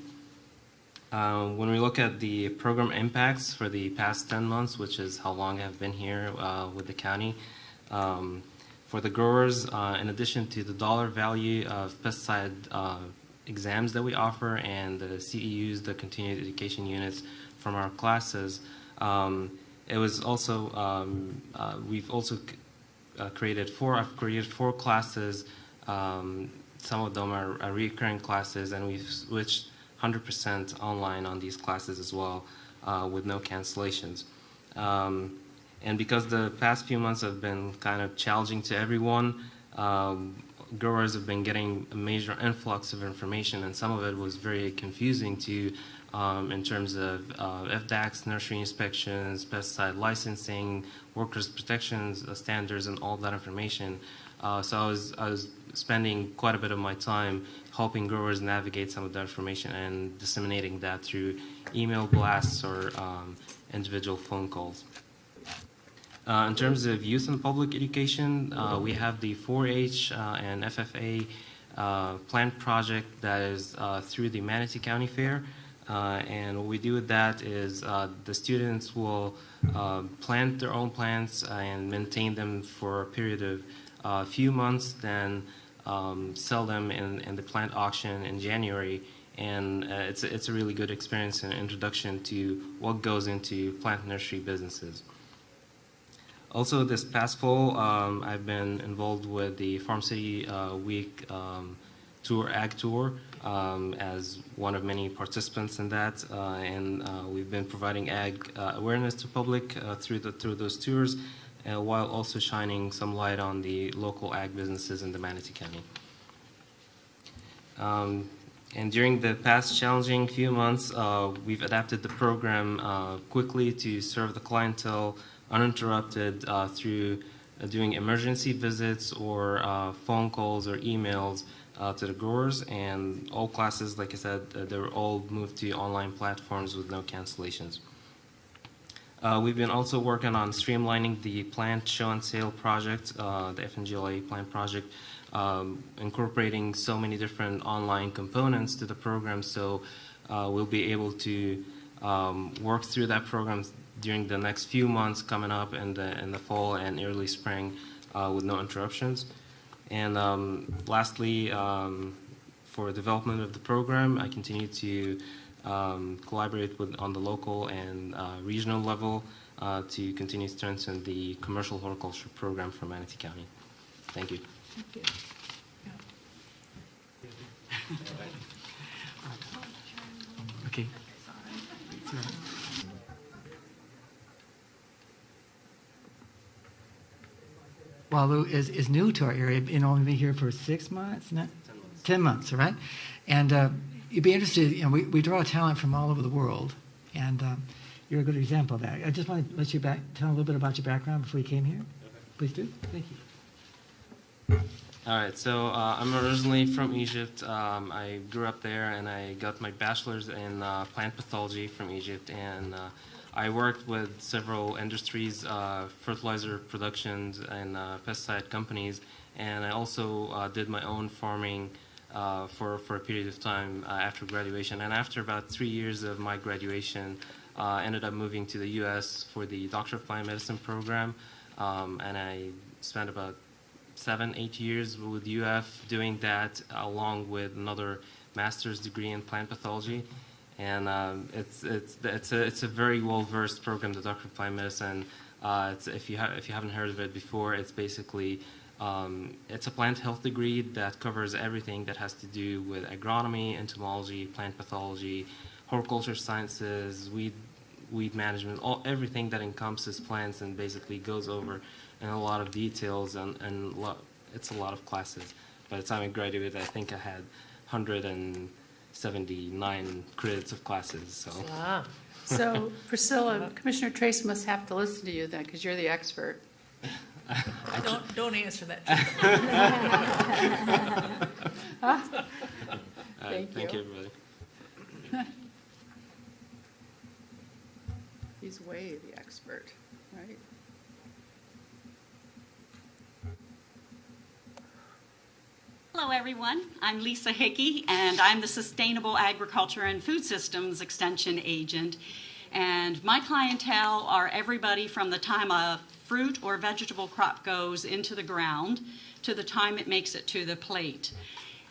When we look at the program impacts for the past 10 months, which is how long I've been here with the county, for the growers, in addition to the dollar value of pesticide exams that we offer and the CEUs, the continuing education units from our classes, it was also, we've also created I've created 4 classes. Some of them are recurring classes, and we've switched 100% online on these classes as well, with no cancellations. And because the past few months have been kind of challenging to everyone, growers have been getting a major influx of information, and some of it was very confusing to in terms of FDACs, nursery inspections, pesticide licensing, workers' protections standards, and all that information. So I was spending quite a bit of my time helping growers navigate some of that information and disseminating that through email blasts or individual phone calls. In terms of youth and public education, we have the 4-H and FFA plant project that is through the Manatee County Fair. And what we do with that is the students will plant their own plants and maintain them for a period of a few months. Then sell them in the plant auction in January. And it's a really good experience and introduction to what goes into plant nursery businesses. Also, this past fall, I've been involved with the Farm City Week ag tour, as one of many participants in that, and we've been providing ag awareness to public through those tours, while also shining some light on the local ag businesses in the Manatee County. And during the past challenging few months, we've adapted the program quickly to serve the clientele uninterrupted through doing emergency visits or phone calls or emails to the growers. And all classes, like I said, they were all moved to online platforms with no cancellations. We've been also working on streamlining the plant show and sale project, the FNGLA plant project, incorporating so many different online components to the program, so we'll be able to work through that program during the next few months coming up in the fall and early spring with no interruptions. And lastly, for development of the program, I continue to collaborate on the local and regional level to continue to strengthen the commercial horticulture program for Manatee County. Thank you. Thank you. Okay. Well, Lou is new to our area, and only been here for 6 months, 10 months, all right? And you'd be interested, you know, we draw talent from all over the world, and you're a good example of that. I just want to let you tell a little bit about your background before you came here. Please do. Thank you. All right, so I'm originally from Egypt. I grew up there, and I got my bachelor's in plant pathology from Egypt, and I worked with several industries, fertilizer productions and pesticide companies, and I also did my own farming for a period of time after graduation. And after about 3 years of my graduation, I ended up moving to the U.S. for the Doctor of Plant Medicine program, and I spent about 7-8 years with UF doing that, along with another master's degree in plant pathology. And it's a very well-versed program, the Doctor of Plant Medicine. If you haven't heard of it before, it's basically it's a plant health degree that covers everything that has to do with agronomy, entomology, plant pathology, horticulture sciences, weed management, everything that encompasses plants, and basically goes over in a lot of details, and it's a lot of classes. By the time I graduated, I think I had 179 credits of classes. So, wow. So Priscilla, Commissioner Trace must have to listen to you then, because you're the expert. Don't answer that. Thank you, everybody. He's way the expert, right? Hello, everyone. I'm Lisa Hickey, and I'm the Sustainable Agriculture and Food Systems Extension Agent. And my clientele are everybody from the time a fruit or vegetable crop goes into the ground to the time it makes it to the plate.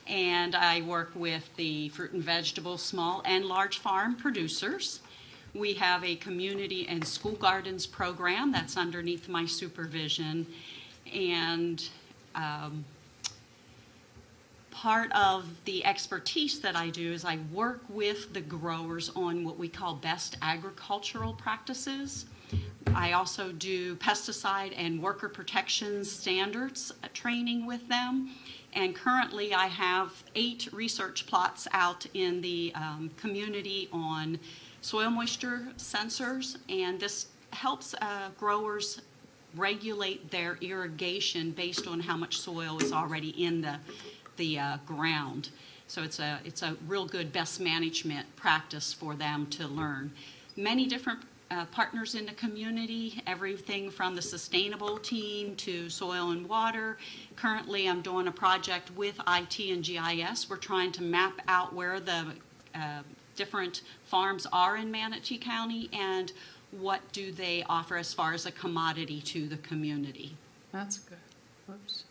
And I work with the fruit and vegetable small and large farm producers. We have a community and school gardens program that's underneath my supervision. And part of the expertise that I do is I work with the growers on what we call best agricultural practices. I also do pesticide and worker protection standards training with them. And currently I have 8 research plots out in the community on soil moisture sensors, and this helps growers regulate their irrigation based on how much soil is already in the ground. So it's a real good best management practice for them to learn. Many different partners in the community, everything from the sustainable team to soil and water. Currently I'm doing a project with IT and GIS. We're trying to map out where the different farms are in Manatee County and what do they offer as far as a commodity to the community. That's good. Whoops.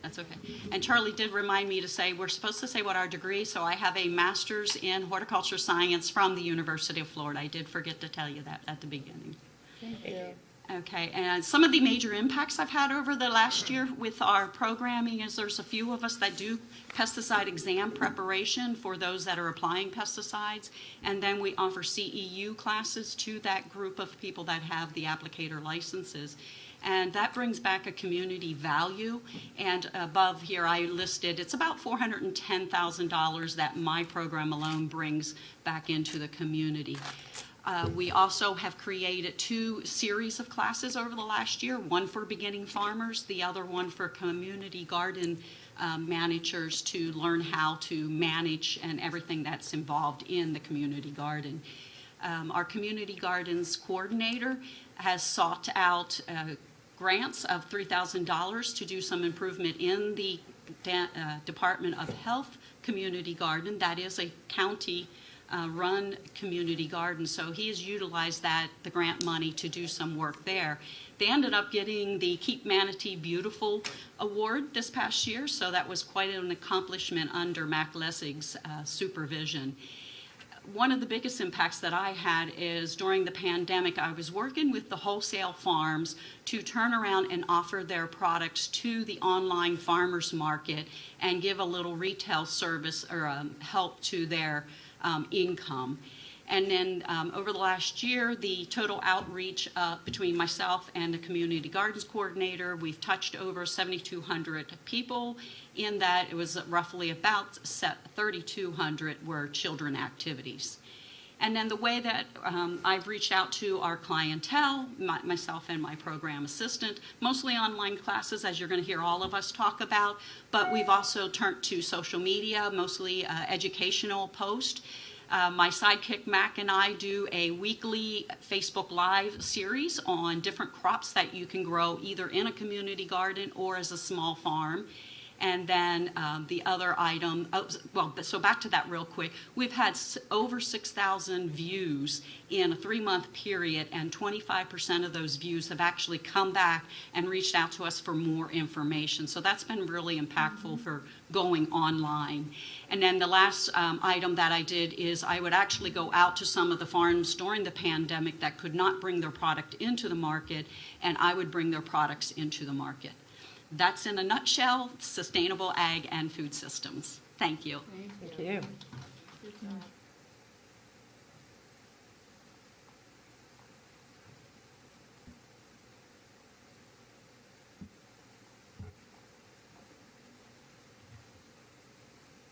That's okay. And Charlie did remind me to say, we're supposed to say what our degree, so I have a master's in horticulture science from the University of Florida. I did forget to tell you that at the beginning. Thank you. Okay, and some of the major impacts I've had over the last year with our programming is there's a few of us that do pesticide exam preparation for those that are applying pesticides, and then we offer CEU classes to that group of people that have the applicator licenses. And that brings back a community value, and above here I listed, it's about $410,000 that my program alone brings back into the community. We also have created 2 series of classes over the last year, one for beginning farmers, the other one for community garden managers to learn how to manage and everything that's involved in the community garden. Our community gardens coordinator has sought out grants of $3,000 to do some improvement in the Department of Health community garden. That is a county run community garden, so he has utilized the grant money to do some work there. They ended up getting the Keep Manatee Beautiful award this past year, so that was quite an accomplishment under Mac Lessig's supervision. One of the biggest impacts that I had is during the pandemic, I was working with the wholesale farms to turn around and offer their products to the online farmers market and give a little retail service or help to their income. And then over the last year, the total outreach between myself and the community gardens coordinator, we've touched over 7,200 people. In that, it was roughly about 3,200 were children activities. And then the way that I've reached out to our clientele, myself and my program assistant, mostly online classes, as you're going to hear all of us talk about, but we've also turned to social media, mostly educational posts. My sidekick Mac and I do a weekly Facebook Live series on different crops that you can grow either in a community garden or as a small farm. And then the other item, so back to that real quick, we've had over 6,000 views in a 3-month period, and 25% of those views have actually come back and reached out to us for more information. So that's been really impactful for going online. And then the last item that I did is I would actually go out to some of the farms during the pandemic that could not bring their product into the market, and I would bring their products into the market. That's in a nutshell, sustainable ag and food systems. Thank you. Thank you.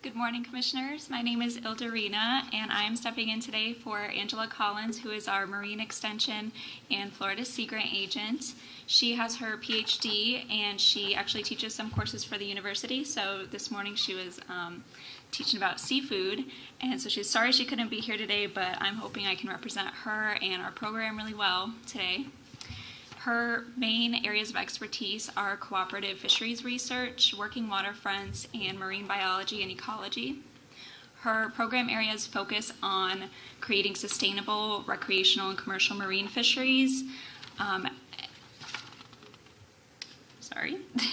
Good morning, Commissioners. My name is Ildarina, and I am stepping in today for Angela Collins, who is our Marine Extension and Florida Sea Grant agent. She has her PhD, and she actually teaches some courses for the university. So this morning she was teaching about seafood, and so she's sorry she couldn't be here today, but I'm hoping I can represent her and our program really well today. Her main areas of expertise are cooperative fisheries research, working waterfronts, and marine biology and ecology. Her program areas focus on creating sustainable recreational and commercial marine fisheries,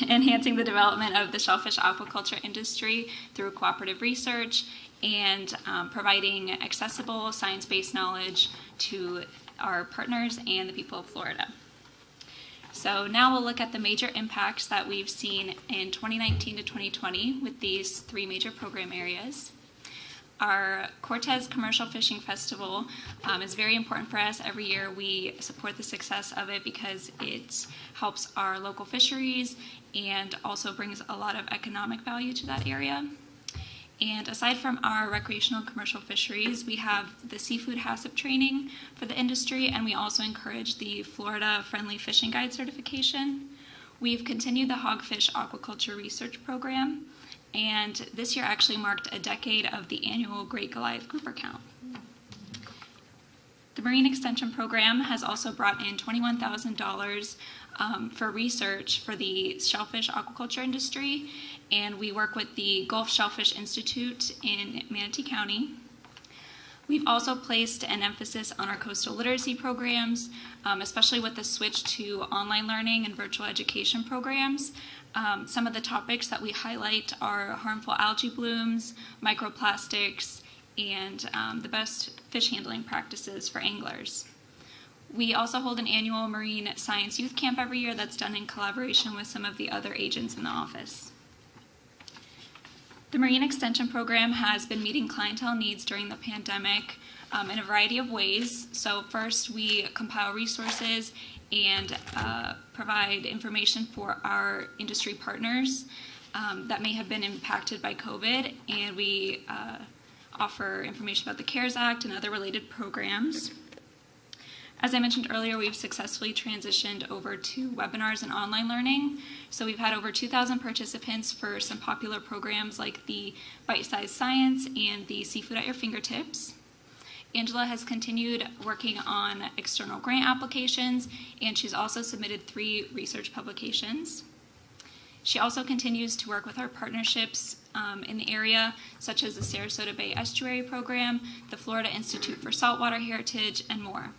enhancing the development of the shellfish aquaculture industry through cooperative research, and providing accessible science-based knowledge to our partners and the people of Florida. So now we'll look at the major impacts that we've seen in 2019 to 2020 with these 3 major program areas. Our Cortez Commercial Fishing Festival is very important for us. Every year we support the success of it because it helps our local fisheries and also brings a lot of economic value to that area. And aside from our recreational and commercial fisheries, we have the seafood HACCP training for the industry, and we also encourage the Florida Friendly Fishing Guide certification. We've continued the Hogfish Aquaculture Research Program, and this year actually marked a decade of the annual Great Goliath Grouper Count. The Marine Extension Program has also brought in $21,000 for research for the shellfish aquaculture industry, and we work with the Gulf Shellfish Institute in Manatee County. We've also placed an emphasis on our coastal literacy programs, especially with the switch to online learning and virtual education programs. Some of the topics that we highlight are harmful algae blooms, microplastics, and the best fish handling practices for anglers. We also hold an annual marine science youth camp every year that's done in collaboration with some of the other agents in the office. The Marine Extension Program has been meeting clientele needs during the pandemic in a variety of ways. So first, we compile resources and provide information for our industry partners that may have been impacted by COVID, and we offer information about the CARES Act and other related programs. As I mentioned earlier, we've successfully transitioned over to webinars and online learning. So we've had over 2,000 participants for some popular programs like the Bite-Sized Science and the Seafood at Your Fingertips. Angela has continued working on external grant applications, and she's also submitted 3 research publications. She also continues to work with our partnerships in the area, such as the Sarasota Bay Estuary Program, the Florida Institute for Saltwater Heritage, and more.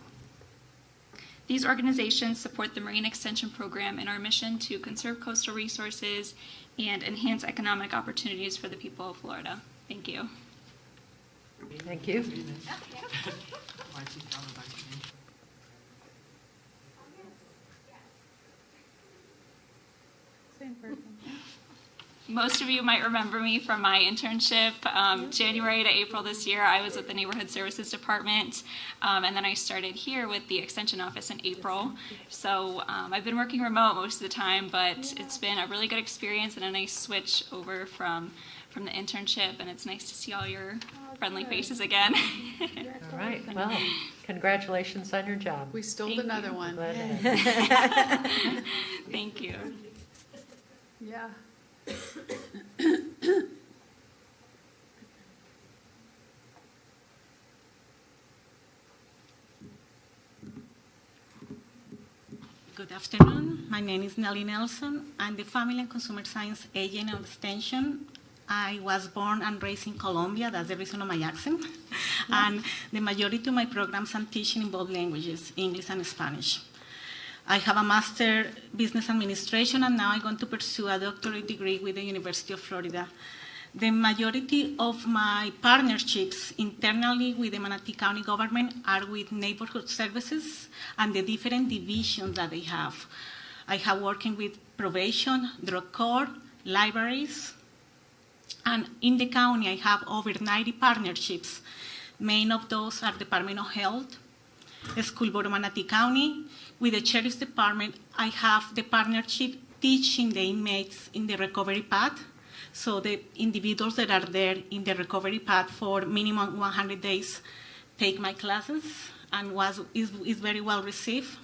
These organizations support the Marine Extension Program in our mission to conserve coastal resources and enhance economic opportunities for the people of Florida. Thank you. Thank you. Most of you might remember me from my internship. January to April this year, I was with the Neighborhood Services Department, and then I started here with the Extension Office in April. So I've been working remote most of the time, but it's been a really good experience and a nice switch over from the internship, and it's nice to see all your friendly faces again. All right. Well, congratulations on your job. We stole another one. Thank you. Yeah. Good afternoon. My name is Nellie Nelson. I'm the Family and Consumer Science Agent of Extension. I was born and raised in Colombia. That's the reason of my accent. And the majority of my programs I'm teaching in both languages, English and Spanish. I have a Master Business Administration, and now I'm going to pursue a doctorate degree with the University of Florida. The majority of my partnerships internally with the Manatee County government are with neighborhood services and the different divisions that they have. I have working with probation, drug court, libraries, and in the county I have over 90 partnerships. Main of those are Department of Health, the School Board of Manatee County. With the Sheriff's Department, I have the partnership teaching the inmates in the recovery path. So the individuals that are there in the recovery path for minimum 100 days take my classes and is very well received.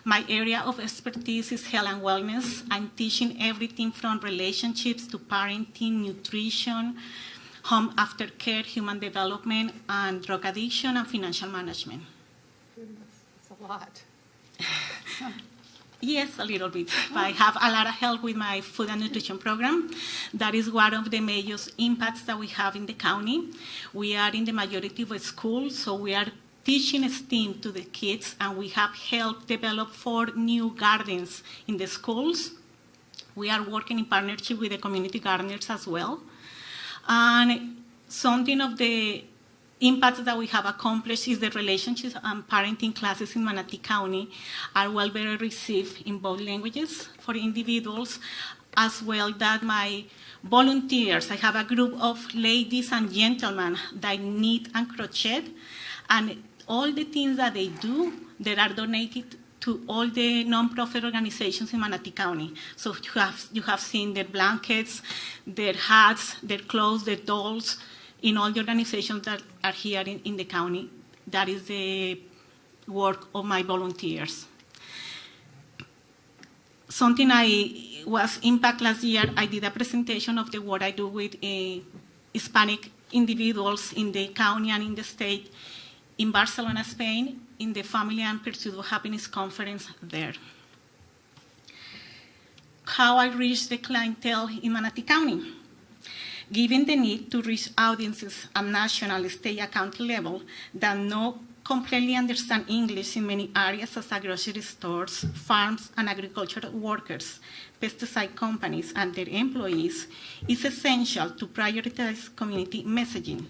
My area of expertise is health and wellness. I'm teaching everything from relationships to parenting, nutrition, home aftercare, human development, and drug addiction and financial management. That's a lot. Yes, a little bit. I have a lot of help with my food and nutrition program. That is one of the major impacts that we have in the county. We are in the majority of schools, so we are teaching STEAM to the kids, and we have helped develop 4 new gardens in the schools. We are working in partnership with the community gardeners as well. And something of the impacts that we have accomplished is the relationships and parenting classes in Manatee County are well very received in both languages for individuals, as well that my volunteers, I have a group of ladies and gentlemen that knit and crochet, and all the things that they do that are donated to all the nonprofit organizations in Manatee County. So you have seen their blankets, their hats, their clothes, their dolls, in all the organizations that are here in the county. That is the work of my volunteers. Something I was impacted last year, I did a presentation of the work I do with Hispanic individuals in the county and in the state in Barcelona, Spain, in the Family and Pursuit of Happiness Conference there. How I reach the clientele in Manatee County. Given the need to reach audiences at national, state, and county level that no completely understand English in many areas such as grocery stores, farms, and agricultural workers, pesticide companies, and their employees, it's essential to prioritize community messaging.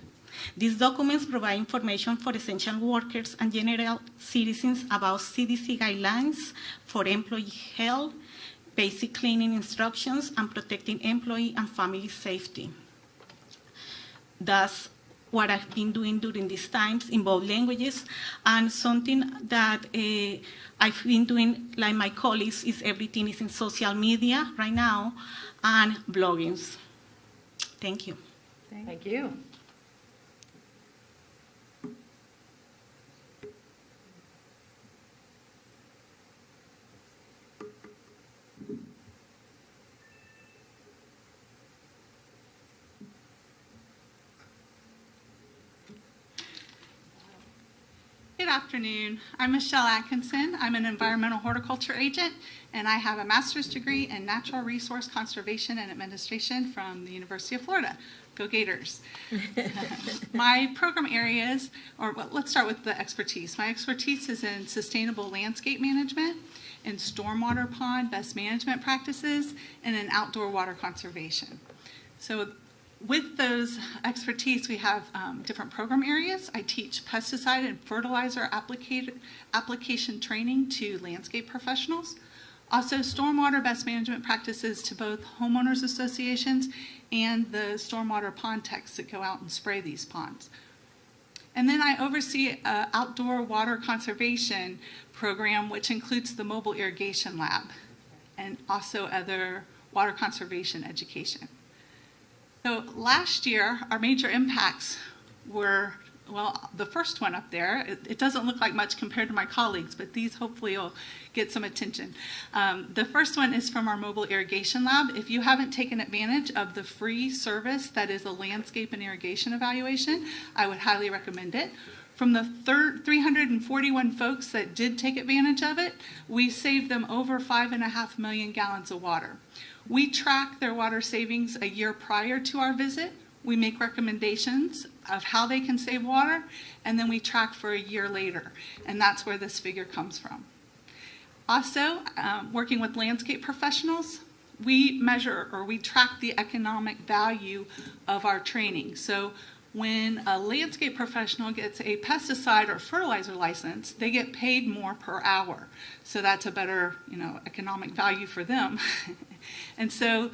These documents provide information for essential workers and general citizens about CDC guidelines for employee health, basic cleaning instructions, and protecting employee and family safety. Thus, what I've been doing during these times in both languages, and something that I've been doing, like my colleagues, is everything is in social media right now and bloggings. Thank you. Thank you. Good afternoon. I'm Michelle Atkinson. I'm an environmental horticulture agent, and I have a master's degree in natural resource conservation and administration from the University of Florida. Go Gators. My program areas, let's start with the expertise. My expertise is in sustainable landscape management, in stormwater pond best management practices, and in outdoor water conservation. So with those expertise, we have different program areas. I teach pesticide and fertilizer application training to landscape professionals. Also, stormwater best management practices to both homeowners associations and the stormwater pond techs that go out and spray these ponds. And then I oversee an outdoor water conservation program, which includes the mobile irrigation lab and also other water conservation education. So last year, our major impacts were, well, the first one up there, it doesn't look like much compared to my colleagues, but these hopefully will get some attention. The first one is from our mobile irrigation lab. If you haven't taken advantage of the free service that is a landscape and irrigation evaluation, I would highly recommend it. From the 341 folks that did take advantage of it, we saved them over 5.5 million gallons of water. We track their water savings a year prior to our visit. We make recommendations of how they can save water, and then we track for a year later, and that's where this figure comes from. Also, working with landscape professionals, we measure or we track the economic value of our training. So when a landscape professional gets a pesticide or fertilizer license, they get paid more per hour. So that's a better, economic value for them. And so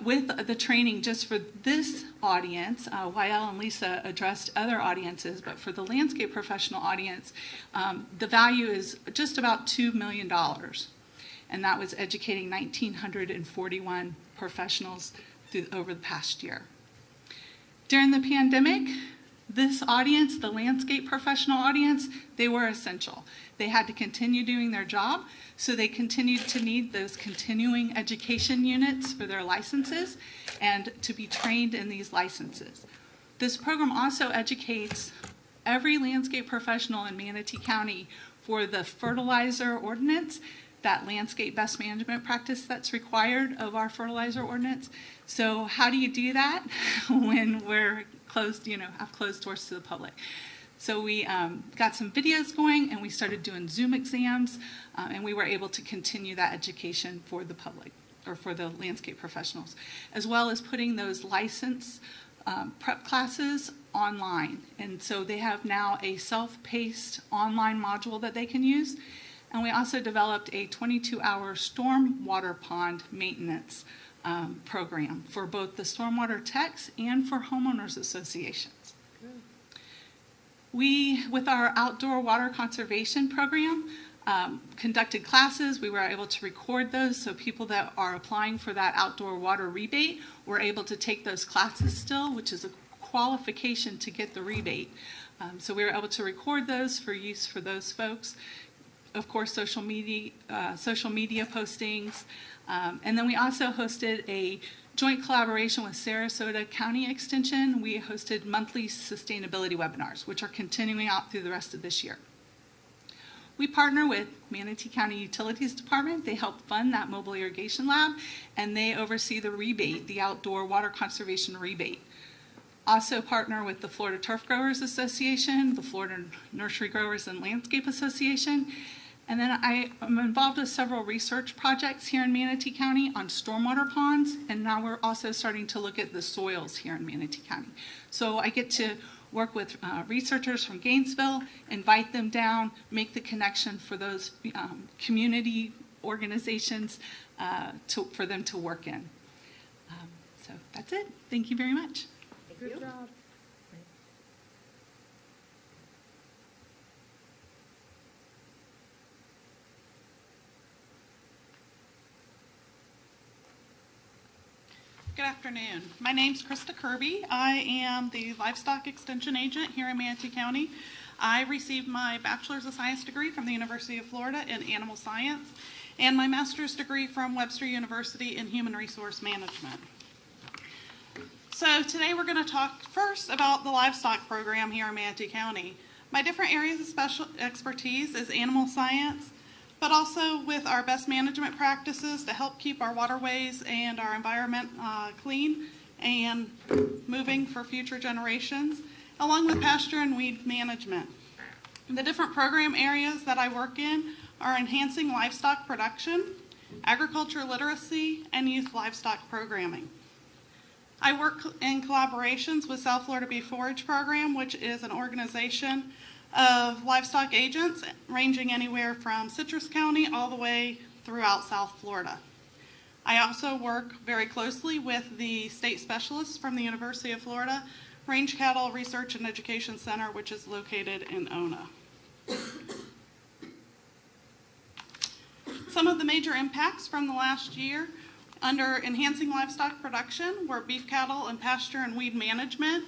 with the training just for this audience, Wael and Lisa addressed other audiences, but for the landscape professional audience, the value is just about $2 million. And that was educating 1,941 professionals over the past year. During the pandemic, this audience, the landscape professional audience, they were essential. They had to continue doing their job, so they continued to need those continuing education units for their licenses and to be trained in these licenses. This program also educates every landscape professional in Manatee County for the fertilizer ordinance, that landscape best management practice that's required of our fertilizer ordinance. So how do you do that when we're closed, have closed doors to the public? So we got some videos going, and we started doing Zoom exams, and we were able to continue that education for the public, or for the landscape professionals, as well as putting those license prep classes online. And so they have now a self-paced online module that they can use. And we also developed a 22-hour stormwater pond maintenance program for both the stormwater techs and for homeowners associations. We, with our outdoor water conservation program, conducted classes. We were able to record those, so people that are applying for that outdoor water rebate were able to take those classes still, which is a qualification to get the rebate. So we were able to record those for use for those folks. Of course, social media postings. And then we also hosted a joint collaboration with Sarasota County Extension. We hosted monthly sustainability webinars, which are continuing out through the rest of this year. We partner with Manatee County Utilities Department. They help fund that mobile irrigation lab, and they oversee the rebate, the outdoor water conservation rebate. Also partner with the Florida Turf Growers Association, the Florida Nursery Growers and Landscape Association, and then I am involved with several research projects here in Manatee County on stormwater ponds, and now we're also starting to look at the soils here in Manatee County. So I get to work with researchers from Gainesville, invite them down, make the connection for those community organizations for them to work in. So that's it. Thank you very much. Good job. Good afternoon. My name's Krista Kirby. I am the Livestock Extension Agent here in Manatee County. I received my Bachelor's of Science degree from the University of Florida in Animal Science and my Master's degree from Webster University in Human Resource Management. So today we're going to talk first about the livestock program here in Manatee County. My different areas of special expertise is animal science, but also with our best management practices to help keep our waterways and our environment clean and moving for future generations, along with pasture and weed management. The different program areas that I work in are enhancing livestock production, agriculture literacy, and youth livestock programming. I work in collaborations with South Florida Beef Forage Program, which is an organization of livestock agents ranging anywhere from Citrus County all the way throughout South Florida. I also work very closely with the state specialists from the University of Florida Range Cattle Research and Education Center, which is located in Ona. Some of the major impacts from the last year under enhancing livestock production were beef cattle and pasture and weed management,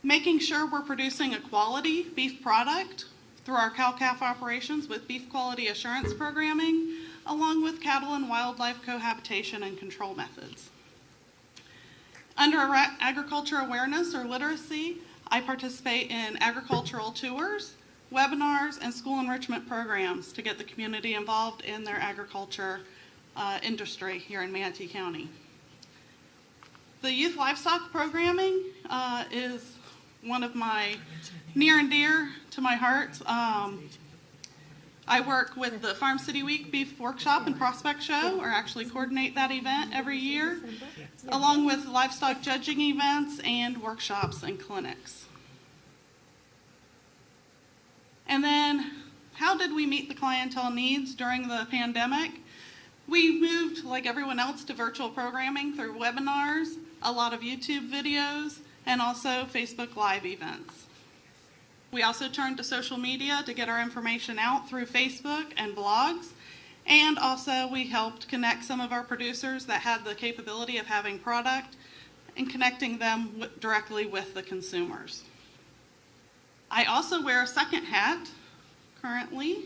making sure we're producing a quality beef product through our cow-calf operations with beef quality assurance programming, along with cattle and wildlife cohabitation and control methods. Under agriculture awareness or literacy, I participate in agricultural tours, webinars, and school enrichment programs to get the community involved in their agriculture industry here in Manatee County. The youth livestock programming is one of my near and dear to my heart. I work with the Farm City Week Beef Workshop and Prospect Show, or actually coordinate that event every year, along with livestock judging events and workshops and clinics. And then, how did we meet the clientele needs during the pandemic? We moved, like everyone else, to virtual programming through webinars, a lot of YouTube videos, and also Facebook Live events. We also turned to social media to get our information out through Facebook and blogs, and also we helped connect some of our producers that had the capability of having product and connecting them directly with the consumers. I also wear a second hat currently,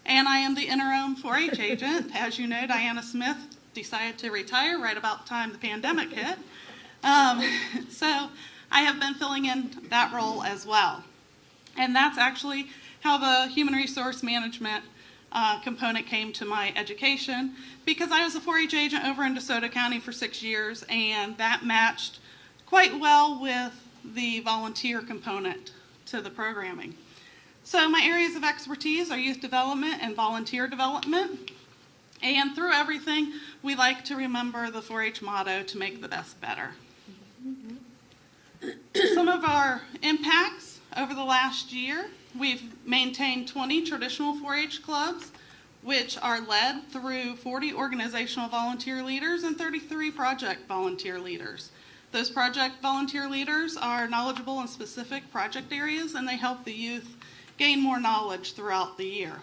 and I am the interim 4-H agent. As you know, Diana Smith decided to retire right about the time the pandemic hit. So I have been filling in that role as well. And that's actually how the human resource management component came to my education, because I was a 4-H agent over in DeSoto County for 6 years, and that matched quite well with the volunteer component to the programming. So my areas of expertise are youth development and volunteer development. And through everything, we like to remember the 4-H motto, to make the best better. Some of our impacts over the last year, we've maintained 20 traditional 4-H clubs, which are led through 40 organizational volunteer leaders and 33 project volunteer leaders. Those project volunteer leaders are knowledgeable in specific project areas, and they help the youth gain more knowledge throughout the year.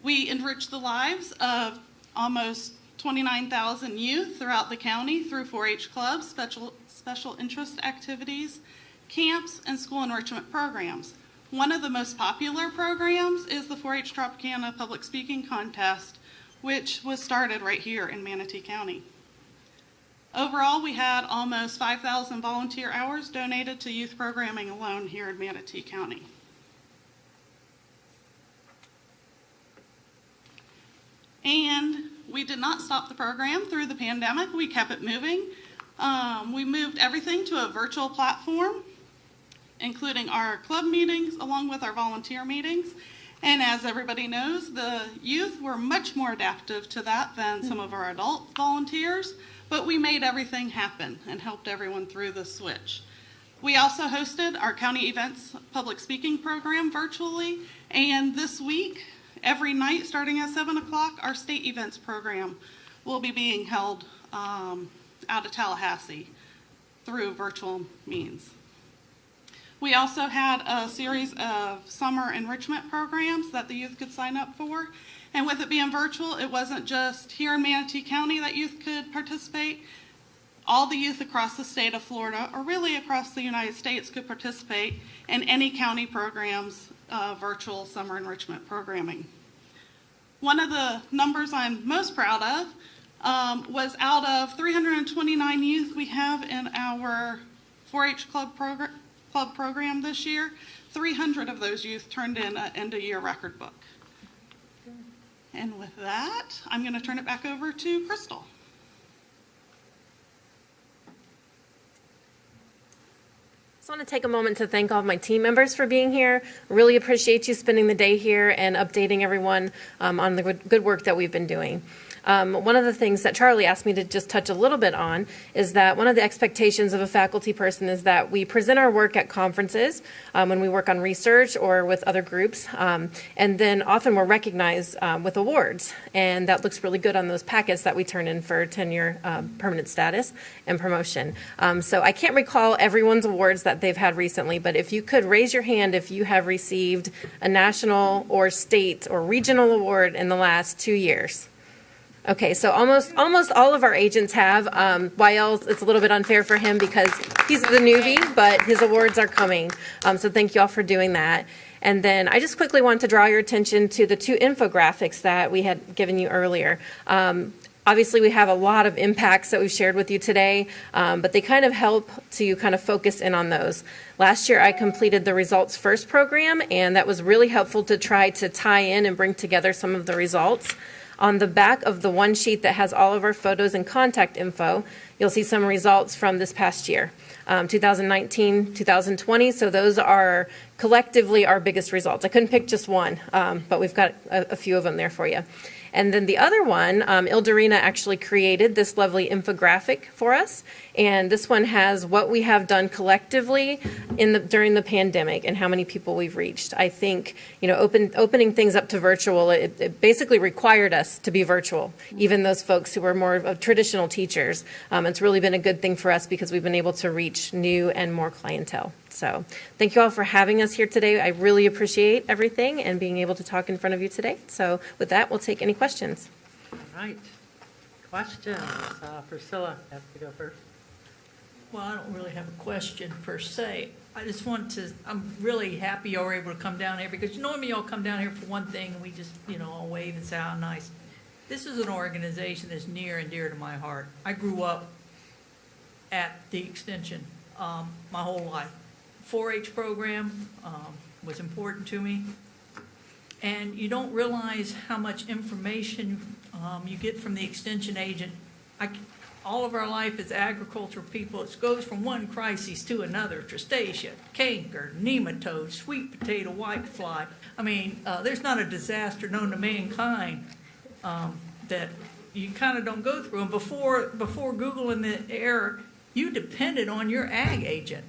We enrich the lives of almost 29,000 youth throughout the county through 4-H clubs, special interest activities, camps, and school enrichment programs. One of the most popular programs is the 4-H Tropicana Public Speaking Contest, which was started right here in Manatee County. Overall, we had almost 5,000 volunteer hours donated to youth programming alone here in Manatee County. And we did not stop the program through the pandemic. We kept it moving. We moved everything to a virtual platform, including our club meetings along with our volunteer meetings. And as everybody knows, the youth were much more adaptive to that than some of our adult volunteers, but we made everything happen and helped everyone through the switch. We also hosted our county events public speaking program virtually, and this week, every night starting at 7 o'clock, our state events program will be being held out of Tallahassee through virtual means. We also had a series of summer enrichment programs that the youth could sign up for. And with it being virtual, it wasn't just here in Manatee County that youth could participate. All the youth across the state of Florida, or really across the United States, could participate in any county programs, virtual summer enrichment programming. One of the numbers I'm most proud of was out of 329 youth we have in our 4-H club program this year, 300 of those youth turned in an end-of-year record book. And with that, I'm going to turn it back over to Crystal. I just want to take a moment to thank all of my team members for being here. Really appreciate you spending the day here and updating everyone on the good work that we've been doing. One of the things that Charlie asked me to just touch a little bit on is that one of the expectations of a faculty person is that we present our work at conferences when we work on research or with other groups, and then often we're recognized with awards, and that looks really good on those packets that we turn in for tenure, permanent status, and promotion. So I can't recall everyone's awards that they've had recently, but if you could raise your hand if you have received a national or state or regional award in the last 2 years. Okay, so almost all of our agents have. YL, it's a little bit unfair for him because he's the newbie, but his awards are coming. So thank you all for doing that. And then I just quickly want to draw your attention to the 2 infographics that we had given you earlier. Obviously, we have a lot of impacts that we've shared with you today, but they kind of help to kind of focus in on those. Last year, I completed the Results First program, and that was really helpful to try to tie in and bring together some of the results. On the back of the one sheet that has all of our photos and contact info, you'll see some results from this past year, 2019, 2020. So those are collectively our biggest results. I couldn't pick just one, but we've got a few of them there for you. And then the other one, Ildarina actually created this lovely infographic for us. And this one has what we have done collectively during the pandemic and how many people we've reached. I think, opening things up to virtual, it basically required us to be virtual, even those folks who were more of traditional teachers. It's really been a good thing for us because we've been able to reach new and more clientele. So thank you all for having us here today. I really appreciate everything and being able to talk in front of you today. So with that, we'll take any questions. All right. Questions? Priscilla has to go first. Well, I don't really have a question per se. I just want to, I'm really happy y'all were able to come down here because normally y'all come down here for one thing and we just, all wave and say how nice. This is an organization that's near and dear to my heart. I grew up at the extension my whole life. 4-H program was important to me. And you don't realize how much information you get from the extension agent. All of our life as agricultural people, it goes from one crisis to another. Tristacia, canker, nematode, sweet potato whitefly. I mean, there's not a disaster known to mankind that you kind of don't go through. And before Google in the era, you depended on your ag agent.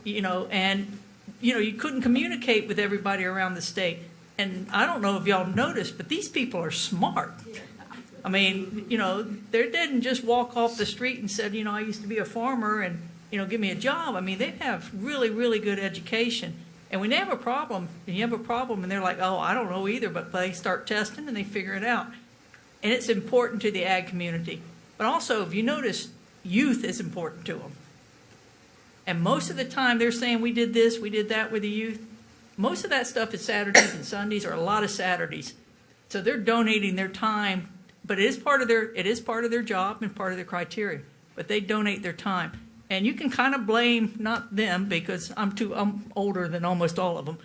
And you couldn't communicate with everybody around the state. And I don't know if y'all noticed, but these people are smart. I mean, they didn't just walk off the street and said, I used to be a farmer and, give me a job. I mean, they have really, really good education. And when they have a problem, and they're like, oh, I don't know either, but they start testing and they figure it out. And it's important to the ag community. But also, if you notice, youth is important to them. And most of the time they're saying we did this, we did that with the youth. Most of that stuff is Saturdays and Sundays, or a lot of Saturdays. So they're donating their time, but it is part of their job and part of their criteria. But they donate their time. And you can kind of blame not them because I'm older than almost all of them,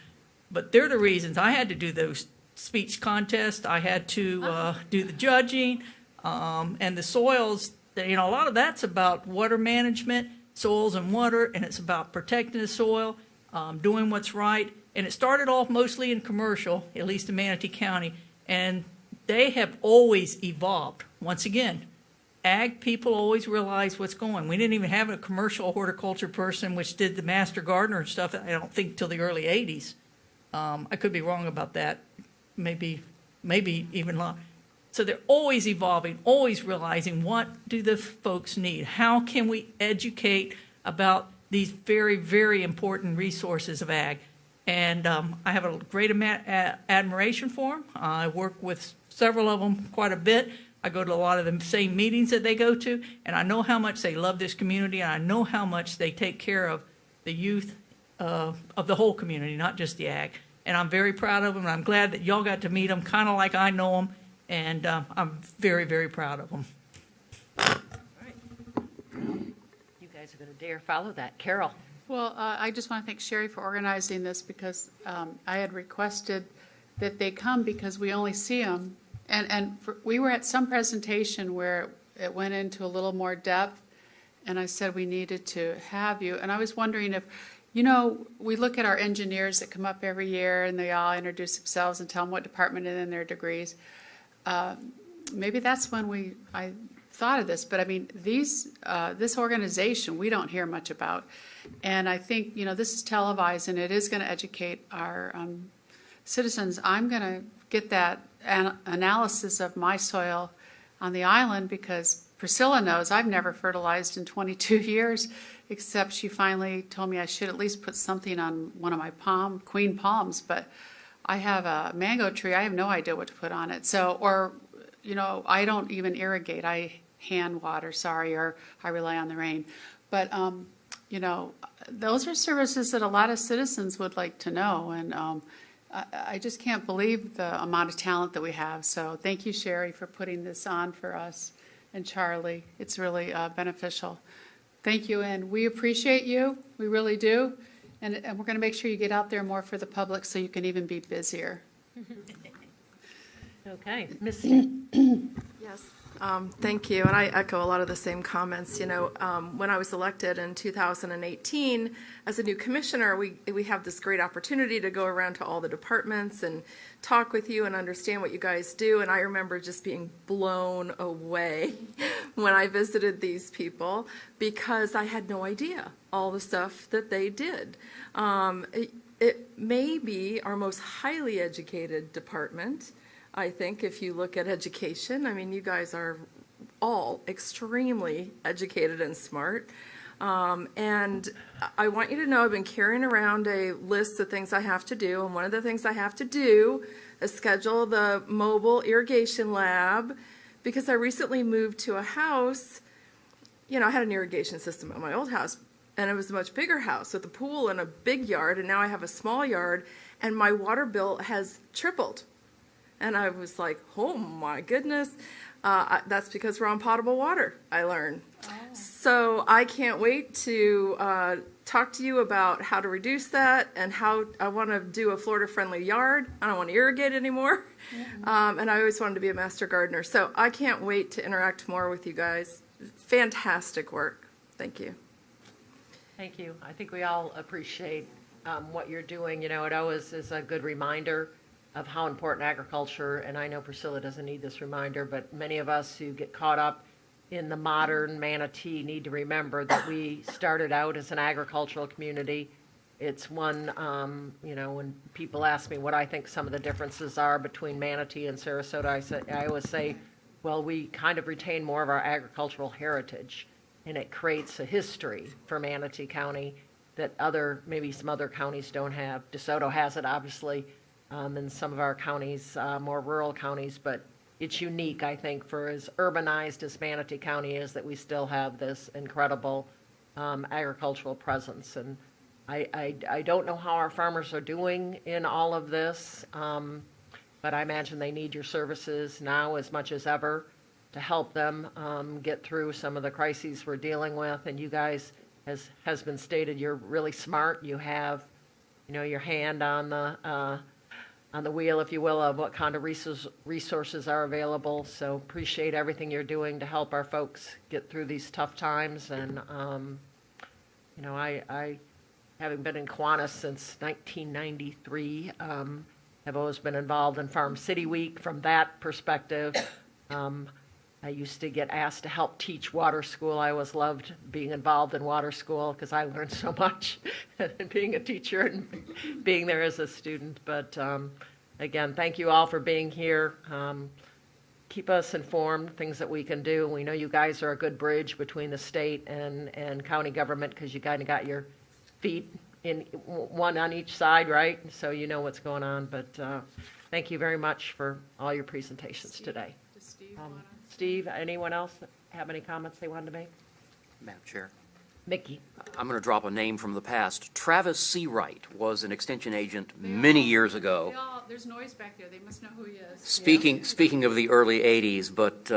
but they're the reasons I had to do those speech contest. I had to do the judging, and the soils. A lot of that's about water management, soils and water, and it's about protecting the soil, doing what's right. And it started off mostly in commercial, at least in Manatee County, and they have always evolved. Once again, ag people always realize what's going. We didn't even have a commercial horticulture person which did the master gardener and stuff, I don't think, till the early 80s. I could be wrong about that, maybe even long. So they're always evolving, always realizing what do the folks need? How can we educate about these very, very important resources of ag? And I have a great admiration for them. I work with several of them quite a bit. I go to a lot of the same meetings that they go to, and I know how much they love this community, and I know how much they take care of the youth of the whole community, not just the ag. And I'm very proud of them, and I'm glad that y'all got to meet them kind of like I know them, and I'm very, very proud of them. You guys are going to dare follow that. Carol. Well, I just want to thank Sherry for organizing this because I had requested that they come because we only see them. We were at some presentation where it went into a little more depth, and I said we needed to have you. And I was wondering if, we look at our engineers that come up every year and they all introduce themselves and tell them what department and then their degrees. Maybe that's when I thought of this, but I mean, this organization we don't hear much about. And I think, this is televised and it is going to educate our citizens. I'm going to get that analysis of my soil on the island because Priscilla knows I've never fertilized in 22 years, except she finally told me I should at least put something on one of my queen palms. But I have a mango tree. I have no idea what to put on it. I don't even irrigate. I hand water, or I rely on the rain. But, those are services that a lot of citizens would like to know. And I just can't believe the amount of talent that we have. So thank you, Sherry, for putting this on for us, and Charlie. It's really beneficial. Thank you, and we appreciate you. We really do. And we're going to make sure you get out there more for the public so you can even be busier. Okay, Missy. Yes, thank you. And I echo a lot of the same comments. When I was elected in 2018 as a new commissioner, we have this great opportunity to go around to all the departments and talk with you and understand what you guys do. And I remember just being blown away when I visited these people because I had no idea all the stuff that they did. It may be our most highly educated department. I think if you look at education, I mean, you guys are all extremely educated and smart. And I want you to know I've been carrying around a list of things I have to do. And one of the things I have to do is schedule the mobile irrigation lab because I recently moved to a house. I had an irrigation system at my old house, and it was a much bigger house with a pool and a big yard. And now I have a small yard, and my water bill has tripled. And I was like, oh my goodness, that's because we're on potable water, I learned. Oh. So I can't wait to talk to you about how to reduce that and how I want to do a Florida-friendly yard. I don't want to irrigate anymore. Mm-hmm. And I always wanted to be a master gardener. So I can't wait to interact more with you guys. Fantastic work. Thank you. Thank you. I think we all appreciate what you're doing. It always is a good reminder of how important agriculture, and I know Priscilla doesn't need this reminder, but many of us who get caught up in the modern Manatee need to remember that we started out as an agricultural community. It's one, when people ask me what I think some of the differences are between Manatee and Sarasota, I always say, well, we kind of retain more of our agricultural heritage, and it creates a history for Manatee County that maybe some other counties don't have. DeSoto has it, obviously, in some of our counties, more rural counties, but it's unique, I think, for as urbanized as Manatee County is, that we still have this incredible agricultural presence. And I don't know how our farmers are doing in all of this, but I imagine they need your services now as much as ever to help them get through some of the crises we're dealing with. And you guys, as has been stated, you're really smart. You have, your hand on the wheel, if you will, of what kind of resources are available. So appreciate everything you're doing to help our folks get through these tough times. And, you know, I having been in Kiwanis since 1993, have always been involved in Farm City Week from that perspective. I used to get asked to help teach water school. I always loved being involved in water school because I learned so much being a teacher and being there as a student. But again, thank you all for being here. Keep us informed, things that we can do. We know you guys are a good bridge between the state and county government because you kind of got your feet in one on each side, right? So you know what's going on. But thank you very much for all your presentations today. Steve, anyone else have any comments they wanted to make? Madam Chair. Mickey. I'm going to drop a name from the past. Travis Seawright was an extension agent many years ago. There's noise back there. They must know who he is. Speaking of the early 80s, but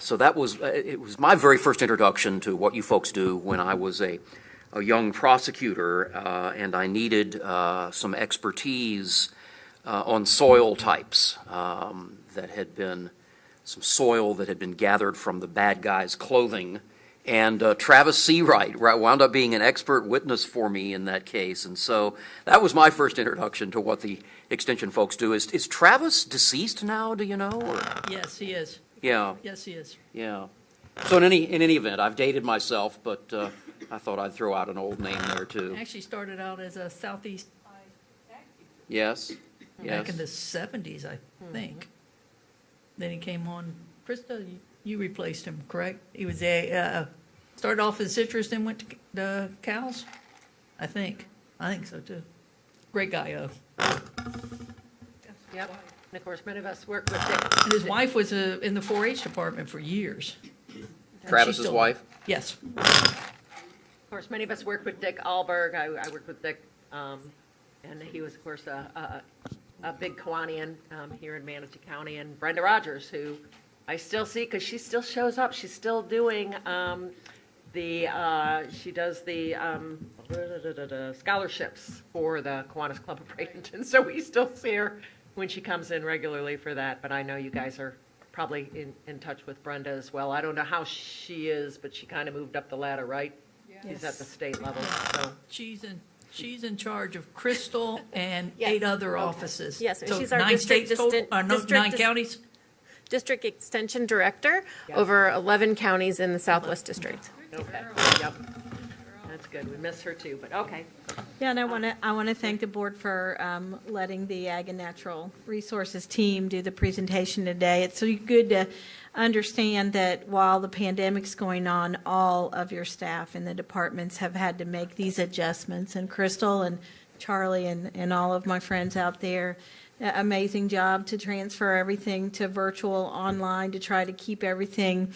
so that was, it was my very first introduction to what you folks do when I was a young prosecutor, and I needed some expertise on soil types that had been, some soil that had been gathered from the bad guy's clothing. And Travis Seawright wound up being an expert witness for me in that case. And so that was my first introduction to what the extension folks do. Is Travis deceased now, do you know? Or? Yes, he is. Yeah. Yes, he is. Yeah. So in any event, I've dated myself, but I thought I'd throw out an old name there too. Actually started out as a Southeast Yes. back in the 70s, I think. Then he came on. Krista, you replaced him, correct? He was started off as citrus, then went to the cows. I think so too. Great guy, Yep. And of course, many of us work with Dick. And his wife was in the 4-H department for years. Travis's wife? Yes. Of course, many of us work with Dick Alberg. I worked with Dick, and he was, of course, a big Kiwanian here in Manatee County. And Brenda Rogers, who I still see because she still shows up. She's still doing she does the scholarships for the Kiwanis Club of Bradenton. So we still see her when she comes in regularly for that. But I know you guys are probably in touch with Brenda as well. I don't know how she is, but she kind of moved up the ladder, right? She's at the state level. So She's in charge of Crystal and 8 other offices. Yes, so she's our 9 district states total, 9 counties. District Extension Director over 11 counties in the Southwest District. Okay. Yep. That's good. We miss her too, but okay. Yeah, and I want to thank the board for letting the Ag and Natural Resources team do the presentation today. It's so good to understand that while the pandemic's going on, all of your staff in the departments have had to make these adjustments. And Crystal and Charlie and all of my friends out there, amazing job to transfer everything to virtual online to try to keep everything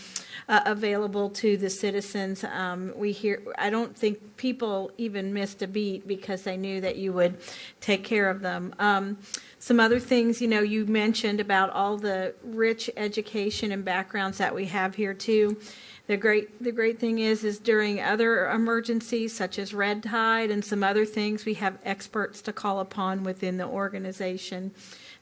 available to the citizens. I don't think people even missed a beat because they knew that you would take care of them. Some other things, you mentioned about all the rich education and backgrounds that we have here too. The great thing is during other emergencies such as red tide and some other things, we have experts to call upon within the organization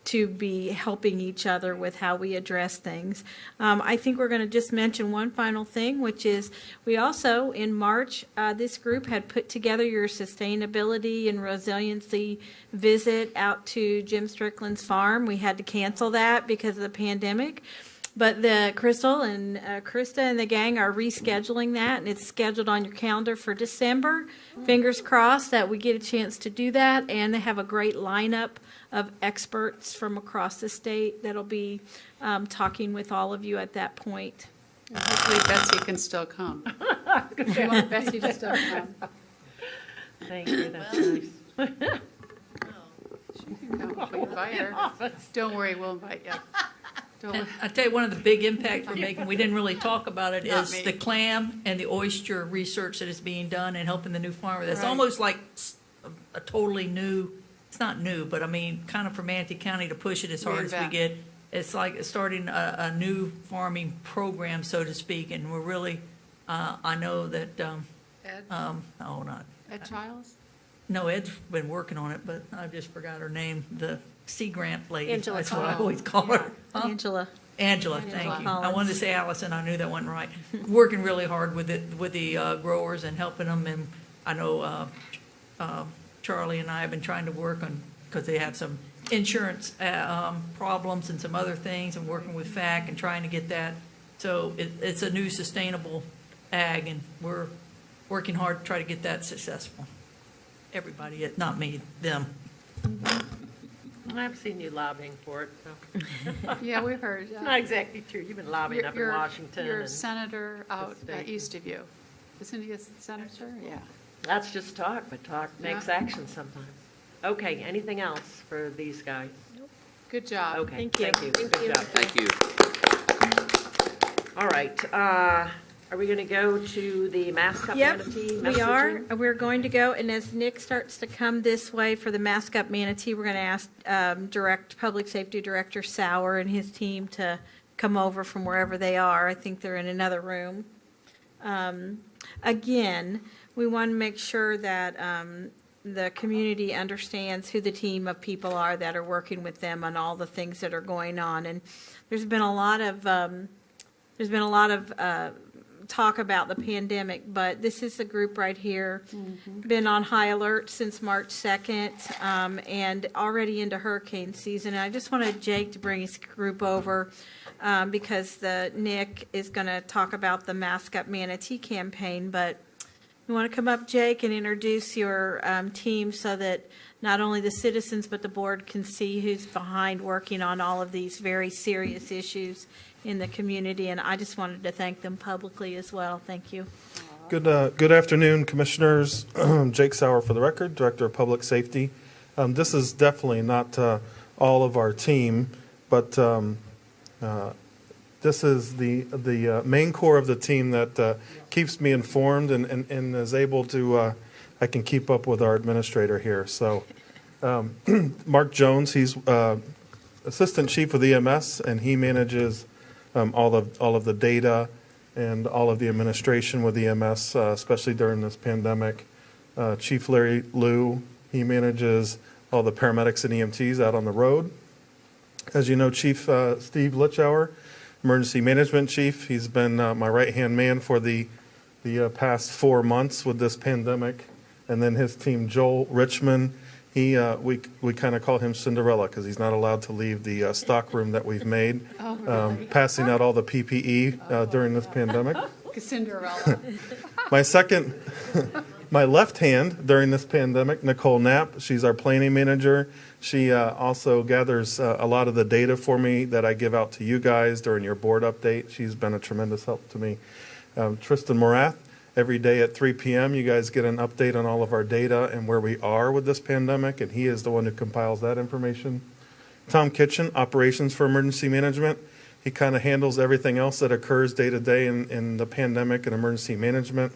to be helping each other with how we address things. I think we're going to just mention one final thing, which is we also, in March, this group had put together your sustainability and resiliency visit out to Jim Strickland's farm. We had to cancel that because of the pandemic. But the Crystal and Krista and the gang are rescheduling that, and it's scheduled on your calendar for December. Fingers crossed that we get a chance to do that, and they have a great lineup of experts from across the state that'll be talking with all of you at that point. And hopefully Betsy can still come. We want Betsy to still come. Thank you. That's nice. She can come. We invite her. Don't worry, we'll invite you. And I tell you, one of the big impacts we're making, we didn't really talk about it, Not is me. the clam and the oyster research that is being done and helping the new farmer. That's Right. almost like a totally new, it's not new, but I mean, kind of for Manatee County to push it as hard as we Reinvent. get. It's like starting a new farming program, so to speak, and we're really, I know that, Ed? Ed Childs? No, Ed's been working on it, but I just forgot her name. Sea Grant lady. Angela That's what I Collins. always call her. Huh? Angela thank you. I Collins. wanted to say Allison, I knew that wasn't right. Working really hard with the growers and helping them, and I know Charlie and I have been trying to work on, because they have some insurance problems and some other things, and working with FAC and trying to get that. So it's a new sustainable ag, and we're working hard to try to get that successful. Everybody, not me, them. I've seen you lobbying for it, so. Yeah, we've heard. Not exactly true. You've been lobbying up in Washington. You're a and senator out state. east of you. Isn't he a senator? Yeah. That's just talk, but talk makes action sometimes. Okay, anything else for these guys? Good job. Okay, Thank you. thank you. Good job. Thank you. All right, are we going to go to the Mascot Manatee messaging? We are. We're going to go, and as Nick starts to come this way for the Mascot Manatee, we're going to ask Public Safety Director Sauer and his team to come over from wherever they are. I think they're in another room. Again, we want to make sure that the community understands who the team of people are that are working with them on all the things that are going on. And there's been a lot of talk about the pandemic, but this is the group right here, been on high alert since March 2nd, and already into hurricane season. And I just wanted Jake to bring his group over because Nick is going to talk about the Mascot Manatee campaign. But you want to come up, Jake, and introduce your team so that not only the citizens but the board can see who's behind working on all of these very serious issues in the community, and I just wanted to thank them publicly as well. Thank you. Good afternoon, Commissioners. Jake Sauer for the record, Director of Public Safety. This is definitely not all of our team, but this is the main core of the team that keeps me informed and is able to, I can keep up with our administrator here. So Mark Jones, he's Assistant Chief of the EMS, and he manages all of the data and all of the administration with EMS, especially during this pandemic. Chief Larry Liu, he manages all the paramedics and EMTs out on the road. As you know, Chief Steve Litchauer, Emergency Management Chief, he's been my right-hand man for the past 4 months with this pandemic. And then his team, Joel Richmond, we kind of call him Cinderella because he's not allowed to leave the stock room that we've made, passing out all the PPE during this pandemic. Cinderella. My left hand during this pandemic, Nicole Knapp, she's our planning manager. She also gathers a lot of the data for me that I give out to you guys during your board update. She's been a tremendous help to me. Tristan Morath. Every day at 3 p.m., you guys get an update on all of our data and where we are with this pandemic, and he is the one who compiles that information. Tom Kitchen, Operations for Emergency Management. He kind of handles everything else that occurs day to day in the pandemic and emergency management.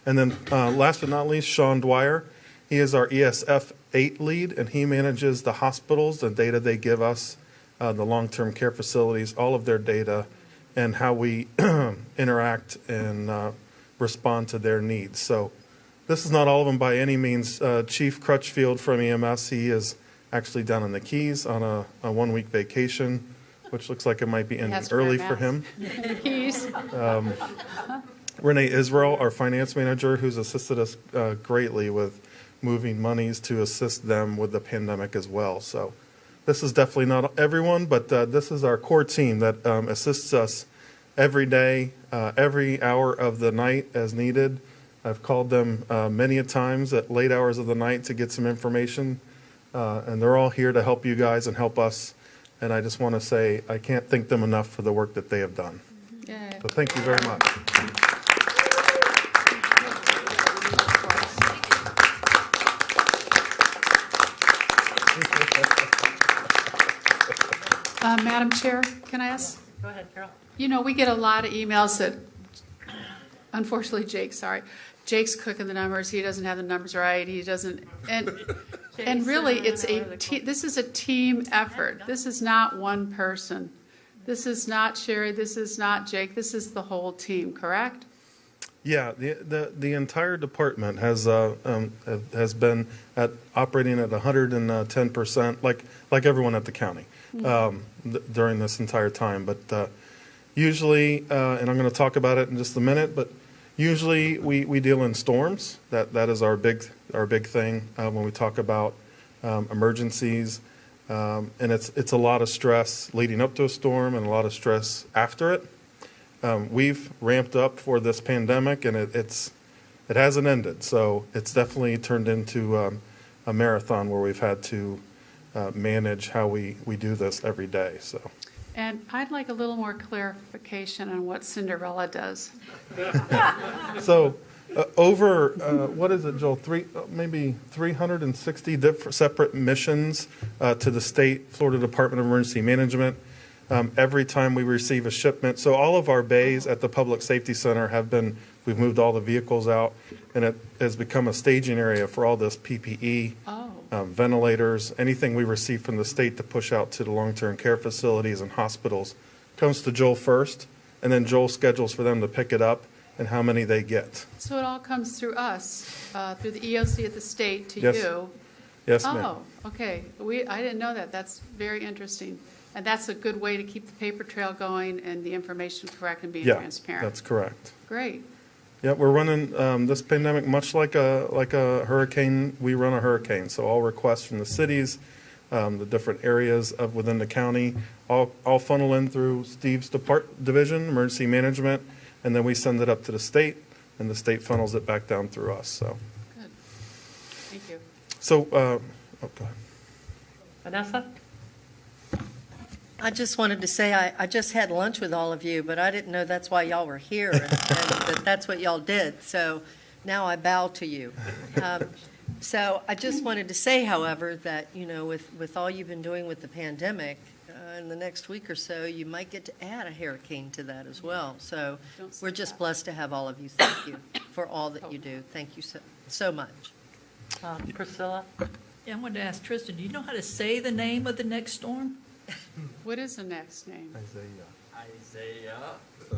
And then last but not least, Sean Dwyer. He is our ESF 8 lead, and he manages the hospitals, the data they give us, the long-term care facilities, all of their data, and how we interact and respond to their needs. So this is not all of them by any means. Chief Crutchfield from EMS, he is actually down in the Keys on a 1-week vacation, which looks like it might be ending early for him. Keys. Renee Israel, our finance manager, who's assisted us greatly with moving monies to assist them with the pandemic as well. So this is definitely not everyone, but this is our core team that assists us every day, every hour of the night as needed. I've called them many a times at late hours of the night to get some information, and they're all here to help you guys and help us. And I just want to say I can't thank them enough for the work that they have done. Yay. So thank you very much. Madam Chair, can I ask? Go ahead, Carol. You know, we get a lot of emails that, unfortunately, Jake's cooking the numbers. He doesn't have the numbers right. He doesn't, and really, this is a team effort. This is not one person. This is not Sherry. This is not Jake. This is the whole team, correct? Yeah, the entire department has been operating at 110%, like everyone at the county, during this entire time. But usually, and I'm going to talk about it in just a minute, but usually we deal in storms. That is our big thing when we talk about emergencies, and it's a lot of stress leading up to a storm and a lot of stress after it. We've ramped up for this pandemic, and it hasn't ended. So it's definitely turned into a marathon where we've had to manage how we do this every day. So. And I'd like a little more clarification on what Cinderella does. So over, what is it, Joel, maybe 360 separate missions to the state Florida Department of Emergency Management. Every time we receive a shipment. So all of our bays at the Public Safety Center we've moved all the vehicles out, and it has become a staging area for all this PPE, ventilators, anything we receive from the state to push out to the long-term care facilities and hospitals comes to Joel first, and then Joel schedules for them to pick it up and how many they get. So it all comes through us, through the EOC at the state to Yes. you? Yes, ma'am. Oh, okay. I didn't know that. That's very interesting. And that's a good way to keep the paper trail going and the information correct and being transparent. That's correct. Great. Yeah, we're running this pandemic much like a hurricane. We run a hurricane, so all requests from the cities, the different areas within the county, all funnel in through Steve's division, emergency management, and then we send it up to the state, and the state funnels it back down through us. So. Good. Thank you. So, go ahead. Vanessa? I just wanted to say I just had lunch with all of you, but I didn't know that's why y'all were here and that that's what y'all did. So now I bow to you. So I just wanted to say, however, that, with all you've been doing with the pandemic, in the next week or so, you might get to add a hurricane to that as well. So we're just blessed to have all of you. Thank you for all that you do. Thank you so much. Priscilla? Yeah, I wanted to ask Tristan, do you know how to say the name of the next storm? What is the next name? Isaiah.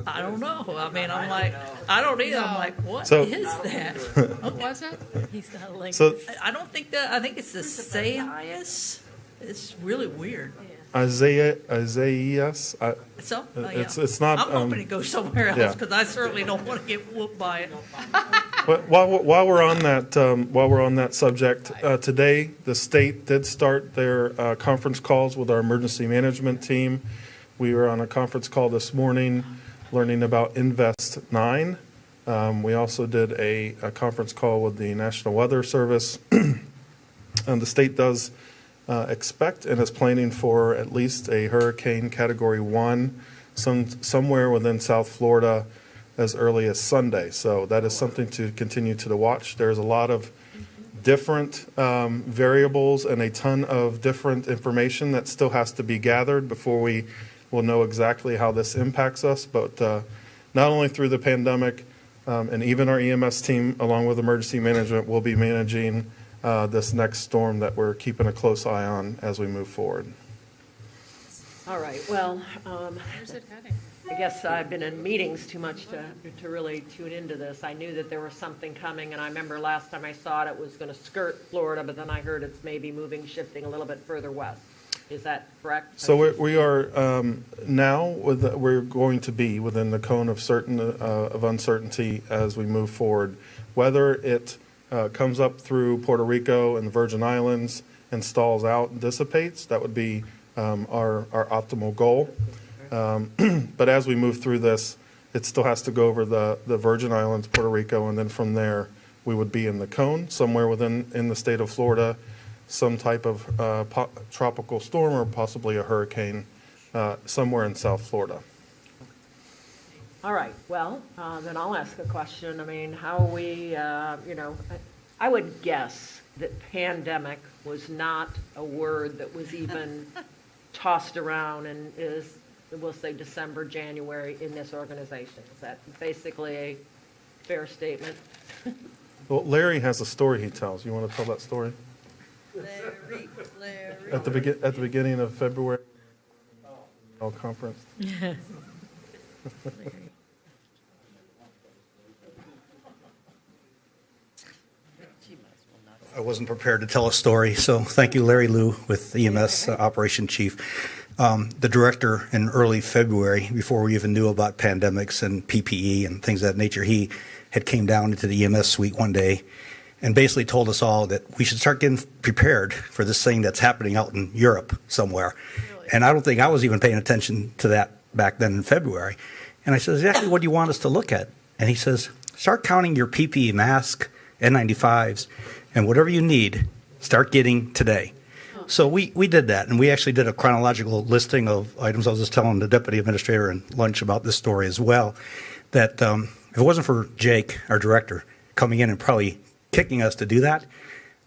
I don't know. I mean, I'm like, I don't either. I'm like, what So- is that? What was it? He's got a link. So- I don't think that, I think it's the Sayas. It's really weird. Isaiah. So, It's not. I'm hoping it goes somewhere else yeah. because I certainly don't want to get whooped by it. But while we're on that subject, today the state did start their conference calls with our emergency management team. We were on a conference call this morning, learning about Invest 9. We also did a conference call with the National Weather Service. And the state does expect and is planning for at least a hurricane Category 1 somewhere within South Florida as early as Sunday. So that is something to continue to watch. There's a lot of different variables and a ton of different information that still has to be gathered before we will know exactly how this impacts us. But not only through the pandemic, and even our EMS team, along with emergency management, will be managing this next storm that we're keeping a close eye on as we move forward. All right, well, Where's it heading? I guess I've been in meetings too much to really tune into this. I knew that there was something coming, and I remember last time I saw it, it was going to skirt Florida, but then I heard it's maybe shifting a little bit further west. Is that correct? So we are now we're going to be within the cone of uncertainty as we move forward. Whether it comes up through Puerto Rico and the Virgin Islands and stalls out and dissipates, that would be our optimal goal. But as we move through this, it still has to go over the Virgin Islands, Puerto Rico, and then from there we would be in the cone somewhere in the state of Florida, some type of tropical storm or possibly a hurricane somewhere in South Florida. All right, well, then I'll ask a question. I mean, how we, I would guess that pandemic was not a word that was even tossed around and is, we'll say, December, January in this organization. Is that basically a fair statement? Well, Larry has a story he tells. You want to tell that story? Larry. At the beginning of February, conference. I wasn't prepared to tell a story, so thank you, Larry Liu with EMS Operation Chief. The director in early February, before we even knew about pandemics and PPE and things of that nature, he had came down into the EMS suite one day and basically told us all that we should start getting prepared for this thing that's happening out in Europe somewhere. Really? And I don't think I was even paying attention to that back then in February. And I said, exactly what do you want us to look at? And he says, start counting your PPE mask, N95s, and whatever you need, start getting today. So we did that, and we actually did a chronological listing of items. I was just telling the deputy administrator in lunch about this story as well, that if it wasn't for Jake, our director, coming in and probably kicking us to do that,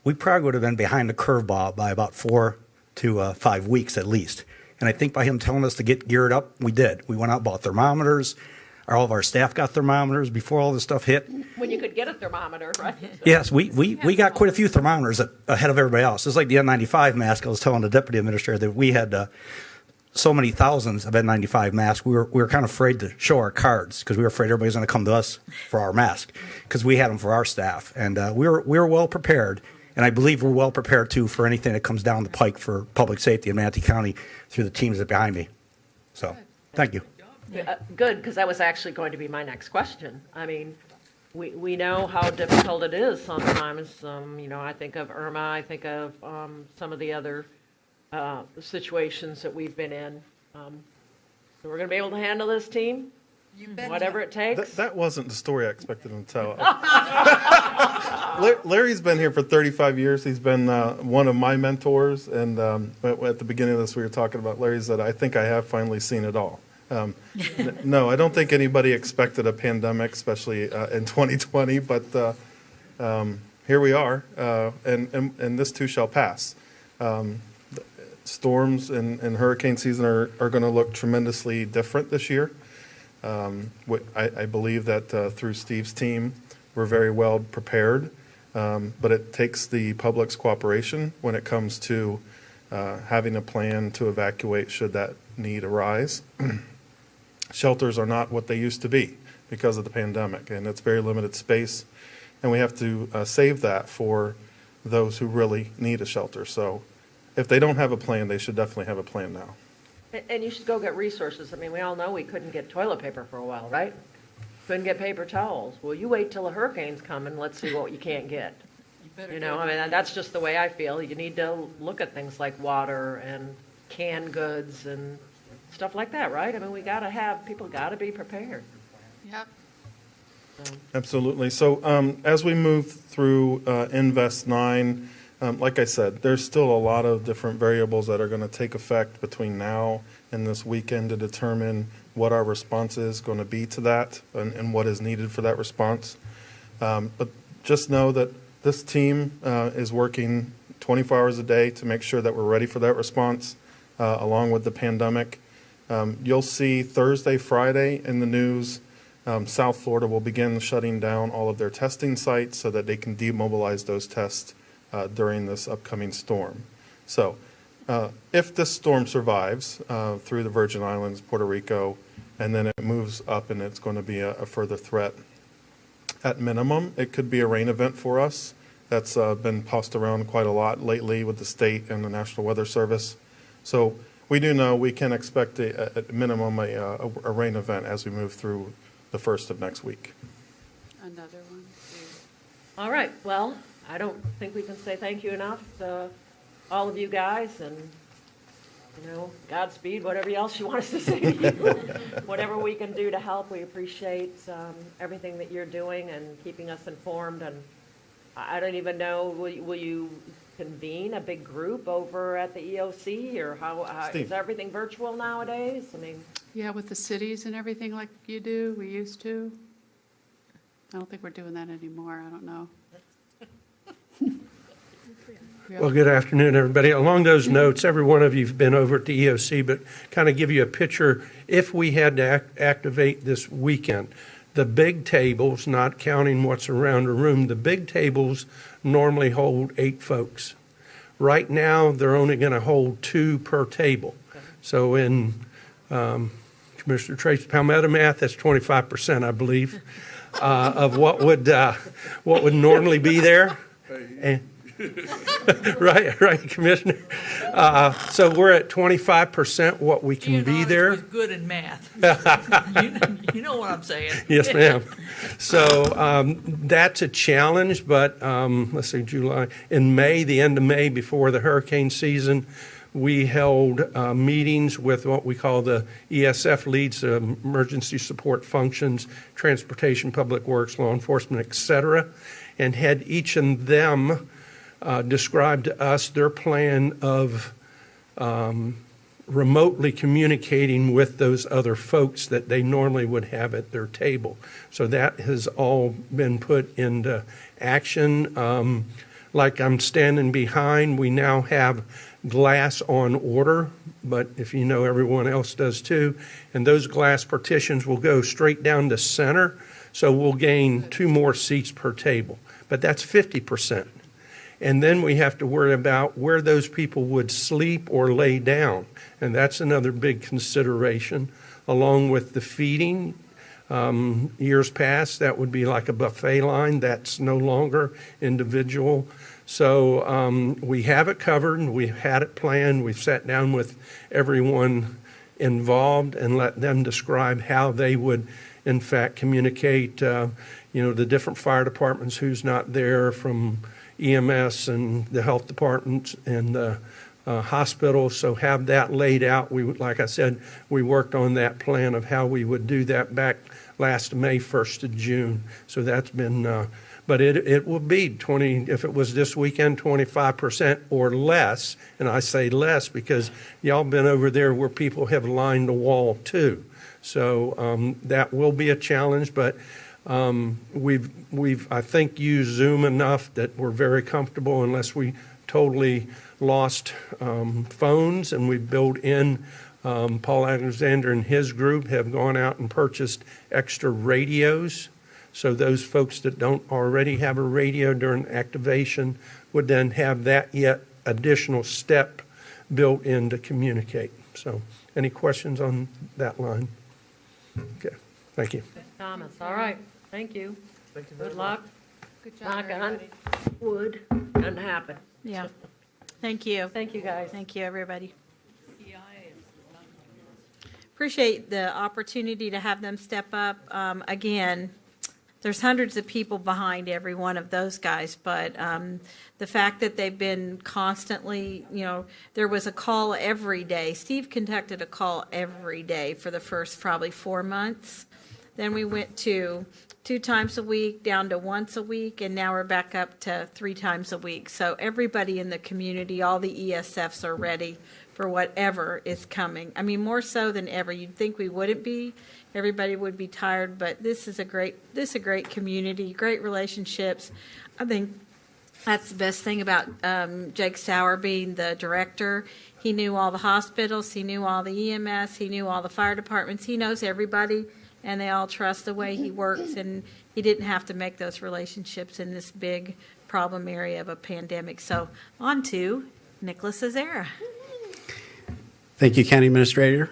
we probably would have been behind the curve by about 4 to 5 weeks at least. And I think by him telling us to get geared up, we did. We went out and bought thermometers. All of our staff got thermometers before all this stuff hit. When you could get a thermometer, right? Yes, we got quite a few thermometers ahead of everybody else. It's like the N95 mask. I was telling the deputy administrator that we had so many thousands of N95 masks. We were kind of afraid to show our cards because we were afraid everybody's going to come to us for our mask because we had them for our staff. And we were well prepared. And I believe we're well prepared, too, for anything that comes down the pike for public safety in Manatee County through the teams that are behind me. So, thank you. Good, because that was actually going to be my next question. I mean, we know how difficult it is sometimes. I think of Irma, I think of some of the other situations that we've been in. So we're going to be able to handle this, team? Whatever it takes? That wasn't the story I expected him to tell. Larry's been here for 35 years. He's been one of my mentors. And at the beginning of this, we were talking about Larry said, I think I have finally seen it all. No, I don't think anybody expected a pandemic, especially in 2020, but here we are, and this too shall pass. Storms and hurricane season are going to look tremendously different this year. I believe that through Steve's team, we're very well prepared, but it takes the public's cooperation when it comes to having a plan to evacuate should that need arise. Shelters are not what they used to be because of the pandemic, and it's very limited space, and we have to save that for those who really need a shelter. So if they don't have a plan, they should definitely have a plan now. And you should go get resources. I mean, we all know we couldn't get toilet paper for a while, right? Couldn't get paper towels. Well, you wait till the hurricanes come and let's see what you can't get. I mean, that's just the way I feel. You need to look at things like water and canned goods and stuff like that, right? I mean, people got to be prepared. Yep. Absolutely. So as we move through Invest 9, like I said, there's still a lot of different variables that are going to take effect between now and this weekend to determine what our response is going to be to that and what is needed for that response. But just know that this team is working 24 hours a day to make sure that we're ready for that response, along with the pandemic. You'll see Thursday, Friday in the news, South Florida will begin shutting down all of their testing sites so that they can demobilize those tests during this upcoming storm. So if this storm survives through the Virgin Islands, Puerto Rico, and then it moves up and it's going to be a further threat, at minimum, it could be a rain event for us. That's been tossed around quite a lot lately with the state and the National Weather Service. So we do know we can expect at minimum a rain event as we move through the first of next week. Another one. All right. Well, I don't think we can say thank you enough to all of you guys, and Godspeed, whatever else you want us to say to you. Whatever we can do to help, we appreciate everything that you're doing and keeping us informed. And I don't even know, will you convene a big group over at the EOC, or how is everything virtual nowadays? I mean, yeah, with the cities and everything like you do, we used to. I don't think we're doing that anymore. I don't know. Well, good afternoon, everybody. Along those notes, every one of you have been over at the EOC, but kind of give you a picture. If we had to activate this weekend, the big tables, not counting what's around the room, the big tables normally hold 8 folks. Right now, they're only going to hold 2 per table. So in Commissioner Tracy Palmetto math, that's 25%, I believe, of what would normally be there. Right, Commissioner. So we're at 25% what we can be there. Was good in math. You know what I'm saying. Yes, ma'am. So that's a challenge, but let's see, July. In May, the end of May, before the hurricane season, we held meetings with what we call the ESF leads, emergency support functions, transportation, public works, law enforcement, et cetera, and had each of them describe to us their plan of remotely communicating with those other folks that they normally would have at their table. So that has all been put into action. Like I'm standing behind, we now have glass on order, but if you know, everyone else does too. And those glass partitions will go straight down to center, so we'll gain 2 more seats per table. But that's 50%. And then we have to worry about where those people would sleep or lay down. And that's another big consideration, along with the feeding. Years past, that would be like a buffet line. That's no longer individual. So we have it covered, and we've had it planned. We've sat down with everyone involved and let them describe how they would, in fact, communicate, the different fire departments, who's not there, from EMS and the health department and the hospital. So have that laid out. Like I said, we worked on that plan of how we would do that back last May, 1st of June. So that's been... But it will be 20, if it was this weekend, 25% or less. And I say less because y'all been over there where people have lined the wall too. So that will be a challenge, but we've I think used Zoom enough that we're very comfortable, unless we totally lost phones, and we built in Paul Alexander and his group have gone out and purchased extra radios. So those folks that don't already have a radio during activation would then have that yet additional step built in to communicate. So any questions on that line? Okay, thank you. Thomas, all right, thank you. Good luck. Good job, Knock on everybody. wood, doesn't happen. Yeah. Thank you. Thank you, guys. Thank you, everybody. Appreciate the opportunity to have them step up. Again, there's hundreds of people behind every one of those guys, but the fact that they've been constantly, there was a call every day. Steve conducted a call every day for the first probably 4 months. Then we went to 2 times a week, down to once a week, and now we're back up to 3 times a week. So everybody in the community, all the ESFs are ready for whatever is coming. I mean, more so than ever. You'd think we wouldn't be. Everybody would be tired, but this is a great community, great relationships. I think that's the best thing about Jake Sauer being the director. He knew all the hospitals, he knew all the EMS, he knew all the fire departments. He knows everybody, and they all trust the way he works, and he didn't have to make those relationships in this big problem area of a pandemic. So on to Nicholas Azera. Thank you, County Administrator.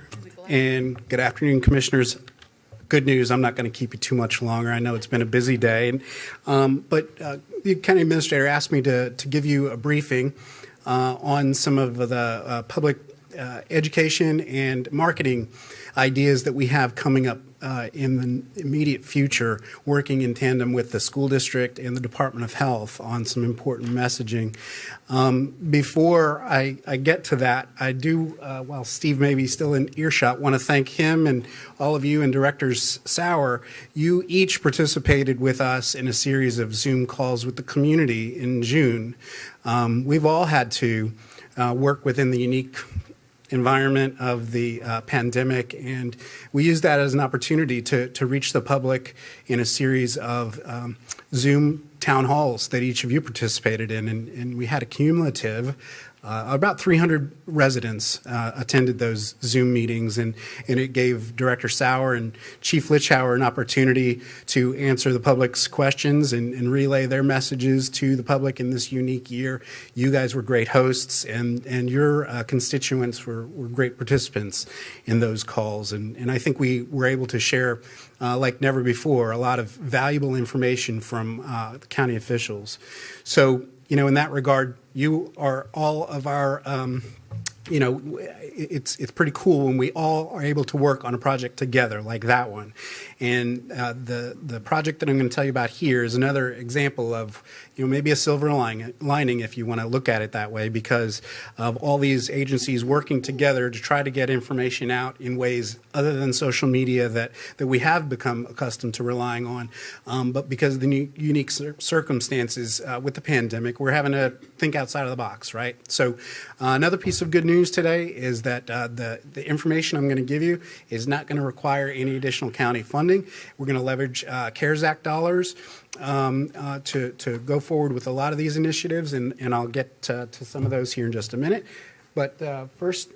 And good afternoon, Commissioners. Good news, I'm not going to keep you too much longer. I know it's been a busy day. But the County Administrator asked me to give you a briefing on some of the public education and marketing ideas that we have coming up in the immediate future, working in tandem with the school district and the Department of Health on some important messaging. Before I get to that, I do, while Steve may be still in earshot, want to thank him and all of you and Directors Sauer. You each participated with us in a series of Zoom calls with the community in June. We've all had to work within the unique environment of the pandemic, and we use that as an opportunity to reach the public in a series of Zoom town halls that each of you participated in, and we had a cumulative about 300 residents attended those Zoom meetings, and it gave Director Sauer and Chief Litschauer an opportunity to answer the public's questions and relay their messages to the public in this unique year. You guys were great hosts, and your constituents were great participants in those calls, and I think we were able to share like never before a lot of valuable information from the county officials. So in that regard, you are all of our, it's pretty cool when we all are able to work on a project together like that one. And the project that I'm going to tell you about here is another example of, maybe a silver lining if you want to look at it that way, because of all these agencies working together to try to get information out in ways other than social media that we have become accustomed to relying on. But because of the unique circumstances with the pandemic, we're having to think outside of the box, right? So another piece of good news today is that the information I'm going to give you is not going to require any additional county funding. We're going to leverage CARES Act dollars to go forward with a lot of these initiatives, and I'll get to some of those here in just a minute. But first,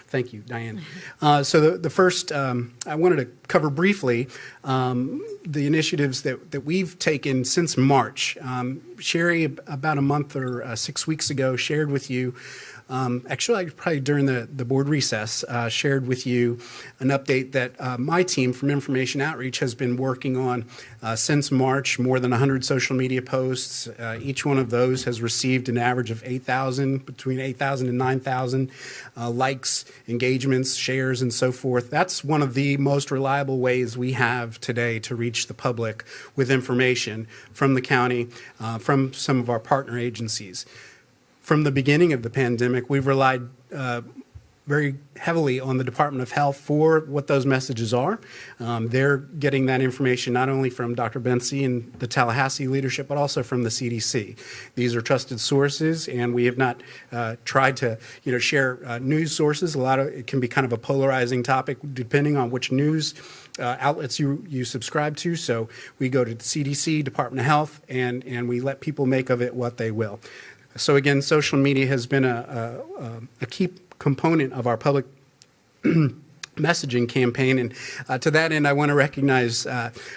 thank you, Diane. So the first, I wanted to cover briefly the initiatives that we've taken since March. Sherry, about a month or 6 weeks ago, shared with you, actually probably during the board recess, shared with you an update that my team from Information Outreach has been working on since March, more than 100 social media posts. Each one of those has received an average of between 8,000 and 9,000 likes, engagements, shares, and so forth. That's one of the most reliable ways we have today to reach the public with information from the county, from some of our partner agencies. From the beginning of the pandemic, we've relied very heavily on the Department of Health for what those messages are. They're getting that information not only from Dr. Betsy and the Tallahassee leadership, but also from the CDC. These are trusted sources, and we have not tried to share news sources. It can be kind of a polarizing topic depending on which news outlets you subscribe to. So we go to the CDC, Department of Health, and we let people make of it what they will. So again, social media has been a key component of our public messaging campaign. And to that end, I want to recognize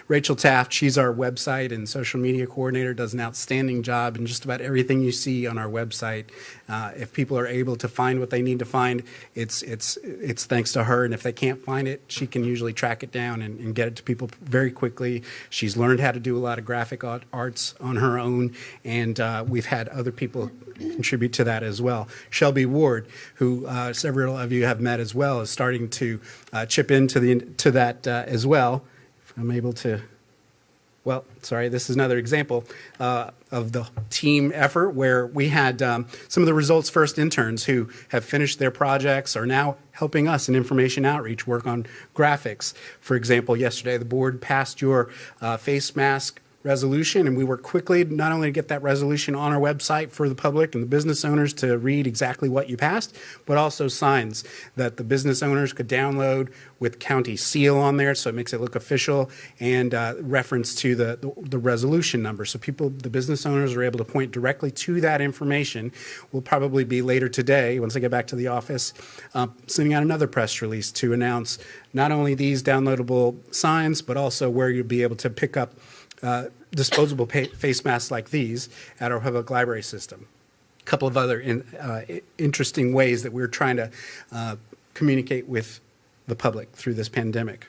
Rachel Taft. She's our website and social media coordinator, does an outstanding job in just about everything you see on our website. If people are able to find what they need to find, it's thanks to her. And if they can't find it, she can usually track it down and get it to people very quickly. She's learned how to do a lot of graphic arts on her own, and we've had other people contribute to that as well. Shelby Ward, who several of you have met as well, is starting to chip into that as well. If I'm able to, this is another example of the team effort where we had some of the Results First interns who have finished their projects are now helping us in information outreach work on graphics. For example, yesterday the board passed your face mask resolution, and we worked quickly not only to get that resolution on our website for the public and the business owners to read exactly what you passed, but also signs that the business owners could download with county seal on there, so it makes it look official, and reference to the resolution number. So the business owners are able to point directly to that information. Will probably be later today, once I get back to the office, sending out another press release to announce not only these downloadable signs, but also where you'll be able to pick up disposable face masks like these at our public library system. A couple of other interesting ways that we're trying to communicate with the public through this pandemic.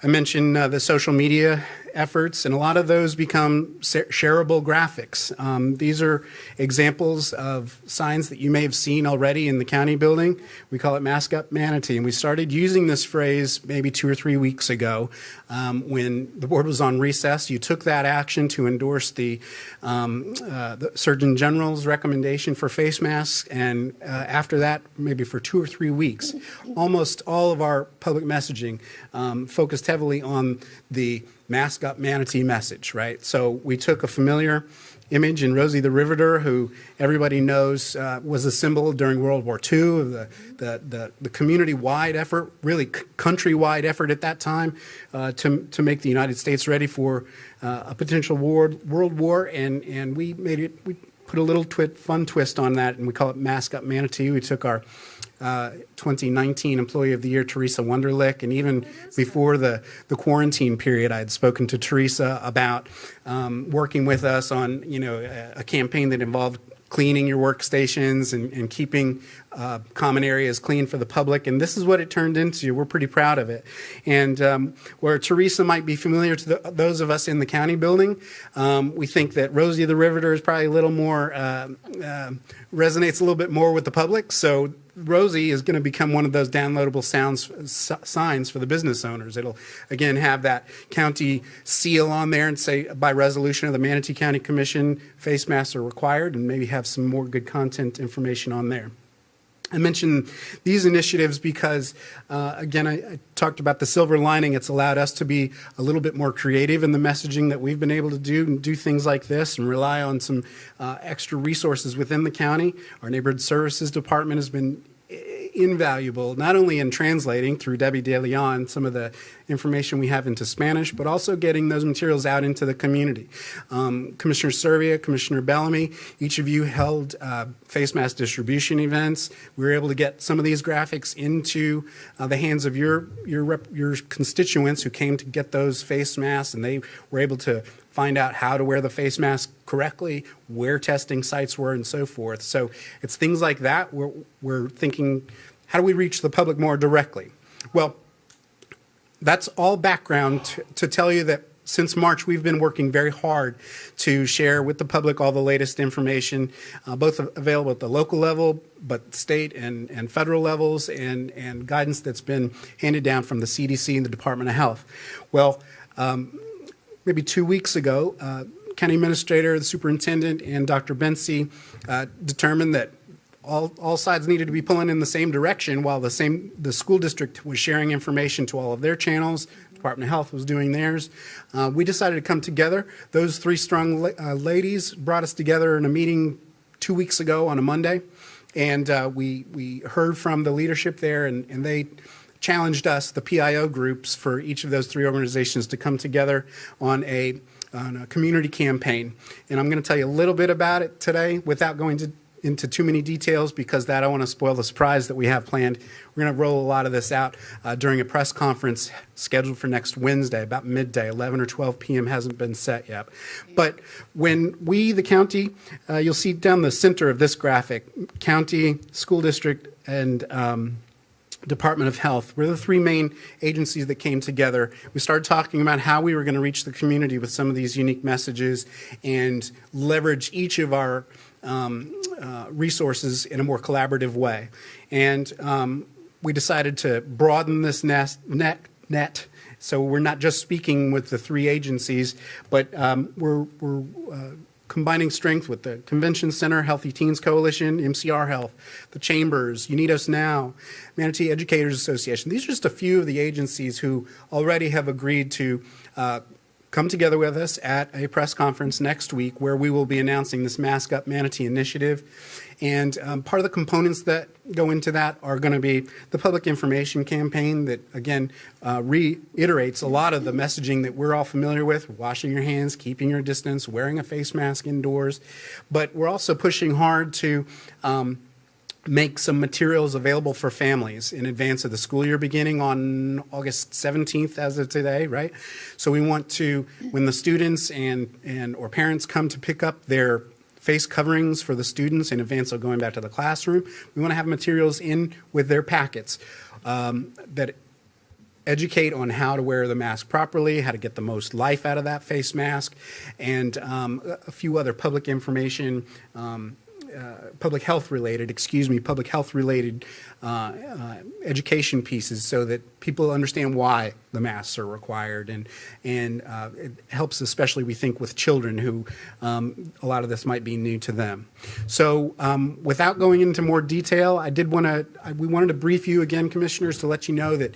I mentioned the social media efforts, and a lot of those become shareable graphics. These are examples of signs that you may have seen already in the county building. We call it Mask Up Manatee, and we started using this phrase maybe 2 or 3 weeks ago when the board was on recess. You took that action to endorse the Surgeon General's recommendation for face masks, and after that, maybe for 2 or 3 weeks, almost all of our public messaging focused heavily on the Mask Up Manatee message, right? So we took a familiar image in Rosie the Riveter, who everybody knows was a symbol during World War II of the community-wide effort, really country-wide effort at that time to make the United States ready for a potential world war, and we put a little fun twist on that, and we call it Mask Up Manatee. We took our 2019 Employee of the Year, Teresa Wunderlich, and even before the quarantine period, I had spoken to Teresa about working with us on a campaign that involved cleaning your workstations and keeping common areas clean for the public. And this is what it turned into. We're pretty proud of it. And where Teresa might be familiar to those of us in the county building, we think that Rosie the Riveter is probably a little more, resonates a little bit more with the public. So Rosie is going to become one of those downloadable signs for the business owners. It'll, again, have that county seal on there and say, by resolution of the Manatee County Commission, face masks are required, and maybe have some more good content information on there. I mentioned these initiatives because, again, I talked about the silver lining. It's allowed us to be a little bit more creative in the messaging that we've been able to do and do things like this and rely on some extra resources within the county. Our Neighborhood Services Department has been invaluable, not only in translating through Debbie De Leon some of the information we have into Spanish, but also getting those materials out into the community. Commissioner Servia, Commissioner Bellamy, each of you held face mask distribution events. We were able to get some of these graphics into the hands of your constituents who came to get those face masks, and they were able to find out how to wear the face mask correctly, where testing sites were, and so forth. So it's things like that we're thinking, how do we reach the public more directly? Well, that's all background to tell you that since March, we've been working very hard to share with the public all the latest information, both available at the local level, but state and federal levels, and guidance that's been handed down from the CDC and the Department of Health. Well, maybe 2 weeks ago, County Administrator, the Superintendent, and Dr. Betsy determined that all sides needed to be pulling in the same direction while the school district was sharing information to all of their channels. Department of Health was doing theirs. We decided to come together. Those three strong ladies brought us together in a meeting 2 weeks ago on a Monday, and we heard from the leadership there, and they challenged us, the PIO groups for each of those three organizations, to come together on a community campaign. And I'm going to tell you a little bit about it today without going into too many details, because I don't want to spoil the surprise that we have planned. We're going to roll a lot of this out during a press conference scheduled for next Wednesday, about midday, 11 or 12 p.m. hasn't been set yet. But when we, the county, you'll see down the center of this graphic, county, school district, and Department of Health. We're the three main agencies that came together. We started talking about how we were going to reach the community with some of these unique messages and leverage each of our resources in a more collaborative way. And we decided to broaden this net. So we're not just speaking with the three agencies, but we're combining strength with the Convention Center, Healthy Teens Coalition, MCR Health, the Chambers, You Need Us Now, Manatee Educators Association. These are just a few of the agencies who already have agreed to come together with us at a press conference next week where we will be announcing this Mask Up Manatee initiative. And part of the components that go into that are going to be the public information campaign that, again, reiterates a lot of the messaging that we're all familiar with: washing your hands, keeping your distance, wearing a face mask indoors. But we're also pushing hard to make some materials available for families in advance of the school year beginning on August 17th as of today, right? So we want to, when the students and or parents come to pick up their face coverings for the students in advance of going back to the classroom, we want to have materials in with their packets that educate on how to wear the mask properly, how to get the most life out of that face mask, and a few other public information, public health related education pieces, so that people understand why the masks are required, and it helps, especially we think with children who a lot of this might be new to them. So without going into more detail, we wanted to brief you again, commissioners, to let you know that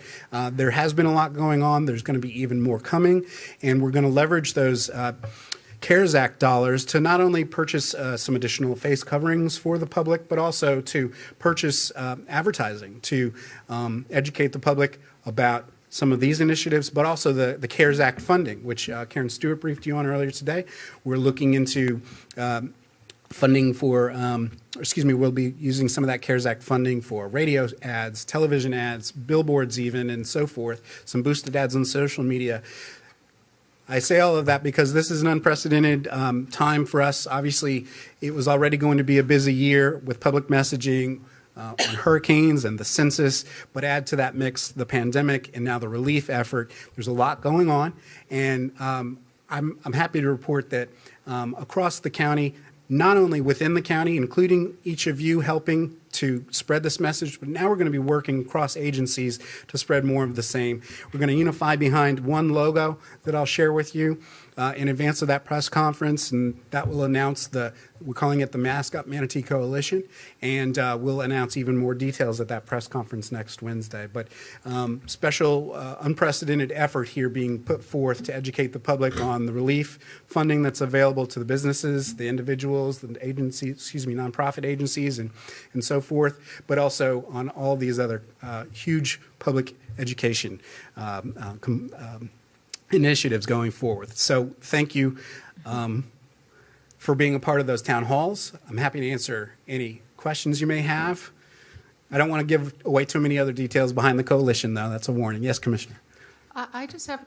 there has been a lot going on. There's going to be even more coming, and we're going to leverage those CARES Act dollars to not only purchase some additional face coverings for the public, but also to purchase advertising to educate the public about some of these initiatives, but also the CARES Act funding, which Karen Stewart briefed you on earlier today. We're looking into funding for, we'll be using some of that CARES Act funding for radio ads, television ads, billboards even, and so forth, some boosted ads on social media. I say all of that because this is an unprecedented time for us. Obviously, it was already going to be a busy year with public messaging on hurricanes and the census, but add to that mix the pandemic and now the relief effort. There's a lot going on, and I'm happy to report that across the county, not only within the county, including each of you helping to spread this message, but now we're going to be working across agencies to spread more of the same. We're going to unify behind one logo that I'll share with you in advance of that press conference, and that will announce we're calling it the Mask Up Manatee Coalition, and we'll announce even more details at that press conference next Wednesday. But special unprecedented effort here being put forth to educate the public on the relief funding that's available to the businesses, the individuals, the agencies, nonprofit agencies, and so forth, but also on all these other huge public education initiatives going forward. So thank you for being a part of those town halls. I'm happy to answer any questions you may have. I don't want to give away too many other details behind the coalition, though. That's a warning. Yes, Commissioner. I just have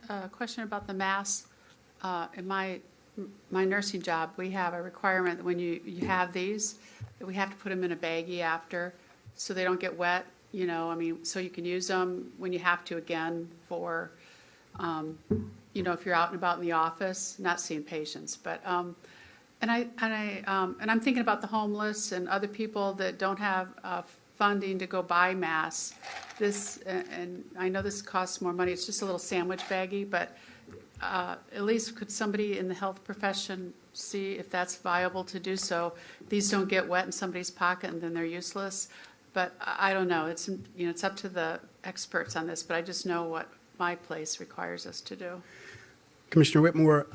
a question about the masks. In my nursing job, we have a requirement that when you have these, that we have to put them in a baggie after so they don't get wet, so you can use them when you have to again for, if you're out and about in the office, not seeing patients. But, and I'm thinking about the homeless and other people that don't have funding to go buy masks. And I know this costs more money. It's just a little sandwich baggie, but at least could somebody in the health profession see if that's viable to do so? These don't get wet in somebody's pocket and then they're useless. But I don't know. It's it's up to the experts on this. But I just know what my place requires us to do. Commissioner Whitmore,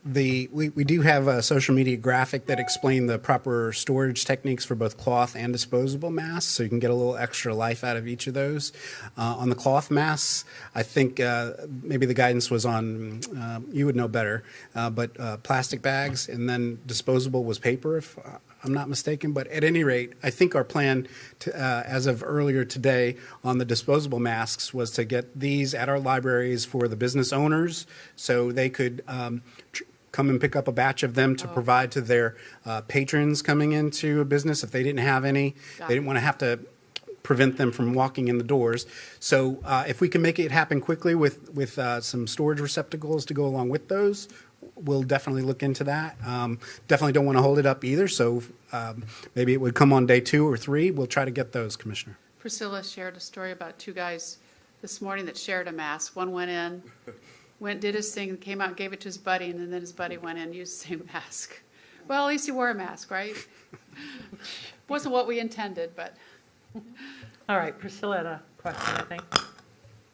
we do have a social media graphic that explain the proper storage techniques for both cloth and disposable masks, so you can get a little extra life out of each of those. On the cloth masks, I think maybe the guidance was on, you would know better, but plastic bags, and then disposable was paper, if I'm not mistaken. But at any rate, I think our plan as of earlier today on the disposable masks was to get these at our libraries for the business owners so they could come and pick up a batch of them to provide to their patrons coming into a business if they didn't have any. They didn't want to have to prevent them from walking in the doors. So if we can make it happen quickly with some storage receptacles to go along with those, we'll definitely look into that. Definitely don't want to hold it up either, so maybe it would come on day 2 or 3. We'll try to get those, Commissioner. Priscilla shared a story about 2 guys this morning that shared a mask. One went in, did his thing, came out, gave it to his buddy, and then his buddy went in and used the same mask. Well, at least he wore a mask, right? Wasn't what we intended, but. All right, Priscilla had a question, I think.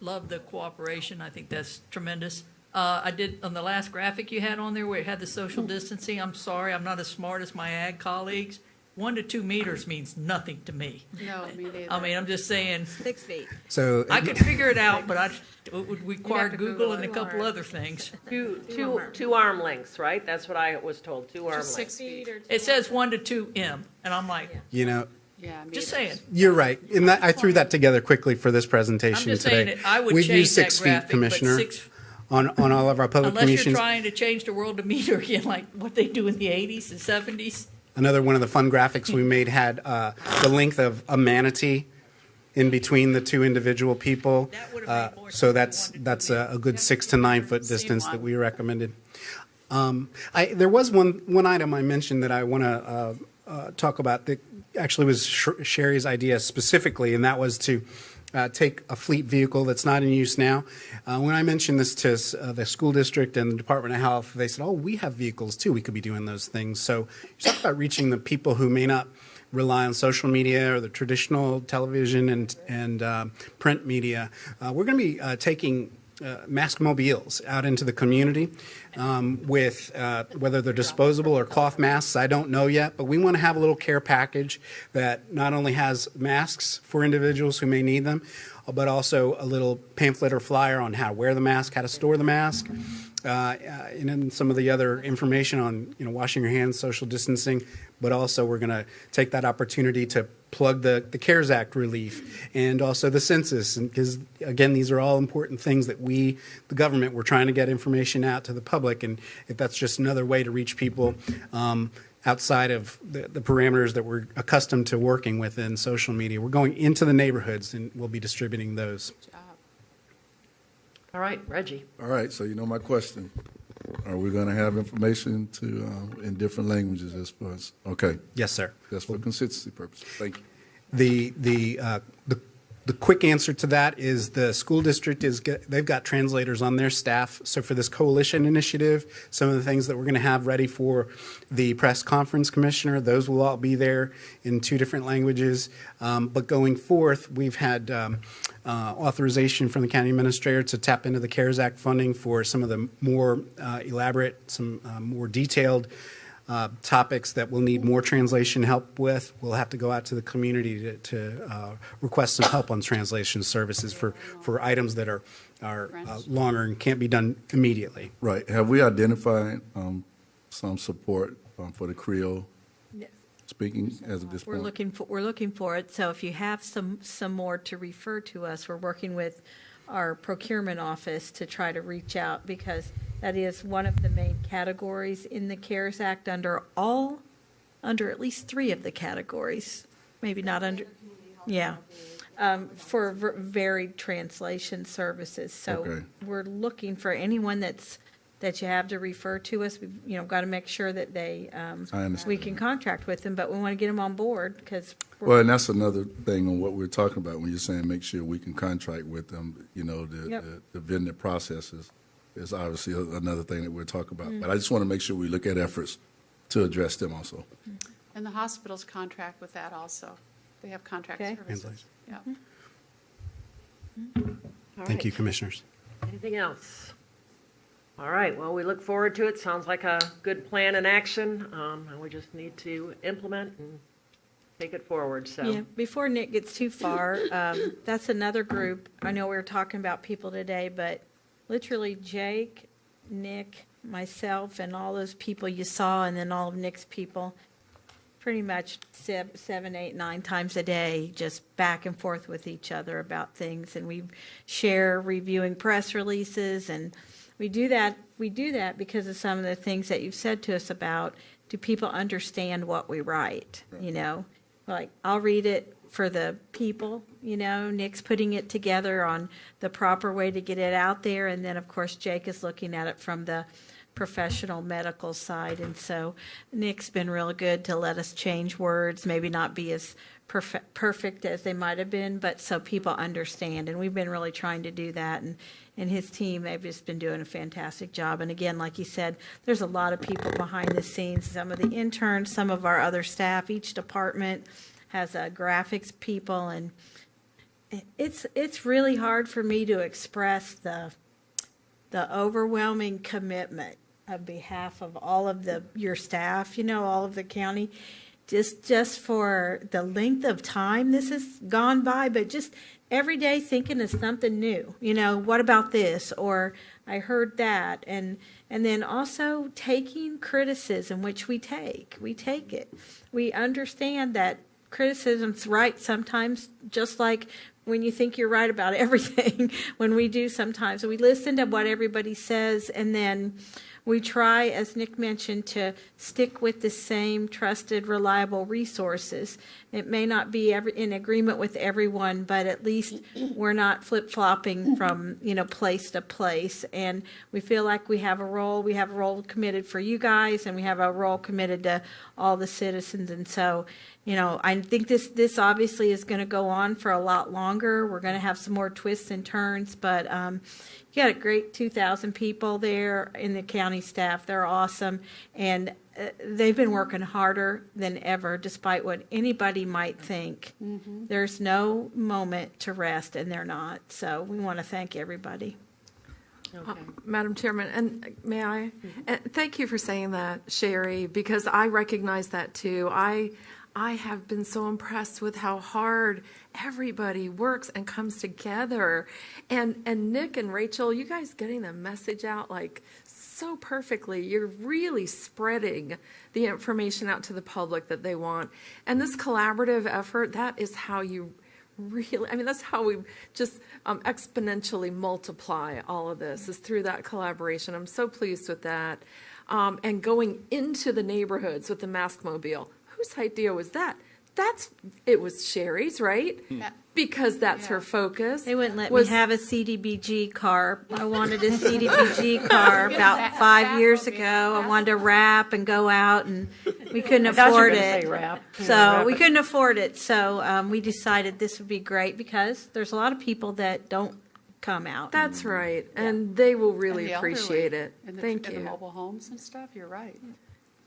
Love the cooperation. I think that's tremendous. I did, on the last graphic you had on there where it had the social distancing, I'm sorry, I'm not as smart as my ag colleagues. 1 to 2 meters means nothing to me. No, me neither. I mean, I'm just saying. 6 feet. So I could figure it out, but it would require Google and a couple other things. Two arm lengths, right? That's what I was told, 2 arm lengths. 6 feet. It says 1 to 2 m, and I'm like, Yeah, just saying. You're right. And I threw that together quickly for this presentation I'm just today. saying that I would We've change used 6 that feet, graphic, Commissioner, but 6 on all of our public unless commissions. you're trying to change the world to meter again, like what they do in the 80s and 70s. Another one of the fun graphics we made had the length of a manatee in between the 2 individual people. So that's a good 6 to 9 foot distance that we recommended. There was one item I mentioned that I want to talk about that actually was Sherry's idea specifically, and that was to take a fleet vehicle that's not in use now. When I mentioned this to the school district and the Department of Health, they said, oh, we have vehicles too. We could be doing those things. So you talk about reaching the people who may not rely on social media or the traditional television and print media. We're going to be taking mask mobiles out into the community with whether they're disposable or cloth masks, I don't know yet, but we want to have a little care package that not only has masks for individuals who may need them, but also a little pamphlet or flyer on how to wear the mask, how to store the mask, and then some of the other information on, washing your hands, social distancing, but also we're going to take that opportunity to plug the CARES Act relief and also the census, because again, these are all important things that we, the government, we're trying to get information out to the public, and if that's just another way to reach people outside of the parameters that we're accustomed to working with in social media, we're going into the neighborhoods and we'll be distributing those. All right, Reggie. All right, so my question. Are we going to have information in different languages as far as, okay. Yes, sir. That's for consistency purposes. Thank you. The quick answer to that is the school district they've got translators on their staff. So for this coalition initiative, some of the things that we're going to have ready for the press conference commissioner, those will all be there in 2 different languages. But going forth, we've had authorization from the county administrator to tap into the CARES Act funding for some of the more elaborate, some more detailed topics that we'll need more translation help with. We'll have to go out to the community to request some help on translation services for items that are longer and can't be done immediately. Right. Have we identified some support for the Creole speaking as of this point? We're looking for it. So if you have some more to refer to us, we're working with our procurement office to try to reach out, because that is one of the main categories in the CARES Act under at least 3 of the categories, maybe not under, for varied translation services. So we're looking for anyone that you have to refer to us. We've got to make sure that we can contract with them, but we want to get them on board because. Well, and that's another thing on what we're talking about when you're saying make sure we can contract with them. The vendor processes is obviously another thing that we're talking about. But I just want to make sure we look at efforts to address them also. And the hospitals contract with that also. They have contract services. Yeah. Thank you, commissioners. Anything else? All right, well, we look forward to it. Sounds like a good plan in action, and we just need to implement and take it forward. So yeah, before Nick gets too far, that's another group. I know we were talking about people today, but literally Jake, Nick, myself, and all those people you saw, and then all of Nick's people, pretty much 7, 8, 9 times a day, just back and forth with each other about things, and we share reviewing press releases, and we do that because of some of the things that you've said to us about, do people understand what we write? Like I'll read it for the people, Nick's putting it together on the proper way to get it out there. And then of course, Jake is looking at it from the professional medical side. And so Nick's been real good to let us change words, maybe not be as perfect as they might have been, but so people understand. And we've been really trying to do that. And his team, they've just been doing a fantastic job. And again, like you said, there's a lot of people behind the scenes, some of the interns, some of our other staff. Each department has graphics people. And it's really hard for me to express the overwhelming commitment on behalf of all of your staff, all of the county, just for the length of time this has gone by, but just every day thinking of something new, what about this? Or I heard that. And then also taking criticism, which we take it. We understand that criticism's right sometimes, just like when you think you're right about everything, when we do sometimes. So we listen to what everybody says, and then we try, as Nick mentioned, to stick with the same trusted, reliable resources. It may not be in agreement with everyone, but at least we're not flip-flopping from, place to place. And we feel like we have a role. We have a role committed for you guys, and we have a role committed to all the citizens. And so, I think this obviously is going to go on for a lot longer. We're going to have some more twists and turns, but you got a great 2,000 people there in the county staff. They're awesome, and they've been working harder than ever, despite what anybody might think. Mm-hmm. There's no moment to rest, and they're not. So we want to thank everybody. Okay. Madam Chairman, and may I? Mm-hmm. Thank you for saying that, Sherry, because I recognize that too. I have been so impressed with how hard everybody works and comes together. And Nick and Rachel, you guys getting the message out like so perfectly. You're really spreading the information out to the public that they want. And this collaborative effort, that is how you really, I mean, that's how we just exponentially multiply all of this, is through that collaboration. I'm so pleased with that. And going into the neighborhoods with the mask mobile. Whose idea was that? It was Sherry's, right? Because that's her focus. They wouldn't let me have a CDBG car. I wanted a CDBG car about 5 years ago. I wanted to wrap and go out, and we couldn't afford it. So we couldn't afford it. So we decided this would be great because there's a lot of people that don't come out. That's right. And they will really appreciate it. Thank you. In the mobile homes and stuff, you're right.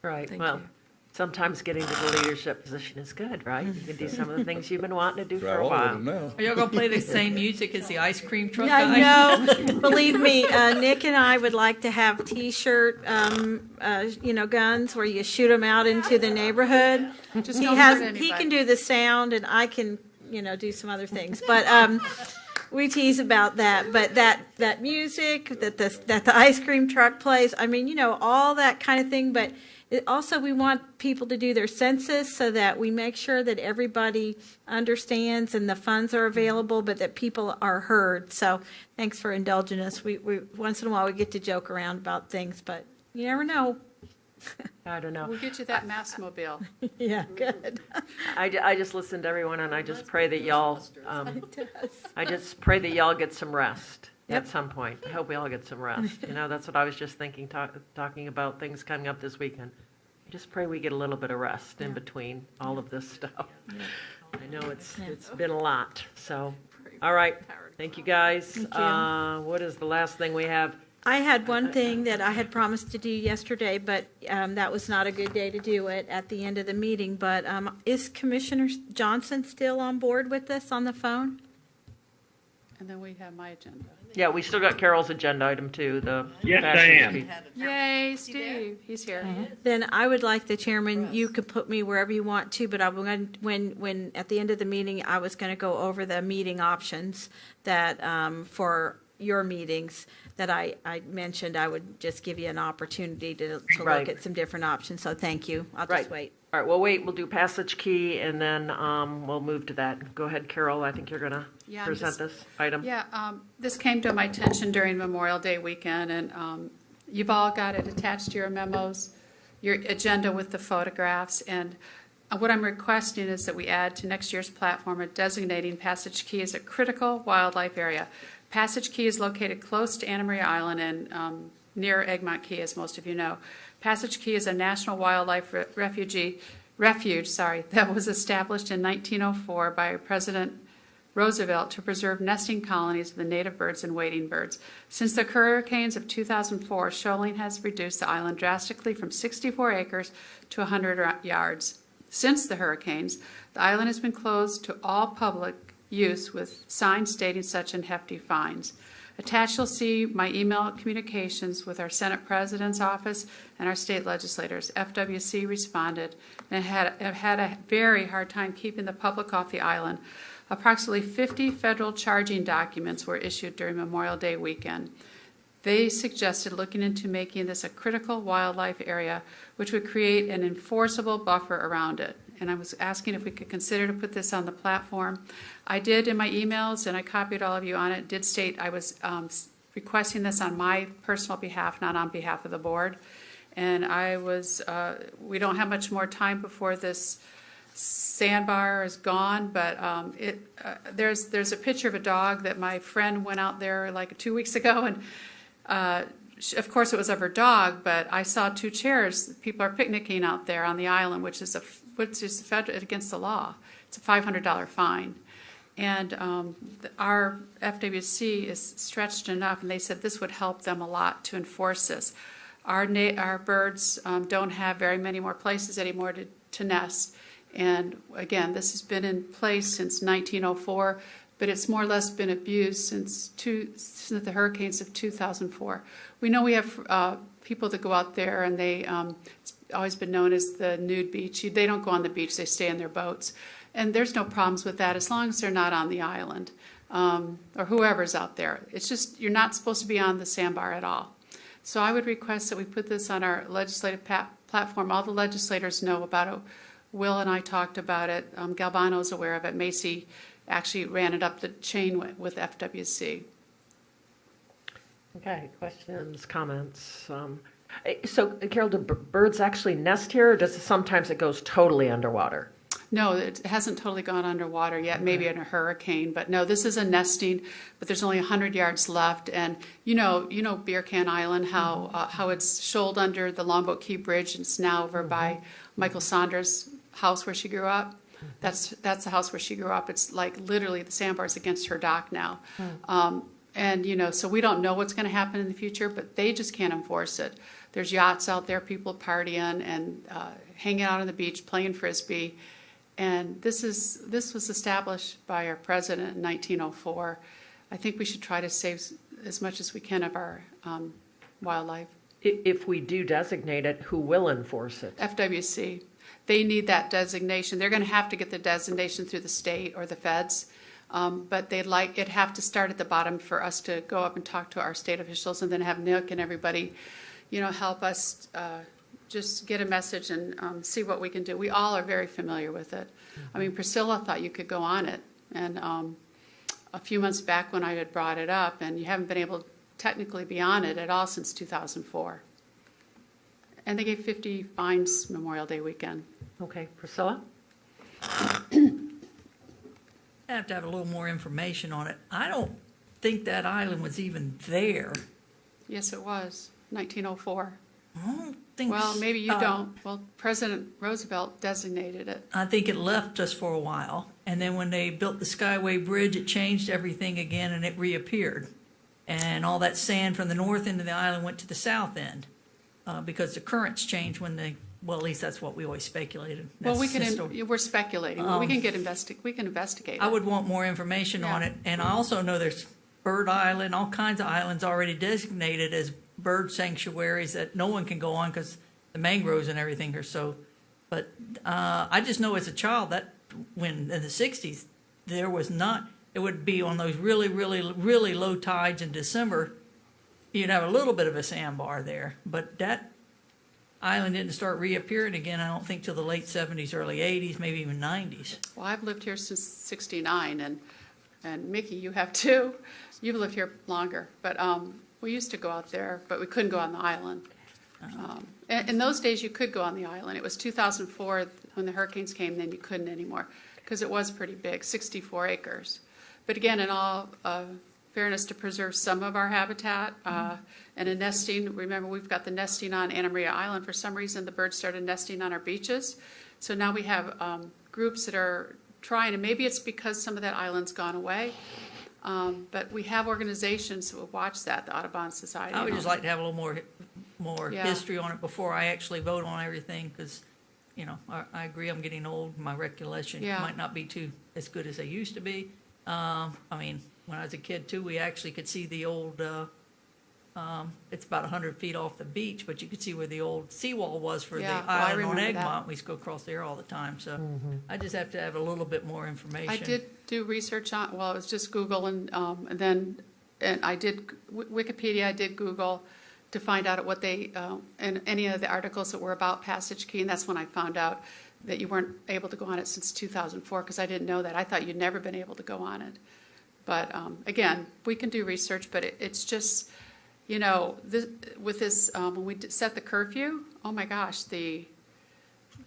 Right. Thank Well, you. sometimes getting to the leadership position is good, right? You can do some of the things you've been wanting to do for a while. Are y'all going to play the same music as the ice cream truck I guys? know. Believe me, Nick and I would like to have T-shirt, guns where you shoot them out into the neighborhood. Just don't hurt He can anybody. do the sound, and I can, do some other things. But we tease about that. But that music that the ice cream truck plays. I mean, all that kind of thing. But also, we want people to do their census so that we make sure that everybody understands and the funds are available, but that people are heard. So thanks for indulging us. We once in a while we get to joke around about things, but you never know. I don't know. We'll get you that mass mobile. Yeah, good. I just listened to everyone, and I just pray that y'all, I just pray that y'all get some rest at some point. I hope we all get some rest. That's what I was just thinking, talking about things coming up this weekend. I just pray we get a little bit of rest in between all of this stuff. I know it's been a lot. So, all right. Thank you, guys. Thank you. What is the last thing we have? I had one thing that I had promised to do yesterday, but that was not a good day to do it at the end of the meeting. But is Commissioner Johnson still on board with us on the phone? And then we have my agenda. Yeah, we still got Carol's agenda item too. Yes, I am. Yay, Steve, he's here. Then I would like the chairman, you could put me wherever you want to, but when at the end of the meeting, I was going to go over the meeting options that for your meetings that I mentioned. I would just give you an opportunity to look at some different options. So thank you. I'll just wait. All right, we'll wait. We'll do passage key, and then we'll move to that. Go ahead, Carol. I think you're going to present this item. Yeah, this came to my attention during Memorial Day weekend, and you've all got it attached to your memos, your agenda with the photographs. And what I'm requesting is that we add to next year's platform a designating Passage Key as a critical wildlife area. Passage Key is located close to Anna Maria Island and near Egmont Key, as most of you know. Passage Key is a national wildlife refuge that was established in 1904 by President Roosevelt to preserve nesting colonies of the native birds and wading birds. Since the hurricanes of 2004, shoaling has reduced the island drastically from 64 acres to 100 yards. Since the hurricanes, the island has been closed to all public use with signs stating such and hefty fines. Attached, you'll see my email communications with our Senate President's Office and our state legislators. FWC responded and have had a very hard time keeping the public off the island. Approximately 50 federal charging documents were issued during Memorial Day weekend. They suggested looking into making this a critical wildlife area, which would create an enforceable buffer around it. And I was asking if we could consider to put this on the platform. I did in my emails, and I copied all of you on it, did state I was requesting this on my personal behalf, not on behalf of the board. And I was, we don't have much more time before this sandbar is gone, but there's a picture of a dog that my friend went out there like 2 weeks ago, and of course it was of her dog, but I saw two chairs. People are picnicking out there on the island, which is against the law. It's a $500 fine. And our FWC is stretched enough, and they said this would help them a lot to enforce this. Our birds don't have very many more places anymore to nest. And again, this has been in place since 1904, but it's more or less been abused since the hurricanes of 2004. We know we have people that go out there, and it's always been known as the nude beach. They don't go on the beach, they stay in their boats. And there's no problems with that as long as they're not on the island or whoever's out there. It's just you're not supposed to be on the sandbar at all. So I would request that we put this on our legislative platform. All the legislators know about it. Will and I talked about it. Galvano's aware of it. Macy actually ran it up the chain with FWC. Okay, questions, comments? So, Carol, do birds actually nest here, or does it sometimes it goes totally underwater? No, it hasn't totally gone underwater yet, maybe in a hurricane, but no, this is a nesting, but there's only 100 yards left. And you know Beer Can Island, how it's shoaled under the Longboat Key Bridge, and it's now over by Michael Saunders' house where she grew up. That's the house where she grew up. It's like literally the sandbars against her dock now. And so we don't know what's going to happen in the future, but they just can't enforce it. There's yachts out there, people partying and hanging out on the beach, playing Frisbee. And this was established by our president in 1904. I think we should try to save as much as we can of our wildlife. If we do designate it, who will enforce it? FWC. They need that designation. They're going to have to get the designation through the state or the feds. But it'd have to start at the bottom for us to go up and talk to our state officials, and then have Nick and everybody, help us just get a message and see what we can do. We all are very familiar with it. I mean, Priscilla thought you could go on it, and a few months back when I had brought it up, and you haven't been able to technically be on it at all since 2004. And they gave 50 fines Memorial Day weekend. Okay, Priscilla? I have to have a little more information on it. I don't think that island was even there. Yes, it was, 1904. I don't think Well, maybe you don't. Well, President Roosevelt designated it. I think it left us for a while, and then when they built the Skyway Bridge, it changed everything again, and it reappeared. And all that sand from the north end of the island went to the south end because the currents changed when they. Well, at least that's what we always speculated. Well, we're speculating. We can investigate. I would want more information on it, and I also know there's Bird Island, all kinds of islands already designated as bird sanctuaries that no one can go on because the mangroves and everything are so. But I just know as a child that when in the 60s there was not. It would be on those really, really, really low tides in December. You'd have a little bit of a sandbar there, but that island didn't start reappearing again, I don't think, till the late 70s, early 80s, maybe even 90s. Well, I've lived here since '69, and Mickey, you have too. You've lived here longer, but we used to go out there, but we couldn't go on the island. In those days, you could go on the island. It was 2004 when the hurricanes came, then you couldn't anymore because it was pretty big, 64 acres. But again, in all fairness, to preserve some of our habitat and a nesting. Remember, we've got the nesting on Anna Maria Island. For some reason, the birds started nesting on our beaches. So now we have groups that are trying, and maybe it's because some of that island's gone away. But we have organizations that will watch that, the Audubon Society. I would just like to have a little more history on it before I actually vote on everything, because, I agree, I'm getting old. My recollection might not be as good as they used to be. I mean, when I was a kid, too, we actually could see the old, it's about 100 feet off the beach, but you could see where the old seawall was for the island on Egmont. We used to go across there all the time. So I just have to have a little bit more information. I did do research on, it was just Google, and then I did Wikipedia, I did Google to find out what they, and any of the articles that were about Passage Key, and that's when I found out that you weren't able to go on it since 2004, because I didn't know that. I thought you'd never been able to go on it. But again, we can do research, but it's just, with this, when we set the curfew, oh my gosh, the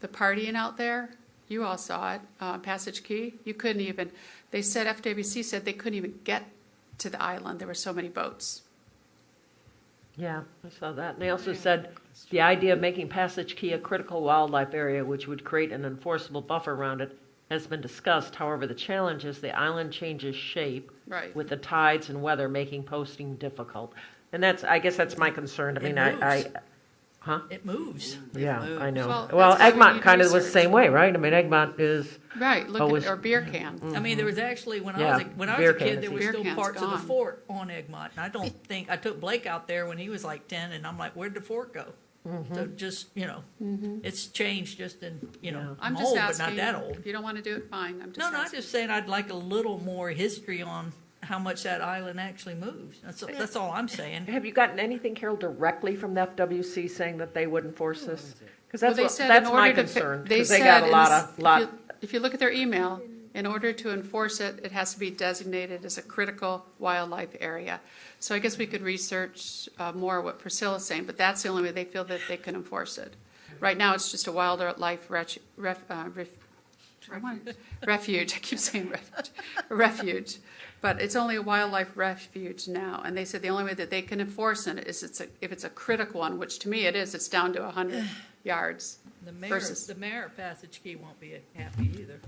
partying out there, you all saw it, Passage Key, you couldn't even, they said, FWC said they couldn't even get to the island. There were so many boats. Yeah, I saw that. And they also said the idea of making Passage Key a critical wildlife area, which would create an enforceable buffer around it, has been discussed. However, the challenge is the island changes shape with the tides and weather, making posting difficult. And I guess that's my concern. I mean, It moves. Yeah, I know. Well, Egmont kind of was the same way, right? I mean, Egmont is right. Look at our Beer Can. I mean, there was actually when I was a kid, there were still parts of the fort on Egmont, and I don't think I took Blake out there when he was like 10, and I'm like, where'd the fort go? So just it's changed just in I'm just old, asking, but not that old. If you don't want to do it, fine. I'm just I'm just saying I'd like a little more history on how much that island actually moves. That's all I'm saying. Have you gotten anything, Carol, directly from the FWC saying that they would enforce this? Because Well, that's they said that's in my order to concern. they Because they said got a lot. if you look at their email, in order to enforce it, it has to be designated as a critical wildlife area. So I guess we could research more what Priscilla's saying, but that's the only way they feel that they can enforce it. Right now, it's just a wildlife refuge. I keep saying refuge, but it's only a wildlife refuge now. And they said the only way that they can enforce it is if it's a critical one, which to me it is. It's down to 100 yards. The mayor, versus the mayor of Passage Key won't be happy either.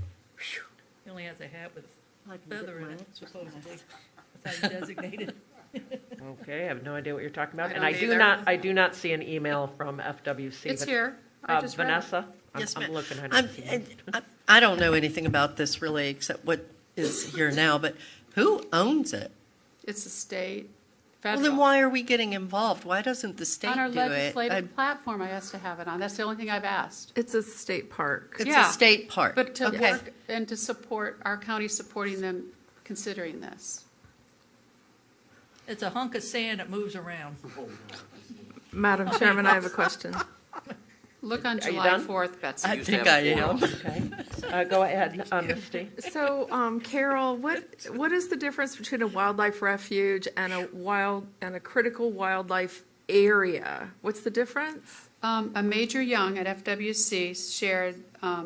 He only has a hat with a feather in it, supposedly. That's how you designate it. Okay, I have no idea what you're talking about, I and don't I either. do not see an email from FWC. It's but, here. I just read it. Vanessa, Yes, I'm ma'am. looking at I don't know anything about this really, except what is here now, but who owns it? It's the state. Well, Federal. then why are we getting involved? Why doesn't the state On our do it? legislative platform, I asked to have it on. That's the only thing I've asked. It's a state park. It's Yeah. a state park. But to Okay. work and to support our county supporting them considering this. It's a hunk of sand that moves around. Madam Chairman, I have a question. Look on Are you July done? 4th, Betsy. I used to think have I a am. forum. Okay, go ahead, Misty. So, Carol, what is the difference between a wildlife refuge and a critical wildlife area? What's the difference? A Major Young at FWC shared,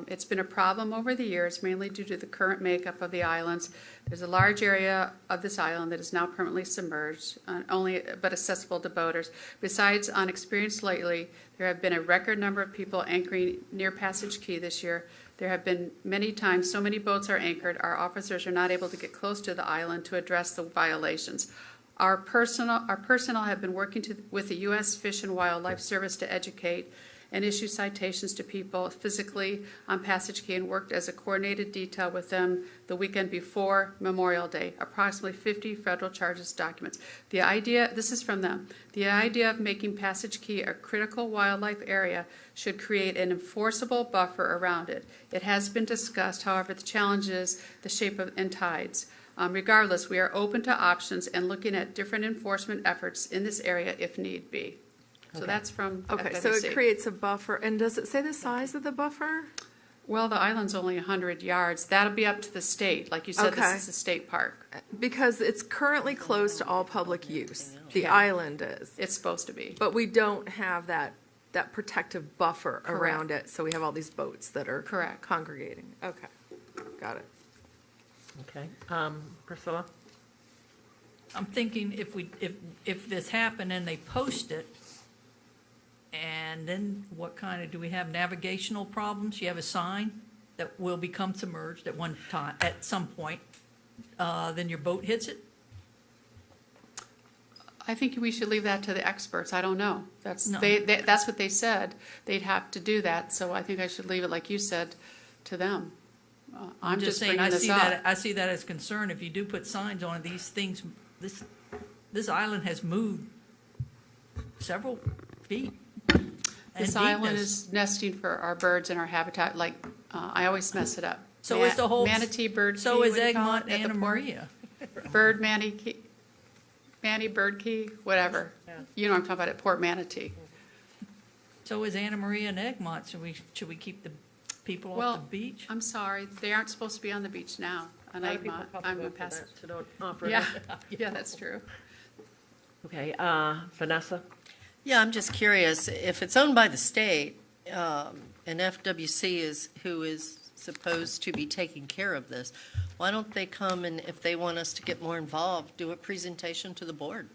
it's been a problem over the years, mainly due to the current makeup of the islands. There's a large area of this island that is now permanently submerged, but accessible to boaters. Besides, on experience lately, there have been a record number of people anchoring near Passage Key this year. There have been many times so many boats are anchored, our officers are not able to get close to the island to address the violations. Our personnel have been working with the U.S. Fish and Wildlife Service to educate and issue citations to people physically on Passage Key and worked as a coordinated detail with them the weekend before Memorial Day. Approximately 50 federal charges documents. This is from them, the idea of making Passage Key a critical wildlife area should create an enforceable buffer around it. It has been discussed, however, the challenge is the shape and tides. Regardless, we are open to options and looking at different enforcement efforts in this area if need be. So that's from Okay, FWC. so it creates a buffer, and does it say the size of the buffer? Well, the island's only 100 yards. That'll be up to the state. Like you said, Okay. this is a state park. Because it's currently closed to all public use. The island is. It's supposed to be. But we don't have that protective buffer around it, so we have all these boats that are congregating. Okay, got it. Okay, Priscilla? I'm thinking if this happened and they post it, and then what kind of, do we have navigational problems? You have a sign that will become submerged at some point, then your boat hits it? I think we should leave that to the experts. I don't know. That's No. that's what they said. They'd have to do that. So I think I should leave it, like you said, to them. I'm just saying, bringing this up. I see that as concern. If you do put signs on it, these things, this island has moved several feet. This island is nesting for our birds and our habitat. Like I always mess it up. So is the whole manatee, bird. So key, is what do you call Egmont it, at and the port? Maria. Bird, Manny, bird key, whatever. You know what I'm talking about at Port Manatee. So is Anna Maria and Egmont. Should we keep the people off the beach? I'm sorry, they aren't supposed to be on the beach now. On A lot of people Egmont, probably I'm go a for pass. that, so don't offer Yeah, that. yeah, that's true. Okay, Vanessa? Yeah, I'm just curious, if it's owned by the state, and FWC is who is supposed to be taking care of this, why don't they come and, if they want us to get more involved, do a presentation to the board?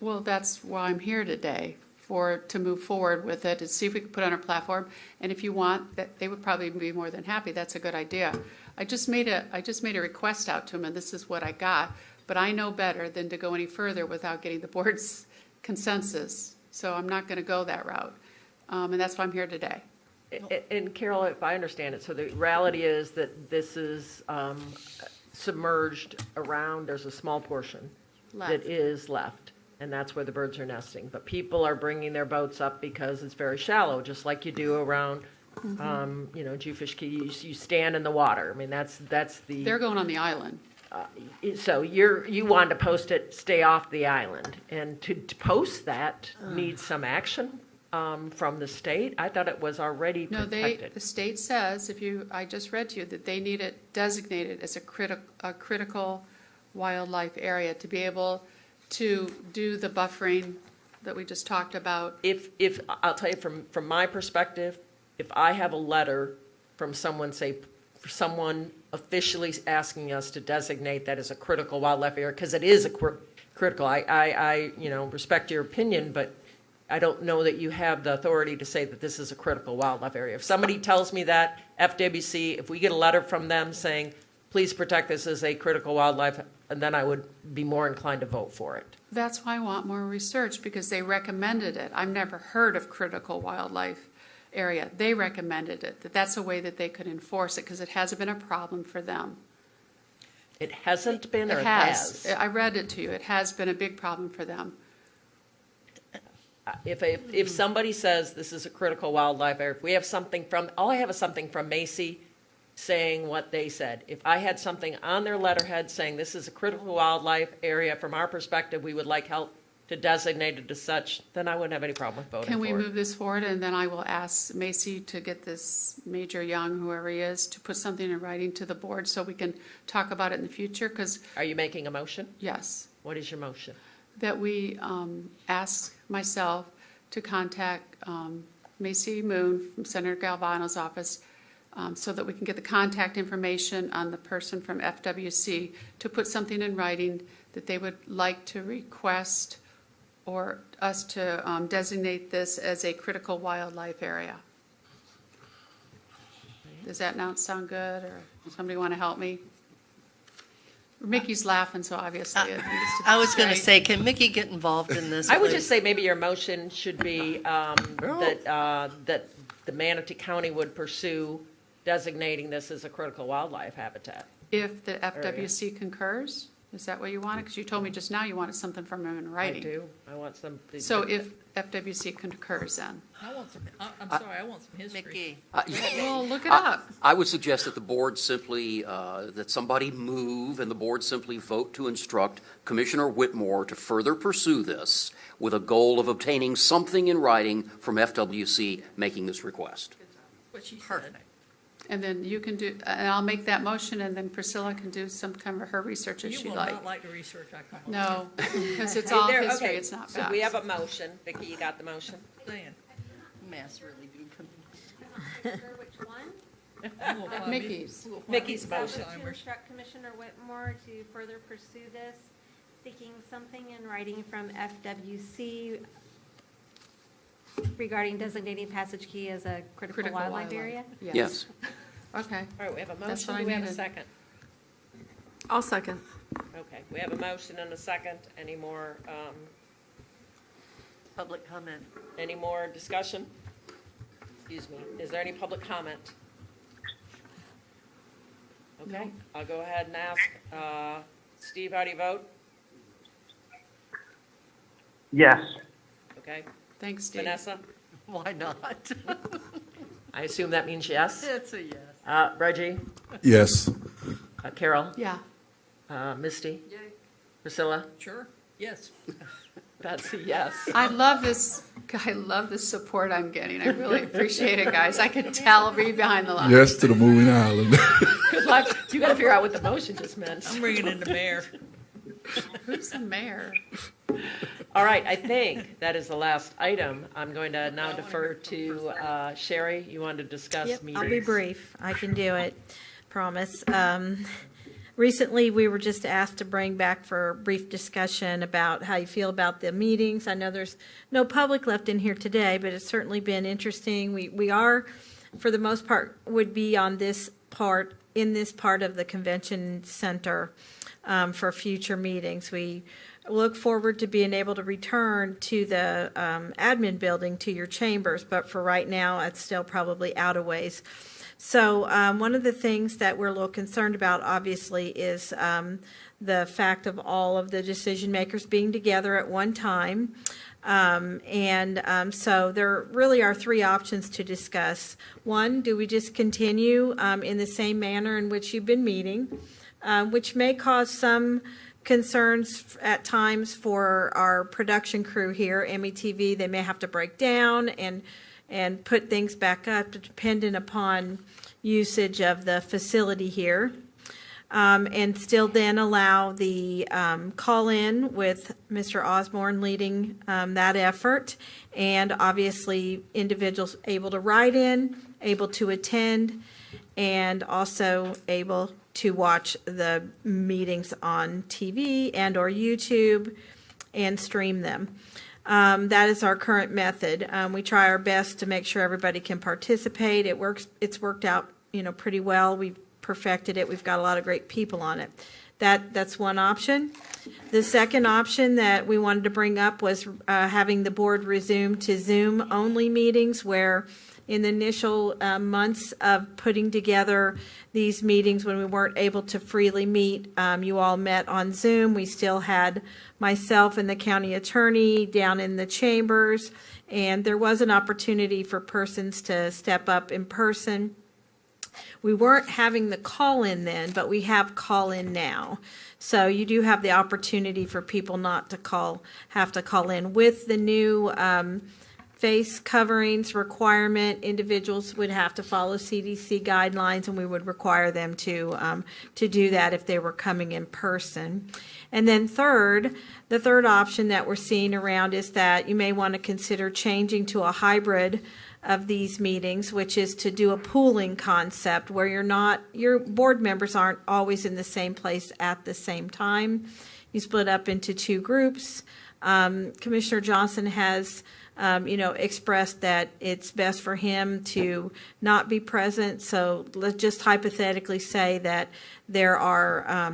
Well, that's why I'm here today, to move forward with it, and see if we can put it on our platform. And if you want, that they would probably be more than happy. That's a good idea. I just made a request out to them, and this is what I got. But I know better than to go any further without getting the board's consensus. So I'm not going to go that route. And that's why I'm here today. And Carol, if I understand it, so the reality is that this is submerged around, there's a small portion Left. that is left, and that's where the birds are nesting. But people are bringing their boats up because it's very shallow, just like you do around, Jewfish Key. You stand in the water. I mean, that's the... They're going on the island. So you wanted to post it, stay off the island, and to post that needs some action from the state. I thought it was already No, protected. the state says, I just read to you, that they need it designated as a critical wildlife area to be able to do the buffering that we just talked about. If I'll tell you from my perspective, if I have a letter from someone, say, someone officially asking us to designate that as a critical wildlife area, because it is a critical, I respect your opinion, but I don't know that you have the authority to say that this is a critical wildlife area. If somebody tells me that, FWC, if we get a letter from them saying, please protect this as a critical wildlife, and then I would be more inclined to vote for it. That's why I want more research, because they recommended it. I've never heard of critical wildlife area. They recommended it, that's a way that they could enforce it, because it hasn't been a problem for them. It hasn't been, or it has? I read it to you. It has been a big problem for them. If somebody says this is a critical wildlife area, if we have something from, all I have is something from Macy saying what they said. If I had something on their letterhead saying this is a critical wildlife area, from our perspective, we would like help to designate it as such, then I wouldn't have any problem with voting for it. Can we move this forward, and then I will ask Macy to get this Major Young, whoever he is, to put something in writing to the board so we can talk about it in the future, because... Are you making a motion? Yes. What is your motion? That we ask myself to contact Macy Moon from Senator Galvano's office so that we can get the contact information on the person from FWC to put something in writing that they would like to request or us to designate this as a critical wildlife area. Does that now sound good, or somebody want to help me? Mickey's laughing, so obviously it needs to be I was going to straight. say, can Mickey get involved in this? I would please? just say maybe your motion should be that the Manatee County would pursue designating this as a critical wildlife habitat. If the FWC concurs, is that what you wanted? Because you told me just now you wanted something from him in writing. I do. I want some. So if FWC concurs, then. I want some, I'm sorry, I want some history. Well, look it up. I would suggest that the board simply, that somebody move and the board simply vote to instruct Commissioner Whitmore to further pursue this with a goal of obtaining something in writing from FWC making this request. What she said. And then you can do, and I'll make that motion, and then Priscilla can do some kind of her research if You she'd will like. not like the research I come up with. No, because it's all There- history, okay, it's not So facts. we have a motion. Vicki, you got the motion? Saying. Mass really do come. Which one? We'll find Mickey's. we'll find Mickey's these motion. Alzheimer's. To instruct Commissioner Whitmore to further pursue this, seeking something in writing from FWC regarding designating Passage Key as a critical wildlife area? Yes. Okay. All right, we have a That's motion. what I Do we have a needed. second? I'll second. Okay, we have a motion and a second. Any more, Public comment. any more discussion? Excuse me. Is there any public comment? Okay, I'll go ahead and ask, Steve, how do you vote? Yes. Okay. Thanks, Steve. Vanessa? Why not? I assume that means yes. It's a yes. Reggie? Yes. Carol? Yeah. Misty? Priscilla? Sure, yes. Betsy, yes. I love this support I'm getting. I really appreciate it, guys. I could tell read behind the lines. Yes to the moving island. Good luck. You got to figure out what the motion just meant. I'm bringing in the mayor. Who's the mayor? All right, I think that is the last item. I'm going to now defer to Sherry. You wanted to discuss Yep, meetings? I'll be brief. I can do it, promise. Recently, we were just asked to bring back for a brief discussion about how you feel about the meetings. I know there's no public left in here today, but it's certainly been interesting. We are, for the most part, would be on this part, in this part of the convention center for future meetings. We look forward to being able to return to the admin building, to your chambers, but for right now, it's still probably out of ways. So one of the things that we're a little concerned about, obviously, is the fact of all of the decision makers being together at one time. So there really are three options to discuss. One, do we just continue in the same manner in which you've been meeting? which may cause some concerns at times for our production crew here, METV. They may have to break down and put things back up depending upon usage of the facility here. And still then allow the call-in with Mr. Osborne leading that effort, and obviously individuals able to write in, able to attend, and also able to watch the meetings on TV and or YouTube and stream them. That is our current method. We try our best to make sure everybody can participate. It works. It's worked out, pretty well. We've perfected it. We've got a lot of great people on it. That's one option. The second option that we wanted to bring up was having the board resume to Zoom-only meetings, where in the initial months of putting together these meetings when we weren't able to freely meet, you all met on Zoom. We still had myself and the county attorney down in the chambers, and there was an opportunity for persons to step up in person. We weren't having the call-in then, but we have call-in now. So you do have the opportunity for people not to have to call in. With the new face coverings requirement, individuals would have to follow CDC guidelines, and we would require them to do that if they were coming in person. And then the third option that we're seeing around is that you may want to consider changing to a hybrid of these meetings, which is to do a pooling concept where your board members aren't always in the same place at the same time. You split up into two groups. Commissioner Johnson has expressed that it's best for him to not be present. So let's just hypothetically say that there are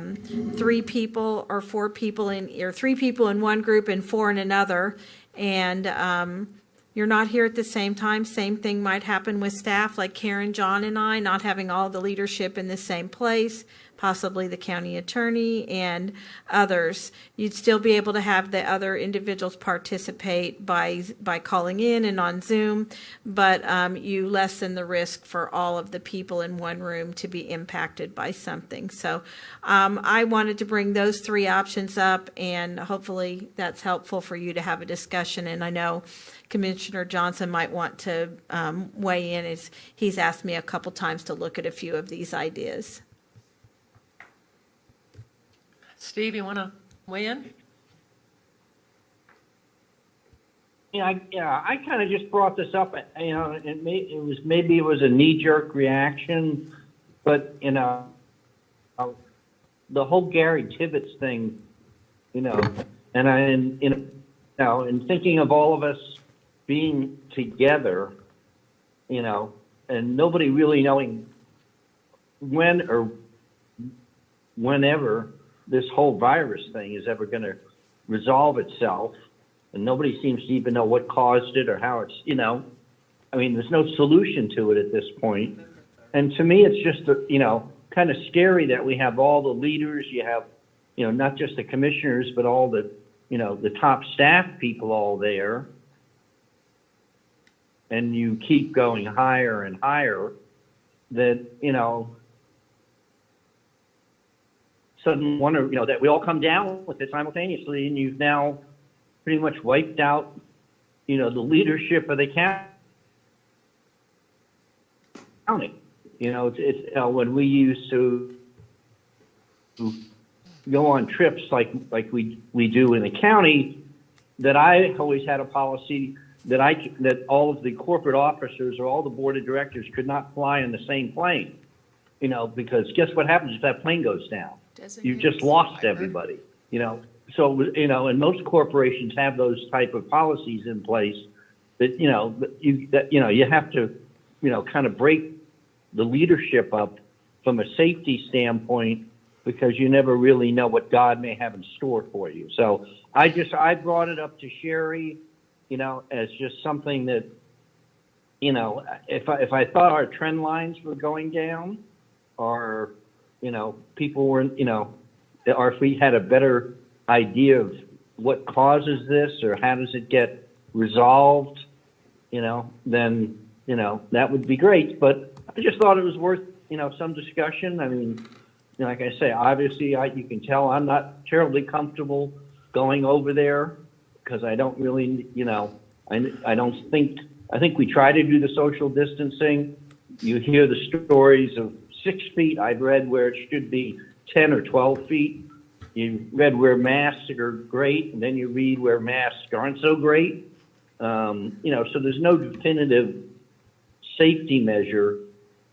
3 people or 4 people or 3 people in one group and 4 in another, and you're not here at the same time. Same thing might happen with staff, like Karen, John, and I, not having all the leadership in the same place, possibly the county attorney and others. You'd still be able to have the other individuals participate by calling in and on Zoom, but you lessen the risk for all of the people in one room to be impacted by something. So I wanted to bring those 3 options up, and hopefully that's helpful for you to have a discussion. And I know Commissioner Johnson might want to weigh in, as he's asked me a couple times to look at a few of these ideas. Steve, you want to weigh in? I kind of just brought this up. Maybe it was a knee-jerk reaction, but the whole Gary Tibbetts thing, and in thinking of all of us being together, and nobody really knowing when or whenever this whole virus thing is ever going to resolve itself, and nobody seems to even know what caused it or how it's, there's no solution to it at this point. And to me, it's just, kind of scary that we have all the leaders, you have, not just the commissioners, but all the, the top staff people all there. And you keep going higher and higher, that, suddenly wonder, that we all come down with it simultaneously, and you've now pretty much wiped out, the leadership of the county. It's when we used to go on trips like we do in the county, that I always had a policy that all of the corporate officers or all the board of directors could not fly in the same plane, because guess what happens if that plane goes down? You've just lost everybody, So, and most corporations have those type of policies in place that, you have to, kind of break the leadership up from a safety standpoint, because you never really know what God may have in store for you. So I brought it up to Sherry, as just something that, if I thought our trend lines were going down, or, people weren't, or if we had a better idea of what causes this or how does it get resolved, then, that would be great. But I just thought it was worth, some discussion. like I say, obviously, you can tell I'm not terribly comfortable going over there because I don't really, I think we try to do the social distancing. You hear the stories of 6 feet. I've read where it should be 10 or 12 feet. You read where masks are great, and then you read where masks aren't so great. So there's no definitive safety measure,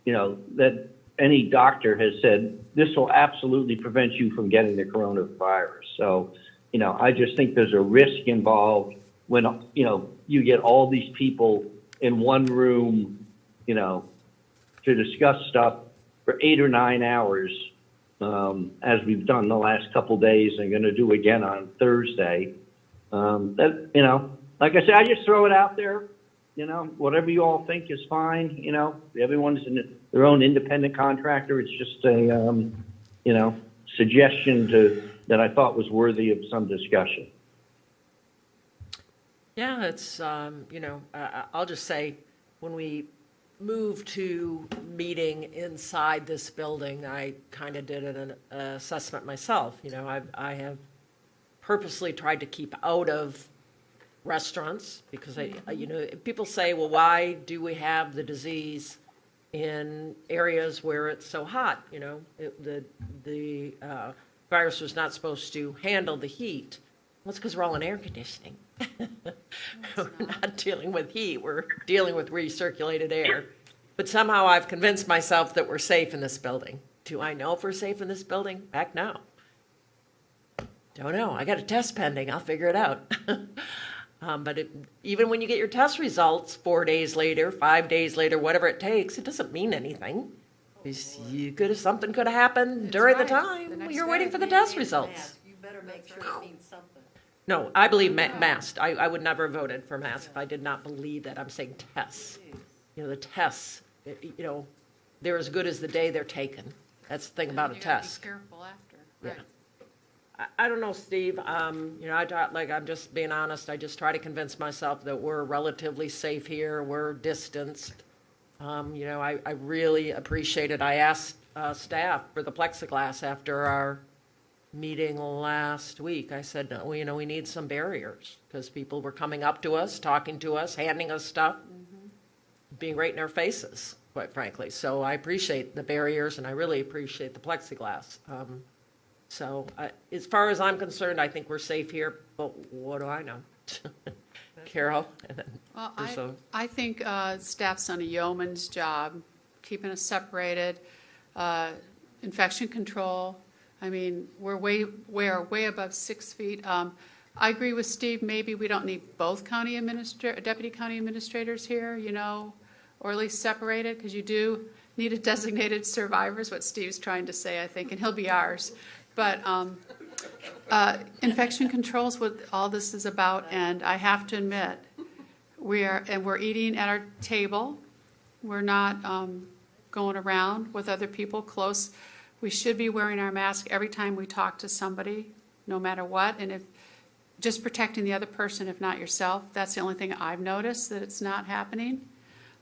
that any doctor has said this will absolutely prevent you from getting the coronavirus. So, I just think there's a risk involved when, you get all these people in one room, to discuss stuff for 8 or 9 hours, as we've done the last couple days and going to do again on Thursday. Like I said, I just throw it out there. Whatever you all think is fine. Everyone's in their own independent contractor. It's just a, suggestion that I thought was worthy of some discussion. Yeah, it's, I'll just say, when we moved to meeting inside this building, I kind of did an assessment myself. I have purposely tried to keep out of restaurants because people say, well, why do we have the disease in areas where it's so hot? The virus was not supposed to handle the heat. Well, it's because we're all in air conditioning. We're not dealing with heat. We're dealing with recirculated air. But somehow I've convinced myself that we're safe in this building. Do I know if we're safe in this building? Heck no. Don't know. I got a test pending. I'll figure it out. But even when you get your test results 4 days later, 5 days later, whatever it takes, it doesn't mean anything. Something could have happened during the time you're waiting for the test results. You better make sure it means something. No, I believe masked. I would never have voted for mask if I did not believe that. I'm saying tests. The tests, they're as good as the day they're taken. That's the thing about a test. Be careful after. Right. Yeah. I don't know, Steve. I'm just being honest. I just try to convince myself that we're relatively safe here. We're distanced. I really appreciate it. I asked staff for the plexiglass after our meeting last week. I said, no, we need some barriers because people were coming up to us, talking to us, handing us stuff, being right in our faces, quite frankly. So I appreciate the barriers and I really appreciate the plexiglass. As far as I'm concerned, I think we're safe here, but what do I know? Carol? Well, I think staff's done a yeoman's job keeping us separated. Infection control. I mean, we're way above 6 feet. I agree with Steve. Maybe we don't need both deputy county administrators here, or at least separated, because you do need a designated survivor, is what Steve's trying to say, I think, and he'll be ours. But infection control is what all this is about, and I have to admit, we're eating at our table. We're not going around with other people close. We should be wearing our mask every time we talk to somebody, no matter what, and if just protecting the other person, if not yourself. That's the only thing I've noticed, that it's not happening.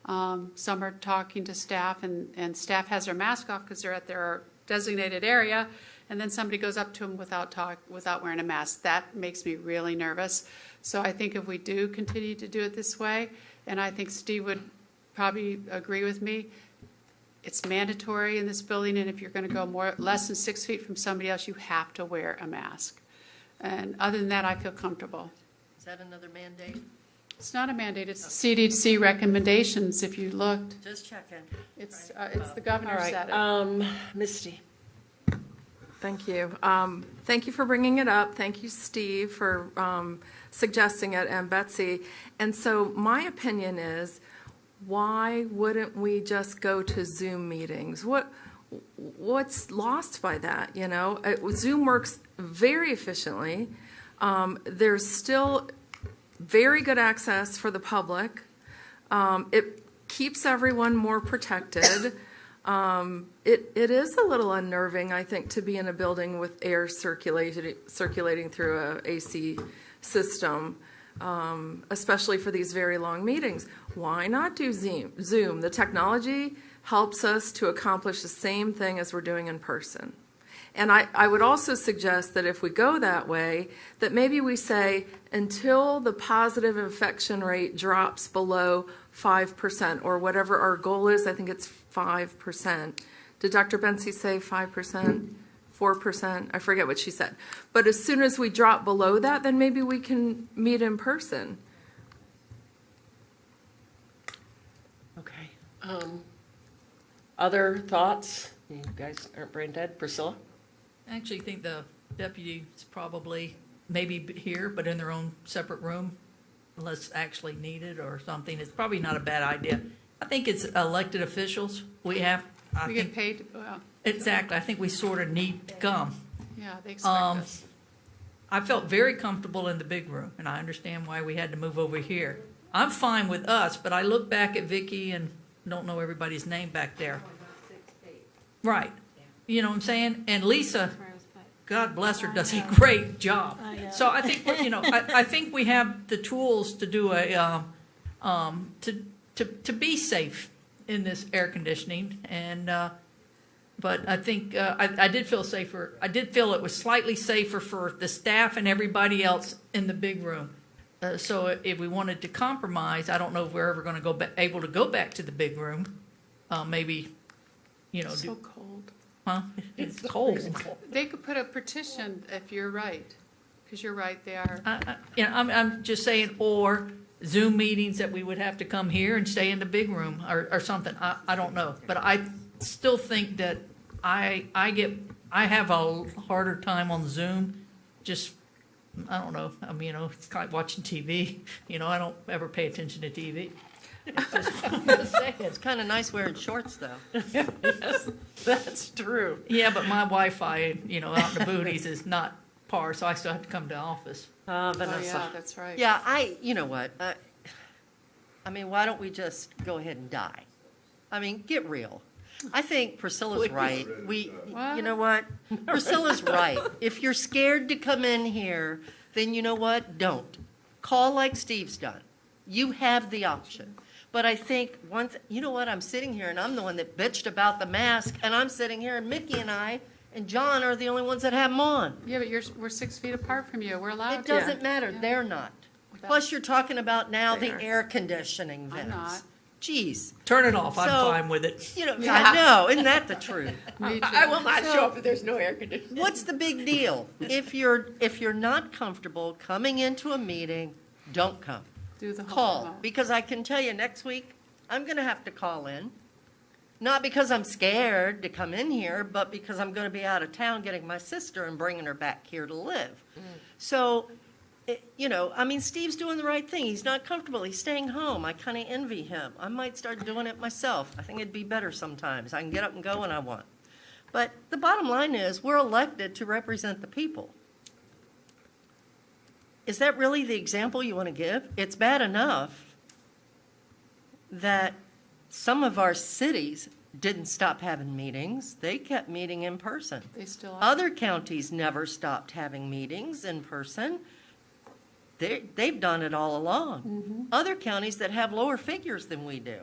Some are talking to staff, and staff has their mask off because they're at their designated area, and then somebody goes up to them without wearing a mask. That makes me really nervous. So I think if we do continue to do it this way, and I think Steve would probably agree with me, it's mandatory in this building, and if you're going to go less than 6 feet from somebody else, you have to wear a mask. And other than that, I feel comfortable. Is that another mandate? It's not a mandate. It's CDC recommendations. If you looked, just checking. It's the governor said it. Misty. Thank you. Thank you for bringing it up. Thank you, Steve, for suggesting it, and Betsy. And so my opinion is, why wouldn't we just go to Zoom meetings? What's lost by that? Zoom works very efficiently. There's still very good access for the public. It keeps everyone more protected. It is a little unnerving, I think, to be in a building with air circulating through a AC system, especially for these very long meetings. Why not do Zoom? The technology helps us to accomplish the same thing as we're doing in person. And I would also suggest that if we go that way, that maybe we say until the positive infection rate drops below 5%, or whatever our goal is. I think it's 5%. Did Dr. Betsy say 5%? 4%? I forget what she said. But as soon as we drop below that, then maybe we can meet in person. Okay. Other thoughts? You guys aren't brain dead. Priscilla? I actually think the deputies probably maybe here, but in their own separate room, unless actually needed or something. It's probably not a bad idea. I think it's elected officials we have. We get paid, well. Exactly. I think we sort of need to come. Yeah, they expect us. I felt very comfortable in the big room, and I understand why we had to move over here. I'm fine with us, but I look back at Vicky and don't know everybody's name back there. Right. You know what I'm saying? And Lisa, God bless her, does a great job. So I think, I think we have the tools to do to be safe in this air conditioning. And, but I think, I did feel safer. I did feel it was slightly safer for the staff and everybody else in the big room. So if we wanted to compromise, I don't know if we're ever going to able to go back to the big room. Maybe, It's so cold. Huh? It's cold. They could put a petition if you're right, because you're right, they are. I'm just saying, or Zoom meetings that we would have to come here and stay in the big room or something. I don't know, but I still think that I have a harder time on Zoom. Just I don't know. I mean, it's like watching TV. I don't ever pay attention to TV. It's kind of nice wearing shorts, though. Yes, that's true. Yeah, but my Wi-Fi, out in the booties is not par, so I still have to come to the office. Vanessa. Oh, yeah, that's right. Yeah, you know what? I mean, why don't we just go ahead and die? I mean, get real. I think Priscilla's right. You know what? Priscilla's right. If you're scared to come in here, then you know what? Don't. Call like Steve's done. You have the option. But I think you know what? I'm sitting here and I'm the one that bitched about the mask, and I'm sitting here and Mickey and I and John are the only ones that have them on. Yeah, but we're 6 feet apart from you. We're allowed It doesn't matter. Yeah. They're not. Plus, you're talking about now the air conditioning vents. I'm not. Jeez. Turn it off. I'm fine with it. I know. Isn't that the truth? I will not show up if there's no air conditioning. What's the big deal? If you're not comfortable coming into a meeting, don't come. Do the whole call, because I can tell you next week I'm going to have to call in, not because I'm scared to come in here, but because I'm going to be out of town getting my sister and bringing her back here to live. So, I mean, Steve's doing the right thing. He's not comfortable. He's staying home. I kind of envy him. I might start doing it myself. I think it'd be better sometimes. I can get up and go when I want. But the bottom line is we're elected to represent the people. Is that really the example you want to give? It's bad enough that some of our cities didn't stop having meetings. They kept meeting in person. They still are. Other counties never stopped having meetings in person. They've done it all along. Mm-hmm. Other counties that have lower figures than we do.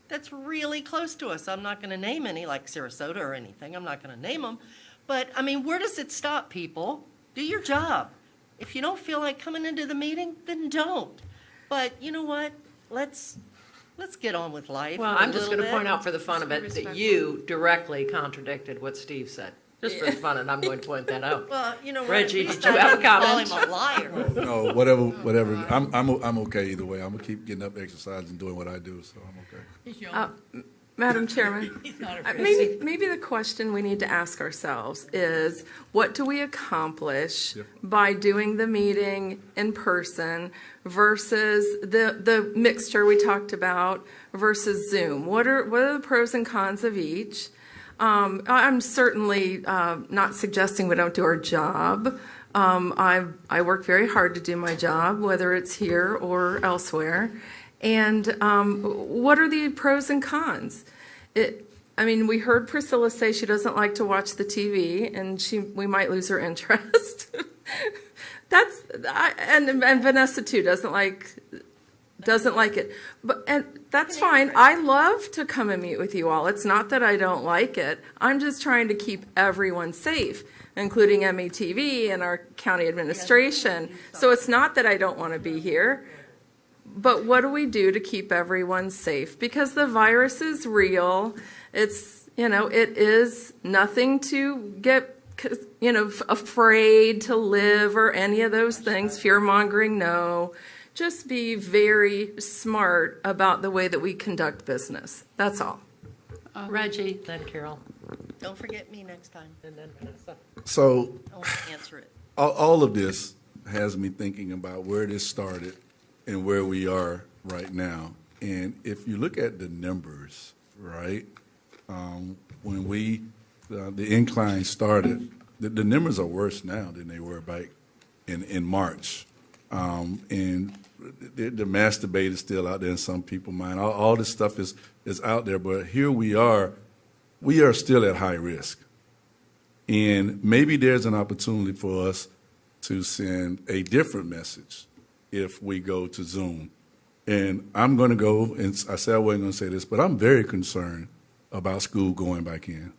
That's really close to us. I'm not going to name any, like Sarasota or anything. I'm not going to name them. But, I mean, where does it stop, people? Do your job. If you don't feel like coming into the meeting, then don't. But you know what? Let's get on with life. Well, I'm just going to point out for the fun of it that you directly contradicted what Steve said. Just for the fun, and I'm going to point that out. Well, you know what? Reggie, did you have a comment? Call him a liar. No, whatever. I'm okay either way. I'm gonna keep getting up, exercising, and doing what I do, so I'm okay. Madam Chairman, maybe the question we need to ask ourselves is, what do we accomplish by doing the meeting in person versus the mixture we talked about versus Zoom? What are the pros and cons of each? I'm certainly not suggesting we don't do our job. I work very hard to do my job, whether it's here or elsewhere. And what are the pros and cons? We heard Priscilla say she doesn't like to watch the TV, and we might lose her interest. And Vanessa too doesn't like doesn't like it. And that's fine. I love to come and meet with you all. It's not that I don't like it. I'm just trying to keep everyone safe, including METV and our county administration. So it's not that I don't want to be here. But what do we do to keep everyone safe? Because the virus is real. It's, it is nothing to get, afraid to live or any of those things. Fear-mongering, no. Just be very smart about the way that we conduct business. That's all. Reggie, then Carol. Don't forget me next time. And then Vanessa. So I'll answer it. all of this has me thinking about where this started and where we are right now. And if you look at the numbers, right, when the incline started, the numbers are worse now than they were back in March. And the mass debate is still out there in some people's mind. All this stuff is out there, but here we are still at high risk. And maybe there's an opportunity for us to send a different message if we go to Zoom. And I'm going to go, and I said I wasn't going to say this, but I'm very concerned about school going back in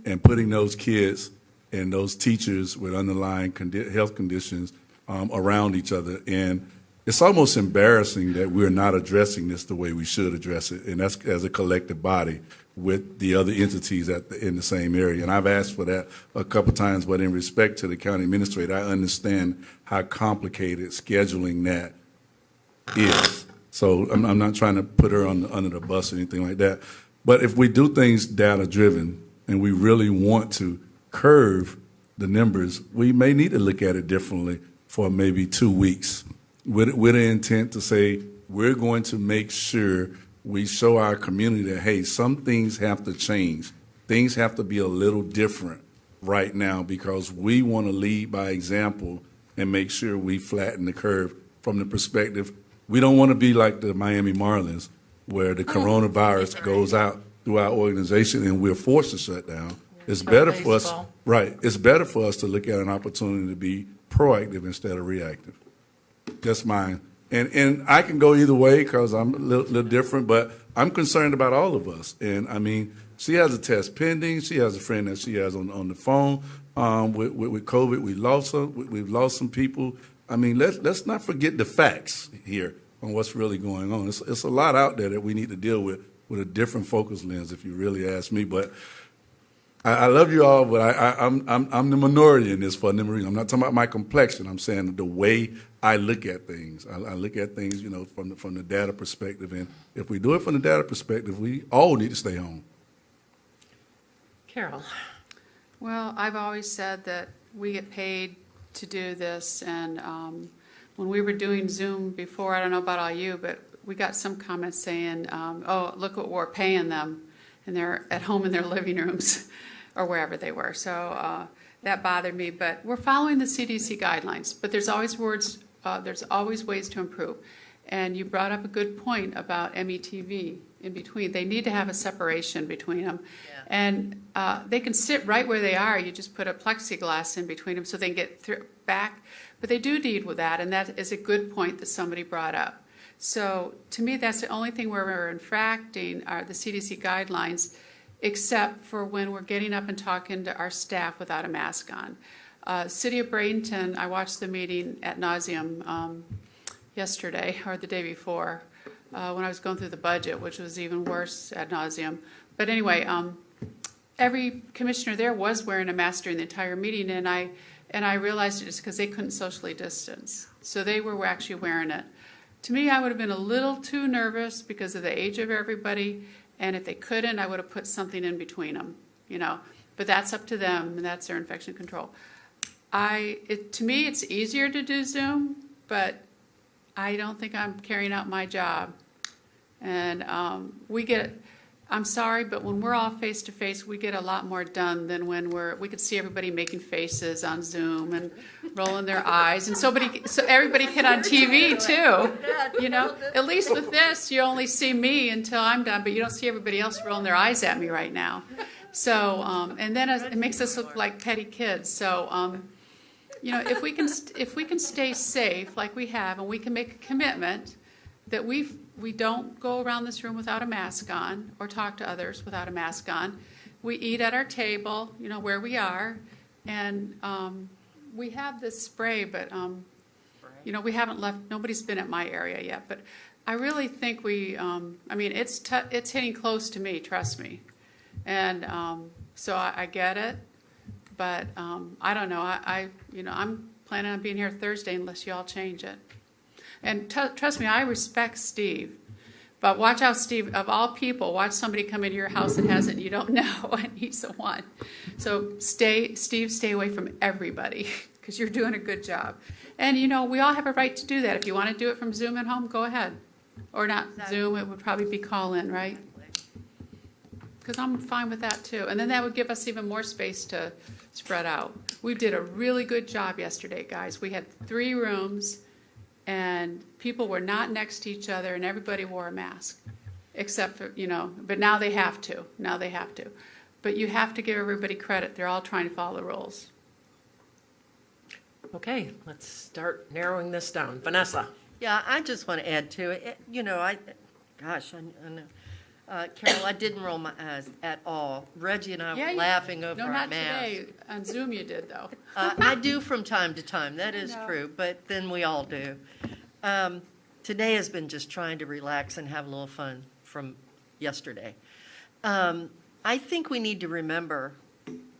and putting those kids and those teachers with underlying health conditions around each other. And it's almost embarrassing that we're not addressing this the way we should address it, and that's as a collective body with the other entities in the same area. And I've asked for that a couple times, but in respect to the county administrator, I understand how complicated scheduling that is. So I'm not trying to put her under the bus or anything like that. But if we do things data-driven and we really want to curve the numbers, we may need to look at it differently for maybe 2 weeks with an intent to say we're going to make sure we show our community that, hey, some things have to change. Things have to be a little different right now because we want to lead by example and make sure we flatten the curve from the perspective. We don't want to be like the Miami Marlins where the coronavirus goes out through our organization and we're forced to shut down. It's better for us, right? It's better for us to look at an opportunity to be proactive instead of reactive. That's mine. And I can go either way because I'm a little different, but I'm concerned about all of us. And I mean, she has a test pending. She has a friend that she has on the phone with COVID. We've lost some people. I mean, let's not forget the facts here on what's really going on. It's a lot out there that we need to deal with a different focus lens, if you really ask me. But I love you all, but I'm the minority in this for a number of reasons. I'm not talking about my complexion. I'm saying the way I look at things. I look at things, from the data perspective. And if we do it from the data perspective, we all need to stay home. Carol. Well, I've always said that we get paid to do this, and when we were doing Zoom before, I don't know about all you, but we got some comments saying, oh, look what we're paying them, and they're at home in their living rooms or wherever they were. So that bothered me, but we're following the CDC guidelines, but there's always ways to improve. And you brought up a good point about METV in between. They need to have a separation between them. Yeah. And they can sit right where they are. You just put a plexiglass in between them so they can get back. But they do need with that, and that is a good point that somebody brought up. So to me, that's the only thing where we're infracting are the CDC guidelines, except for when we're getting up and talking to our staff without a mask on. City of Bradenton, I watched the meeting ad nauseum yesterday or the day before when I was going through the budget, which was even worse ad nauseum. But anyway, every commissioner there was wearing a mask during the entire meeting, and I realized it just because they couldn't socially distance. So they were actually wearing it. To me, I would have been a little too nervous because of the age of everybody, and if they couldn't, I would have put something in between them, But that's up to them, and that's their infection control. To me, it's easier to do Zoom, but I don't think I'm carrying out my job. And I'm sorry, but when we're all face to face, we get a lot more done than when we could see everybody making faces on Zoom and rolling their eyes, and so everybody can on TV too. At least with this, you only see me until I'm done, but you don't see everybody else rolling their eyes at me right now. So, and then it makes us look like petty kids. So, if we can stay safe like we have, and we can make a commitment that we don't go around this room without a mask on or talk to others without a mask on. We eat at our table, where we are, and we have this spray, but we haven't left. Nobody's been at my area yet, but I really think it's hitting close to me. Trust me, and so I get it, but I don't know. I'm planning on being here Thursday unless you all change it. And trust me, I respect Steve. But watch out, Steve, of all people, watch somebody come into your house that has it and you don't know, and he's the one. So Steve, stay away from everybody because you're doing a good job. And, we all have a right to do that. If you want to do it from Zoom at home, go ahead. Or not Zoom, it would probably be call-in, right? Because I'm fine with that, too. And then that would give us even more space to spread out. We did a really good job yesterday, guys. We had 3 rooms. And people were not next to each other, and everybody wore a mask, except for, but now they have to. But you have to give everybody credit. They're all trying to follow the rules. Okay, let's start narrowing this down. Vanessa. Yeah, I just want to add to it. I know. Carol, I didn't roll my eyes at all. Reggie and I were laughing over our masks. No, not today. On Zoom you did, though. I do from time to time. That is true, but then we all do. Today has been just trying to relax and have a little fun from yesterday. I think we need to remember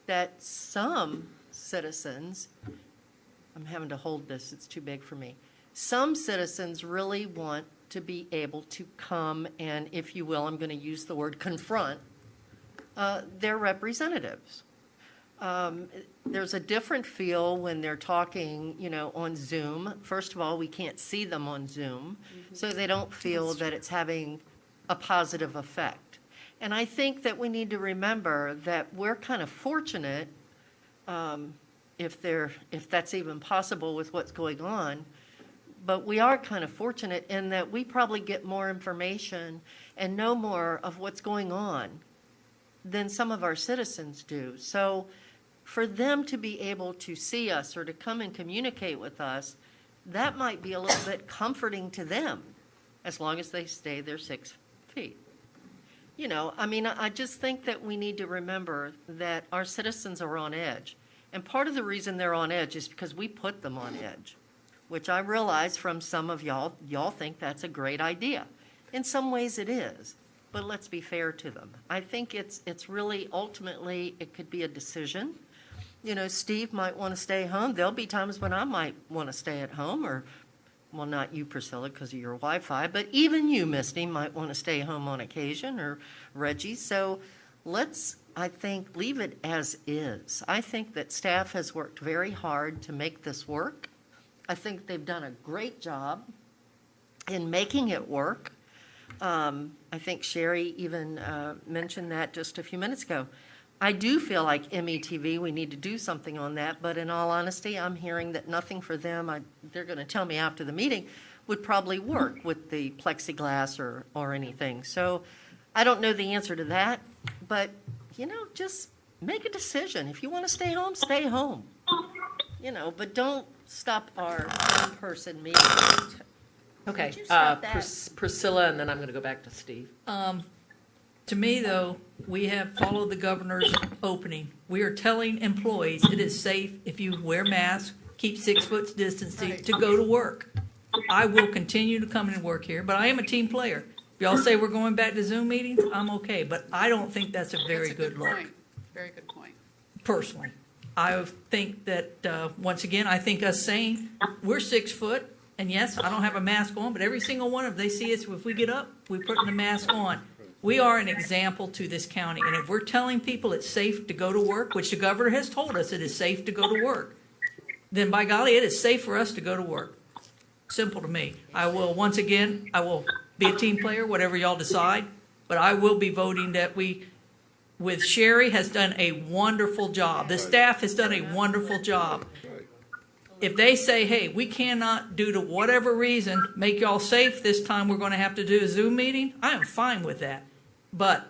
that some citizens, I'm having to hold this, it's too big for me. Some citizens really want to be able to come and, if you will, I'm going to use the word confront their representatives. There's a different feel when they're talking, on Zoom. First of all, we can't see them on Zoom, so they don't feel that it's having a positive effect. And I think that we need to remember that we're kind of fortunate, if that's even possible with what's going on, but we are kind of fortunate in that we probably get more information and know more of what's going on than some of our citizens do. So for them to be able to see us or to come and communicate with us, that might be a little bit comforting to them, as long as they stay their 6 feet. I just think that we need to remember that our citizens are on edge. And part of the reason they're on edge is because we put them on edge, which I realize from some of y'all think that's a great idea. In some ways it is, but let's be fair to them. I think it's really, ultimately, it could be a decision. Steve might want to stay home. There'll be times when I might want to stay at home, or, well, not you, Priscilla, because of your Wi-Fi, but even you, Misty, might want to stay home on occasion, or Reggie. So let's, I think, leave it as is. I think that staff has worked very hard to make this work. I think they've done a great job in making it work. I think Sherry even mentioned that just a few minutes ago. I do feel like METV, we need to do something on that, but in all honesty, I'm hearing that nothing for them, they're going to tell me after the meeting, would probably work with the plexiglass or anything. So I don't know the answer to that, but, just make a decision. If you want to stay home, stay home. But don't stop our in-person meeting. Okay, Priscilla, and then I'm going to go back to Steve. To me, though, we have followed the governor's opening. We are telling employees it is safe if you wear masks, keep 6 foot distance to go to work. I will continue to come and work here, but I am a team player. If y'all say we're going back to Zoom meetings, I'm okay, but I don't think that's a very good look. Very good point. Personally, I think that, once again, I think us saying we're 6 foot, and yes, I don't have a mask on, but every single one of them, they see us, if we get up, we put the mask on. We are an example to this county, and if we're telling people it's safe to go to work, which the governor has told us it is safe to go to work, then by golly, it is safe for us to go to work. Simple to me. I will, once again, I will be a team player, whatever y'all decide, but I will be voting that with Sherry has done a wonderful job. The staff has done a wonderful job. If they say, hey, we cannot, due to whatever reason, make y'all safe this time, we're going to have to do a Zoom meeting, I am fine with that. But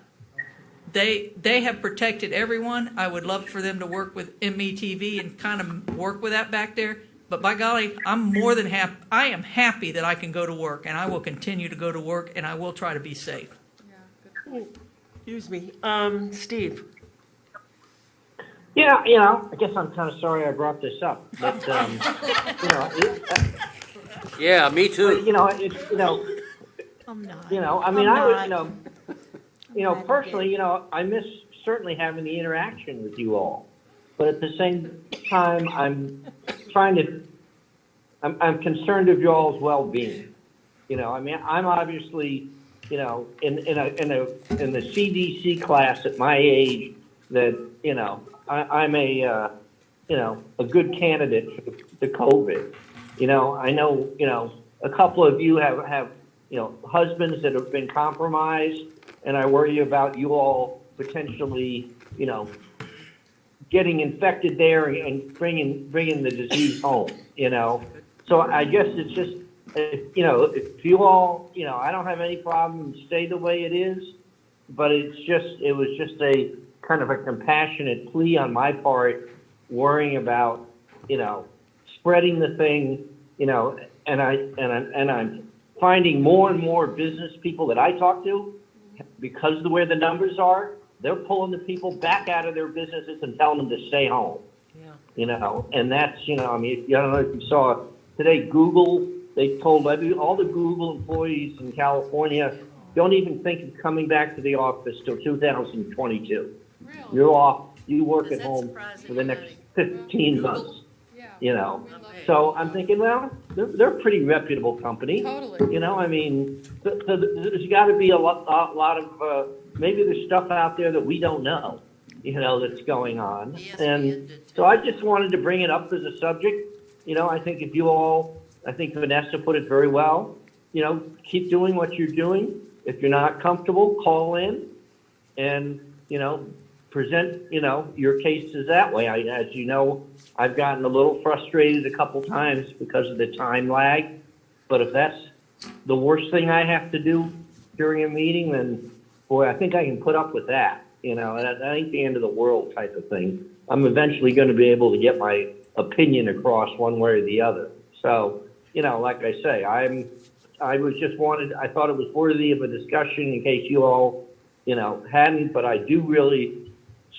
they have protected everyone. I would love for them to work with METV and kind of work with that back there. But by golly, I'm more than happy. I am happy that I can go to work, and I will continue to go to work, and I will try to be safe. Excuse me. Steve? Yeah, I guess I'm kind of sorry I brought this up, but, Yeah, me too. I'm not. I mean, personally, I miss certainly having the interaction with you all. But at the same time, I'm concerned of y'all's well-being. I mean, I'm obviously, in the CDC class at my age that, I'm a good candidate for the COVID. I know, a couple of you have husbands that have been compromised, and I worry about you all potentially, getting infected there and bringing the disease home, So I guess it's just, if you all, I don't have any problem, stay the way it is, but it was just a kind of a compassionate plea on my part, worrying about, spreading the thing, and I'm finding more and more business people that I talk to, because of the way the numbers are, they're pulling the people back out of their businesses and telling them to stay home. Yeah. And that's, I mean, I don't know if you saw today, Google, they told all the Google employees in California, don't even think of coming back to the office till 2022. Really? You're off, you work at home for the next 15 months. Yeah. So I'm thinking, well, they're a pretty reputable company. Totally. I mean, there's got to be a lot of, maybe there's stuff out there that we don't know, that's going on. Yes, and so I just wanted to bring it up as a subject. I think I think Vanessa put it very well. Keep doing what you're doing. If you're not comfortable, call in and, present, your cases that way. As you know, I've gotten a little frustrated a couple times because of the time lag. But if that's the worst thing I have to do during a meeting, then, boy, I think I can put up with that. That ain't the end of the world type of thing. I'm eventually going to be able to get my opinion across one way or the other. So, like I say, I thought it was worthy of a discussion in case you all, hadn't, but I do really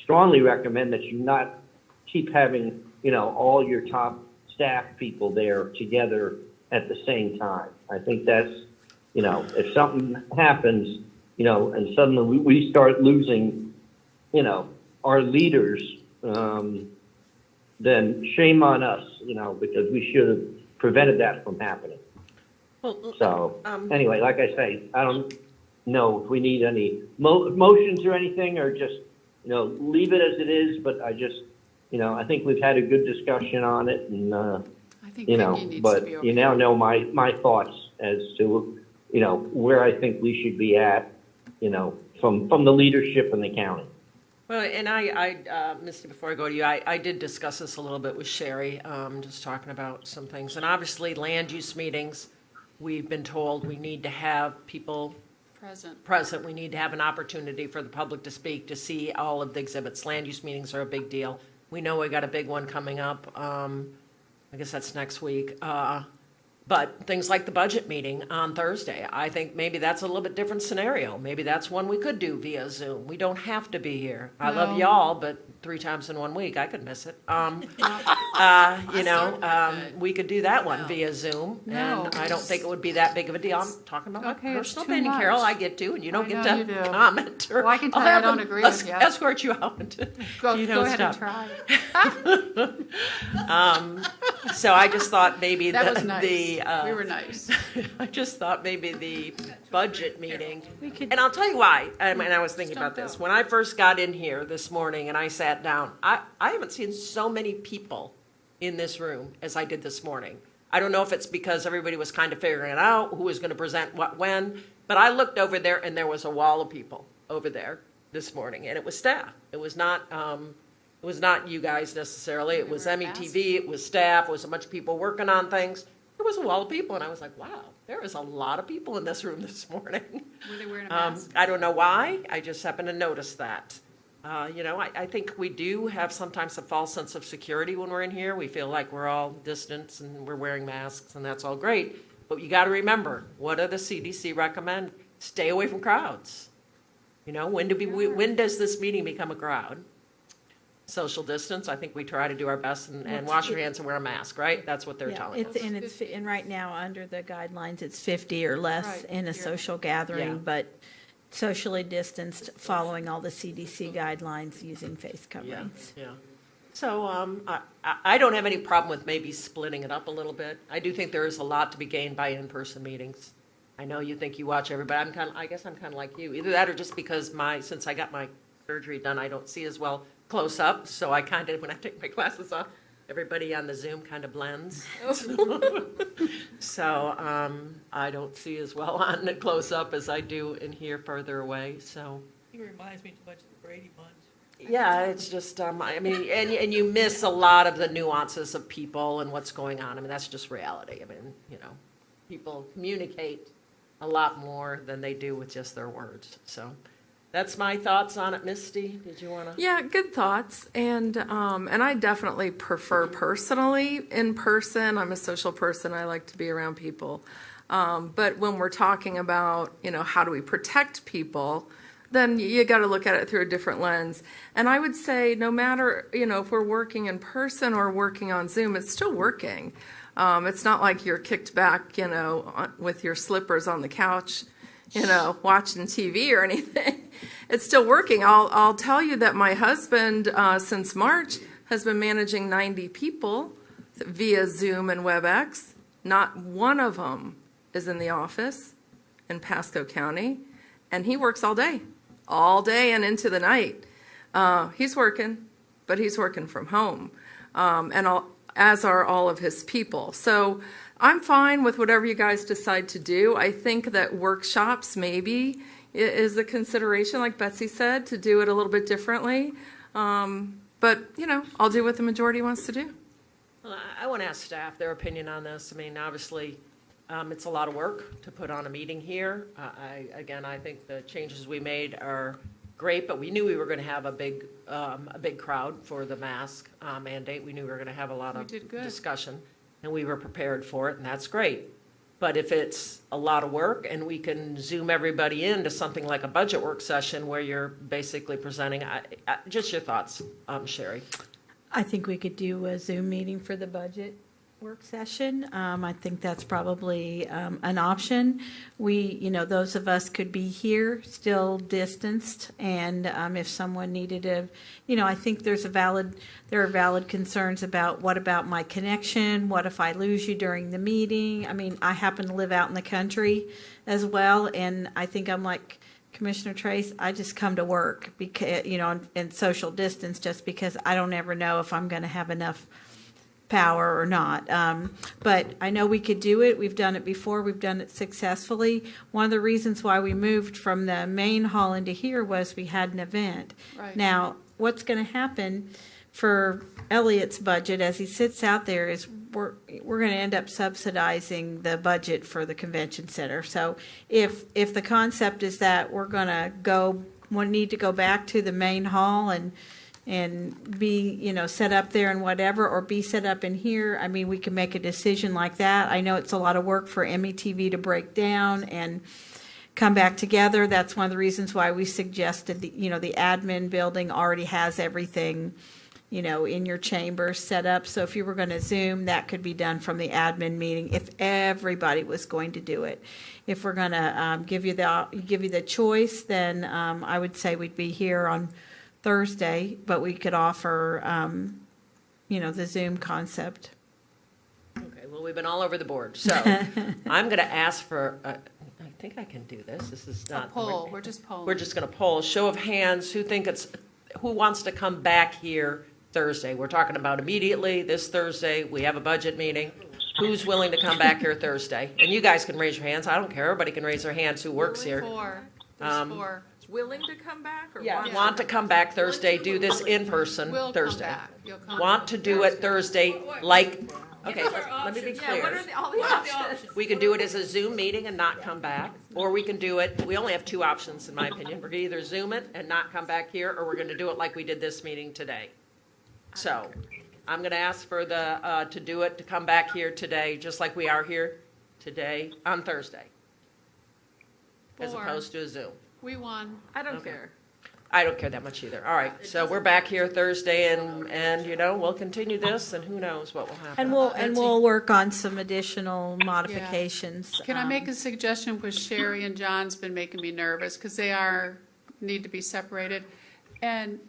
strongly recommend that you not keep having, all your top staff people there together at the same time. I think that's, if something happens, and suddenly we start losing, our leaders, then shame on us, because we should have prevented that from happening. So anyway, like I say, I don't know if we need any motions or anything, or just, leave it as it is. But I just, I think we've had a good discussion on it, and I think but you now know my thoughts as to, where I think we should be at, from the leadership in the county. Well, and I Misty, before I go to you, I did discuss this a little bit with Sherry, just talking about some things. And obviously, land use meetings, we've been told we need to have people present. We need to have an opportunity for the public to speak, to see all of the exhibits. Land use meetings are a big deal. We know we got a big one coming up. I guess that's next week. But things like the budget meeting on Thursday, I think maybe that's a little bit different scenario. Maybe that's one we could do via Zoom. We don't have to be here. I love y'all, but 3 times in 1 week, I could miss it. We could do that one via Zoom, and I don't think it would be that big of a deal. I'm talking about my personal opinion, Carol. I get to, and you don't get to comment. Or I can tell you I don't agree with you. Escort you out. Go ahead and try. So I just thought maybe that was nice. We were nice. I just thought maybe the budget meeting, and I'll tell you why. I was thinking about this. When I first got in here this morning and I sat down, I haven't seen so many people in this room as I did this morning. I don't know if it's because everybody was kind of figuring it out, who was going to present what when, but I looked over there and there was a wall of people over there this morning, and it was staff. It was not you guys necessarily. It was METV, it was staff, it was a bunch of people working on things. There was a wall of people, and I was like, wow, there is a lot of people in this room this morning. Were they wearing a mask? I don't know why. I just happened to notice that. I think we do have sometimes a false sense of security when we're in here. We feel like we're all distanced and we're wearing masks, and that's all great. But you got to remember, what do the CDC recommend? Stay away from crowds. When does this meeting become a crowd? Social distance. I think we try to do our best and wash your hands and wear a mask, right? That's what they're telling us. And right now, under the guidelines, it's 50 or less in a social gathering, but socially distanced, following all the CDC guidelines, using face coverings. Yeah. So I don't have any problem with maybe splitting it up a little bit. I do think there is a lot to be gained by in-person meetings. I know you think you watch everybody. I guess I'm kind of like you. Either that or just because since I got my surgery done, I don't see as well close up. So I kind of, when I take my glasses off, everybody on the Zoom kind of blends. So I don't see as well on the close up as I do in here further away. So He reminds me too much of the Brady Bunch. yeah, it's just, and you miss a lot of the nuances of people and what's going on. I mean, that's just reality. I mean, people communicate a lot more than they do with just their words. So that's my thoughts on it. Misty, did you want to? Yeah, good thoughts. And I definitely prefer personally in person. I'm a social person. I like to be around people. But when we're talking about, how do we protect people, then you got to look at it through a different lens. And I would say no matter, if we're working in person or working on Zoom, it's still working. It's not like you're kicked back, with your slippers on the couch, watching TV or anything. It's still working. I'll tell you that my husband, since March, has been managing 90 people via Zoom and WebEx. Not one of them is in the office in Pasco County, and he works all day and into the night. He's working, but he's working from home, as are all of his people. So I'm fine with whatever you guys decide to do. I think that workshops maybe is a consideration, like Betsy said, to do it a little bit differently. But, I'll do what the majority wants to do. Well, I want to ask staff their opinion on this. I mean, obviously, it's a lot of work to put on a meeting here. I think the changes we made are great, but we knew we were going to have a big crowd for the mask mandate. We knew we were going to have a lot of discussion, and we were prepared for it, and that's great. But if it's a lot of work and we can Zoom everybody into something like a budget work session where you're basically presenting, just your thoughts, Sherry. I think we could do a Zoom meeting for the budget work session. I think that's probably an option. We, those of us could be here still distanced, and if someone needed to, I think there are valid concerns about what about my connection? What if I lose you during the meeting? I mean, I happen to live out in the country as well, and I think I'm like Commissioner Trace, I just come to work because, and social distance just because I don't ever know if I'm going to have enough power or not. But I know we could do it. We've done it before. We've done it successfully. One of the reasons why we moved from the main hall into here was we had an event. Right. Now, what's going to happen for Elliot's budget as he sits out there is we're going to end up subsidizing the budget for the convention center. So if the concept is that we're going to need to go back to the main hall and be, set up there and whatever, or be set up in here. I mean, we can make a decision like that. I know it's a lot of work for METV to break down and come back together. That's one of the reasons why we suggested the admin building already has everything, in your chambers set up. So if you were going to Zoom, that could be done from the admin meeting if everybody was going to do it. If we're going to give you the choice, then I would say we'd be here on Thursday, but we could offer, the Zoom concept. Okay, well, we've been all over the board, so I'm going to ask for, I think I can do this. This is not. A poll, we're just polling. We're just going to poll. Show of hands, who wants to come back here Thursday? We're talking about immediately, this Thursday, we have a budget meeting. Who's willing to come back here Thursday? And you guys can raise your hands. I don't care. Everybody can raise their hands who works here. There's four. Willing to come back? Or Want to come back Thursday, do this in person We'll Thursday. come back. You'll come Want back to do it Thursday like Okay, Give us our let me be options. clear. Yeah, what are all the options? We can do it as a Zoom meeting and not come back, or we can do it, we only have two options, in my opinion. We're gonna either Zoom it and not come back here, or we're gonna do it like we did this meeting today. So, I'm gonna ask for to do it, to come back here today, just like we are here today, on Thursday, as Or- opposed to a Zoom. We won. I don't Okay. care. I don't care that much either. All right, so we're back here Thursday, and you know, we'll continue this, and who knows what will happen. And we'll work on some additional modifications. Can I make a suggestion? Because Sherry and John's been making me nervous because they need to be separated. And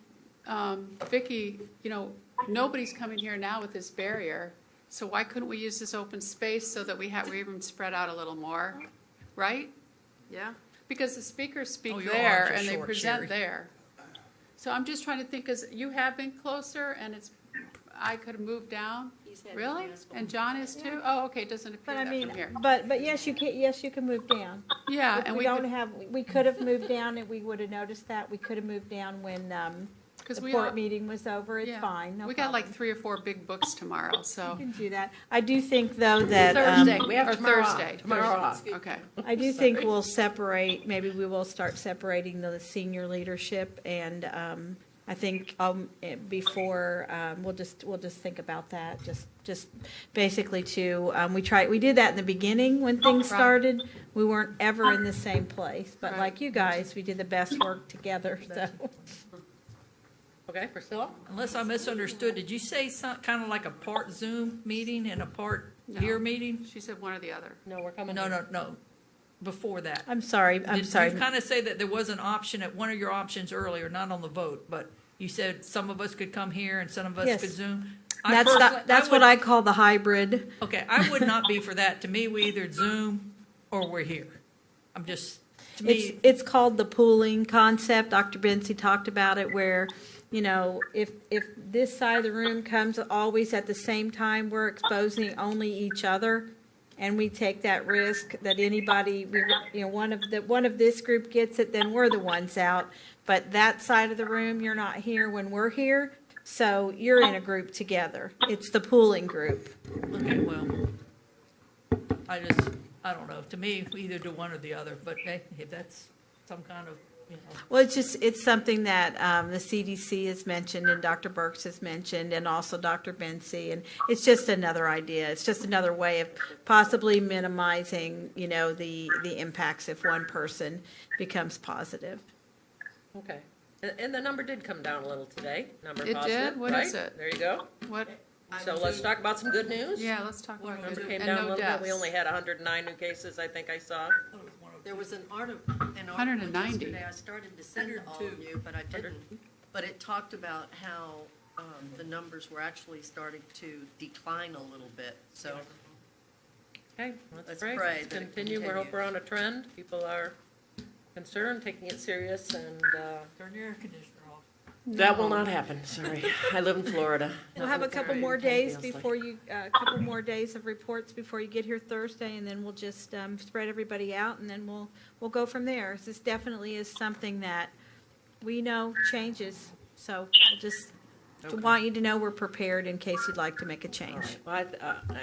Vicki, you know, nobody's coming here now with this barrier. So why couldn't we use this open space so that we're even spread out a little more, right? Yeah. Because the speakers speak Oh, your there arms are and they short, present Sherry. there. So I'm just trying to think, because you have been closer and I could have moved down. Really? And John is too? Oh, okay, it doesn't appear But I that mean, from here. but yes, you can move down. Yeah, If and we we don't could- have, we could have moved down and we would have noticed that. We could have moved down when, the we port all- meeting was over. It's Yeah. fine, no We got problem. like 3 or 4 big books tomorrow, so. You can do that. I do think, though, that. Thursday, we have Or tomorrow Thursday. off. Tomorrow off. Okay. I do think we'll separate, maybe we will start separating the senior leadership, and I think before, we'll just think about that, just basically we did that in the beginning when things Right. started. We weren't ever in the same place, but Right. like you guys, we did the best work together, so. Okay, Priscilla? Unless I misunderstood, did you say kind of like a part Zoom meeting and a part No. here meeting? She said one or the other. No, we're coming. No, before that. I'm sorry. Did you kind of say that there was an option at one of your options earlier, not on the vote, but you said some of us could come here and some of us Yes. could Zoom? That's what I call the hybrid. Okay, I would not be for that. To me, we either Zoom or we're here. I'm just, to me, It's called the pooling concept. Dr. Betsy talked about it, where, you know, if this side of the room comes always at the same time, we're exposing only each other, and we take that risk that anybody, one of this group gets it, then we're the ones out. But that side of the room, you're not here when we're here, so you're in a group together. It's the pooling group. okay, well, I don't know. To me, we either do one or the other, but hey, if that's some kind of, you know. Well, it's something that the CDC has mentioned and Dr. Burks has mentioned, and also Dr. Betsy, and it's just another idea. It's just another way of possibly minimizing, you know, the impacts if one person becomes positive. Okay. And the number did come down a little today. Number It positive, did? What right? is it? There you go. What? So let's talk about some good news. Yeah, let's talk about Number it. came And down a no little bit. We deaths. only had 109 new cases, I think I saw. There was an article 190. yesterday I started to send to all of you, but I didn't. But it talked about how the numbers were actually starting to decline a little bit, so. Okay, let's Let's pray. pray Let's that it continue. We hope continues. we're on a trend. People are concerned, taking it serious, and Turn your air conditioner off. that will not happen. Sorry. I live in Florida. We'll have a Nothing's couple right. more It days feels like- before you, a couple more days of reports before you get here Thursday, and then we'll just spread everybody out, and then we'll go from there. This definitely is something that we know changes, so we'll just want you to know we're prepared in case you'd like to make a change. Well,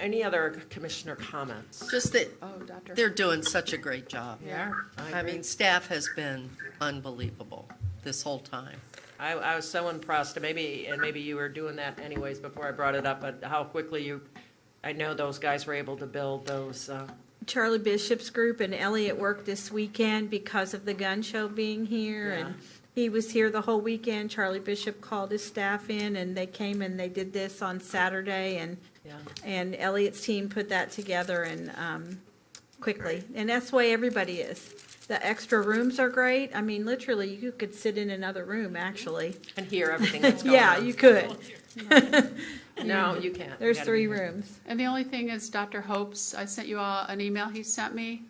any other commissioner comments? Just that Oh, Doctor. they're doing such a great job. Yeah, I mean, staff has been unbelievable this whole time. I was so impressed, and maybe you were doing that anyways before I brought it up, but how quickly I know those guys were able to build those, Charlie Bishop's group and Elliot worked this weekend because of the gun show being here, and he was here the whole weekend. Charlie Bishop called his staff in, and they came and they did this on Saturday, and Elliot's team put that together and quickly. And that's the way everybody is. The extra rooms are great. I mean, literally, you could sit in another room, actually. and hear everything that's going Yeah, on. you could. No, you can't. There's You gotta 3 be here. rooms. And the only thing is Dr. Hopes, I sent you all an email he sent me.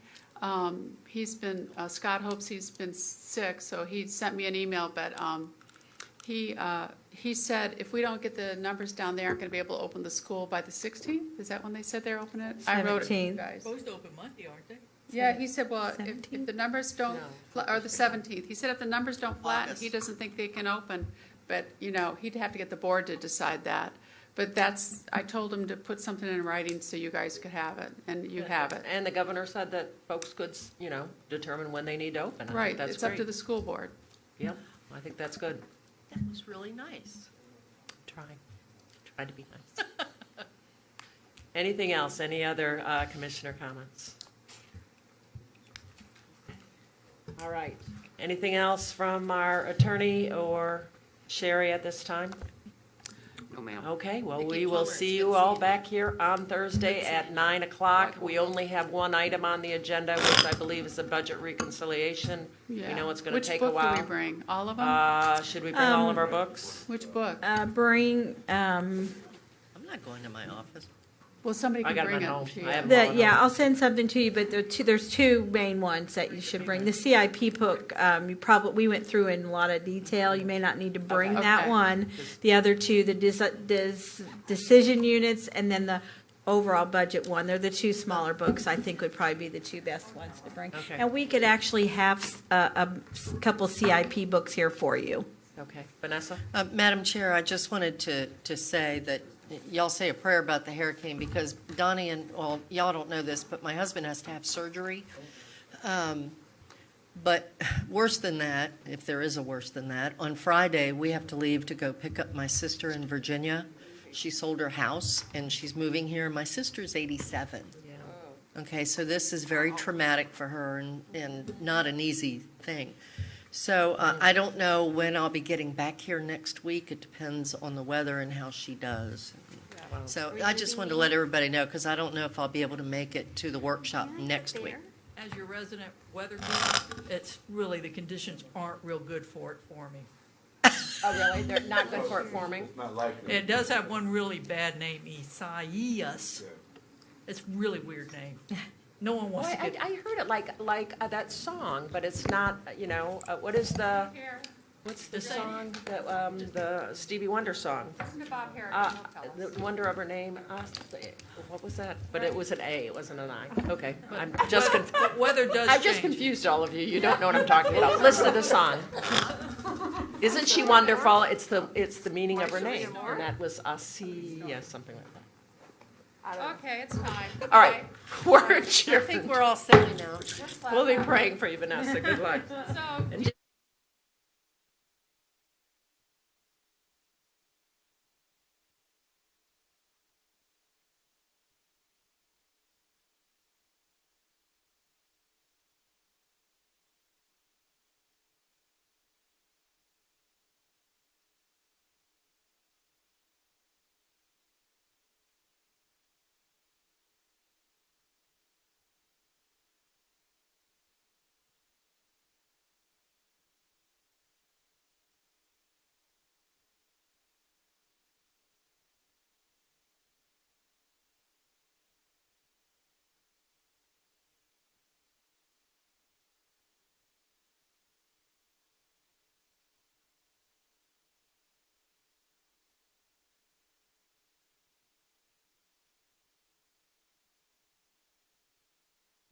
He's been, Scott Hopes, he's been sick, so he sent me an email, but he said if we don't get the numbers down, they aren't going to be able to open the school by the 16th? Is that when they said they're opening it? I wrote it, you 17th. guys. Supposed to open Monday, aren't they? Yeah, he said, well, if the numbers don't, or the 17th, he said if the numbers don't flatten, he doesn't think they can open. But, you know, he'd have to get the board to decide that. But I told him to put something in writing so you guys could have it, and you have it. And the governor said that folks could, determine when they need to open. I think Right, that's it's up to great. the school board. Yep, I think that's good. That was really nice. Try to be nice. Anything else? Any other commissioner comments? All right. Anything else from our attorney or Sherry at this time? No, ma'am. Okay, well, Thank we you, will Palmer. see It's you good all seeing back here on Thursday at 9 o'clock. We only have one item on the agenda, which I believe is the budget reconciliation. We Yeah. know it's going to Which take a book while. do we bring? All of them? Should we bring all of our books? Which book? Bring, I'm not going to my office. Well, somebody I can got bring them at it home. to you. I have them all at yeah, home. I'll send something to you, but there's two main ones that you should bring. The CIP book, we went through in a lot of detail. You may not need to bring that Okay. one. The other two, the decision units, and then the overall budget one. They're the two smaller books, I think would probably be the two best ones to bring. Okay. And we could actually have a couple CIP books here for you. Okay. Vanessa? Madam Chair, I just wanted to say that y'all say a prayer about the hurricane because Donnie well, y'all don't know this, but my husband has to have surgery. But worse than that, if there is a worse than that, on Friday, we have to leave to go pick up my sister in Virginia. She sold her house and she's moving here. My sister's 87. Okay, so this is very traumatic for her and not an easy thing. So I don't know when I'll be getting back here next week. It depends on the weather and how she does. So I just wanted to let everybody know because I don't know if I'll be able to make it to the workshop next week. As your resident weather guru, it's really, the conditions aren't real good for it for me. Oh, really? They're not good for it forming? It does have one really bad name, Isaias. It's a really weird name. No one wants to get. I heard it like that song, but it's not, what is what's the song, the Stevie Wonder song? Listen to Bob Harris. The Wonder of Her Name, what was that? But it was an A, it wasn't an I. Okay, I'm just, But weather does I've just change. confused all of you, you don't know what I'm talking about. Listen to the song. Isn't she wonderful? It's the meaning of her name, and that was Asiya, something like that. Okay, it's time. All right, we're I adjourned. think we're all silly now. We'll be praying for you, Vanessa. Good luck. So,